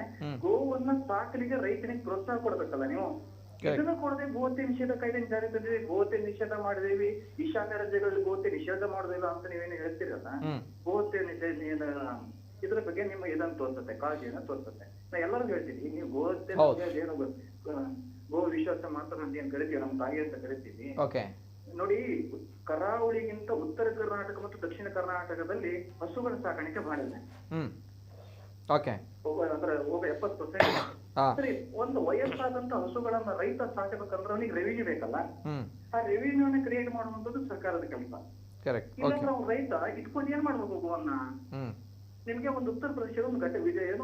ಗೋವನ್ನ ಸಾಕಲಿಗೆ ರೈತನಿಗೆ ಪ್ರೋತ್ಸಾಹ ಕೊಡ್ಬೇಕಲ್ಲ ನೀವು. ಇದನ್ನ ಕೊಡದೆ ಗೋಹತ್ಯೆ ನಿಷೇಧ ಕಾಯ್ದೆ ಜಾರಿ ತಂದಿವಿ, ಗೋಹತ್ಯೆ ನಿಷೇಧ ಮಾಡಿದೇವಿ, ಈಶಾನ್ಯ ರಾಜ್ಯಗಳಲ್ಲಿ ಗೋಹತ್ಯೆ ನಿಷೇಧ ಮಾಡೋದಿಲ್ಲ ಅಂತ ನೀವೇನು ಹೇಳ್ತೀರಲ್ಲ. ಗೋಹತ್ಯೆ ನಿಷೇಧ ಇದ್ರ ಬಗ್ಗೆ ನಿಮ್ಮ ಇದನ್ನ ತೋರ್ಸತ್ತೆ, ಕಾಳಜಿಯನ್ನ ತೋರ್ಸತ್ತೆ. ನಾ ಎಲ್ಲರೂ ಹೇಳ್ತೀನಿ, ನೀವು ಗೋಹತ್ಯೆ ಏನು ಗೋ ವಿಶ್ವಾಸ ಮಾತ್ರ ಅಂತ ಏನ್ ಕರಿತೀವಿ, ನಮ್ಮ ತಾಯಿ ಅಂತ ಕರಿತೀವಿ. ನೋಡಿ, ಕರಾವಳಿಗಿಂತ ಉತ್ತರ ಕರ್ನಾಟಕ ಮತ್ತು ದಕ್ಷಿಣ ಕರ್ನಾಟಕದಲ್ಲಿ ಹಸುಗಳ ಸಾಕಾಣಿಕೆ ಮಾಡಿದೆ. ಅಂದ್ರೆ 70%. ಸರಿ, ಒಂದು ವಯಸ್ಸಾದಂತ ಹಸುಗಳನ್ನ ರೈತ ಸಾಕಬೇಕಂದ್ರೆ ಅವನಿಗೆ ರೆವಿನ್ಯೂ ಬೇಕಲ್ಲ. ಆ ರೆವಿನ್ಯೂನ ಕ್ರಿಯೇಟ್ ಮಾಡುವಂತದ್ದು ಸರ್ಕಾರದ ಕೆಲಸ. ಇಲ್ಲಾಂದ್ರೆ ಅವ್ನು ರೈತ ಇಟ್ಕೊಂಡು ಏನ್ ಮಾಡ್ಬೇಕು ಗೋವನ್ನ? ನಿಮ್ಗೆ ಒಂದು ಉತ್ತರ ಪ್ರದೇಶದ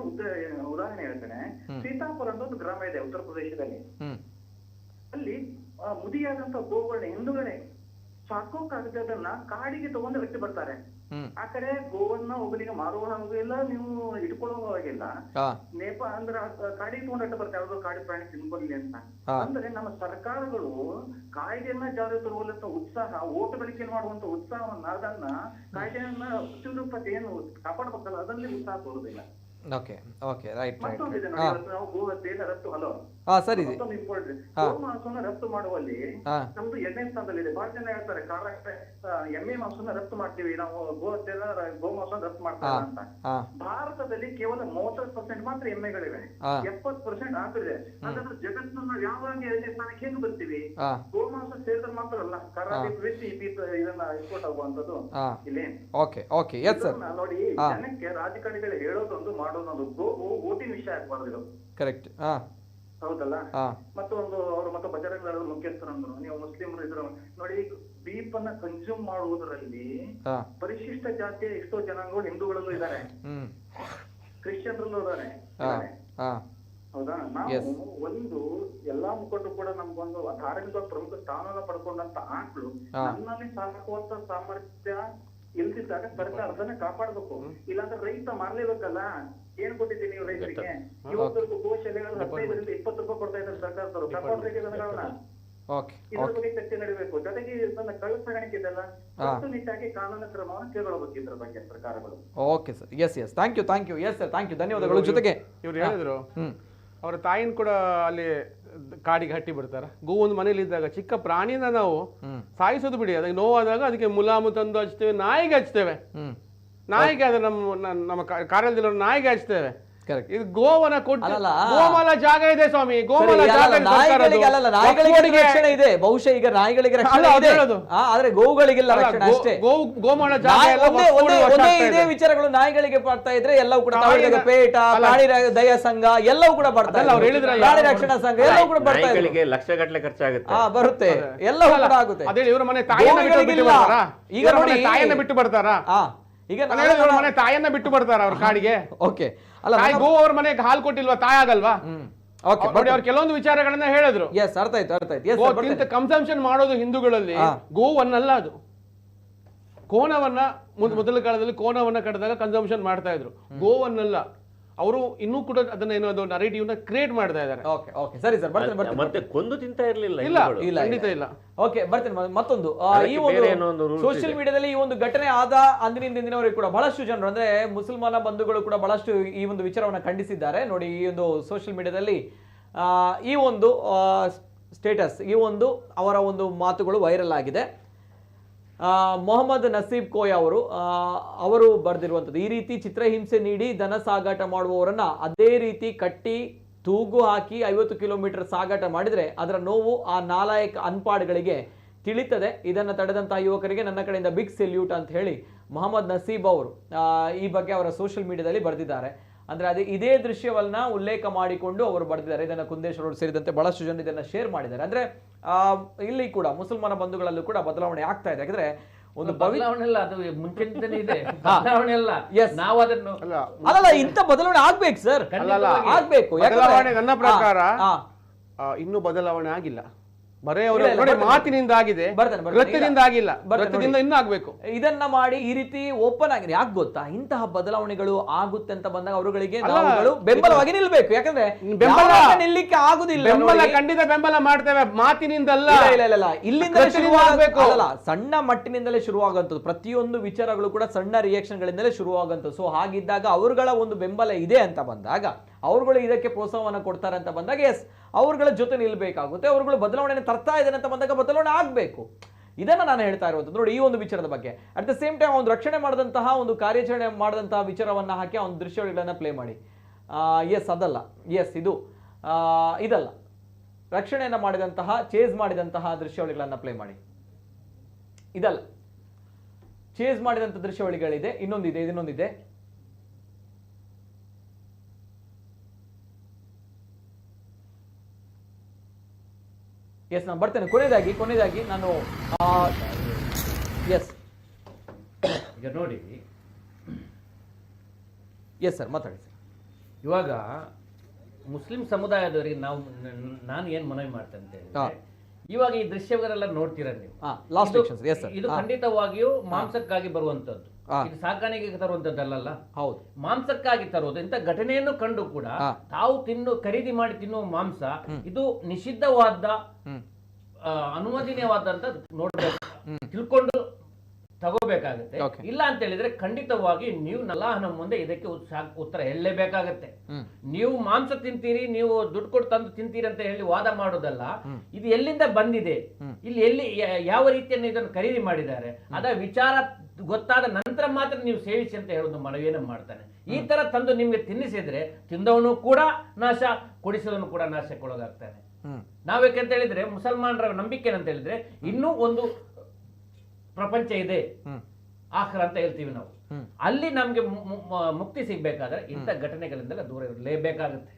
ಒಂದು ಉದಾಹರಣೆ ಹೇಳ್ತೇನೆ. ಸೀತಾಪುರ ಅಂತ ಒಂದು ಗ್ರಾಮ ಇದೆ ಉತ್ತರ ಪ್ರದೇಶದಲ್ಲಿ. ಅಲ್ಲಿ ಮುದಿಯಾದಂತ ಗೋಗಳನ್ನ ಹಿಂದುಗಡೆ ಸಾಕೋಕಾಗದನ್ನ ಕಾಡಿಗೆ ತಗೊಂಡು ವ್ಯಕ್ತಿ ಬರ್ತಾರೆ. ಆ ಕಡೆ ಗೋವನ್ನ ಒಬ್ಬನಿಗೆ ಮಾರುವ ಹಾಗಿಲ್ಲ, ನೀವು ಇಟ್ಕೊಳ್ಳೋ ಹಾಗಿಲ್ಲ. ಅಂದ್ರೆ ಕಾಡಿಗೆ ತಗೊಂಡ ಬರ್ತಾರೆ, ಯಾವ್ದೋ ಕಾಡಿ ಪ್ರಾಣಿ ತಿನ್ಕೊಳ್ಳಿ ಅಂತ. ಅಂದ್ರೆ ನಮ್ಮ ಸರ್ಕಾರಗಳು ಕಾಯ್ದೆಯನ್ನ ಜಾರಿ ತರುವಂತ ಉತ್ಸಾಹ, ಓಟುಗಳಿಕೆ ಮಾಡುವಂತ ಉತ್ಸಾಹವನ್ನ, ಅದನ್ನ ಕಾಯ್ದೆಯನ್ನ ಸುರೂಪತೆ ಏನು ಕಾಪಾಡಬೇಕಲ್ಲ, ಅದರಲ್ಲಿ ಉತ್ಸಾಹ ತೋರುದಿಲ್ಲ. ನಾವು ಗೋಹತ್ಯೆಯನ್ನು ರಫ್ತು ಗೋಮಾಂಸವನ್ನ ರಫ್ತು ಮಾಡುವಲ್ಲಿ ನಮ್ದು 2ನೇ ಸ್ಥಾನದಲ್ಲಿದೆ. ಬಹಳ ಜನ ಹೇಳ್ತಾರೆ ಎಮ್ಮೆ ಮಾಂಸವನ್ನ ರಫ್ತು ಮಾಡ್ತೀವಿ ನಾವು, ಗೋಮಾಂಸವನ್ನ ರಫ್ತು ಮಾಡ್ತಾರೆ ಅಂತ. ಭಾರತದಲ್ಲಿ ಕೇವಲ 30% ಮಾತ್ರ ಎಮ್ಮೆಗಳಿವೆ, 70% ಆಕಳಿದೆ. ಹಾಗಾದ್ರೆ ಜಗತ್ತಿನ ನಾವು ಯಾವಾಗ 2ನೇ ಸ್ಥಾನಕ್ಕೆ ಹೇಗೆ ಬರ್ತೀವಿ? ಗೋಮಾಂಸ ಸೇರಿದ್ರೆ ಮಾತ್ರ ಅಲ್ಲ, ಇದನ್ನ ಎಕ್ಸ್ಪೋರ್ಟ್ ಆಗುವಂತದ್ದು ಇಲ್ಲಿ. ನೋಡಿ, ಜನಕ್ಕೆ ರಾಜಕಾರಣಿಗಳು ಹೇಳೋದೊಂದು ಮಾಡೋದೊಂದು, ವೋಟಿಂಗ್ ವಿಷಯ ಆಗ್ಬಾರ್ದು. ಕರೆಕ್ಟ್, ಹೌದಲ್ಲ? ಮತ್ತೊಂದು ಅವರು ಮತ್ತೆ ಬಜರಂಗ ದಳದ ಮುಖ್ಯಸ್ಥರಂದ್ರು, ನೀವು ಮುಸ್ಲಿಮರು ಇದ್ರು ನೋಡಿ, ಬೀಫ್ ಅನ್ನ ಕನ್ಸ್ಯೂಮ್ ಮಾಡುವುದರಲ್ಲಿ ಪರಿಶಿಷ್ಟ ಜಾತಿಯ ಎಷ್ಟೋ ಜನಾಂಗಗಳು ಹಿಂದೂಗಳಲ್ಲೂ ಇದ್ದಾರೆ, ಕ್ರಿಶ್ಚಿಯನ್ರಲ್ಲೂ ಇದ್ದಾರೆ. ಹೌದಾ? ನಾವು ಒಂದು ಎಲ್ಲಾ ಮುಖಂಡರು ಕೂಡ ನಮ್ಗೊಂದು ಧಾರ್ಮಿಕ ಪ್ರಮುಖ ಸ್ಥಾನವನ್ನ ಪಡ್ಕೊಂಡಂತ ಆಕ್ಳು ನನ್ನಲ್ಲಿ ಸಾಕುವಂತ ಸಾಮರ್ಥ್ಯ ಇಲ್ದಿದ್ದಾಗ ಸರ್ಕಾರ ಅದನ್ನ ಕಾಪಾಡ್ಬೇಕು. ಇಲ್ಲಾಂದ್ರೆ ರೈತ ಮಾರ್ಲೇಬೇಕಲ್ಲ. ಏನ್ ಕೊಟ್ಟಿದ್ದೀನಿ ನೀವು ರೈತರಿಗೆ? ಇವತ್ತರೆಗೂ ಗೋಶಾಲೆಗಳು 15 ರಿಂದ 20 ರೂಪಾಯಿ ಕೊಡ್ತಾ ಇದ್ದಾರೆ ಸರ್ಕಾರದವರು. ಕಾಪಾಡ್ಬೇಕಿದೆ ಅದನ್ನ. ಇದ್ರ ಬಗ್ಗೆ ಚರ್ಚೆ ನಡೀಬೇಕು. ಜೊತೆಗೆ ನನ್ನ ಕಳ್ಳ ಸಾಗಾಣಿಕೆ ಇದೆಲ್ಲ ಕಟ್ಟುನಿಟ್ಟಾಗಿ ಕಾನೂನು ಕ್ರಮವನ್ನು ಕೈಗೊಳ್ಳಬೇಕು ಇದ್ರ ಬಗ್ಗೆ ಸರ್ಕಾರಗಳು. Okay sir, yes thank you. Yes sir, thank you, ಧನ್ಯವಾದಗಳು. ಜೊತೆಗೆ ಇವ್ರು ಹೇಳಿದ್ರು, ಅವರ ತಾಯಿನ ಕೂಡ ಅಲ್ಲಿ ಕಾಡಿಗೆ ಹಟ್ಟಿ ಬಿಡ್ತಾರ. ಗೋವೊಂದು ಮನೇಲಿ ಇದ್ದಾಗ ಚಿಕ್ಕ ಪ್ರಾಣಿನ ನಾವು ಸಾಯಿಸೋದು ಬಿಡಿ, ಅದಕ್ಕೆ ನೋವಾದಾಗ ಅದಕ್ಕೆ ಮುಲಾಮು ತಂದು ಹಚ್ತೇವೆ, ನಾಯಿಗೆ ಹಚ್ತೇವೆ. ನಾಯಿಗೆ ಅದು ನಮ್ಮ ಕಾರ್ಯದಲ್ಲಿ ನಾಯಿಗೆ ಹಚ್ತೇವೆ. Correct. ಇದು ಗೋವನ ಕೊಟ್ಟು ಅಲ್ಲಲ್ಲ. ಗೋಮಾಲ ಜಾಗ ಇದೆ ಸ್ವಾಮಿ, ಗೋಮಾಲ ಸರಿ, ಜಾಗ ಅಲ್ಲ, ಇದೆ ಸರ್ಕಾರದ್ದು. ನಾಯಿಗಳಿಗೆ ರಕ್ಷಣೆ ಇದೆ, ಬಹುಶಃ ಈಗ ನಾಯಿಗಳಿಗೆ ರಕ್ಷಣೆ ಅಲ್ಲ, ಅದು ಇದೆ, ಹೇಳೋದು. ಆದ್ರೆ ಗೋವುಗಳಿಗೆಲ್ಲ ಅಲ್ಲ, ರಕ್ಷಣೆ ಅಷ್ಟೇ. ಗೋಮಾಳ ಜಾಗ ಎಲ್ಲ ಒಂದೇ ಇದೇ ವಿಚಾರಗಳು ನಾಯಿಗಳಿಗೆ ಬರ್ತಾ ಇದ್ರೆ ಎಲ್ಲವೂ ಕೂಡ ತಾವರೆಗೆ ಪೇಟ, ಪ್ರಾಣಿ ದಯಾ ಸಂಘ ಎಲ್ಲವೂ ಕೂಡ ಬರ್ತಾ ಅದಲ್ಲ, ಅವ್ರು ಹೇಳಿದ್ರಲ್ಲ, ಪ್ರಾಣಿ ರಕ್ಷಣಾ ಸಂಘ ಎಲ್ಲವೂ ಕೂಡ ಬರ್ತಾ ಇದೆ. ನಾಯಿಗಳಿಗೆ ಲಕ್ಷಗಟ್ಟಲೆ ಖರ್ಚಾಗುತ್ತೆ. ಬರುತ್ತೆ, ಎಲ್ಲವೂ ಕೂಡ ಆಗುತ್ತೆ. ಅದೇ ಇವ್ರ ಮನೆ ತಾಯಿಯನ್ನ ಬಿಟ್ಟು ಗೋವುಗಳಿಗಿಲ್ಲ. ಬರ್ತಾರಾ? ಈಗ ಇವ್ರ ನೋಡಿ, ಮನೆ ತಾಯಿಯನ್ನ ಬಿಟ್ಟು ಬರ್ತಾರಾ? ಈಗ ನಾನು ಹೇಳಿದ್ರೆ ಇವ್ರ ಮನೆ ತಾಯಿಯನ್ನ ಬಿಟ್ಟು ಬರ್ತಾರ ಅವ್ರ ಕಾಡಿಗೆ? ಓಕೆ, ಅಲ್ಲ ತಾಯಿ ಗೋ ಅವ್ರ ಮನೆಗೆ ಹಾಲು ಕೊಟ್ಟಿಲ್ವಾ, ತಾಯಿ ಆಗಲ್ವಾ? ಓಕೆ ನೋಡಿ, ಅವ್ರು ಕೆಲವೊಂದು ವಿಚಾರಗಳನ್ನ ಹೇಳಿದ್ರು. ಎಸ್, ಅರ್ಥ ಆಯ್ತು, ಅರ್ಥ ಆಯ್ತು. ಎಸ್, ಗೋಕ್ಕಿಂತ ಕನ್ಸಂಪ್ಷನ್ ಮಾಡೋದು ಹಿಂದೂಗಳಲ್ಲಿ ಗೋವನ್ನಲ್ಲ, ಅದು ಕೋಣವನ್ನ ಮೊದಲ ಕಾಲದಲ್ಲಿ ಕೋಣವನ್ನ ಕಟ್ಟಿದಾಗ ಕನ್ಸಂಪ್ಷನ್ ಮಾಡ್ತಾ ಇದ್ರು, ಗೋವನ್ನಲ್ಲ. ಅವರು ಇನ್ನೂ ಕೂಡ ಅದನ್ನ ಏನೋ ಒಂದು ನರೇಟಿವ್ ನ ಕ್ರಿಯೇಟ್ ಮಾಡ್ತಾ ಇದ್ದಾರೆ. ಓಕೆ ಓಕೆ, ಸರಿ ಸರ್, ಬರ್ತೇನೆ. ಮತ್ತೆ ಕೊಂದು ತಿಂತಾ ಇರ್ಲಿಲ್ಲ ಇಲ್ಲ, ಹಿಂದೂಗಳು. ಖಂಡಿತ ಇಲ್ಲ. ಓಕೆ, ಬರ್ತೇನೆ. ಮತ್ತೊಂದು ಈ ಬೇರೆ ಏನೋ ಒಂದು rules ಸೋಷಿಯಲ್ ಇದೆ. ಮೀಡಿಯಾದಲ್ಲಿ ಈ ಒಂದು ಘಟನೆ ಆದ ಅಂದಿನಿಂದ ಇಂದಿನವರೆಗೂ ಕೂಡ ಬಹಳಷ್ಟು ಜನರು, ಅಂದ್ರೆ ಮುಸಲ್ಮಾನ ಬಂಧುಗಳು ಕೂಡ ಬಹಳಷ್ಟು ಈ ಒಂದು ವಿಚಾರವನ್ನು ಖಂಡಿಸಿದ್ದಾರೆ. ನೋಡಿ, ಈ ಒಂದು ಸೋಷಿಯಲ್ ಮೀಡಿಯಾದಲ್ಲಿ ಈ ಒಂದು ಸ್ಟೇಟಸ್, ಈ ಒಂದು ಅವರ ಒಂದು ಮಾತುಗಳು ವೈರಲ್ ಆಗಿದೆ. ಮೊಹಮ್ಮದ್ ನಸೀಬ್ ಕೋಯ ಅವರು ಬರೆದಿರುವಂಥದ್ದು, ಈ ರೀತಿ ಚಿತ್ರಹಿಂಸೆ ನೀಡಿ ಧನ ಸಾಗಾಟ ಮಾಡುವವರನ್ನ ಅದೇ ರೀತಿ ಕಟ್ಟಿ ತೂಗು ಹಾಕಿ 50 ಕಿಲೋಮೀಟರ್ ಸಾಗಾಟ ಮಾಡಿದರೆ ಅದರ ನೋವು ಆ ನಾಲಾಯಕ ಅನ್ಪಾಡ್ಗಳಿಗೆ ತಿಳಿತದೆ. ಇದನ್ನು ತಡೆದಂತಹ ಯುವಕರಿಗೆ ನನ್ನ ಕಡೆಯಿಂದ ಬಿಗ್ ಸೆಲ್ಯೂಟ್ ಅಂತ ಹೇಳಿ ಮೊಹಮ್ಮದ್ ನಸೀಬ್ ಅವರು ಈ ಬಗ್ಗೆ ಅವರ ಸೋಷಿಯಲ್ ಮೀಡಿಯಾದಲ್ಲಿ ಬರೆದಿದ್ದಾರೆ. ಅಂದ್ರೆ ಇದೇ ದೃಶ್ಯವನ್ನ ಉಲ್ಲೇಖ ಮಾಡಿಕೊಂಡು ಅವರು ಬರೆದಿದ್ದಾರೆ. ಇದನ್ನ ಕುಂದೇಶ್ವರ ಅವರು ಸೇರಿದಂತೆ ಬಹಳಷ್ಟು ಜನ ಇದನ್ನ ಶೇರ್ ಮಾಡಿದ್ದಾರೆ. ಅಂದ್ರೆ ಇಲ್ಲಿ ಕೂಡ ಮುಸಲ್ಮಾನ ಬಂಧುಗಳಲ್ಲೂ ಕೂಡ ಬದಲಾವಣೆ ಆಗ್ತಾ ಇದೆ. ಯಾಕಂದ್ರೆ ಒಂದು ಬದಲಾವಣೆ ಅಲ್ಲ, ಅದು ಮುಂಚಿನದೇ ಇದೆ, ಬದಲಾವಣೆ ಅಲ್ಲ. ನಾವು ಅದನ್ನು ಅಲ್ಲಲ್ಲ, ಇಂಥ ಬದಲಾವಣೆ ಆಗ್ಬೇಕು ಸರ್, ಆಗ್ಬೇಕು. ಬದಲಾವಣೆ ನನ್ನ ಪ್ರಕಾರ ಇನ್ನೂ ಬದಲಾವಣೆ ಆಗಿಲ್ಲ. ಬರೇ ಅವರು ನೋಡಿ, ಮಾತಿನಿಂದ ಆಗಿದೆ, ಕೃತ್ಯದಿಂದ ಆಗಿಲ್ಲ, ಕೃತ್ಯದಿಂದ ಇನ್ನೂ ಆಗ್ಬೇಕು. ಇದನ್ನ ಮಾಡಿ ಈ ರೀತಿ ಓಪನ್ ಆಗಿದೆ. ಯಾಕೆ ಗೊತ್ತಾ, ಇಂತಹ ಬದಲಾವಣೆಗಳು ಆಗುತ್ತೆ ಅಂತ ಬಂದಾಗ ಅವರುಗಳಿಗೆ ನಾವುಗಳು ಬೆಂಬಲವಾಗಿ ನಿಲ್ಬೇಕು. ಯಾಕಂದ್ರೆ ಬೆಂಬಲ ನಿಲ್ಲಿಕ್ಕೆ ಆಗುದಿಲ್ಲ. ಬೆಂಬಲ ಖಂಡಿತ ಬೆಂಬಲ ಮಾಡ್ತೇವೆ, ಮಾತಿನಿಂದಲ್ಲ. ಇಲ್ಲ, ಇಲ್ಲಿಂದಲೇ ಶುರುವಾಗಬೇಕು. ಅಲ್ಲ, ಸಣ್ಣ ಮಟ್ಟಿನಿಂದಲೇ ಶುರುವಾಗುವಂಥದ್ದು. ಪ್ರತಿಯೊಂದು ವಿಚಾರಗಳು ಕೂಡ ಸಣ್ಣ ರಿಯಾಕ್ಷನ್ ಗಳಿಂದಲೇ ಶುರುವಾಗುವಂಥದ್ದು. ಸೊ ಹಾಗಿದ್ದಾಗ ಅವರುಗಳ ಒಂದು ಬೆಂಬಲ ಇದೆ ಅಂತ ಬಂದಾಗ, ಅವರುಗಳು ಇದಕ್ಕೆ ಪ್ರೋತ್ಸಾಹವನ್ನು ಕೊಡ್ತಾರೆ ಅಂತ ಬಂದಾಗ, ಎಸ್, ಅವರುಗಳ ಜೊತೆ ನಿಲ್ಬೇಕಾಗುತ್ತೆ. ಅವರುಗಳು ಬದಲಾವಣೆ ತರ್ತಾ ಇದ್ದಾರೆ ಅಂತ ಬಂದಾಗ ಬದಲಾವಣೆ ಆಗ್ಬೇಕು. ಇದನ್ನ ನಾನು ಹೇಳ್ತಾ ಇರುವಂಥದ್ದು. ನೋಡಿ, ಈ ಒಂದು ವಿಚಾರದ ಬಗ್ಗೆ ಅಟ್ ದ ಸೇಮ್ ಟೈಮ್ ಒಂದು ರಕ್ಷಣೆ ಮಾಡಿದಂತಹ ಒಂದು ಕಾರ್ಯಾಚರಣೆ ಮಾಡಿದಂತಹ ವಿಚಾರವನ್ನ ಹಾಕಿ ಒಂದು ದೃಶ್ಯಗಳನ್ನ ಪ್ಲೇ ಮಾಡಿ. ಎಸ್, ಅದಲ್ಲ, ಎಸ್, ಇದಲ್ಲ, ರಕ್ಷಣೆಯನ್ನ ಮಾಡಿದಂತಹ, ಚೇಸ್ ಮಾಡಿದಂತಹ ದೃಶ್ಯಾವಳಿಗಳನ್ನ ಪ್ಲೇ ಮಾಡಿ. ಇದಲ್ಲ, ಚೇಸ್ ಮಾಡಿದಂತಹ ದೃಶ್ಯಾವಳಿಗಳಿದೆ, ಇನ್ನೊಂದಿದೆ. ಎಸ್, ನಾನು ಬರ್ತೇನೆ. ಕೊನೆಯದಾಗಿ ನಾನು ಎಸ್, ಈಗ ನೋಡಿ, ಎಸ್ ಸರ್, ಮಾತಾಡಿ ಸರ್. ಇವಾಗ ಮುಸ್ಲಿಂ ಸಮುದಾಯದವರಿಗೆ ನಾನು ಏನು ಮನವಿ ಮಾಡ್ತೇನೆ ಅಂತ ಹೇಳಿದ್ರೆ, ಇವಾಗ ಈ ದೃಶ್ಯವರೆಲ್ಲ ನೋಡ್ತೀರ ನೀವು, ಇದು ಖಂಡಿತವಾಗಿಯೂ ಮಾಂಸಕ್ಕಾಗಿ ಬರುವಂತದ್ದು, ಇದು ಸಾಕಾಣಿಕೆಗೆ ತರುವಂತದ್ದಲ್ಲ. ಹೌದು, ಮಾಂಸಕ್ಕಾಗಿ ತರುವುದು. ಇಂಥ ಘಟನೆಯನ್ನು ಕಂಡು ಕೂಡ ತಾವು ಖರೀದಿ ಮಾಡಿ ತಿನ್ನುವ ಮಾಂಸ ಇದು ನಿಷಿದ್ಧವಾದ, ಅನುಮೋದನೀಯವಾದಂತ ನೋಡ್ಬೇಕು, ತಿಳ್ಕೊಂಡು ತಗೋಬೇಕಾಗತ್ತೆ. ಇಲ್ಲ ಅಂತ ಹೇಳಿದ್ರೆ ಖಂಡಿತವಾಗಿ ನೀವು ಅಲ್ಲಾಹನ ಮುಂದೆ ಇದಕ್ಕೆ ಉತ್ತರ ಹೇಳಲೇಬೇಕಾಗತ್ತೆ. ನೀವು ಮಾಂಸ ತಿಂತೀರಿ, ನೀವು ದುಡ್ಡು ಕೊಟ್ಟು ತಂದು ತಿಂತೀರಿ ಅಂತ ಹೇಳಿ ವಾದ ಮಾಡೋದಲ್ಲ. ಇದು ಎಲ್ಲಿಂದ ಬಂದಿದೆ, ಎಲ್ಲಿ ಯಾವ ರೀತಿಯನ್ನು ಇದನ್ನು ಖರೀದಿ ಮಾಡಿದ್ದಾರೆ, ಅದ ವಿಚಾರ ಗೊತ್ತಾದ ನಂತರ ಮಾತ್ರ ನೀವು ಸೇವಿಸಿ ಅಂತ ಹೇಳೋದು ಮನವಿಯನ್ನು ಮಾಡ್ತಾನೆ. ಈ ತರ ತಂದು ನಿಮ್ಗೆ ತಿನ್ನಿಸಿದ್ರೆ ತಿಂದವನು ಕೂಡ ನಾಶ, ಕೊಡಿಸೋದನ್ನು ಕೂಡ ನಾಶಕ್ಕೊಳಗಾಗ್ತಾನೆ. ನಾವೇಕಂತ ಹೇಳಿದ್ರೆ ಮುಸಲ್ಮಾನರ ನಂಬಿಕೆ ಅಂತ ಹೇಳಿದ್ರೆ ಇನ್ನೂ ಒಂದು ಪ್ರಪಂಚ ಇದೆ, ಆಖರ ಅಂತ ಹೇಳ್ತೀವಿ ನಾವು. ಅಲ್ಲಿ ನಮ್ಗೆ ಮುಕ್ತಿ ಸಿಗ್ಬೇಕಾದ್ರೆ ಇಂಥ ಘಟನೆಗಳಿಂದಲೇ ದೂರ ಇರಲೇಬೇಕಾಗುತ್ತೆ.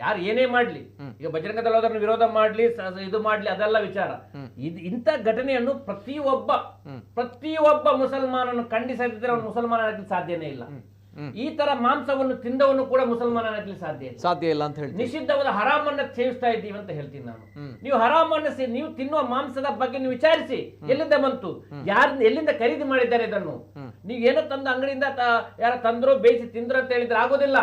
ಯಾರು ಏನೇ ಮಾಡ್ಲಿ, ಈಗ ಬಜರಂಗ ದಳದವ್ರನ್ನ ವಿರೋಧ ಮಾಡ್ಲಿ, ಇದು ಮಾಡ್ಲಿ, ಅದೆಲ್ಲ ವಿಚಾರ. ಇಂಥ ಘಟನೆಯನ್ನು ಪ್ರತಿಯೊಬ್ಬ ಮುಸಲ್ಮಾನನು ಖಂಡಿಸದಿದ್ರೆ ಅವನು ಮುಸಲ್ಮಾನ ಆಗಲಿಕ್ಕೆ ಸಾಧ್ಯನೇ ಇಲ್ಲ. ಈ ತರ ಮಾಂಸವನ್ನು ತಿಂದವನು ಕೂಡ ಮುಸಲ್ಮಾನ ಆಗಲಿಕ್ಕೆ ಸಾಧ್ಯ ಇಲ್ಲ ಅಂತ ಹೇಳಿ ನಿಷಿದ್ಧವಾದ ಹರಾಮನ್ನ ಸೇವಿಸ್ತಾ ಇದ್ದೀವಿ ಅಂತ ಹೇಳ್ತೀನಿ ನಾನು. ನೀವು ಹರಾಮನ್ನ ನೀವು ತಿನ್ನುವ ಮಾಂಸದ ಬಗ್ಗೆ ನೀವು ವಿಚಾರಿಸಿ, ಎಲ್ಲಿಂದ ಬಂತು, ಎಲ್ಲಿಂದ ಖರೀದಿ ಮಾಡಿದ್ದಾರೆ ಇದನ್ನು. ನೀವು ಏನೋ ತಂದು ಅಂಗಡಿಯಿಂದ ಯಾರ ತಂದ್ರು ಬೇಯಿಸಿ ತಿಂದ್ರು ಅಂತ ಹೇಳಿದ್ರೆ ಆಗೋದಿಲ್ಲ.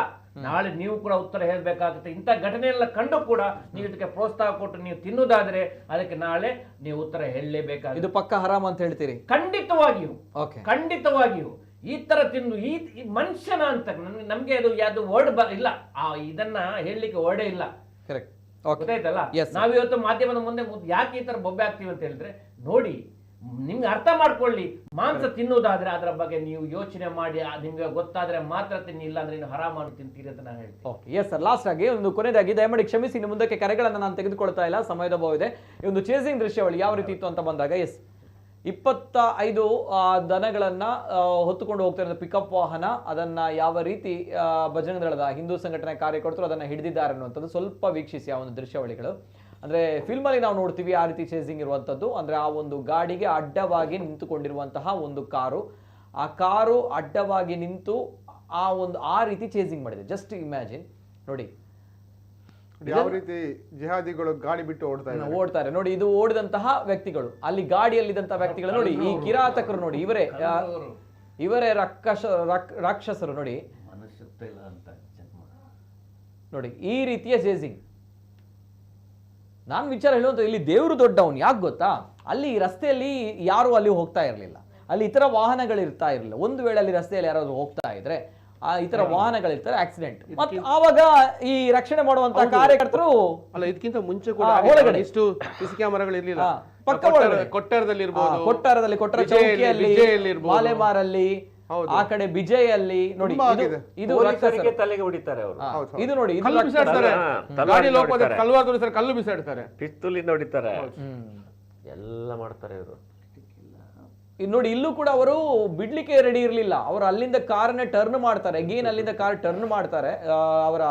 ನಾಳೆ ನೀವು ಕೂಡ ಉತ್ತರ ಹೇಳಬೇಕಾಗುತ್ತೆ. ಇಂಥ ಘಟನೆಯೆಲ್ಲ ಕಂಡು ಕೂಡ ನೀವು ಇದಕ್ಕೆ ಪ್ರೋತ್ಸಾಹ ಕೊಟ್ಟು ನೀವು ತಿನ್ನುವುದಾದ್ರೆ ಅದಕ್ಕೆ ನಾಳೆ ನೀವು ಉತ್ತರ ಹೇಳಲೇಬೇಕಾಗುತ್ತೆ. ಇದು ಪಕ್ಕ ಹರಾಮ್ ಅಂತ ಹೇಳ್ತೀರಿ? ಖಂಡಿತವಾಗಿಯೂ ಈ ತರ ತಿಂದು ಈ ಮನುಷ್ಯನ ಅಂತ ನಮ್ಗೆ ಅದು ಯಾವ್ದು ವರ್ಡ್ ಇಲ್ಲ, ಇದನ್ನ ಹೇಳಲಿಕ್ಕೆ ವರ್ಡೇ ಇಲ್ಲ. ಗೊತ್ತಾಯ್ತಲ್ಲ? ನಾವಿವತ್ತು ಮಾಧ್ಯಮದ ಮುಂದೆ ಯಾಕೆ ಈ ತರ ಬೊಬ್ಬೆ ಆಗ್ತೀವಿ ಅಂತ ಹೇಳಿದ್ರೆ, ನೋಡಿ ನಿಮ್ಗೆ ಅರ್ಥ ಮಾಡ್ಕೊಳ್ಳಿ. ಮಾಂಸ ತಿನ್ನುವುದಾದ್ರೆ ಅದರ ಬಗ್ಗೆ ನೀವು ಯೋಚನೆ ಮಾಡಿ, ನಿಮ್ಗೆ ಗೊತ್ತಾದ್ರೆ ಮಾತ್ರ ತಿನ್ನಿ, ಇಲ್ಲ ಅಂದ್ರೆ ನೀವು ಹರಾಮಾನು ತಿಂತೀರಿ ಅಂತ ನಾನು ಹೇಳ್ತೀನಿ. Okay, yes sir. ಲಾಸ್ಟ್ ಆಗಿ ಒಂದು ಕೊನೆಯದಾಗಿ ದಯಮಾಡಿ ಕ್ಷಮಿಸಿ, ಇನ್ನು ಮುಂದಕ್ಕೆ ಕರೆಗಳನ್ನು ನಾನು ತೆಗೆದುಕೊಳ್ತಾ ಇಲ್ಲ, ಸಮಯದ ಅಭಾವ ಇದೆ. ಈ ಒಂದು ಚೇಸಿಂಗ್ ದೃಶ್ಯಾವಳಿ ಯಾವ ರೀತಿ ಇತ್ತು ಅಂತ ಬಂದಾಗ, ಎಸ್ 25 ದನಗಳನ್ನ ಹೊತ್ತುಕೊಂಡು ಹೋಗ್ತಾ ಇರೋ ಪಿಕಪ್ ವಾಹನ, ಅದನ್ನ ಯಾವ ರೀತಿ ಬಜರಂಗ ದಳದ ಹಿಂದೂ ಸಂಘಟನೆ ಕಾರ್ಯಕರ್ತರು ಅದನ್ನ ಹಿಡಿದಿದ್ದಾರೆ ಅನ್ನುವಂಥದ್ದು ಸ್ವಲ್ಪ ವೀಕ್ಷಿಸಿ ಆ ಒಂದು ದೃಶ್ಯಾವಳಿಗಳು. ಅಂದ್ರೆ ಫಿಲ್ಮ್ ಅಲ್ಲಿ ನಾವು ನೋಡ್ತೀವಿ ಆ ರೀತಿ ಚೇಸಿಂಗ್ ಇರುವಂತದ್ದು. ಅಂದ್ರೆ ಆ ಒಂದು ಗಾಡಿಗೆ ಅಡ್ಡವಾಗಿ ನಿಂತುಕೊಂಡಿರುವಂತಹ ಒಂದು ಕಾರು, ಆ ಕಾರು ಅಡ್ಡವಾಗಿ ನಿಂತು ಆ ರೀತಿ ಚೇಸಿಂಗ್ ಮಾಡಿದೆ. ಜಸ್ಟ್ ಇಮ್ಯಾಜಿನ್ ನೋಡಿ ಯಾವ ರೀತಿ ಜಿಹಾದಿಗಳು ಗಾಡಿ ಬಿಟ್ಟು ಓಡ್ತಾರೆ ನೋಡಿ. ಇದು ಓಡಿದಂತಹ ವ್ಯಕ್ತಿಗಳು, ಅಲ್ಲಿ ಗಾಡಿಯಲ್ಲಿದ್ದಂತಹ ವ್ಯಕ್ತಿಗಳು ನೋಡಿ, ಈ ಕಿರಾತಕರು ನೋಡಿ, ಇವರೇ ರಾಕ್ಷಸರು ನೋಡಿ. ನೋಡಿ ಈ ರೀತಿಯ ಚೇಸಿಂಗ್. ನಾನು ವಿಚಾರ ಹೇಳುವಂತ, ಇಲ್ಲಿ ದೇವರು ದೊಡ್ಡವನು. ಯಾಕೆ ಗೊತ್ತಾ, ಅಲ್ಲಿ ರಸ್ತೆಯಲ್ಲಿ ಯಾರು ಅಲ್ಲಿ ಹೋಗ್ತಾ ಇರಲಿಲ್ಲ, ಅಲ್ಲಿ ಇತರ ವಾಹನಗಳು ಇರ್ತಾ ಇರಲಿಲ್ಲ. ಒಂದು ವೇಳೆ ಅಲ್ಲಿ ರಸ್ತೆಯಲ್ಲಿ ಯಾರಾದ್ರೂ ಹೋಗ್ತಾ ಇದ್ರೆ ಇತರ ವಾಹನಗಳಿರ್ತಾರೆ, ಆಕ್ಸಿಡೆಂಟ್. ಮತ್ತೆ ಆವಾಗ ಈ ರಕ್ಷಣೆ ಮಾಡುವಂತ ಕಾರ್ಯಕರ್ತರು ಅಲ್ಲ, ಇದಕ್ಕಿಂತ ಮುಂಚೆ ಕೂಡ ಒಳಗಡೆ ಇಷ್ಟು ಸಿಸಿ ಕ್ಯಾಮೆರಾಗಳು ಇರಲಿಲ್ಲ. ಕೊಟ್ಟಾರದಲ್ಲಿ, ಕೊಟ್ಟರ ಚೌಕಿಯಲ್ಲಿ, ಮಾಲೆಮಾರಲ್ಲಿ, ಆ ಕಡೆ ಬಿಜಯಲ್ಲಿ ನೋಡಿ, ಇದು ಪೊಲೀಸರಿಗೆ ತಲೆಗೆ ಹೊಡಿತಾರೆ ಅವರು. ಇದು ನೋಡಿ, ಕಲ್ಲು ಬಿಸಾಡ್ತಾರೆ, ಪಿಸ್ತೂಲಿಂದ ಹೊಡಿತಾರೆ, ಎಲ್ಲ ಮಾಡ್ತಾರೆ ಇವರು. ನೋಡಿ ಇಲ್ಲೂ ಕೂಡ ಅವರು ಬಿಡ್ಲಿಕ್ಕೆ ರೆಡಿ ಇರಲಿಲ್ಲ. ಅವರು ಅಲ್ಲಿಂದ ಕಾರನ್ನ ಟರ್ನ್ ಮಾಡ್ತಾರೆ, ಅಗೇನ್ ಅಲ್ಲಿಂದ ಕಾರ್ ಟರ್ನ್ ಮಾಡ್ತಾರೆ, ಅವರ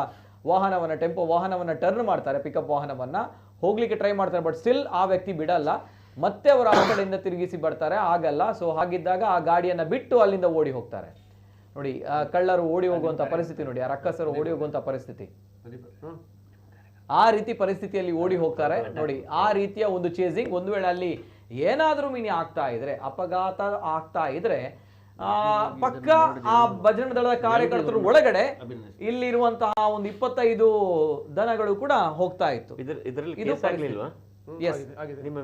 ವಾಹನವನ್ನ, ಟೆಂಪೋ ವಾಹನವನ್ನ ಟರ್ನ್ ಮಾಡ್ತಾರೆ, ಪಿಕಪ್ ವಾಹನವನ್ನ ಹೋಗ್ಲಿಕ್ಕೆ ಟ್ರೈ ಮಾಡ್ತಾರೆ. ಬಟ್ ಸ್ಟಿಲ್ ಆ ವ್ಯಕ್ತಿ ಬಿಡಲ್ಲ, ಮತ್ತೆ ಅವರು ಆ ಕಡೆಯಿಂದ ತಿರುಗಿಸಿ ಬರ್ತಾರೆ, ಆಗಲ್ಲ. ಸೊ ಹಾಗಿದ್ದಾಗ ಆ ಗಾಡಿಯನ್ನ ಬಿಟ್ಟು ಅಲ್ಲಿಂದ ಓಡಿ ಹೋಗ್ತಾರೆ. ನೋಡಿ ಕಳ್ಳರು ಓಡಿ ಹೋಗುವಂತ ಪರಿಸ್ಥಿತಿ ನೋಡಿ, ಆ ರಕ್ಕಸರು ಓಡಿ ಹೋಗುವಂತ ಪರಿಸ್ಥಿತಿ, ಆ ರೀತಿ ಪರಿಸ್ಥಿತಿಯಲ್ಲಿ ಓಡಿ ಹೋಗ್ತಾರೆ ನೋಡಿ. ಆ ರೀತಿಯ ಒಂದು ಚೇಸಿಂಗ್. ಒಂದು ವೇಳೆ ಅಲ್ಲಿ ಏನಾದ್ರೂ ಮಿನಿ ಆಗ್ತಾ ಇದ್ರೆ, ಅಪಘಾತ ಆಗ್ತಾ ಇದ್ರೆ, ಪಕ್ಕ ಆ ಬಜರಂಗ ದಳದ ಕಾರ್ಯಕರ್ತರು ಒಳಗಡೆ ಇಲ್ಲಿರುವಂತಹ ಒಂದು 25 ದನಗಳು ಕೂಡ ಹೋಗ್ತಾ ಇತ್ತು.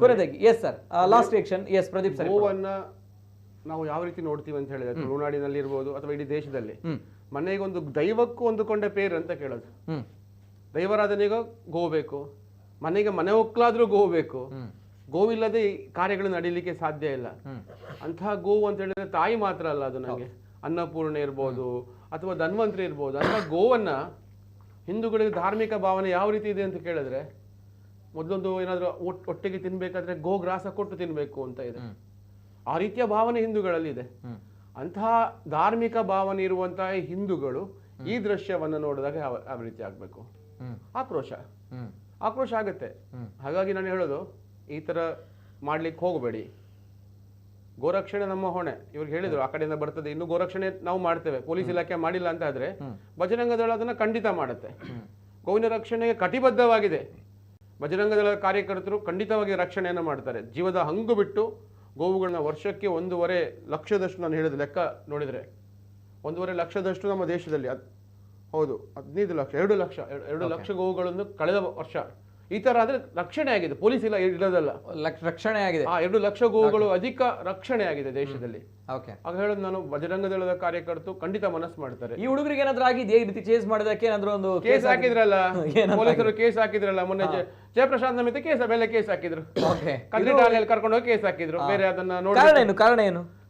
ಕೊನೆದಾಗಿ yes sir, last reaction. Yes Pradeep sir, ಗೋವನ್ನ ನಾವು ಯಾವ ರೀತಿ ನೋಡ್ತೀವಿ ಅಂತ ಹೇಳಿದ್ರೆ, ತುಳುನಾಡಿನಲ್ಲಿ ಇರ್ಬೋದು ಅಥವಾ ಇಡೀ ದೇಶದಲ್ಲಿ, ಮನೆಗೆ ಒಂದು ದೈವಕ್ಕೂ ಹೊಂದಿಕೊಂಡ ಪೇರು ಅಂತ ಕೇಳೋದು. ದೈವರಾಧನೆಗ ಗೋ ಬೇಕು, ಮನೆಗೆ ಮನೆ ಒಕ್ಕಲಾದ್ರೂ ಗೋ ಬೇಕು. ಗೋವಿಲ್ಲದೆ ಕಾರ್ಯಗಳು ನಡೀಲಿಕ್ಕೆ ಸಾಧ್ಯ ಇಲ್ಲ. ಅಂತಹ ಗೋವು ಅಂತ ಹೇಳಿದ್ರೆ ತಾಯಿ ಮಾತ್ರ ಅಲ್ಲ, ಅದು ನನಗೆ ಅನ್ನಪೂರ್ಣೆ ಇರ್ಬೋದು ಅಥವಾ ಧನ್ವಂತರಿ ಇರ್ಬೋದು. ಅಂತಹ ಗೋವನ್ನ ಹಿಂದೂಗಳಿಗೆ ಧಾರ್ಮಿಕ ಭಾವನೆ ಯಾವ ರೀತಿ ಇದೆ ಅಂತ ಕೇಳಿದ್ರೆ, ಮೊದಲೊಂದು ಏನಾದ್ರು ಒಟ್ಟಿಗೆ ತಿನ್ಬೇಕಾದ್ರೆ ಗೋಗ್ರಾಸ ಕೊಟ್ಟು ತಿನ್ಬೇಕು ಅಂತ ಇದೆ. ಆ ರೀತಿಯ ಭಾವನೆ ಹಿಂದೂಗಳಲ್ಲಿ ಇದೆ. ಅಂತಹ ಧಾರ್ಮಿಕ ಭಾವನೆ ಇರುವಂತಹ ಹಿಂದೂಗಳು ಈ ದೃಶ್ಯವನ್ನ ನೋಡಿದಾಗ ಯಾವ ರೀತಿ ಆಗ್ಬೇಕು? ಆಕ್ರೋಶ ಆಗುತ್ತೆ. ಹಾಗಾಗಿ ನಾನು ಹೇಳೋದು, ಈ ತರ ಮಾಡ್ಲಿಕ್ಕೆ ಹೋಗಬೇಡಿ. ಗೋರಕ್ಷಣೆ ನಮ್ಮ ಹೊಣೆ. ಇವ್ರಿಗೆ ಹೇಳಿದ್ರು ಆ ಕಡೆಯಿಂದ ಬರ್ತದೆ, ಇನ್ನು ಗೋರಕ್ಷಣೆ ನಾವು ಮಾಡ್ತೇವೆ, ಪೊಲೀಸ್ ಇಲಾಖೆ ಮಾಡಿಲ್ಲ ಅಂತ ಆದ್ರೆ ಬಜರಂಗ ದಳ ಅದನ್ನ ಖಂಡಿತ ಮಾಡುತ್ತೆ. ಗೋವಿನ ರಕ್ಷಣೆಗೆ ಕಟಿಬದ್ಧವಾಗಿದೆ. ಬಜರಂಗ ದಳ ಕಾರ್ಯಕರ್ತರು ಖಂಡಿತವಾಗಿ ರಕ್ಷಣೆಯನ್ನು ಮಾಡ್ತಾರೆ. ಜೀವದ ಹಂಗು ಬಿಟ್ಟು ಗೋವುಗಳನ್ನ ವರ್ಷಕ್ಕೆ 1.5 ಲಕ್ಷದಷ್ಟು, ನಾನು ಹೇಳಿದ ಲೆಕ್ಕ ನೋಡಿದ್ರೆ 1.5 ಲಕ್ಷದಷ್ಟು ನಮ್ಮ ದೇಶದಲ್ಲಿ, ಹೌದು 15 ಲಕ್ಷ, 2 ಲಕ್ಷ ಗೋವುಗಳನ್ನು ಕಳೆದ ವರ್ಷ ಈ ತರ ಆದ್ರೆ ರಕ್ಷಣೆ ಆಗಿದೆ. ಪೊಲೀಸ್ ಇಲ್ಲ ಇರೋದಲ್ಲ, ರಕ್ಷಣೆ ಆಗಿದೆ. 2 ಲಕ್ಷ ಗೋವುಗಳು ಅಧಿಕ ರಕ್ಷಣೆ ಆಗಿದೆ ದೇಶದಲ್ಲಿ. ಆಗ ಹೇಳೋದು ನಾನು, ಬಜರಂಗ ದಳದ ಕಾರ್ಯಕರ್ತರು ಖಂಡಿತ ಮನಸ್ಸು ಮಾಡ್ತಾರೆ. ಈ ಹುಡುಗರಿಗೆ ಏನಾದ್ರೂ ಆಗಿದೆಯಾ ಈ ರೀತಿ ಚೇಸ್ ಮಾಡೋದಕ್ಕೆ? ಏನಾದ್ರೂ ಒಂದು ಕೇಸ್ ಹಾಕಿದ್ರಲ್ಲ, ಪೊಲೀಸರು ಕೇಸ್ ಹಾಕಿದ್ರಲ್ಲ ಮೊನ್ನೆ. ಜಯಪ್ರಶಾಂತ್ ನಮಿತ ಮೇಲೆ ಕೇಸ್ ಹಾಕಿದ್ರು, ಕರ್ನಾಟಕದಲ್ಲಿ ಕರ್ಕೊಂಡು ಹೋಗಿ ಕೇಸ್ ಹಾಕಿದ್ರು. ಬೇರೆ ಅದನ್ನ ನೋಡಿ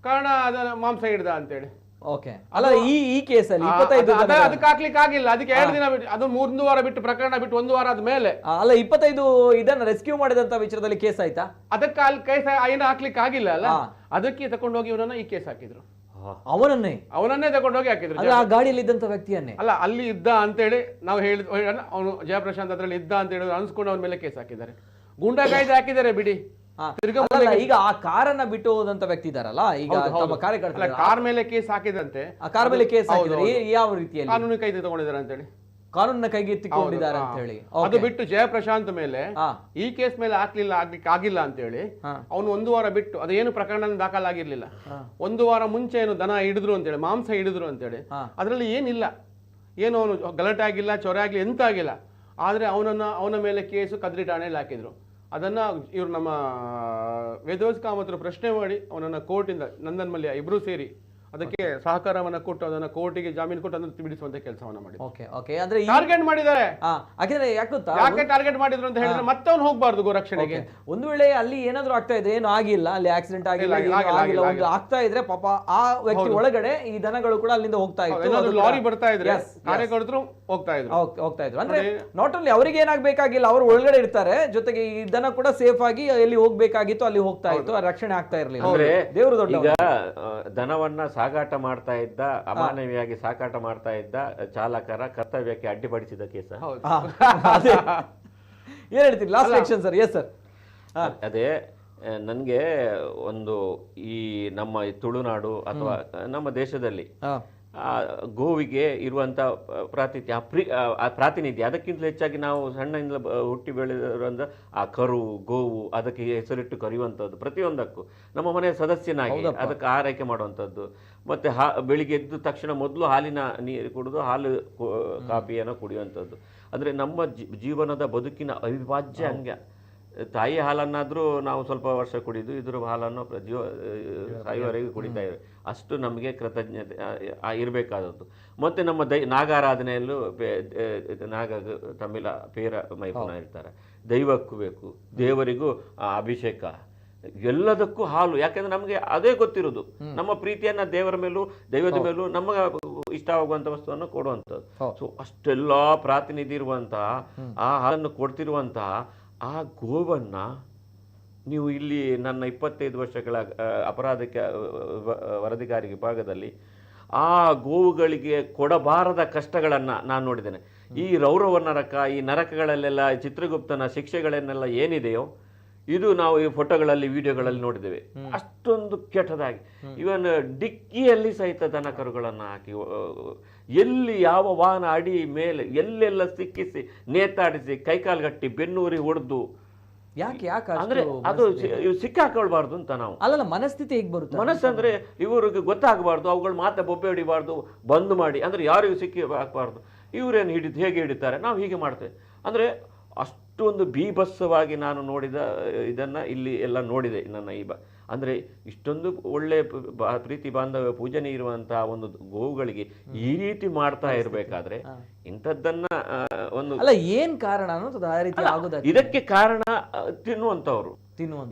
ಕಾರಣ ಅದನ್ನ ಮಾಂಸ ಹಿಡ್ದ ಅಂತೇಳಿ. ಓಕೆ, ಅಲ್ಲ ಈ ಕೇಸಲ್ಲಿ ಅದಕ್ಕೆ ಹಾಕ್ಲಿಕ್ಕೆ ಆಗಿಲ್ಲ. ಅದಕ್ಕೆ 2 ದಿನ ಬಿಟ್ಟು, ಅದು 3 ವಾರ ಬಿಟ್ಟು, ಪ್ರಕರಣ ಬಿಟ್ಟು 1 ವಾರ ಆದ್ಮೇಲೆ, ಅಲ್ಲ 25 ಇದನ್ನ ರೆಸ್ಕ್ಯೂ ಮಾಡಿದಂತ ವಿಚಾರದಲ್ಲಿ ಕೇಸ್ ಆಯ್ತಾ? ಅದಕ್ಕೆ ಅಲ್ಲಿ ಕೇಸ್ ಏನು ಹಾಕ್ಲಿಕ್ಕೆ ಆಗಿಲ್ಲ ಅಲ್ಲ, ಅದಕ್ಕೆ ತಕೊಂಡೋಗಿ ಇವನನ್ನ ಈ ಕೇಸ್ ಹಾಕಿದ್ರು. ಅವನನ್ನೇ ತಕೊಂಡೋಗಿ ಹಾಕಿದ್ರು, ಆ ಗಾಡಿಯಲ್ಲಿ ಇದ್ದಂತ ವ್ಯಕ್ತಿಯನ್ನೇ. ಅಲ್ಲ, ಅಲ್ಲಿ ಇದ್ದ ಅಂತೇಳಿ ನಾವು ಹೇಳಿದ್, ಅವನು ಜಯಪ್ರಶಾಂತ್ ಅದ್ರಲ್ಲಿ ಇದ್ದ ಅಂತ ಹೇಳಿ ಅನ್ಸ್ಕೊಂಡು ಅವನ ಮೇಲೆ ಕೇಸ್ ಹಾಕಿದ್ದಾರೆ. ಗೂಂಡಾ ಕಾಯ್ದೆ ಹಾಕಿದ್ದಾರೆ ಬಿಡಿ. ಈಗ ಆ ಕಾರನ್ನ ಬಿಟ್ಟು ಹೋದಂತ ವ್ಯಕ್ತಿ ಇದಾರಲ್ಲ, ಈಗ ತಮ್ಮ ಕಾರ್ಯಕರ್ತರ ಕಾರ್ ಮೇಲೆ ಕೇಸ್ ಹಾಕಿದಂತೆ, ಆ ಕಾರ್ ಮೇಲೆ ಕೇಸ್ ಹಾಕಿದ್ರೆ ಯಾವ ರೀತಿಯಲ್ಲಿ ಕಾನೂನು ಕೈಗೆ ತಗೊಂಡಿದ್ದಾರೆ ಅಂತ ಹೇಳಿ, ಕಾನೂನಿನ ಕೈಗೆತ್ತಿಕೊಂಡಿದ್ದಾರೆ ಅಂತ ಹೇಳಿ. ಅದು ಬಿಟ್ಟು ಜಯಪ್ರಶಾಂತ್ ಮೇಲೆ ಈ ಕೇಸ್ ಮೇಲೆ ಆಗ್ಲಿಕ್ಕೆ ಆಗಿಲ್ಲ ಅಂತ ಹೇಳಿ ಅವನು 1 ವಾರ ಬಿಟ್ಟು, ಅದೇನು ಪ್ರಕರಣ ದಾಖಲಾಗಿರ್ಲಿಲ್ಲ, 1 ವಾರ ಮುಂಚೆ ಏನು ದನ ಹಿಡಿದ್ರು ಅಂತೇಳಿ, ಮಾಂಸ ಹಿಡಿದ್ರು ಅಂತೇಳಿ, ಅದ್ರಲ್ಲಿ ಏನಿಲ್ಲ, ಏನು ಅವನು ಗಲಾಟೆ ಆಗಿಲ್ಲ, ಚೊರೆ ಆಗ್ಲಿ, ಎಂತ ಆಗಿಲ್ಲ. ಆದ್ರೆ ಅವನ ಮೇಲೆ ಕೇಸು ಕದ್ರಿ ಠಾಣೆಯಲ್ಲಿ ಹಾಕಿದ್ರು. ಅದನ್ನ ಇವ್ರು ನಮ್ಮ ವೇದವ್ಯಾಸ ಕಾಮತರು ಪ್ರಶ್ನೆ ಮಾಡಿ ಅವನನ್ನ ಕೋರ್ಟಿಂದ, ನಂದನ್ ಮಲ್ಯ ಇಬ್ರು ಸೇರಿ ಅದಕ್ಕೆ ಸಹಕಾರವನ್ನ ಕೊಟ್ಟು ಅದನ್ನ ಕೋರ್ಟಿಗೆ ಜಾಮೀನು ಕೊಟ್ಟು ಅದನ್ನು ಬಿಡಿಸುವಂತ ಕೆಲಸವನ್ನ ಮಾಡಿದ್ರು. ಓಕೆ ಓಕೆ ಅಂದ್ರೆ ಟಾರ್ಗೆಟ್ ಮಾಡಿದ್ದಾರೆ. ಯಾಕಂದ್ರೆ ಯಾಕೆ ಗೊತ್ತಾ, ಯಾಕೆ ಟಾರ್ಗೆಟ್ ಮಾಡಿದ್ರು ಅಂತ ಹೇಳಿದ್ರೆ ಮತ್ತೆ ಅವ್ನು ಹೋಗ್ಬಾರ್ದು ಗೋರಕ್ಷಣೆಗೆ. ಒಂದು ವೇಳೆ ಅಲ್ಲಿ ಏನಾದ್ರು ಆಗ್ತಾ ಇದೆ, ಏನು ಆಗಿಲ್ಲ, ಅಲ್ಲಿ ಆಕ್ಸಿಡೆಂಟ್ ಆಗಿಲ್ಲ, ಒಂದು ಆಗ್ತಾ ಇದ್ರೆ ಪಾಪ ಆ ವ್ಯಕ್ತಿ ಒಳಗಡೆ ಈ ದನಗಳು ಕೂಡ ಅಲ್ಲಿಂದ ಹೋಗ್ತಾ ಇತ್ತು, ಲಾರಿ ಬರ್ತಾ ಇದ್ರೆ ಕಾರ್ಯಕರ್ತರು ಹೋಗ್ತಾ ಇದ್ರು. ಅಂದ್ರೆ ನಾಟ್ ಓನ್ಲಿ ಅವರಿಗೆ ಏನಾಗಬೇಕಾಗಿಲ್ಲ, ಅವರು ಒಳಗಡೆ ಇರ್ತಾರೆ, ಜೊತೆಗೆ ಈ ದನ ಕೂಡ ಸೇಫ್ ಆಗಿ ಎಲ್ಲಿ ಹೋಗ್ಬೇಕಾಗಿತ್ತು ಅಲ್ಲಿ ಹೋಗ್ತಾ ಇತ್ತು, ರಕ್ಷಣೆ ಆಗ್ತಾ ಇರಲಿಲ್ಲ. ಅಂದ್ರೆ ದೇವರು ದೊಡ್ಡ. ಈಗ ದನವನ್ನ ಸಾಗಾಟ ಮಾಡ್ತಾ ಇದ್ದ, ಅಮಾನವೀಯವಾಗಿ ಸಾಗಾಟ ಮಾಡ್ತಾ ಇದ್ದ ಚಾಲಕರ ಕರ್ತವ್ಯಕ್ಕೆ ಅಡ್ಡಿಪಡಿಸಿದ ಕೇಸ. ಏನ್ ಹೇಳ್ತೀರಿ last section sir? Yes sir. ಅದೇ ನನಗೆ ಒಂದು ಈ ನಮ್ಮ ತುಳುನಾಡು ಅಥವಾ ನಮ್ಮ ದೇಶದಲ್ಲಿ ಗೋವಿಗೆ ಇರುವಂತ ಪ್ರಾತಿನಿಧ್ಯ ಅದಕ್ಕಿಂತ ಹೆಚ್ಚಾಗಿ ನಾವು ಸಣ್ಣದಿಂದ ಹುಟ್ಟಿ ಬೆಳೆದಿರುವಂತ ಆ ಕರು, ಗೋವು, ಅದಕ್ಕೆ ಹೆಸರಿಟ್ಟು ಕರೆಯುವಂಥದ್ದು, ಪ್ರತಿಯೊಂದಕ್ಕೂ ನಮ್ಮ ಮನೆಯ ಸದಸ್ಯನಾಗಿ ಅದಕ್ಕೆ ಆರೈಕೆ ಮಾಡುವಂಥದ್ದು. ಮತ್ತೆ ಬೆಳಿಗ್ಗೆ ಎದ್ದ ತಕ್ಷಣ ಮೊದಲು ಹಾಲಿನ ನೀರು ಕುಡಿದು ಹಾಲು ಕಾಫಿಯನ್ನು ಕುಡಿಯುವಂಥದ್ದು. ಅಂದರೆ ನಮ್ಮ ಜೀವನದ ಬದುಕಿನ ಅವಿಭಾಜ್ಯ ಅಂಗ. ತಾಯಿ ಹಾಲನ್ನಾದರೂ ನಾವು ಸ್ವಲ್ಪ ವರ್ಷ ಕುಡಿದು ಇದ್ರ ಹಾಲನ್ನು ಸಾಯುವವರೆಗೆ ಕುಡಿತಾ ಇದ್ದೇವೆ. ಅಷ್ಟು ನಮಗೆ ಕೃತಜ್ಞತೆ ಇರಬೇಕಾದದ್ದು. ಮತ್ತು ನಮ್ಮ ನಾಗಾರಾಧನೆಯಲ್ಲೂ ನಾಗ ತಮಿಳ ಪೇರ ಮೈಪುನ ಇರ್ತಾರೆ, ದೈವಕ್ಕೂ ಬೇಕು, ದೇವರಿಗೂ ಅಭಿಷೇಕ, ಎಲ್ಲದಕ್ಕೂ ಹಾಲು. ಯಾಕೆಂದ್ರೆ ನಮಗೆ ಅದೇ ಗೊತ್ತಿರೋದು, ನಮ್ಮ ಪ್ರೀತಿಯನ್ನ ದೇವರ ಮೇಲೂ ದೈವದ ಮೇಲೂ ನಮಗೆ ಇಷ್ಟವಾಗುವಂಥ ವಸ್ತುವನ್ನು ಕೊಡುವಂಥದ್ದು. ಸೊ ಅಷ್ಟೆಲ್ಲ ಪ್ರಾತಿನಿಧ್ಯ ಇರುವಂತಹ ಆ ಹಾಲನ್ನು ಕೊಡ್ತಿರುವಂತಹ ಆ ಗೋವನ್ನ ನೀವು ಇಲ್ಲಿ ನನ್ನ 25 ವರ್ಷಗಳ ಅಪರಾಧಕ್ಕೆ ವರದಿಗಾರಿ ವಿಭಾಗದಲ್ಲಿ ಆ ಗೋವುಗಳಿಗೆ ಕೊಡಬಾರದ ಕಷ್ಟಗಳನ್ನು ನಾನು ನೋಡಿದ್ದೇನೆ. ಈ ರೌರವ ನರಕ, ಈ ನರಕಗಳಲ್ಲೆಲ್ಲ ಚಿತ್ರಗುಪ್ತನ ಶಿಕ್ಷೆಗಳನ್ನೆಲ್ಲ ಏನಿದೆಯೋ ಇದು ನಾವು ಈ ಫೋಟೋಗಳಲ್ಲಿ ವಿಡಿಯೋಗಳಲ್ಲಿ ನೋಡಿದ್ದೇವೆ. ಅಷ್ಟೊಂದು ಕೆಟ್ಟದಾಗಿ ಇವನ್ ಡಿಕ್ಕಿಯಲ್ಲಿ ಸಹಿತ ದನ ಕರುಗಳನ್ನು ಹಾಕಿ, ಎಲ್ಲಿ ಯಾವ ವಾಹನ ಅಡಿ ಮೇಲೆ ಎಲ್ಲೆಲ್ಲ ಸಿಕ್ಕಿಸಿ ನೇತಾಡಿಸಿ ಕೈಕಾಲ್ಗಟ್ಟಿ ಬೆನ್ನೂರಿ ಹೊಡೆದು, ಯಾಕೆ ಅಂದ್ರೆ ಅದು ಸಿಕ್ಕಾಕೊಳ್ಬಾರ್ದು ಅಂತ ನಾವು. ಅಲ್ಲ ಮನಸ್ಥಿತಿ ಹೇಗೆ ಬರುತ್ತೆ? ಮನಸ್ಸಂದ್ರೆ ಇವ್ರಿಗೆ ಗೊತ್ತಾಗಬಾರ್ದು, ಅವುಗಳು ಮಾತ್ರ ಬೊಬ್ಬೆ ಹೊಡಿಬಾರ್ದು, ಬಂದ್ ಮಾಡಿ, ಅಂದ್ರೆ ಯಾರಿಗೂ ಸಿಕ್ಕಿ ಹಾಕಬಾರ್ದು. ಇವರೇನು ಹೇಗೆ ಹಿಡಿತಾರೆ, ನಾವು ಹೀಗೆ ಮಾಡ್ತೇವೆ. ಅಂದ್ರೆ ಅಷ್ಟೊಂದು ಬೀಭತ್ಸವಾಗಿ ನಾನು ನೋಡಿದ ಇದನ್ನ ಇಲ್ಲಿ ಎಲ್ಲ ನೋಡಿದೆ ನನ್ನ ಅಂದ್ರೆ ಇಷ್ಟೊಂದು ಒಳ್ಳೆ ಪ್ರೀತಿ ಬಾಂಧವ್ಯ ಪೂಜನೆ ಇರುವಂತಹ ಒಂದು ಗೋವುಗಳಿಗೆ ಈ ರೀತಿ ಮಾಡ್ತಾ ಇರ್ಬೇಕಾದ್ರೆ ಇಂಥದ್ದನ್ನ ಒಂದು ಅಲ್ಲ ಏನ್ ಕಾರಣ ಅನ್ನೋದು ಆ ರೀತಿ ಆಗೋದು. ಇದಕ್ಕೆ ಕಾರಣ ತಿನ್ನುವಂತವ್ರು.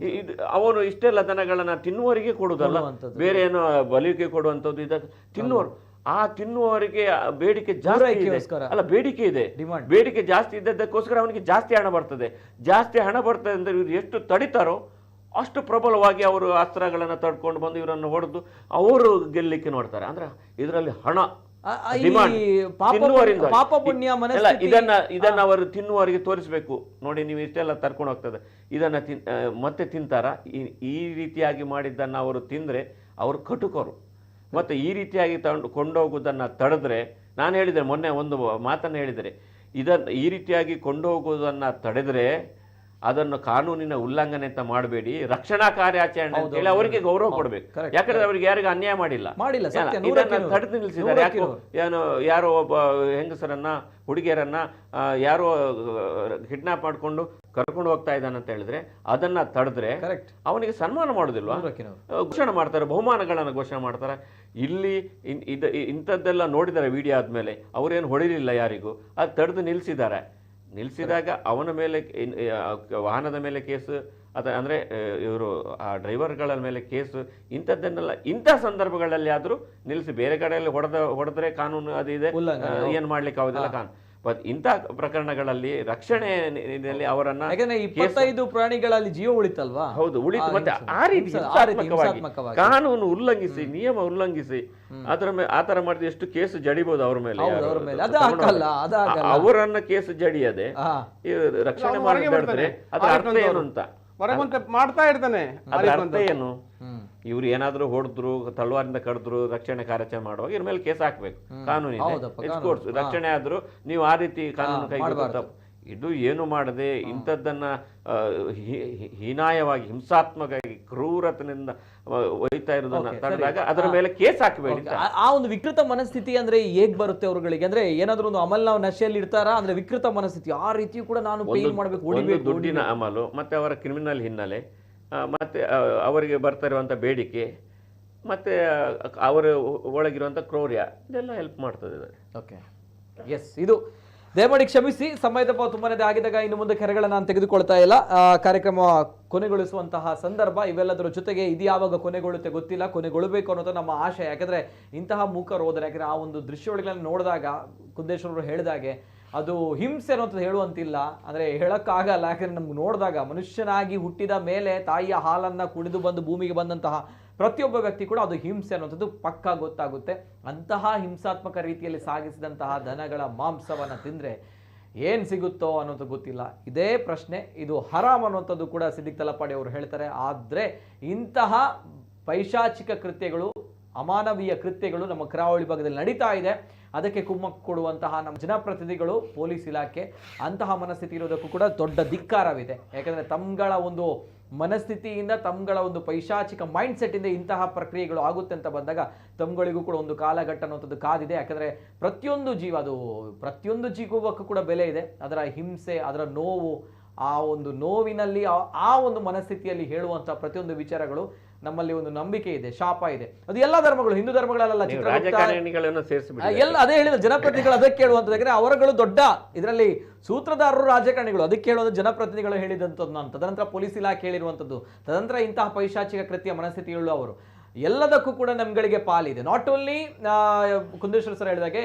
ಅವನು ಇಷ್ಟೆಲ್ಲ ದನಗಳನ್ನ ತಿನ್ನುವರಿಗೆ ಕೊಡುದಲ್ಲ, ಬೇರೆ ಏನೋ ಬಲಿಗೆ ಕೊಡುವಂಥದ್ದು. ಇದಕ್ಕೆ ತಿನ್ನುವರು, ಆ ತಿನ್ನುವವರಿಗೆ ಬೇಡಿಕೆ ಜಾಸ್ತಿ ಇದೆ. ಅಲ್ಲ ಬೇಡಿಕೆ ಇದೆ, ಬೇಡಿಕೆ ಜಾಸ್ತಿ ಇದ್ದದಕ್ಕೋಸ್ಕರ ಅವನಿಗೆ ಜಾಸ್ತಿ ಹಣ ಬರ್ತದೆ. ಜಾಸ್ತಿ ಹಣ ಬರ್ತದೆ ಅಂದ್ರೆ ಇವ್ರು ಎಷ್ಟು ತಡಿತಾರೋ ಅಷ್ಟು ಪ್ರಬಲವಾಗಿ ಅವರು ಅಸ್ತ್ರಗಳನ್ನು ತಡ್ಕೊಂಡು ಬಂದು ಇವರನ್ನು ಹೊಡೆದು ಅವರು ಗೆಲ್ಲಿಕ್ಕೆ ನೋಡ್ತಾರೆ. ಅಂದ್ರೆ ಇದರಲ್ಲಿ ಹಣ ಇದನ್ನ ಅವರು ತಿನ್ನುವವರಿಗೆ ತೋರಿಸ್ಬೇಕು. ನೋಡಿ ನೀವು ಇಷ್ಟೆಲ್ಲ ತರ್ಕೊಂಡು ಹೋಗ್ತದೆ, ಇದನ್ನ ಮತ್ತೆ ತಿಂತಾರ. ಈ ರೀತಿಯಾಗಿ ಮಾಡಿದ್ದನ್ನ ಅವರು ತಿಂದ್ರೆ ಅವರು ಕಟುಕರು. ಮತ್ತೆ ಈ ರೀತಿಯಾಗಿ ಕೊಂಡೋಗುವುದನ್ನ ತಡೆದ್ರೆ, ನಾನು ಹೇಳಿದೆ ಮೊನ್ನೆ ಒಂದು ಮಾತನ್ನು ಹೇಳಿದರೆ, ಈ ರೀತಿಯಾಗಿ ಕೊಂಡೋಗುವುದನ್ನ ತಡೆದ್ರೆ ಅದನ್ನು ಕಾನೂನಿನ ಉಲ್ಲಂಘನೆ ಅಂತ ಮಾಡಬೇಡಿ, ರಕ್ಷಣಾ ಕಾರ್ಯಾಚರಣೆ ಅಂತ ಹೇಳಿ ಅವರಿಗೆ ಗೌರವ ಕೊಡಬೇಕು. ಯಾಕಂದ್ರೆ ಅವರಿಗೆ ಯಾರಿಗೂ ಅನ್ಯಾಯ ಮಾಡಿಲ್ಲ. ಇದನ್ನ ತಡೆದು ನಿಲ್ಲಿಸಿದ್ದಾರೆ. ಯಾರೋ ಒಬ್ಬ ಹೆಂಗಸರನ್ನ, ಹುಡುಗಿಯರನ್ನ ಯಾರೋ ಕಿಡ್ನಾಪ್ ಮಾಡ್ಕೊಂಡು ಕರ್ಕೊಂಡು ಹೋಗ್ತಾ ಇದ್ದಾನೆ ಅಂತ ಹೇಳಿದ್ರೆ ಅದನ್ನ ತಡೆದ್ರೆ ಅವನಿಗೆ ಸನ್ಮಾನ ಮಾಡೋದಿಲ್ವಾ? ಘೋಷಣೆ ಮಾಡ್ತಾರೆ, ಬಹುಮಾನಗಳನ್ನು ಘೋಷಣೆ ಮಾಡ್ತಾರೆ. ಇಲ್ಲಿ ಇಂಥದ್ದೆಲ್ಲ ನೋಡಿದ್ದಾರೆ ವಿಡಿಯೋ ಆದ್ಮೇಲೆ. ಅವರೇನು ಹೊಡಿಲಿಲ್ಲ ಯಾರಿಗೂ, ಅದು ತಡೆದು ನಿಲ್ಲಿಸಿದಾಗ ಅವನ ಮೇಲೆ ವಾಹನದ ಮೇಲೆ ಕೇಸು, ಅಂದರೆ ಇವರು ಆ ಡ್ರೈವರ್ಗಳ ಮೇಲೆ ಕೇಸು, ಇಂಥದ್ದನ್ನೆಲ್ಲ ಇಂಥ ಸಂದರ್ಭಗಳಲ್ಲಿ ಆದರೂ ನಿಲ್ಲಿಸಿ. ಬೇರೆ ಕಡೆಯಲ್ಲಿ ಹೊಡೆದ್ರೆ ಕಾನೂನು ಅದು ಇದೆ, ಏನು ಮಾಡ್ಲಿಕ್ಕೆ ಆಗೋದಿಲ್ಲ ಕಾನೂನು. ಬಟ್ ಇಂಥ ಪ್ರಕರಣಗಳಲ್ಲಿ ರಕ್ಷಣೆಯಲ್ಲಿ ಅವರನ್ನ 25 ಪ್ರಾಣಿಗಳಲ್ಲಿ ಜೀವ ಉಳಿತಲ್ವಾ? ಹೌದು, ಉಳಿತು. ಮತ್ತೆ ಆ ರೀತಿ ಕಾನೂನು ಉಲ್ಲಂಘಿಸಿ, ನಿಯಮ ಉಲ್ಲಂಘಿಸಿ ಆತರ ಮಾಡಿದ್ರೆ ಎಷ್ಟು ಕೇಸು ಜಡಿಬಹುದು ಅವ್ರ ಮೇಲೆ. ಅವರನ್ನ ಕೇಸು ಜಡಿಯದೆ ರಕ್ಷಣೆ ಮಾಡಿದ್ರೆ ಅದ್ರ ಅರ್ಥ ಏನು ಅಂತ ಮಾಡ್ತಾ ಇರ್ತಾನೆ. ಅದ್ರ ಅರ್ಥ ಏನು? ಇವ್ರು ಏನಾದ್ರು ಹೊಡೆದ್ರು, ತಲವಾರಿಂದ ಕಡಿದ್ರು, ರಕ್ಷಣೆ ಕಾರ್ಯಾಚರಣೆ ಮಾಡುವಾಗ ಇವ್ರ ಮೇಲೆ ಕೇಸ್ ಹಾಕ್ಬೇಕು. ಕಾನೂನಿದೆ, ರಕ್ಷಣೆ ಆದ್ರೂ ನೀವು ಆ ರೀತಿ ಕಾನೂನು ಕೈಗೊಳ್ಳುತ್ತ ಇದು ಏನು ಮಾಡದೆ ಇಂಥದ್ದನ್ನ ಹೀನಾಯವಾಗಿ, ಹಿಂಸಾತ್ಮಕವಾಗಿ, ಕ್ರೂರತನಿಂದ ಒಯ್ತಾ ಇರೋದನ್ನ ತಡೆದಾಗ ಅದರ ಮೇಲೆ ಕೇಸ್ ಹಾಕಬೇಡಿ. ಆ ಒಂದು ವಿಕೃತ ಮನಸ್ಥಿತಿ ಅಂದ್ರೆ ಹೇಗ್ ಬರುತ್ತೆ ಅವ್ರಗಳಿಗೆ? ಅಂದ್ರೆ ಏನಾದ್ರು ಒಂದು ಅಮಲ್ ನಾವು ನಶೆಯಲ್ಲಿ ಇರ್ತಾರ ಅಂದ್ರೆ ವಿಕೃತ ಮನಸ್ಥಿತಿ ಆ ರೀತಿಯೂ ಕೂಡ ನಾನು ಪೇಲ್ ಮಾಡಬೇಕು. ದುಡ್ಡಿನ ಅಮಲು, ಮತ್ತೆ ಅವರ ಕ್ರಿಮಿನಲ್ ಹಿನ್ನೆಲೆ, ಮತ್ತೆ ಅವರಿಗೆ ಬರ್ತಾ ಇರುವಂತ ಬೇಡಿಕೆ, ಮತ್ತು ಅವರ ಒಳಗಿರುವಂಥ ಕ್ರೌರ್ಯ ಇದೆಲ್ಲ ಹೆಲ್ಪ್ ಮಾಡ್ತದೆ. ಓಕೆ, ಎಸ್, ಇದು ದಯಮಾಡಿ ಕ್ಷಮಿಸಿ, ಸಮಯದ ತುಂಬಾನೇ ಆಗಿದಾಗ ಇನ್ನು ಮುಂದೆ ಕರೆಗಳನ್ನು ನಾನು ತೆಗೆದುಕೊಳ್ತಾ ಇಲ್ಲ. ಕಾರ್ಯಕ್ರಮ ಕೊನೆಗೊಳಿಸುವಂತಹ ಸಂದರ್ಭ, ಇವೆಲ್ಲದರ ಜೊತೆಗೆ ಇದು ಯಾವಾಗ ಕೊನೆಗೊಳ್ಳುತ್ತೆ ಗೊತ್ತಿಲ್ಲ, ಕೊನೆಗೊಳ್ಳಬೇಕು ಅನ್ನೋದು ನಮ್ಮ ಆಶಯ. ಯಾಕಂದ್ರೆ ಇಂತಹ ಮೂಕ ರೋದನೆ, ಯಾಕಂದ್ರೆ ಆ ಒಂದು ದೃಶ್ಯಾವಳಿಗಳನ್ನು ನೋಡಿದಾಗ ಕುಂದೇಶ್ವರರು ಹೇಳಿದಾಗೆ ಅದು ಹಿಂಸೆ ಅನ್ನೋಂಥದ್ದು ಹೇಳುವಂತಿಲ್ಲ, ಅಂದರೆ ಹೇಳೋಕ್ಕಾಗಲ್ಲ. ಯಾಕಂದರೆ ನಮ್ಗೆ ನೋಡಿದಾಗ ಮನುಷ್ಯನಾಗಿ ಹುಟ್ಟಿದ ಮೇಲೆ ತಾಯಿಯ ಹಾಲನ್ನು ಕುಡಿದು ಬಂದು ಭೂಮಿಗೆ ಬಂದಂತಹ ಪ್ರತಿಯೊಬ್ಬ ವ್ಯಕ್ತಿ ಕೂಡ ಅದು ಹಿಂಸೆ ಅನ್ನೋಂಥದ್ದು ಪಕ್ಕಾ ಗೊತ್ತಾಗುತ್ತೆ. ಅಂತಹ ಹಿಂಸಾತ್ಮಕ ರೀತಿಯಲ್ಲಿ ಸಾಗಿಸಿದಂತಹ ದನಗಳ ಮಾಂಸವನ್ನು ತಿಂದರೆ ಏನು ಸಿಗುತ್ತೋ ಅನ್ನೋದು ಗೊತ್ತಿಲ್ಲ. ಇದೇ ಪ್ರಶ್ನೆ, ಇದು ಹರಾಮ್ ಅನ್ನುವಂಥದ್ದು ಕೂಡ ಸಿದ್ದಿಕ್ ತಲಪಾಡಿ ಅವರು ಹೇಳ್ತಾರೆ. ಆದರೆ ಇಂತಹ ಪೈಶಾಚಿಕ ಕೃತ್ಯಗಳು, ಅಮಾನವೀಯ ಕೃತ್ಯಗಳು ನಮ್ಮ ಕರಾವಳಿ ಭಾಗದಲ್ಲಿ ನಡೀತಾ ಇದೆ. ಅದಕ್ಕೆ ಕುಮ್ಮಕ್ಕು ಕೊಡುವಂತಹ ನಮ್ಮ ಜನಪ್ರತಿನಿಧಿಗಳು, ಪೊಲೀಸ್ ಇಲಾಖೆ ಅಂತಹ ಮನಸ್ಥಿತಿ ಇರೋದಕ್ಕೂ ಕೂಡ ದೊಡ್ಡ ಧಿಕ್ಕಾರವಿದೆ. ಯಾಕಂದರೆ ತಮ್ಗಳ ಒಂದು ಮನಸ್ಥಿತಿಯಿಂದ, ತಮ್ಗಳ ಒಂದು ಪೈಶಾಚಿಕ ಮೈಂಡ್ ಸೆಟ್ಟಿಂದ ಇಂತಹ ಪ್ರಕ್ರಿಯೆಗಳು ಆಗುತ್ತೆ ಅಂತ ಬಂದಾಗ ತಮ್ಗಳಿಗೂ ಕೂಡ ಒಂದು ಕಾಲಘಟ್ಟ ಅನ್ನೋಂಥದ್ದು ಕಾದಿದೆ. ಯಾಕಂದರೆ ಪ್ರತಿಯೊಂದು ಜೀವ, ಅದು ಪ್ರತಿಯೊಂದು ಜೀವಕ್ಕೂ ಕೂಡ ಬೆಲೆ ಇದೆ. ಅದರ ಹಿಂಸೆ, ಅದರ ನೋವು, ಆ ಒಂದು ನೋವಿನಲ್ಲಿ ಆ ಒಂದು ಮನಸ್ಥಿತಿಯಲ್ಲಿ ಹೇಳುವಂಥ ಪ್ರತಿಯೊಂದು ವಿಚಾರಗಳು ನಮ್ಮಲ್ಲಿ ಒಂದು ನಂಬಿಕೆ ಇದೆ, ಶಾಪ ಇದೆ. ಅದು ಎಲ್ಲ ಧರ್ಮಗಳು, ಹಿಂದೂ ಧರ್ಮಗಳಲ್ಲ, ಎಲ್ಲ ಅದೇ ಹೇಳಿದ ಜನಪ್ರತಿನಿಧಿಗಳು ಅದಕ್ಕೆ ಕೇಳುವಂಥದ್ದು. ಯಾಕಂದ್ರೆ ಅವರುಗಳು ದೊಡ್ಡ ಇದರಲ್ಲಿ ಸೂತ್ರಧಾರರು ರಾಜಕಾರಣಿಗಳು, ಅದಕ್ಕೆ ಹೇಳೋದು ಜನಪ್ರತಿನಿಧಿಗಳು ಹೇಳಿದಂಥದ್ದು ನಾನು. ತದನಂತರ ಪೊಲೀಸ್ ಇಲಾಖೆ ಹೇಳಿರುವಂಥದ್ದು, ತದನಂತರ ಇಂತಹ ಪೈಶಾಚಿಕ ಕೃತ್ಯ ಮನಸ್ಥಿತಿಗಳು ಅವರು ಎಲ್ಲದಕ್ಕೂ ಕೂಡ ನಮ್ಗಳಿಗೆ ಪಾಲಿದೆ. ನಾಟ್ ಓನ್ಲಿ ಕುಂದೇಶ್ವರ ಸರ್ ಹೇಳಿದಾಗೆ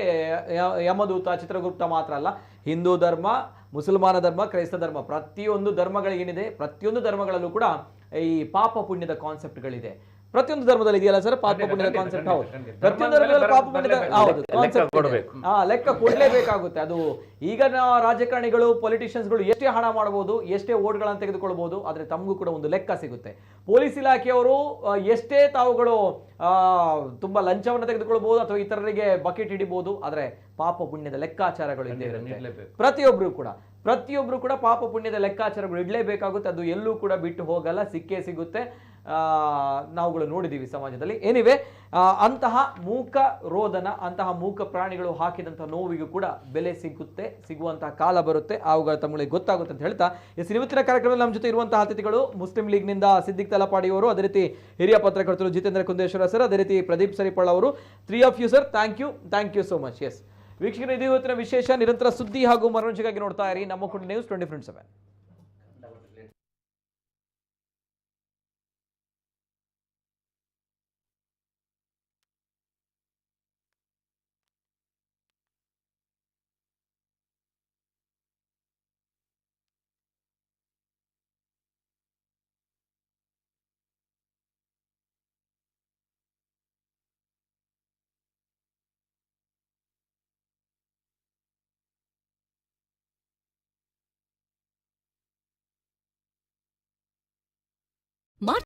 ಯಮದೂತ, ಚಿತ್ರಗುಪ್ತ ಮಾತ್ರ ಅಲ್ಲ, ಹಿಂದೂ ಧರ್ಮ, ಮುಸಲ್ಮಾನ ಧರ್ಮ, ಕ್ರೈಸ್ತ ಧರ್ಮ, ಪ್ರತಿಯೊಂದು ಧರ್ಮಗಳಿಗೇನಿದೆ, ಪ್ರತಿಯೊಂದು ಧರ್ಮಗಳಲ್ಲೂ ಕೂಡ ಈ ಪಾಪ ಪುಣ್ಯದ ಕಾನ್ಸೆಪ್ಟ್ಗಳಿದೆ. ಪ್ರತಿಯೊಂದು ಧರ್ಮದಲ್ಲಿ ಇದೆಯಲ್ಲ ಸರ್ ಪಾಪ ಪುಣ್ಯದ ಕಾನ್ಸೆಪ್ಟ್? ಹೌದು, ಪ್ರತಿಯೊಂದು ಧರ್ಮದಲ್ಲಿ ಪಾಪ ಪುಣ್ಯದ ಲೆಕ್ಕ ಕೊಡ್ಲೇಬೇಕಾಗುತ್ತೆ. ಅದು ಈಗ ರಾಜಕಾರಣಿಗಳು, ಪೊಲಿಟಿಷಿಯನ್ಸ್ಗಳು ಎಷ್ಟೇ ಹಣ ಮಾಡಬಹುದು, ಎಷ್ಟೇ ಓಟ್ಗಳನ್ನು ತೆಗೆದುಕೊಳ್ಬಹುದು, ಆದ್ರೆ ತಮಗೂ ಕೂಡ ಒಂದು ಲೆಕ್ಕ ಸಿಗುತ್ತೆ. ಪೊಲೀಸ್ ಇಲಾಖೆಯವರು ಎಷ್ಟೇ ತಾವುಗಳು ತುಂಬಾ ಲಂಚವನ್ನು ತೆಗೆದುಕೊಳ್ಬಹುದು ಅಥವಾ ಇತರರಿಗೆ ಬಕೆಟ್ ಹಿಡಿಬಹುದು, ಆದ್ರೆ ಪಾಪ ಪುಣ್ಯದ ಲೆಕ್ಕಾಚಾರಗಳು ಇದ್ದೇ ಇರುತ್ತೆ. ಪ್ರತಿಯೊಬ್ರು ಕೂಡ ಪಾಪ ಪುಣ್ಯದ ಲೆಕ್ಕಾಚಾರಗಳು ಇಡಲೇಬೇಕಾಗುತ್ತೆ. ಅದು ಎಲ್ಲೂ ಕೂಡ ಬಿಟ್ಟು ಹೋಗಲ್ಲ, ಸಿಕ್ಕೇ ಸಿಗುತ್ತೆ. ನಾವುಗಳು ನೋಡಿದ್ದೀವಿ ಸಮಾಜದಲ್ಲಿ. ಎನಿವೆ, ಅಂತಹ ಮೂಕ ರೋದನ, ಅಂತಹ ಮೂಕ ಪ್ರಾಣಿಗಳು ಹಾಕಿದಂತಹ ನೋವಿಗೂ ಕೂಡ ಬೆಲೆ ಸಿಗುವಂತಹ ಕಾಲ ಬರುತ್ತೆ. ಅವುಗಳ ತಮಗೆ ಗೊತ್ತಾಗುತ್ತೆ ಅಂತ ಹೇಳ್ತಾ, ಇವತ್ತಿನ ಕಾರ್ಯಕ್ರಮದಲ್ಲಿ ನಮ್ಮ ಜೊತೆ ಇರುವಂತಹ ಅತಿಥಿಗಳು ಮುಸ್ಲಿಂ ಲೀಗ್ನಿಂದ ಸಿದ್ದಿಕ್ ತಲಪಾಡಿ ಅವರು, ಅದೇ ರೀತಿ ಹಿರಿಯ ಪತ್ರಕರ್ತರು ಜಿತೇಂದ್ರ ಕುಂದೇಶ್ವರ ಸರ್, ಅದೇ ರೀತಿ ಪ್ರದೀಪ್ ಸರಿಪಳ್ಳ ಅವರು. 3 of you sir, thank you so much. Yes ವೀಕ್ಷಕರು, ಇದು ಇವತ್ತಿನ ವಿಶೇಷ. ನಿರಂತರ ಸುದ್ದಿ ಹಾಗೂ ಮನೋರಂಜನೆಗಾಗಿ ನೋಡ್ತಾ ಇರಿ ನಮ್ಮ ಕುಂಡ ನ್ಯೂಸ್ 24/7.